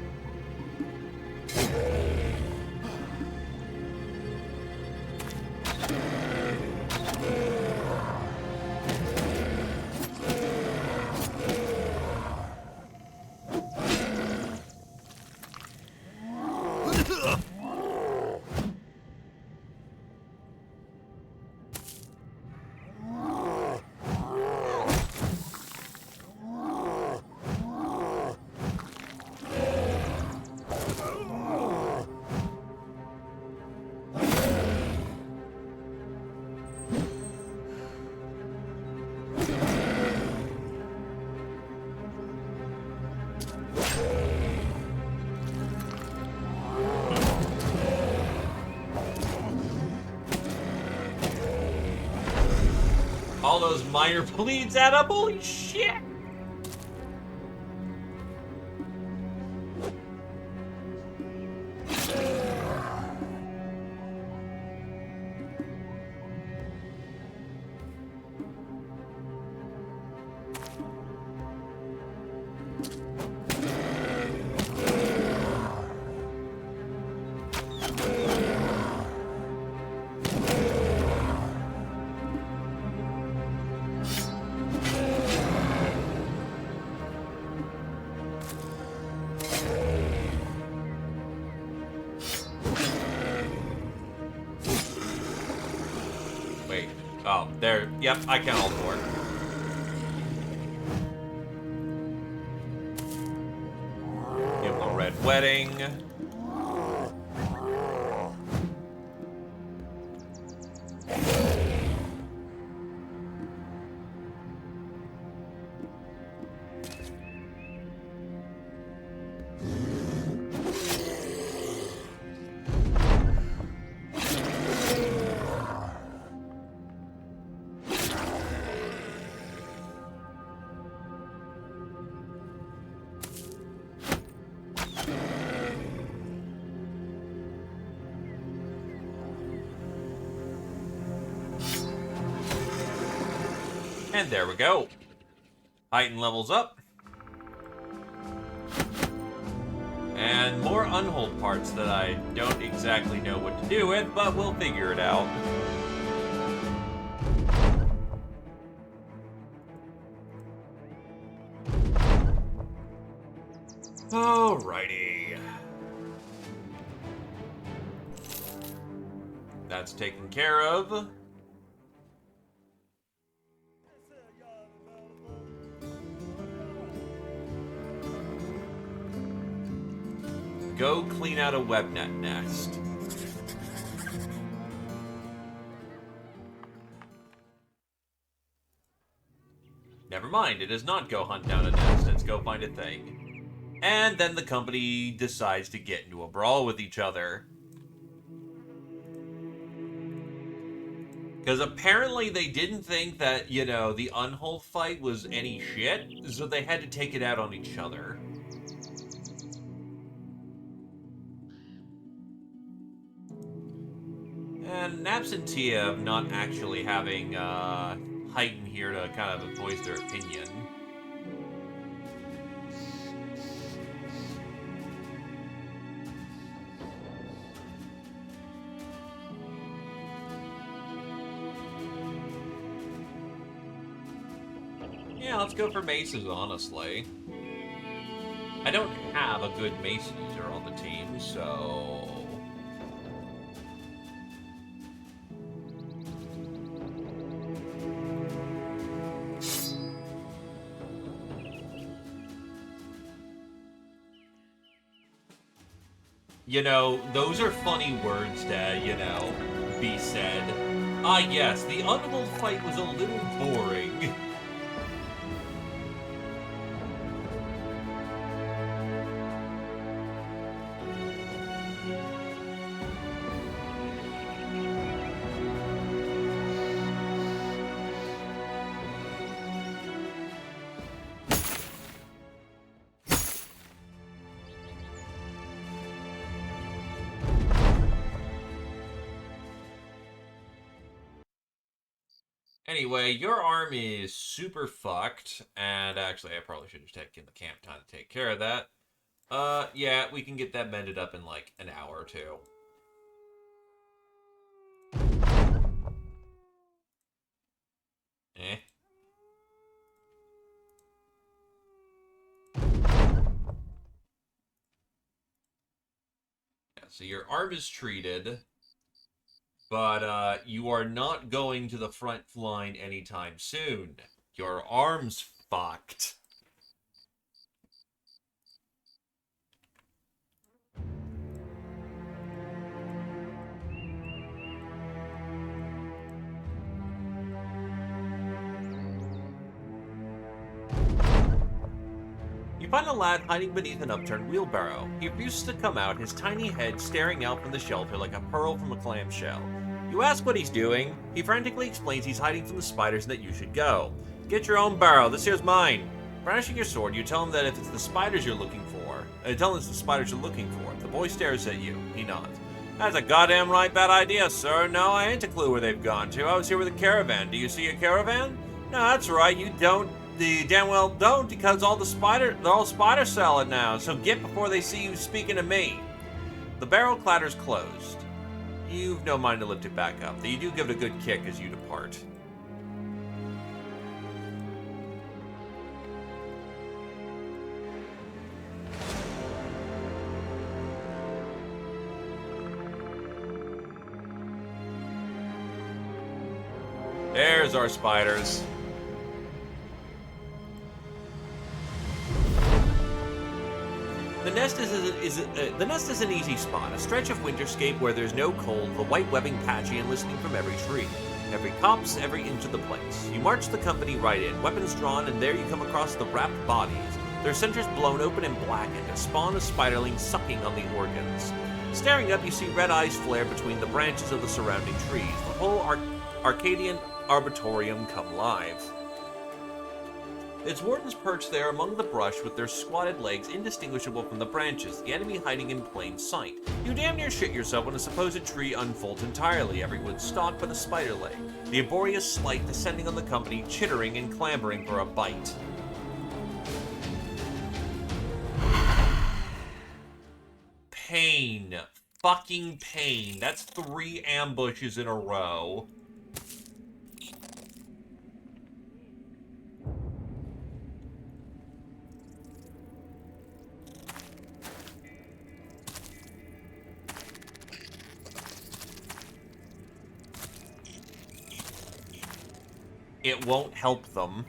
All those minor bleeds add up, holy shit! Oh, there. Yep, I count all four. Give him a red wedding. And there we go. Heighten levels up. And more unhold parts that I don't exactly know what to do with, but we'll figure it out. Alrighty. That's taken care of. Go clean out a webnet nest. Never mind, it is not go hunt down a nest, it's go find a thing. And then the company decides to get into a brawl with each other. Because apparently they didn't think that, you know, the Unhold fight was any shit, so they had to take it out on each other. And an absentee of not actually having Heighten here to kind of voice their opinion. Yeah, let's go for maces, honestly. I don't have a good mace user on the team, so... You know, those are funny words to, you know, be said. Ah, yes, the Unhold fight was a little boring. Anyway, your arm is super fucked, and actually, I probably should have taken the camp time to take care of that. Yeah, we can get that mended up in, like, an hour or two. Eh. Yeah, so your arm is treated, but, you are not going to the front line anytime soon. Your arm's fucked. You find a lad hiding beneath an upturned wheelbarrow. He refuses to come out, his tiny head staring out from the shelter like a pearl from a clamshell. You ask what he's doing. He frantically explains he's hiding from the spiders and that you should go. Get your own barrow, this here's mine. Brandishing your sword, you tell him that if it's the spiders you're looking for, tell him it's the spiders you're looking for. The boy stares at you. He nods. That's a goddamn right bad idea, sir. No, I ain't a clue where they've gone to. I was here with a caravan. Do you see a caravan? No, that's right, you don't. You damn well don't, because they're all spider salad now, so get before they see you speaking to me. The barrel clatters closed. You've no mind to lift it back up, though you do give it a good kick as you depart. There's our spiders. The nest is an easy spot, a stretch of winterscape where there's no cold, the white webbing patchy and listening from every tree. Every copse, every inch of the place. You march the company right in, weapons drawn, and there you come across the wrapped bodies, their centers blown open and blackened, a spawn of spiderlings sucking on the organs. Staring up, you see red eyes flare between the branches of the surrounding trees, the whole Arcadian arboretum come live. Its wardens perch there among the brush with their squatted legs indistinguishable from the branches, the enemy hiding in plain sight. You damn near shit yourself when a supposed tree unfolds entirely, every wood stalk but a spider leg, the laborious slight descending on the company, chittering and clambering for a bite. Pain. Fucking pain. That's 3 ambushes in a row. It won't help them.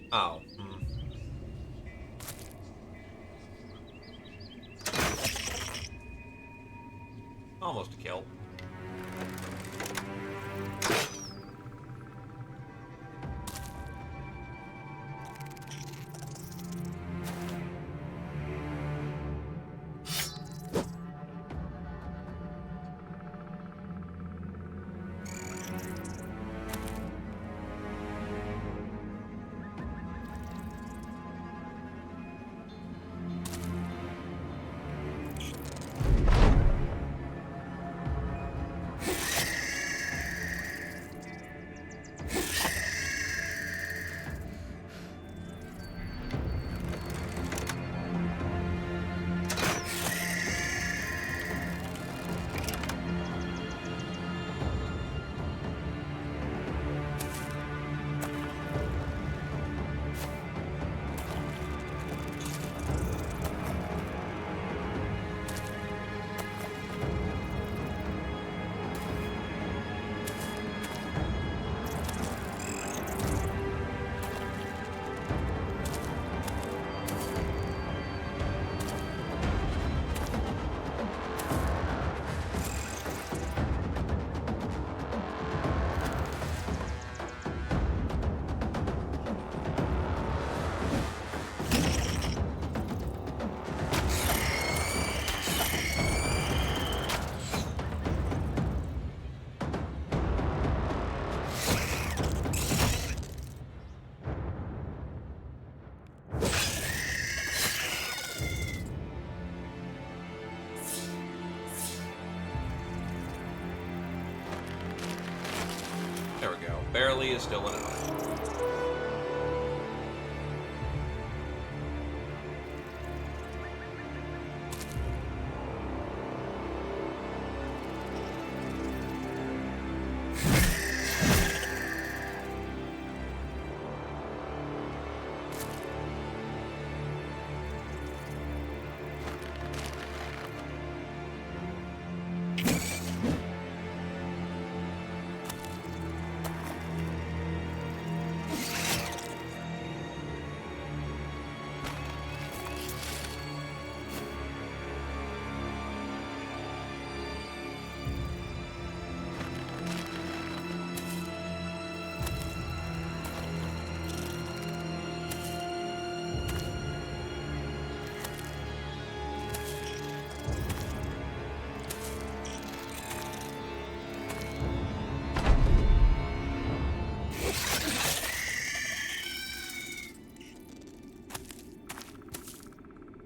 Oh. Almost a kill. There we go. Barely is still enough.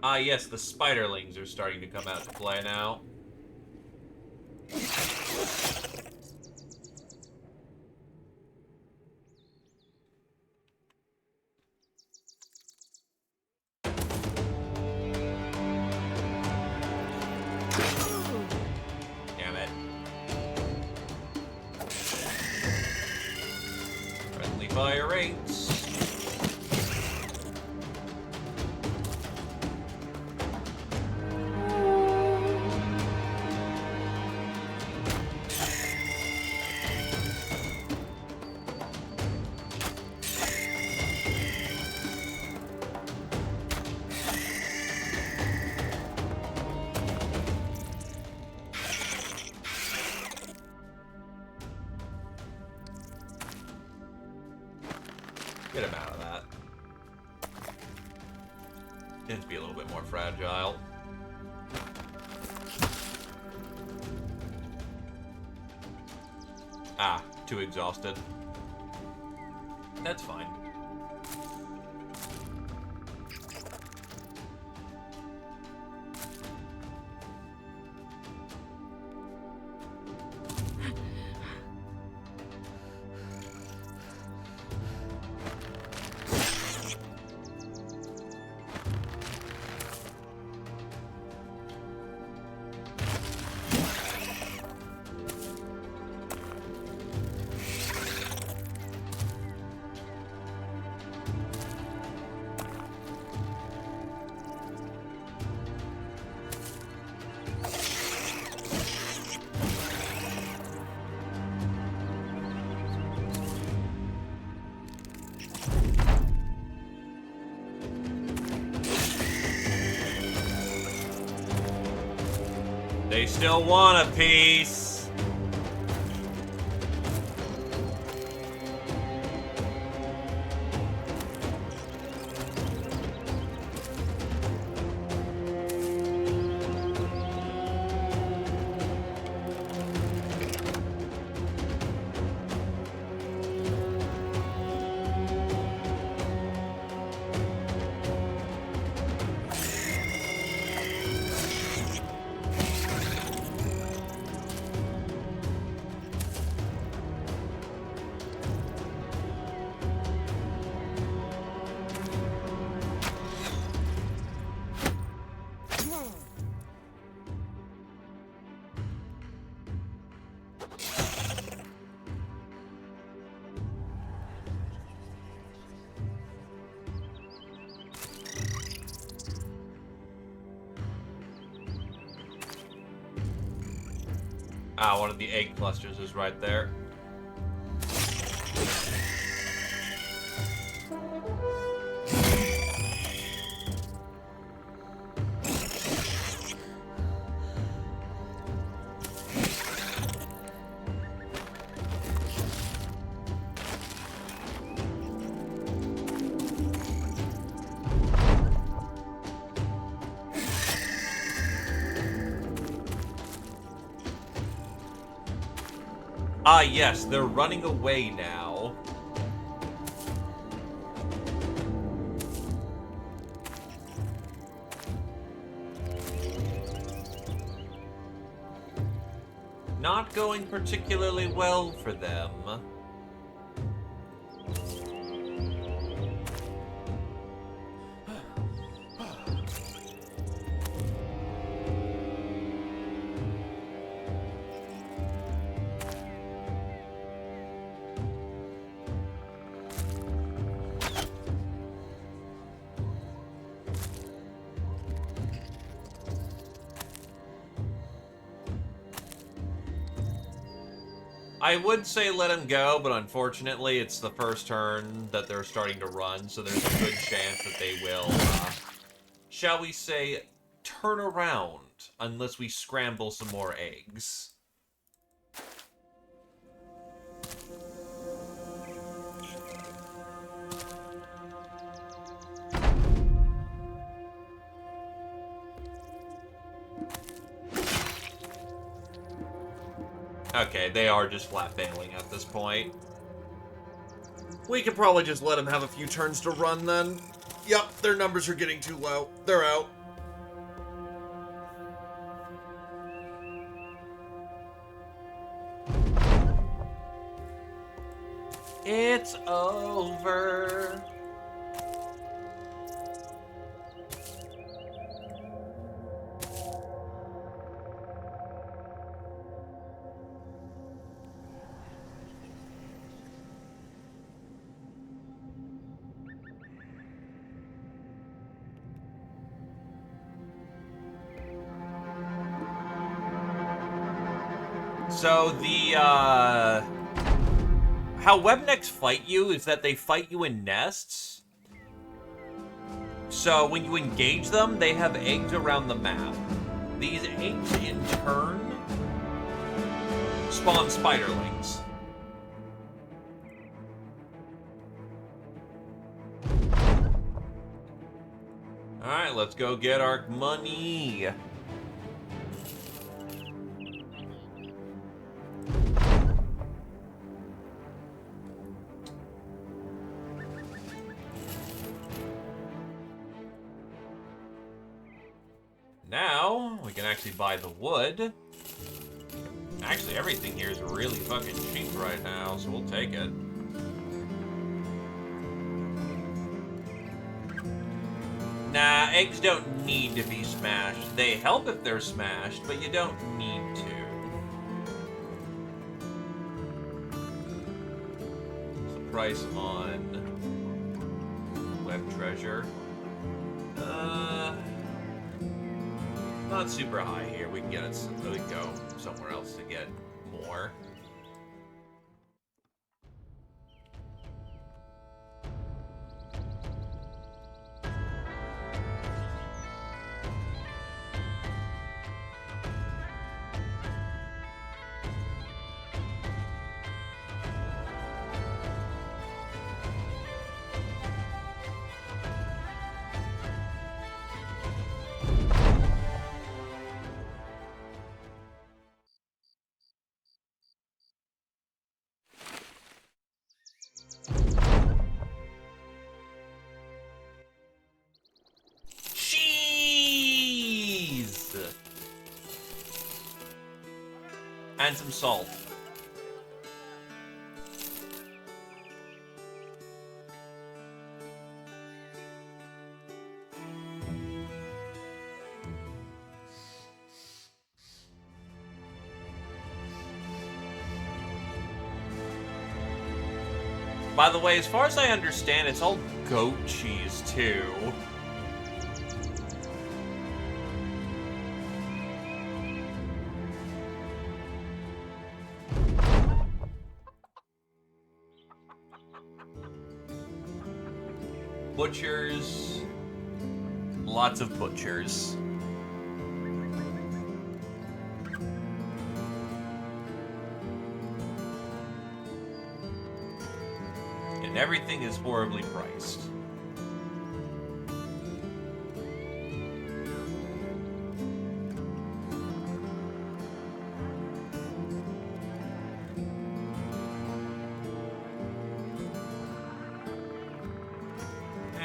Ah, yes, the spiderlings are starting to come out to play now. Damn it. Friendly fire rates. Get him out of that. Tends to be a little bit more fragile. Ah, too exhausted. That's fine. They still want a piece. Ah, one of the egg clusters is right there. Ah, yes, they're running away now. Not going particularly well for them. I would say let him go, but unfortunately it's the first turn that they're starting to run, so there's a good chance that they will, shall we say, turn around, unless we scramble some more eggs. Okay, they are just flat failing at this point. We could probably just let them have a few turns to run then. Yep, their numbers are getting too low. They're out. It's over. So how webnecks fight you is that they fight you in nests. So when you engage them, they have eggs around the map. These eggs, in turn, spawn spiderlings. Alright, let's go get our money. Now, we can actually buy the wood. Actually, everything here is really fucking cheap right now, so we'll take it. Nah, eggs don't need to be smashed. They help if they're smashed, but you don't need to. What's the price on web treasure? Not super high here. We can get it. We can go somewhere else to get more. And some salt. By the way, as far as I understand, it's all goat cheese, too. Butchers. Lots of butchers. And everything is horribly priced.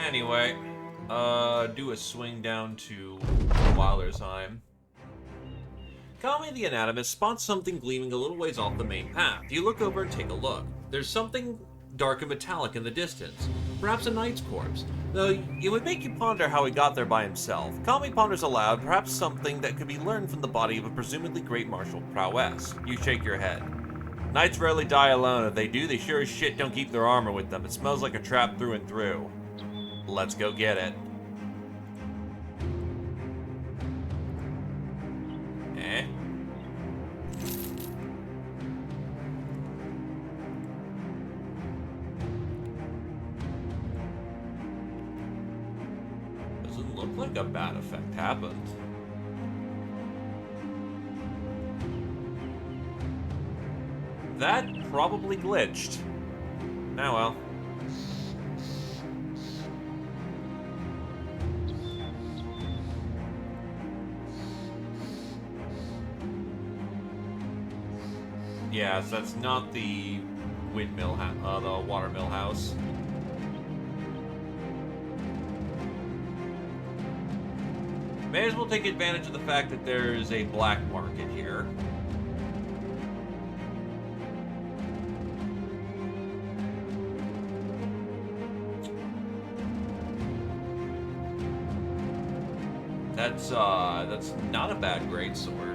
Anyway, do a swing down to Weilersheim. Kami the Anatomist spots something gleaming a little ways off the main path. You look over and take a look. There's something dark and metallic in the distance. Perhaps a knight's corpse. Though it would make you ponder how he got there by himself. Kami ponders aloud, perhaps something that could be learned from the body of a presumably great martial prowess. You shake your head. Knights rarely die alone. If they do, they sure as shit don't keep their armor with them. It smells like a trap through and through. Let's go get it. Eh? Doesn't look like a bad effect happened. That probably glitched. Now well. Yes, that's not the windmill, the watermill house. May as well take advantage of the fact that there's a black market here. That's not a bad great sword.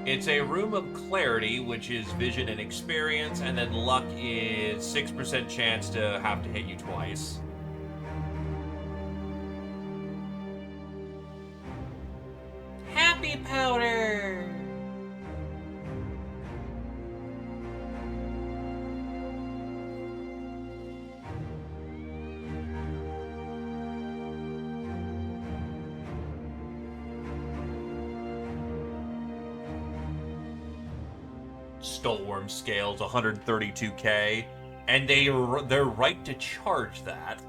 It's a room of clarity, which is vision and experience, and then luck is 6% chance to have to hit you twice. Happy powder! Stoleworm scales 132k, and they're right to charge that.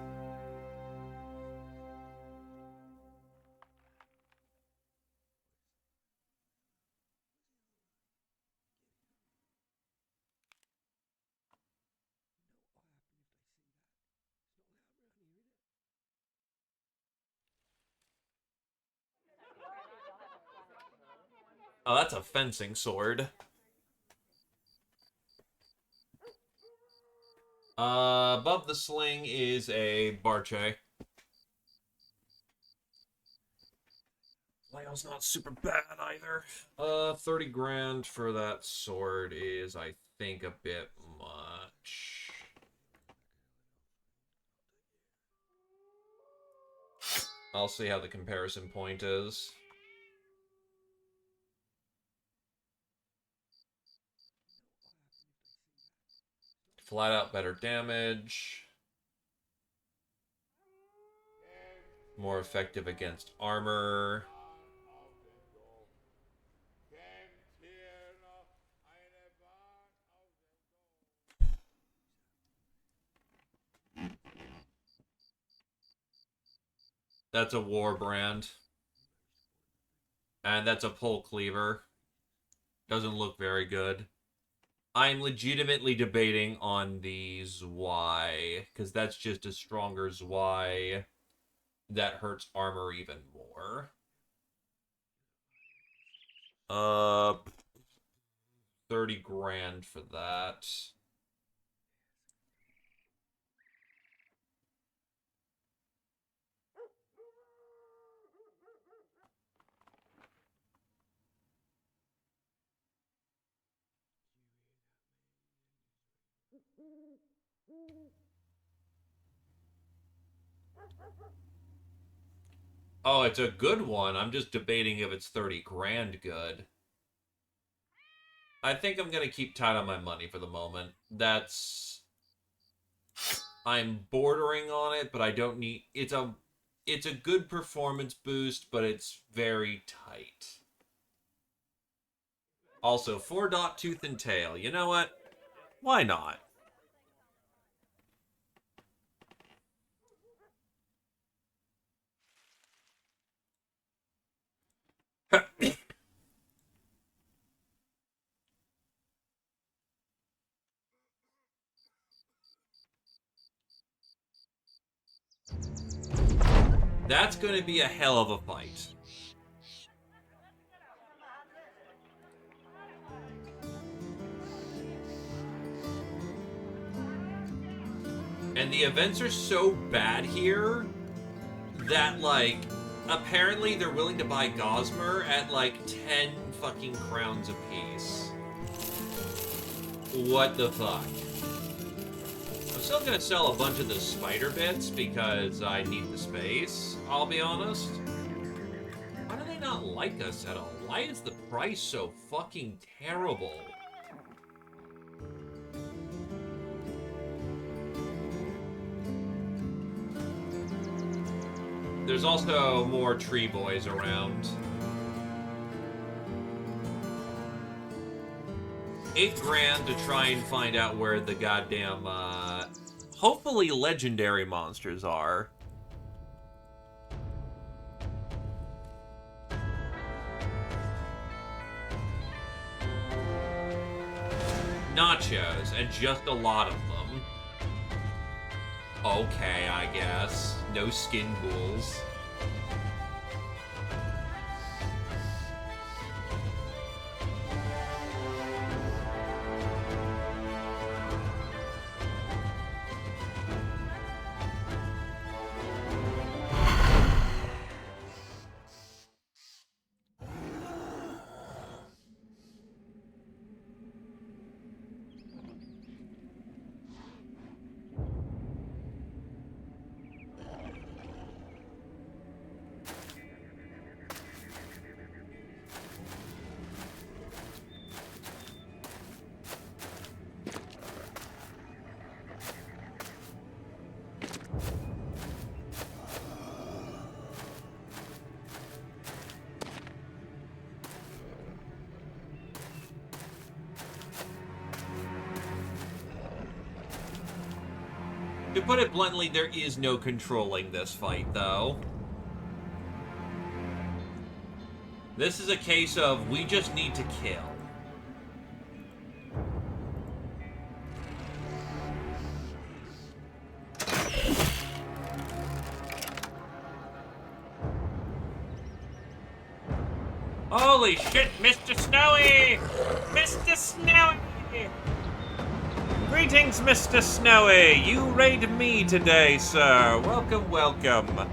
Oh, that's a fencing sword. Above the sling is a Barche. Flail's not super bad either. 30 grand for that sword is, I think, a bit much. I'll see how the comparison point is. Flat out better damage. More effective against armor. That's a war brand. And that's a pole cleaver. Doesn't look very good. I'm legitimately debating on the Zwei, because that's just a stronger Zwei that hurts armor even more. 30 grand for that. Oh, it's a good one. I'm just debating if it's 30 grand good. I think I'm going to keep tight on my money for the moment. I'm bordering on it, but I don't need... It's a good performance boost, but it's very tight. Also, 4-dot tooth and tail. You know what? Why not? That's going to be a hell of a fight. And the events are so bad here that, like, apparently they're willing to buy Gosmer at, like, 10 fucking crowns apiece. What the fuck? I'm still gonna sell a bunch of the spider bits because I need the space, I'll be honest. Why do they not like us at all? Why is the price so fucking terrible? There's also more tree boys around. 8 grand to try and find out where the goddamn, hopefully legendary monsters are. Nachos, and just a lot of them. Okay, I guess. No skin ghouls. To put it bluntly, there is no controlling this fight, though. This is a case of, we just need to kill. Holy shit, Mr. Snowy! Mr. Snowy! Greetings, Mr. Snowy! You raid me today, sir. Welcome, welcome.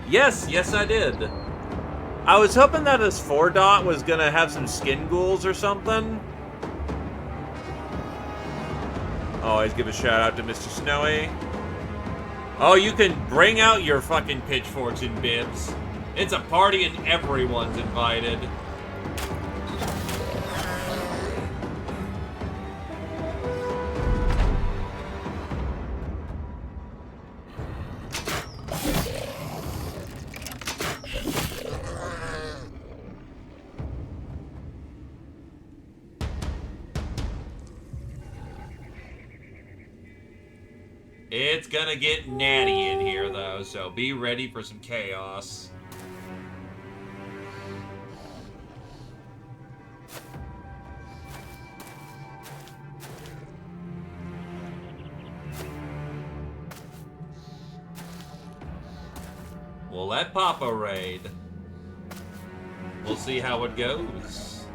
Yes, I did. I was hoping that his 4-dot was gonna have some skin ghouls or something. Always give a shout out to Mr. Snowy. Oh, you can bring out your fucking pitchforks and bibs. It's a party and everyone's invited. It's gonna get natty in here, though, so be ready for some chaos. We'll let Papa raid. We'll see how it goes.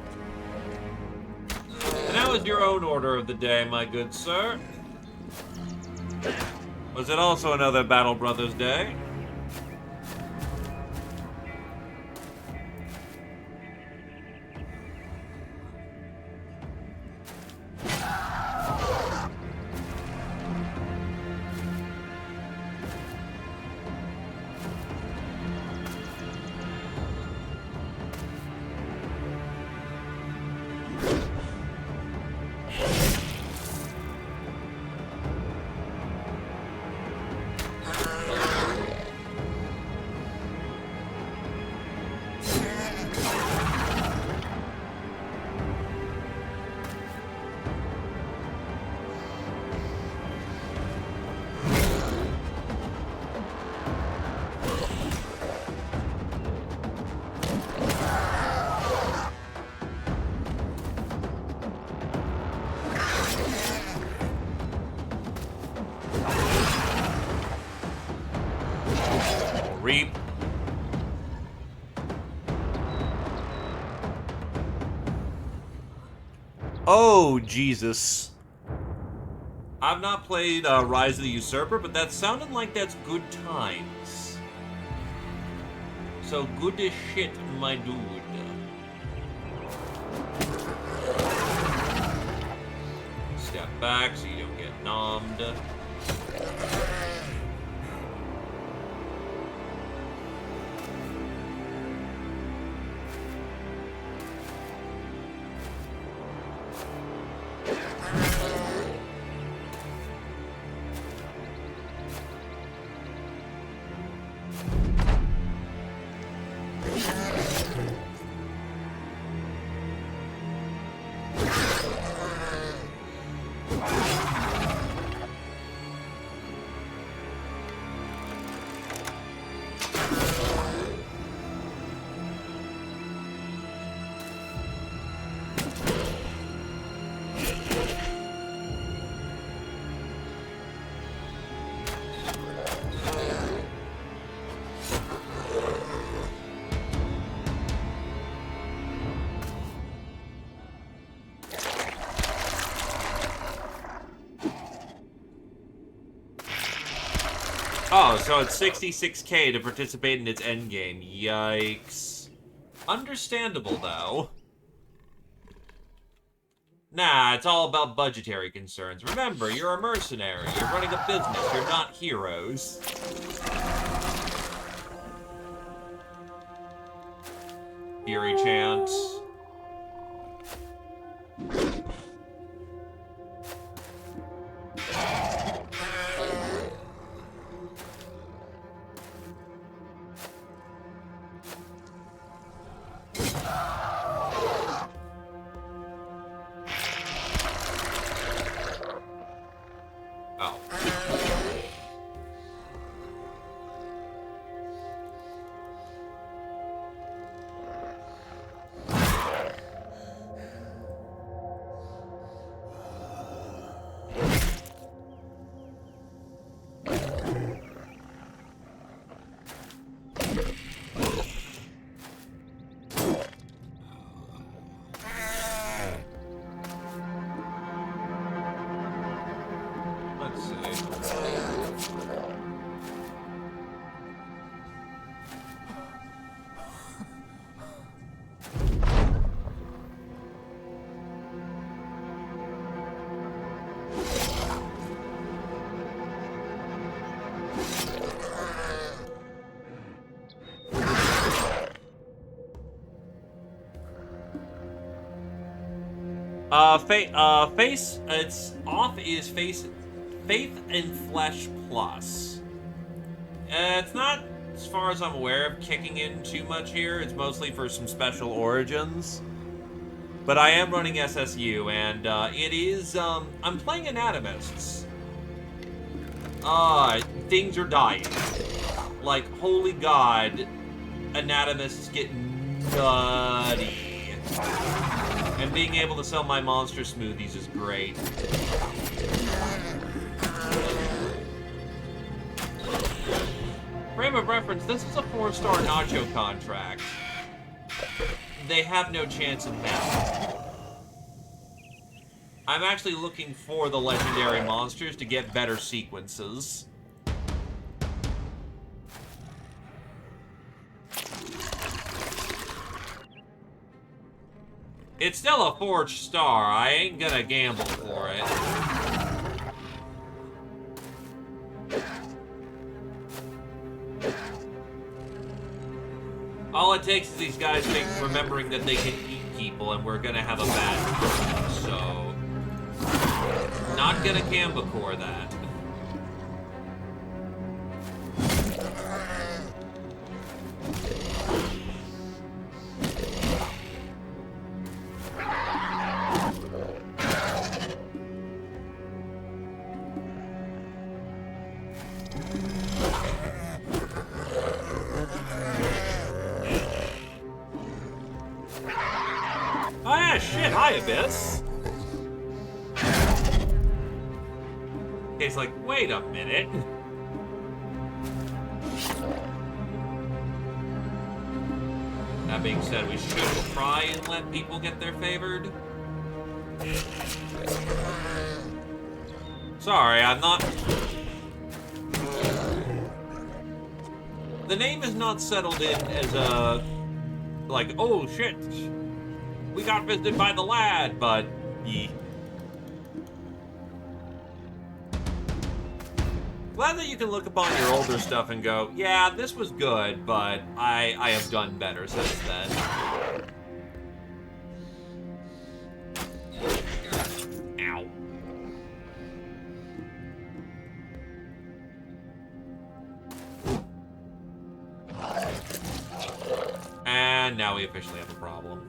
And how is your own order of the day, my good sir? Was it also another Battle Brothers Day? Reap. Oh, Jesus. I've not played Rise of the Usurper, but that sounded like that's good times. So good as shit, my dude. Step back so you don't get nommed. Oh, so it's 66k to participate in its endgame. Yikes. Understandable, though. Nah, it's all about budgetary concerns. Remember, you're a mercenary. You're running a business. You're not heroes. Fury chant. Let's see. It's off is Faith and Flesh Plus. It's not, as far as I'm aware of, kicking in too much here. It's mostly for some special origins. But I am running SSU, and it is, I'm playing Anatomists. Things are dying. Like, holy god, Anatomists get nutty. And being able to sell my monster smoothies is great. Frame of reference, this is a 4-star nacho contract. They have no chance in hell. I'm actually looking for the legendary monsters to get better sequences. It's still a forged star. I ain't gonna gamble for it. All it takes is these guys remembering that they can eat people, and we're gonna have a bad time. So, not gonna Cambacore that. Oh yeah, shit, hi Abyss. It's like, wait a minute. That being said, we should try and let people get their favored. Sorry, I'm not... The name is not settled in as a... Like, oh shit, we got visited by the lad, but... Yee. Glad that you can look upon your older stuff and go, yeah, this was good, but I have done better since then. Ow. And now we officially have a problem.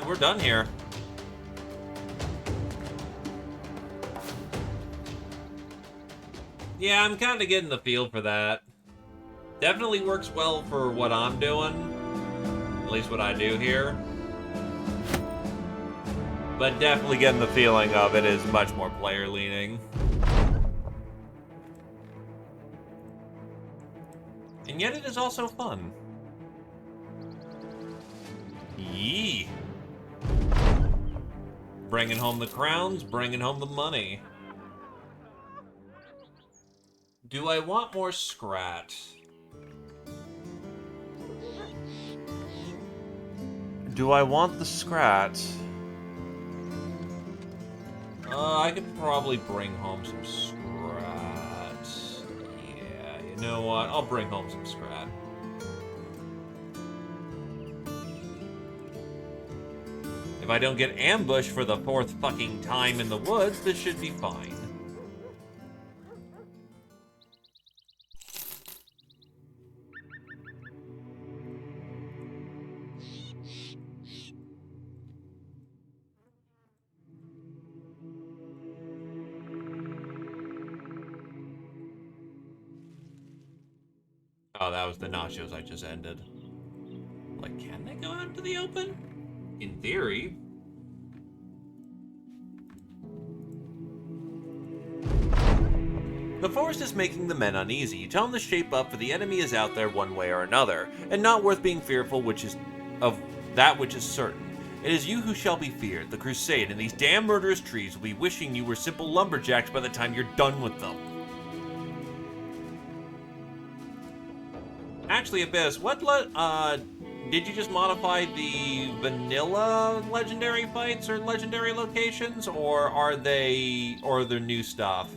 we're done here. Yeah, I'm kind of getting the feel for that. Definitely works well for what I'm doing. At least what I do here. But definitely getting the feeling of it is much more player-leaning. And yet it is also fun. Yee. Bringing home the crowns, bringing home the money. Do I want more scrat? Do I want the scrat? I could probably bring home some scrat. Yeah, you know what? I'll bring home some scrat. If I don't get ambushed for the 4th fucking time in the woods, this should be fine. Oh, that was the nachos I just ended. Like, can they go out into the open? In theory. The forest is making the men uneasy. You tell them to shape up, for the enemy is out there one way or another, and not worth being fearful of that which is certain. It is you who shall be feared, the crusade, and these damn murderous trees will be wishing you were simple lumberjacks by the time you're done with them. Actually, Abyss, did you just modify the vanilla legendary fights or legendary locations, or are they new stuff?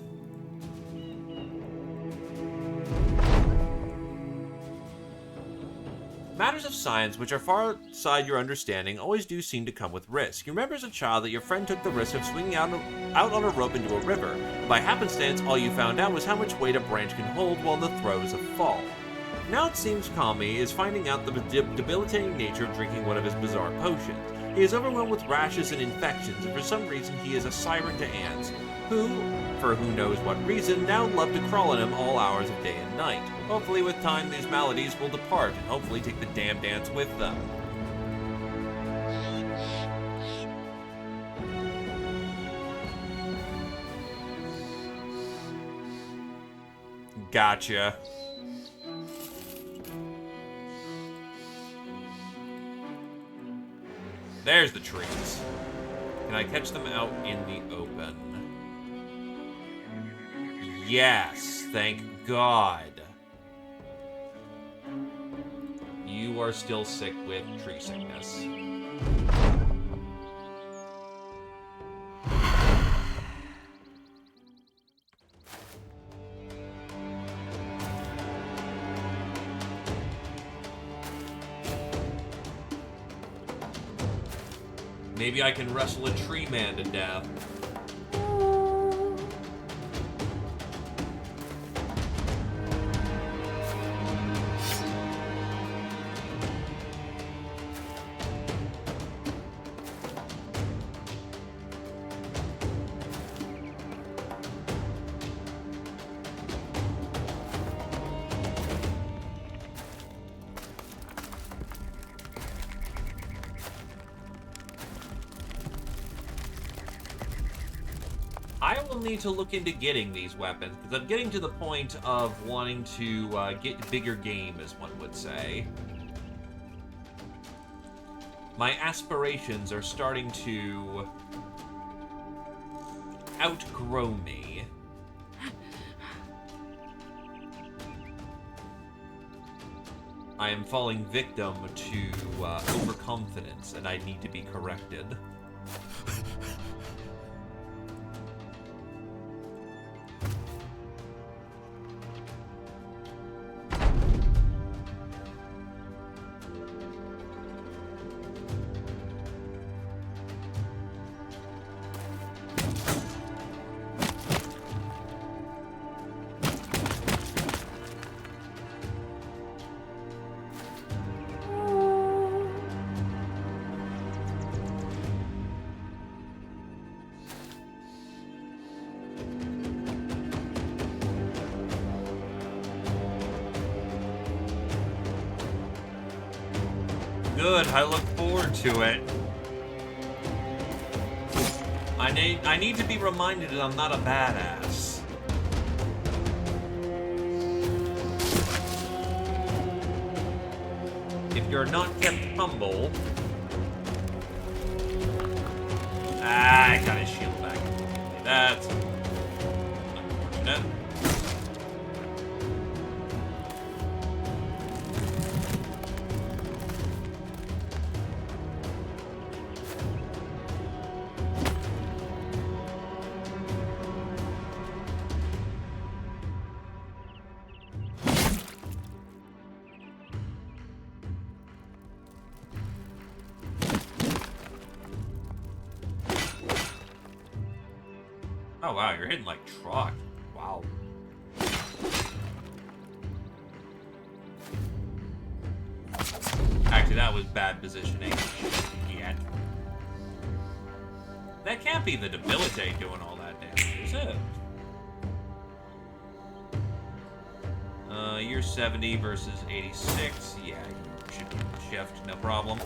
Matters of science, which are far outside your understanding, always do seem to come with risk. You remember as a child that your friend took the risk of swinging out on a rope into a river, and by happenstance, all you found out was how much weight a branch can hold while in the throes of fall. Now it seems Kami is finding out the debilitating nature of drinking one of his bizarre potions. He is overwhelmed with rashes and infections, and for some reason he is a siren to ants, who, for who knows what reason, now love to crawl on him all hours of day and night. Hopefully with time these maladies will depart, and hopefully take the damned ants with them. Gotcha. There's the trees. Can I catch them out in the open? Yes, thank God. You are still sick with tree sickness. Maybe I can wrestle a tree man to death. I will need to look into getting these weapons, because I'm getting to the point of wanting to get bigger game, as one would say. My aspirations are starting to outgrow me. I am falling victim to overconfidence, and I need to be corrected. good. I look forward to it. I need to be reminded that I'm not a badass. If you're not kept humble... Ah, I got his shield back. That's unfortunate. Oh wow, you're hitting like truck. Wow. Actually, that was bad positioning. Yet. That can't be the debilitate doing all that damage, is it? You're 70 versus 86. Yeah, you should shift, no problem.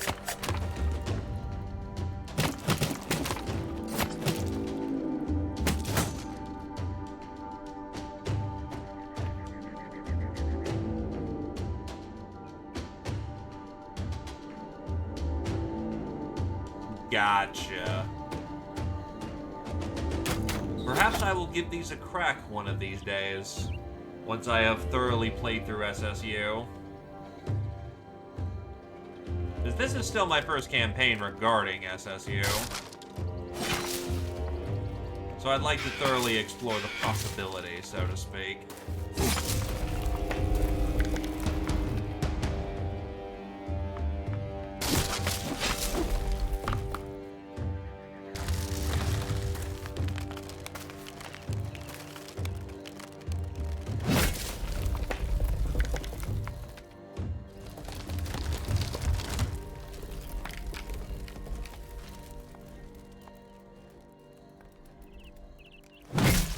Gotcha. Perhaps I will give these a crack one of these days, once I have thoroughly played through SSU. Because this is still my first campaign regarding SSU. So I'd like to thoroughly explore the possibilities, so to speak.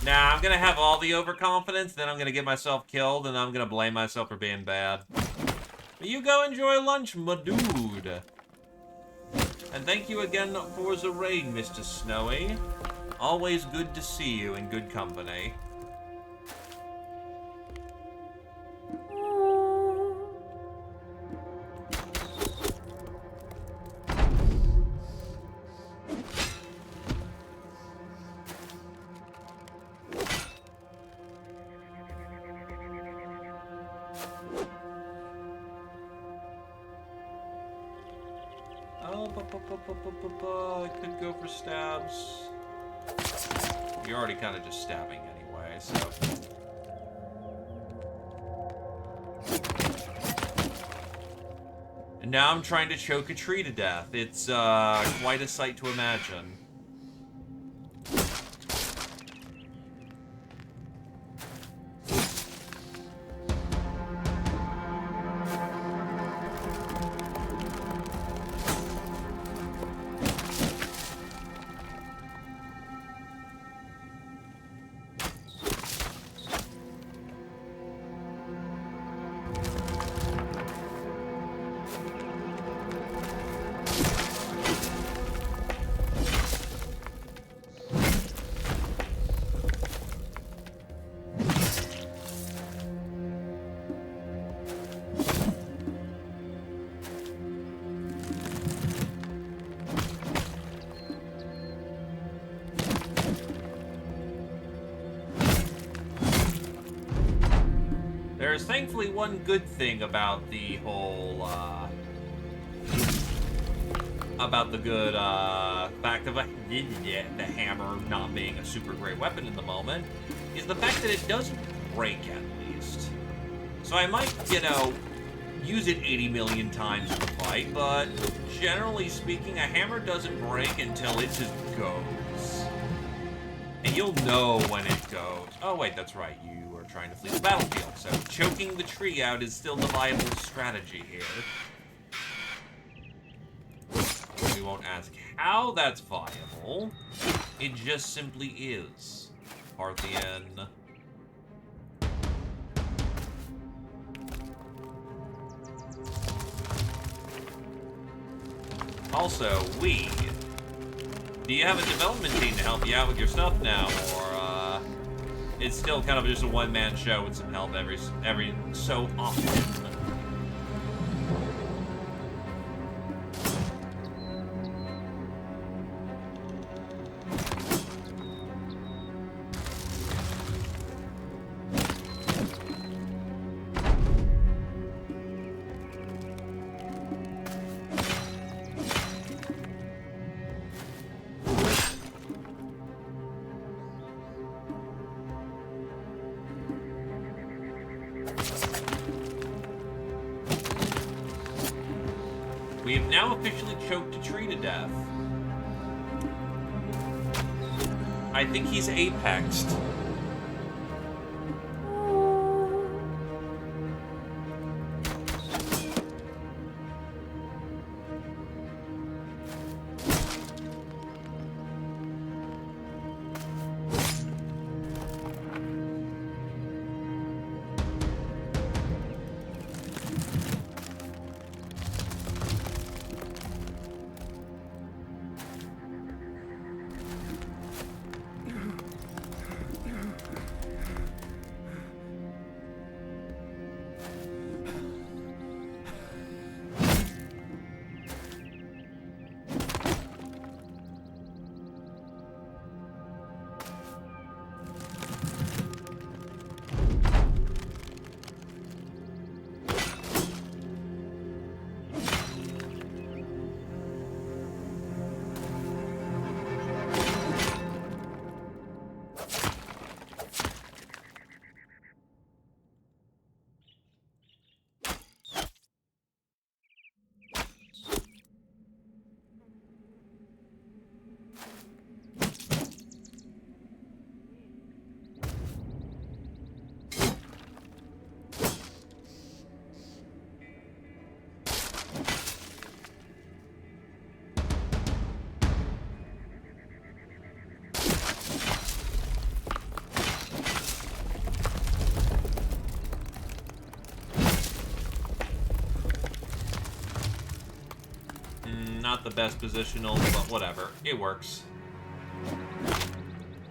Nah, I'm gonna have all the overconfidence, then I'm gonna get myself killed, and I'm gonna blame myself for being bad. But you go enjoy lunch, my dude. And thank you again for the raid, Mr. Snowy. Always good to see you in good company. I could go for stabs. You're already kind of just stabbing anyway, so... And now I'm trying to choke a tree to death. It's, quite a sight to imagine. There's thankfully one good thing about the whole, about the good, fact of the hammer not being a super great weapon in the moment, is the fact that it doesn't break, at least. So I might, you know, use it 80 million times in the fight, but generally speaking, a hammer doesn't break until it just goes. And you'll know when it goes. Oh wait, that's right, you are trying to flee the battlefield, so choking the tree out is still the viable strategy here. We won't ask how that's viable. It just simply is. Parthian. Also, weed. Do you have a development team to help you out with your stuff now, or it's still kind of just a one-man show with some help every so often? We have now officially choked a tree to death. I think he's apexed. Not the best positional, but whatever. It works.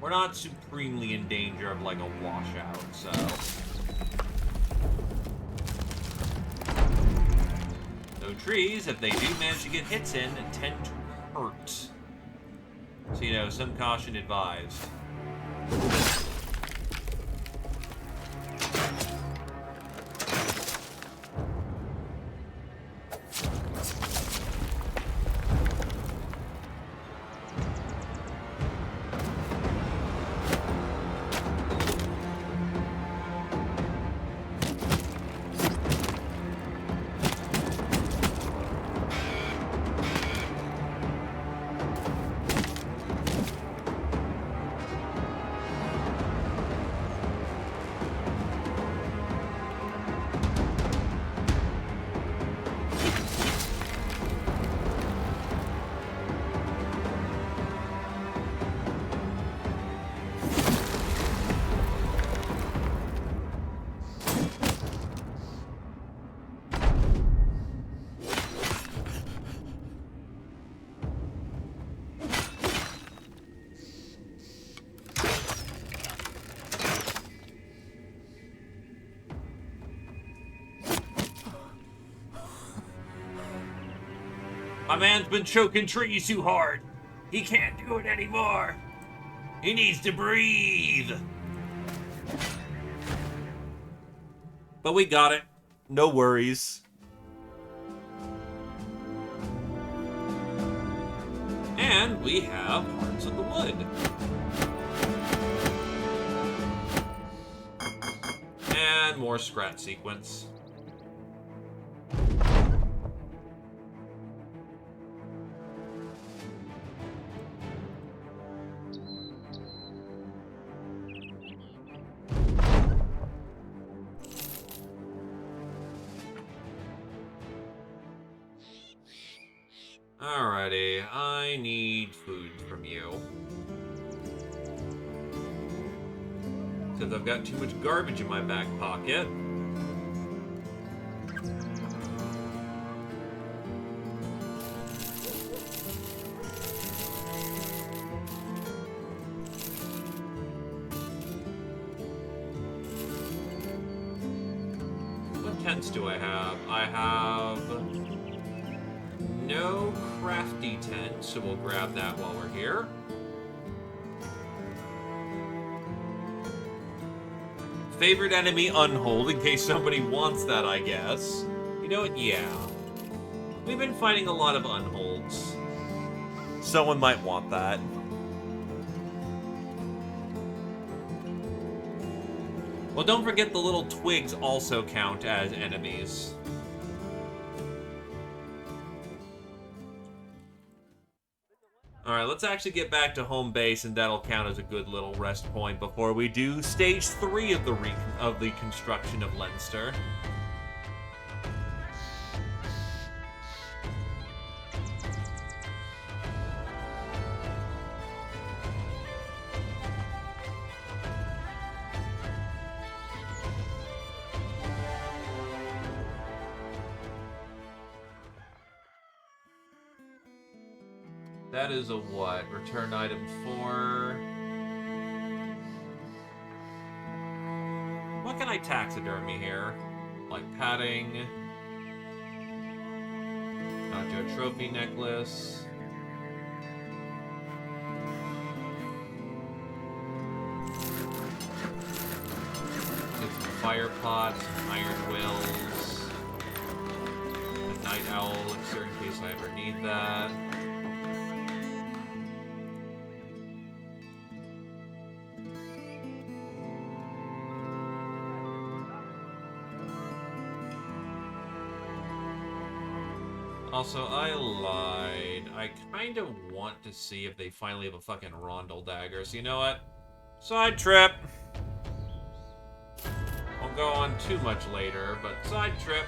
We're not supremely in danger of, like, a washout, so... Though trees, if they do manage to get hits in, tend to hurt. So, you know, some caution advised. My man's been choking trees too hard. He can't do it anymore. He needs to breathe. But we got it. No worries. And we have Hearts of the Wood. And more scratch sequence. Alrighty, I need food from you. Since I've got too much garbage in my back pocket. defense do I have? I have no crafty tent, so we'll grab that while we're here. Favorite enemy, Unhold, in case somebody wants that, I guess. You know what? Yeah. We've been fighting a lot of Unholds. Someone might want that. Well, don't forget the little twigs also count as enemies. Alright, let's actually get back to home base, and that'll count as a good little rest point before we do stage 3 of the construction of Leinster. That is a what? Return item 4. What can I taxidermy here? Like padding. Nacho trophy necklace. Get some fire pots, some iron wills. A night owl elixir in case I ever need that. Also, I lied. I kind of want to see if they finally have a fucking Rondel dagger. So you know what? Side trip. Won't go on too much later, but side trip.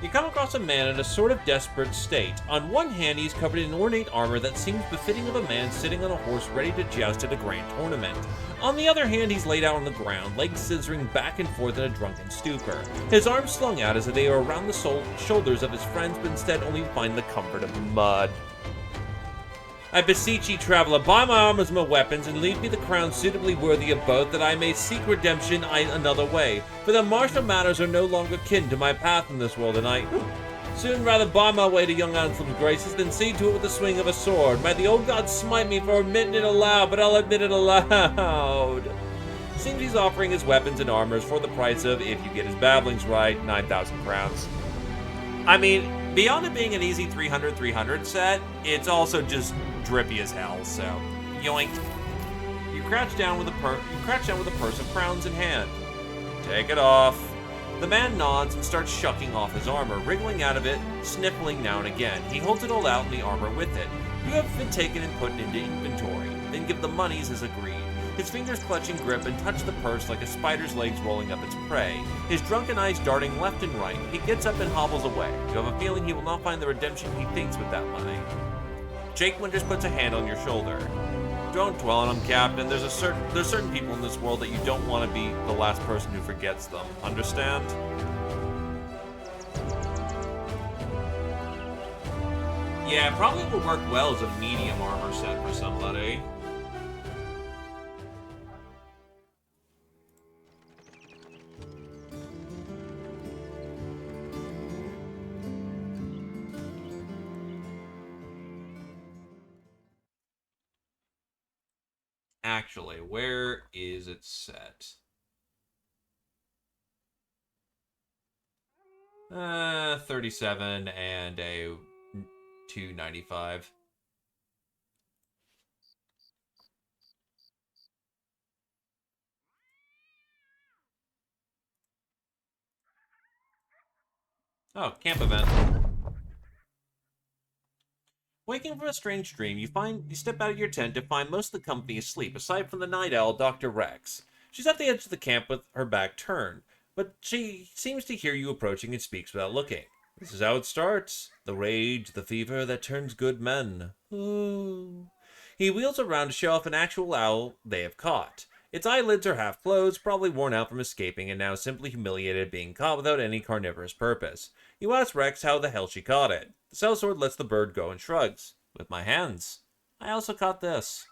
You come across a man in a sort of desperate state. On one hand, he's covered in ornate armor that seems befitting of a man sitting on a horse ready to joust at a grand tournament. On the other hand, he's laid out on the ground, legs scissoring back and forth in a drunken stupor. His arms slung out as if they are around the shoulders of his friends, but instead only find the comfort of the mud. I beseech ye, traveler, buy my armors and my weapons, and leave me the crown suitably worthy of both, that I may seek redemption another way. For the martial matters are no longer kin to my path in this world, and I soon rather bar my way to young Anselm's graces than cede to it with the swing of a sword. May the old gods smite me for admitting it aloud, but I'll admit it aloud. Seems he's offering his weapons and armors for the price of, if you get his babblings right, 9,000 crowns. I mean, beyond it being an easy 300-300 set, it's also just drippy as hell, so yoink. You crouch down with a purse of crowns in hand. Take it off. The man nods and starts shucking off his armor, wriggling out of it, sniffling now and again. He holds it all out and the armor with it. You have been taken and put into inventory, then give the monies as agreed. His fingers clutching grip and touch the purse like a spider's legs rolling up its prey. His drunken eyes darting left and right. He gets up and hobbles away. You have a feeling he will not find the redemption he thinks with that money. Jake Winters puts a hand on your shoulder. Don't dwell on them, Captain. There's certain people in this world that you don't want to be the last person who forgets them. Understand? Yeah, probably would work well as a medium armor set for somebody. Actually, where is it set? 37 and a 295. Oh, camp event. Waking from a strange dream, you step out of your tent to find most of the company asleep, aside from the night owl, Dr. Rex. She's at the edge of the camp with her back turned, but she seems to hear you approaching and speaks without looking. This is how it starts. The rage, the fever that turns good men. Ooh. He wheels around to show off an actual owl they have caught. Its eyelids are half closed, probably worn out from escaping, and now simply humiliated at being caught without any carnivorous purpose. You ask Rex how the hell she caught it. The sellsword lets the bird go and shrugs. With my hands. I also caught this.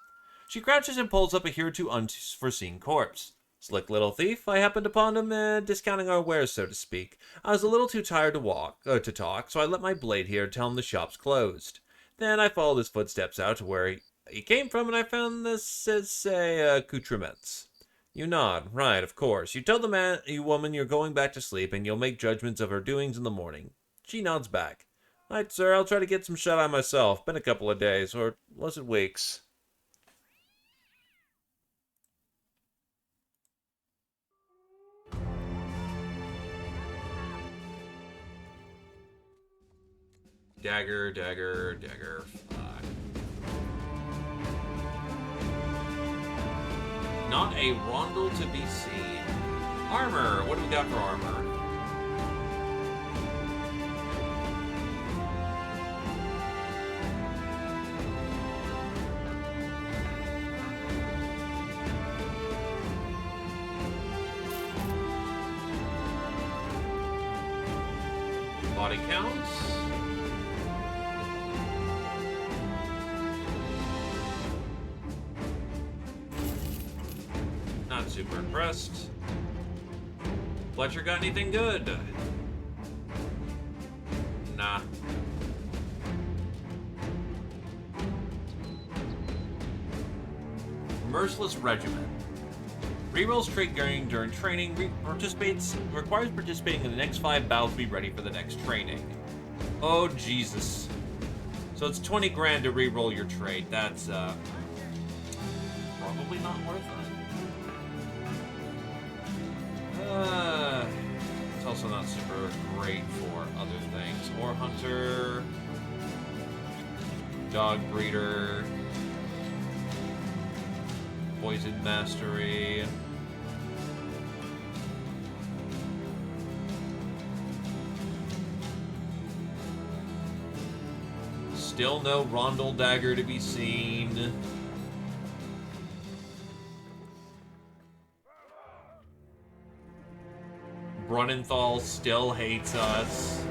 She crouches and pulls up a hereto unforeseen corpse. Slick little thief. I happened upon him discounting our wares, so to speak. I was a little too tired to talk, so I let my blade here tell him the shop's closed. Then I followed his footsteps out to where he came from, and I found this, say, accoutrements. You nod. Right, of course. You tell you woman you're going back to sleep, and you'll make judgments of her doings in the morning. She nods back. Right, sir, I'll try to get some shut-eye myself. Been a couple of days, or was it weeks? Dagger, dagger, dagger. Fuck. Not a rondel to be seen. Armor. What do we got for armor? Body counts. Not super impressed. Fletcher got anything good? Nah. Merciless Regiment. Rerolls trait during training requires participating in the next 5 battles to be ready for the next training. Oh Jesus. So it's 20 grand to reroll your trait. That's probably not worth it. It's also not super great for other things. Ore Hunter, Dog Breeder, Poison Mastery. Still no Rondel Dagger to be seen. Brunenthal still hates us.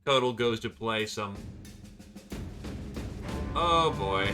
Codal goes to play some... Oh boy.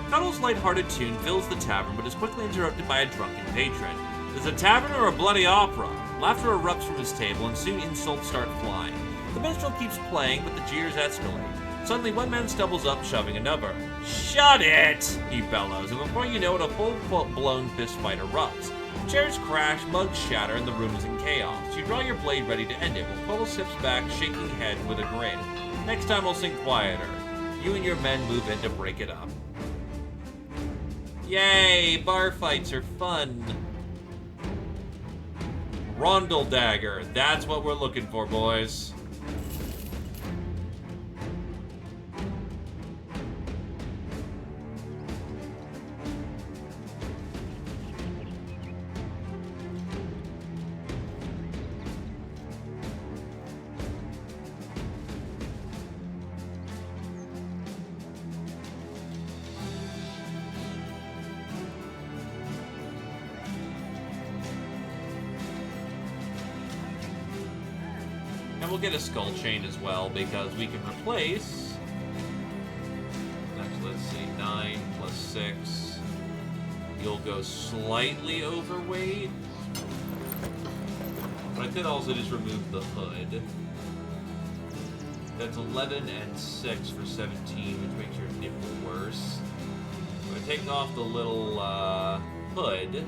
Cuddle's lighthearted tune fills the tavern, but is quickly interrupted by a drunken patron. Is it a tavern or a bloody opera? Laughter erupts from his table, and soon insults start flying. The minstrel keeps playing, but the jeers escalate. Suddenly, one man stumbles up, shoving another. "Shut it!" he bellows, and before you know it, a full-blown fistfight erupts. Chairs crash, mugs shatter, and the room is in chaos. You draw your blade ready to end it, while Cole sips back, shaking head with a grin. Next time I'll sing quieter. You and your men move in to break it up. Yay! Bar fights are fun. Rondel Dagger. That's what we're looking for, boys. And we'll get a skull chain as well, because we can replace... Actually, let's see, 9 plus 6. You'll go slightly overweight. But I could also just remove the hood. That's 11 and 6 for 17, which makes your nipple worse. I'm going to take off the little hood.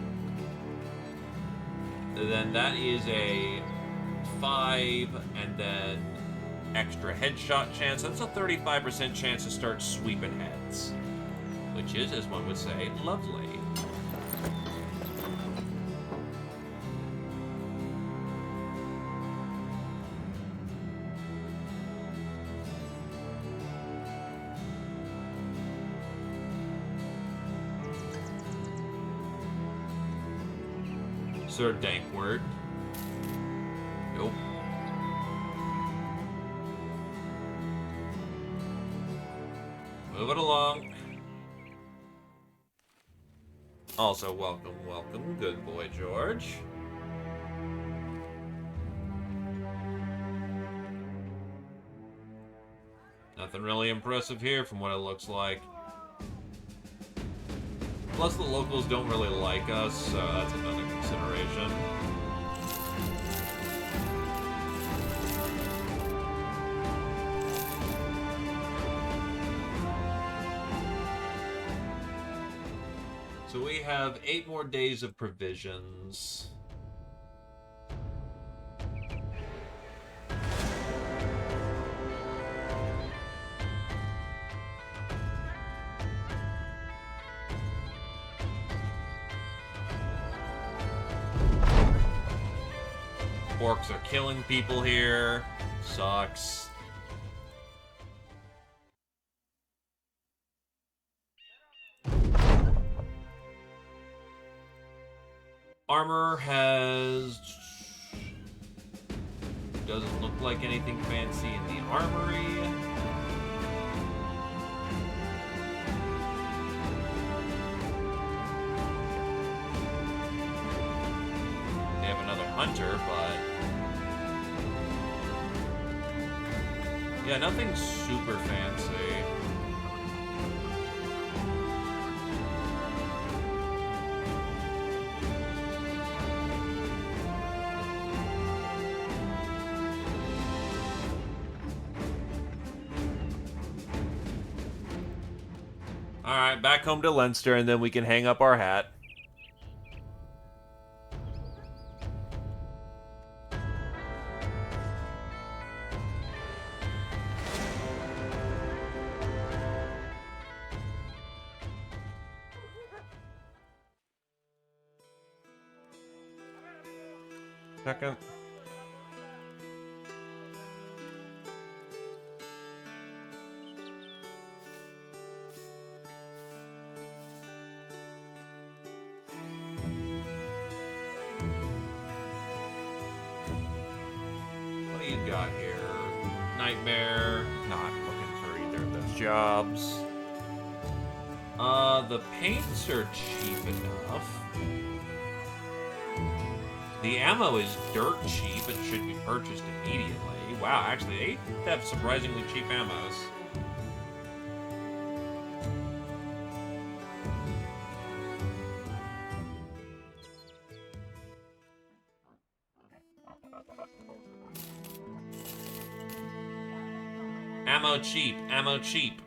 And then that is a 5, and then extra headshot chance. That's a 35% chance to start sweeping heads. Which is, as one would say, lovely. Sir Dankward. Nope. Move it along. Also, welcome, welcome. Good boy, George. Nothing really impressive here from what it looks like. Plus, the locals don't really like us, so that's another consideration. So we have 8 more days of provisions. Orcs are killing people here. Sucks. Armor doesn't look like anything fancy in the armory. They have another hunter, but yeah, nothing super fancy. Alright, back home to Leinster, and then we can hang up our hat. Second. What do you got here? Nightmare. Not looking for either of those jobs. The paints are cheap enough. The ammo is dirt cheap and should be purchased immediately. Wow, actually, they have surprisingly cheap ammos. Ammo cheap, ammo cheap.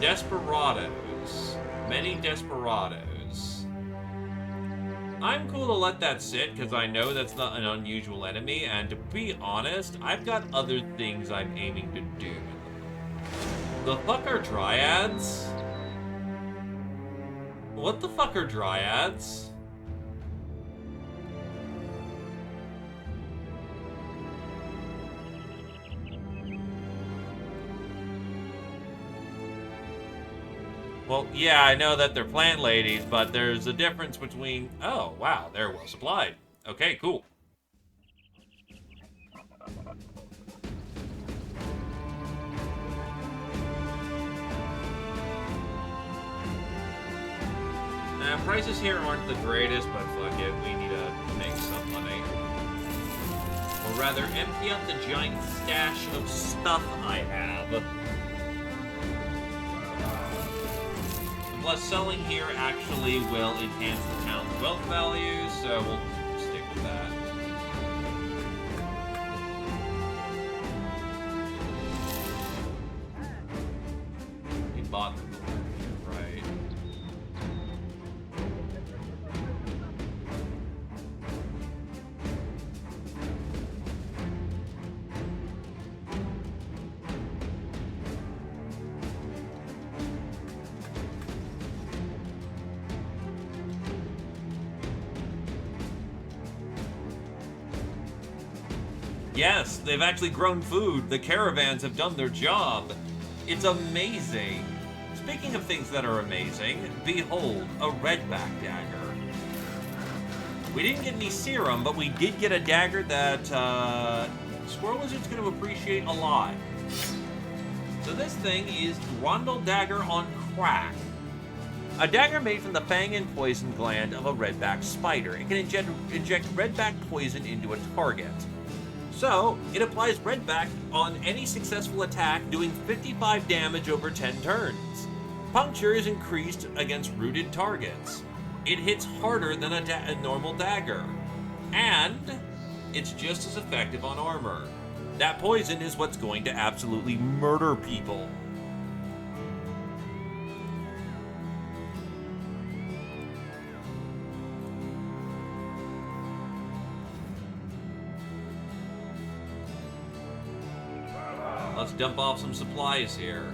Desperados. Many desperados. I'm cool to let that sit, because I know that's not an unusual enemy, and to be honest, I've got other things I'm aiming to do. The fuck are dryads? What the fuck are dryads? Well, yeah, I know that they're plant ladies, but there's a difference between... Oh, wow, they're well supplied. Okay, cool. Prices here aren't the greatest, but fuck it, we need to make some money. Or rather, empty out the giant stash of stuff I have. Plus, selling here actually will enhance the town's wealth value, so we'll stick with that. We bought them here, right? Yes, they've actually grown food. The caravans have done their job. It's amazing. Speaking of things that are amazing, behold, a redback dagger. We didn't get any serum, but we did get a dagger that Squirrel Wizard's going to appreciate a lot. So this thing is Rondel Dagger on crack. A dagger made from the fang and poison gland of a redback spider. It can inject redback poison into a target. So, it applies redback on any successful attack, doing 55 damage over 10 turns. Puncture is increased against rooted targets. It hits harder than a normal dagger. And it's just as effective on armor. That poison is what's going to absolutely murder people. Let's dump off some supplies here.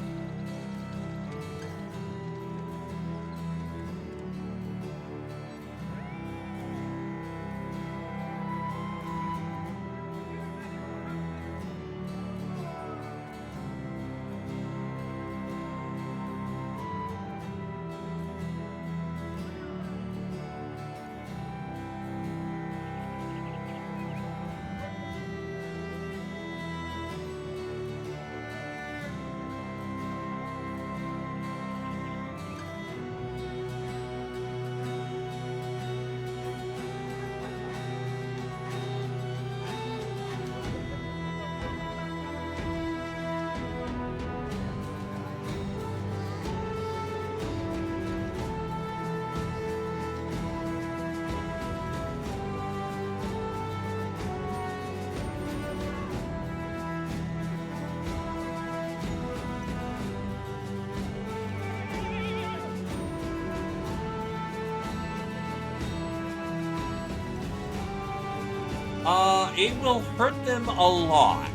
It will hurt them a lot.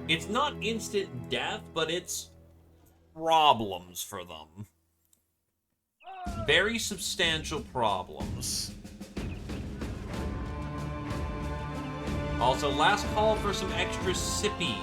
It's not instant death, but it's problems for them. Very substantial problems. Also, last call for some extra sippies.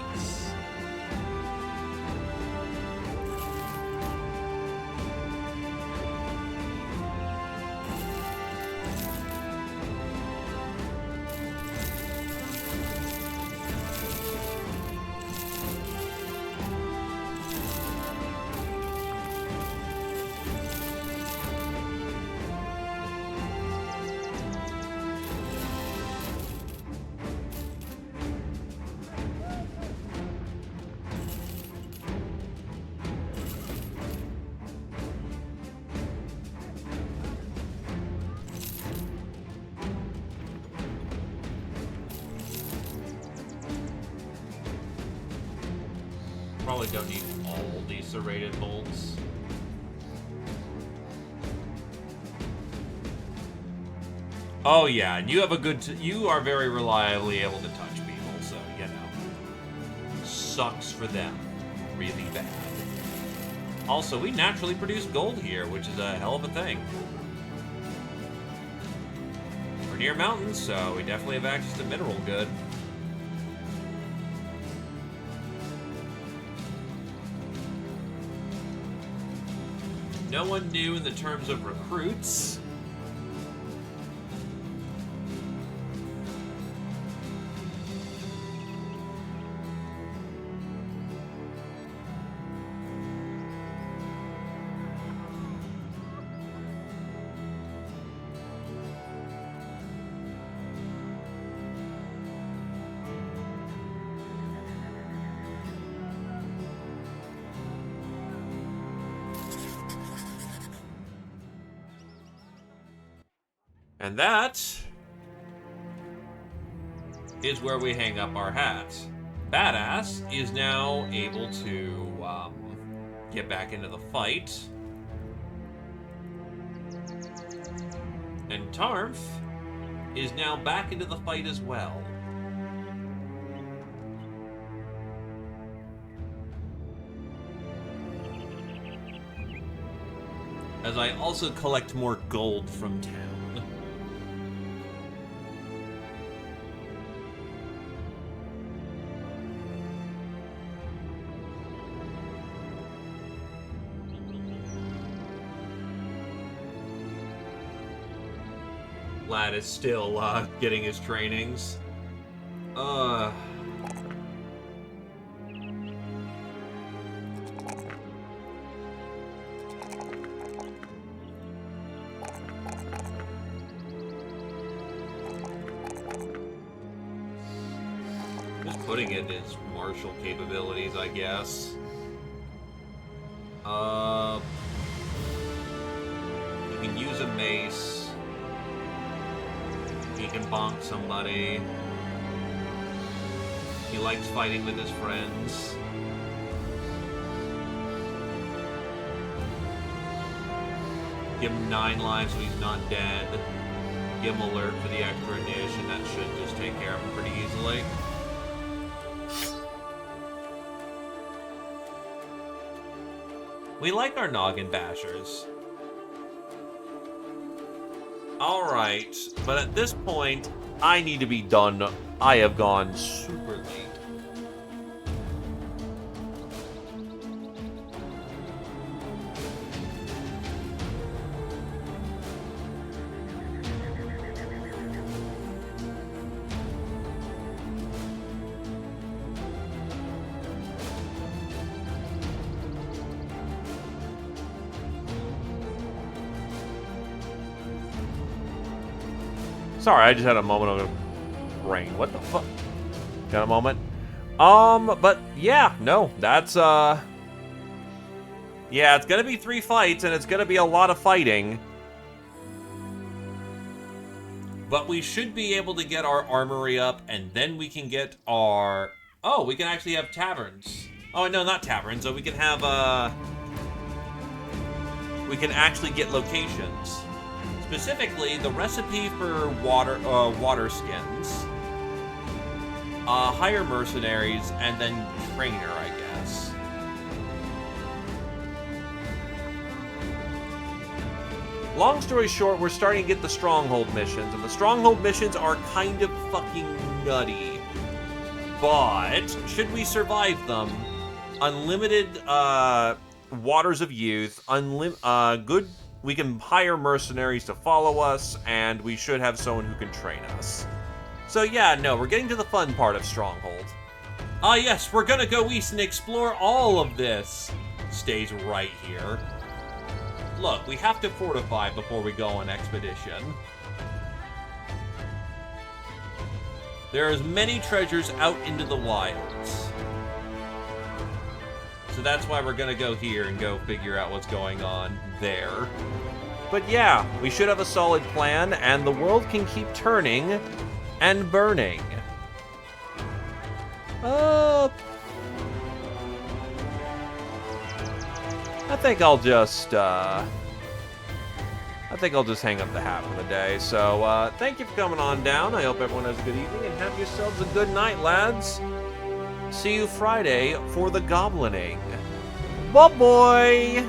Probably don't need all these serrated bolts. Oh yeah, and you have a good. You are very reliably able to touch people, so you know, sucks for them, really bad. Also, we naturally produce gold here, which is a hell of a thing. We're near mountains, so we definitely have access to mineral good. No one new in the terms of recruits. And that is where we hang up our hat. Badass is now able to get back into the fight. And Tarf is now back into the fight as well. As I also collect more gold from town. Lad is still getting his trainings. Just putting in his martial capabilities, I guess. He can use a mace. He can bonk somebody. He likes fighting with his friends. Give him 9 lives so he's not dead. Give him alert for the extra initiation. That should just take care of him pretty easily. We like our noggin bashers. Alright, but at this point, I need to be done. I have gone super late. Sorry, I just had a moment of brain. What the fuck? Got a moment? But yeah, no, that's, yeah, it's gonna be 3 fights, and it's gonna be a lot of fighting. But we should be able to get our armory up, and then we can get our... Oh, we can actually have taverns. Oh, no, not taverns. So we can have, we can actually get locations. Specifically, the recipe for water skins, hire mercenaries, and then trainer, I guess. Long story short, we're starting to get the stronghold missions, and the stronghold missions are kind of fucking nutty. But should we survive them, unlimited waters of youth, good. We can hire mercenaries to follow us, and we should have someone who can train us. So yeah, no, we're getting to the fun part of Stronghold. Ah yes, we're gonna go east and explore all of this. Stays right here. Look, we have to fortify before we go on expedition. There's many treasures out into the wilds. So that's why we're gonna go here and go figure out what's going on there. But yeah, we should have a solid plan, and the world can keep turning and burning. I think I'll just hang up the hat for the day. So thank you for coming on down. I hope everyone has a good evening, and have yourselves a good night, lads. See you Friday for the goblining. Bye-bye!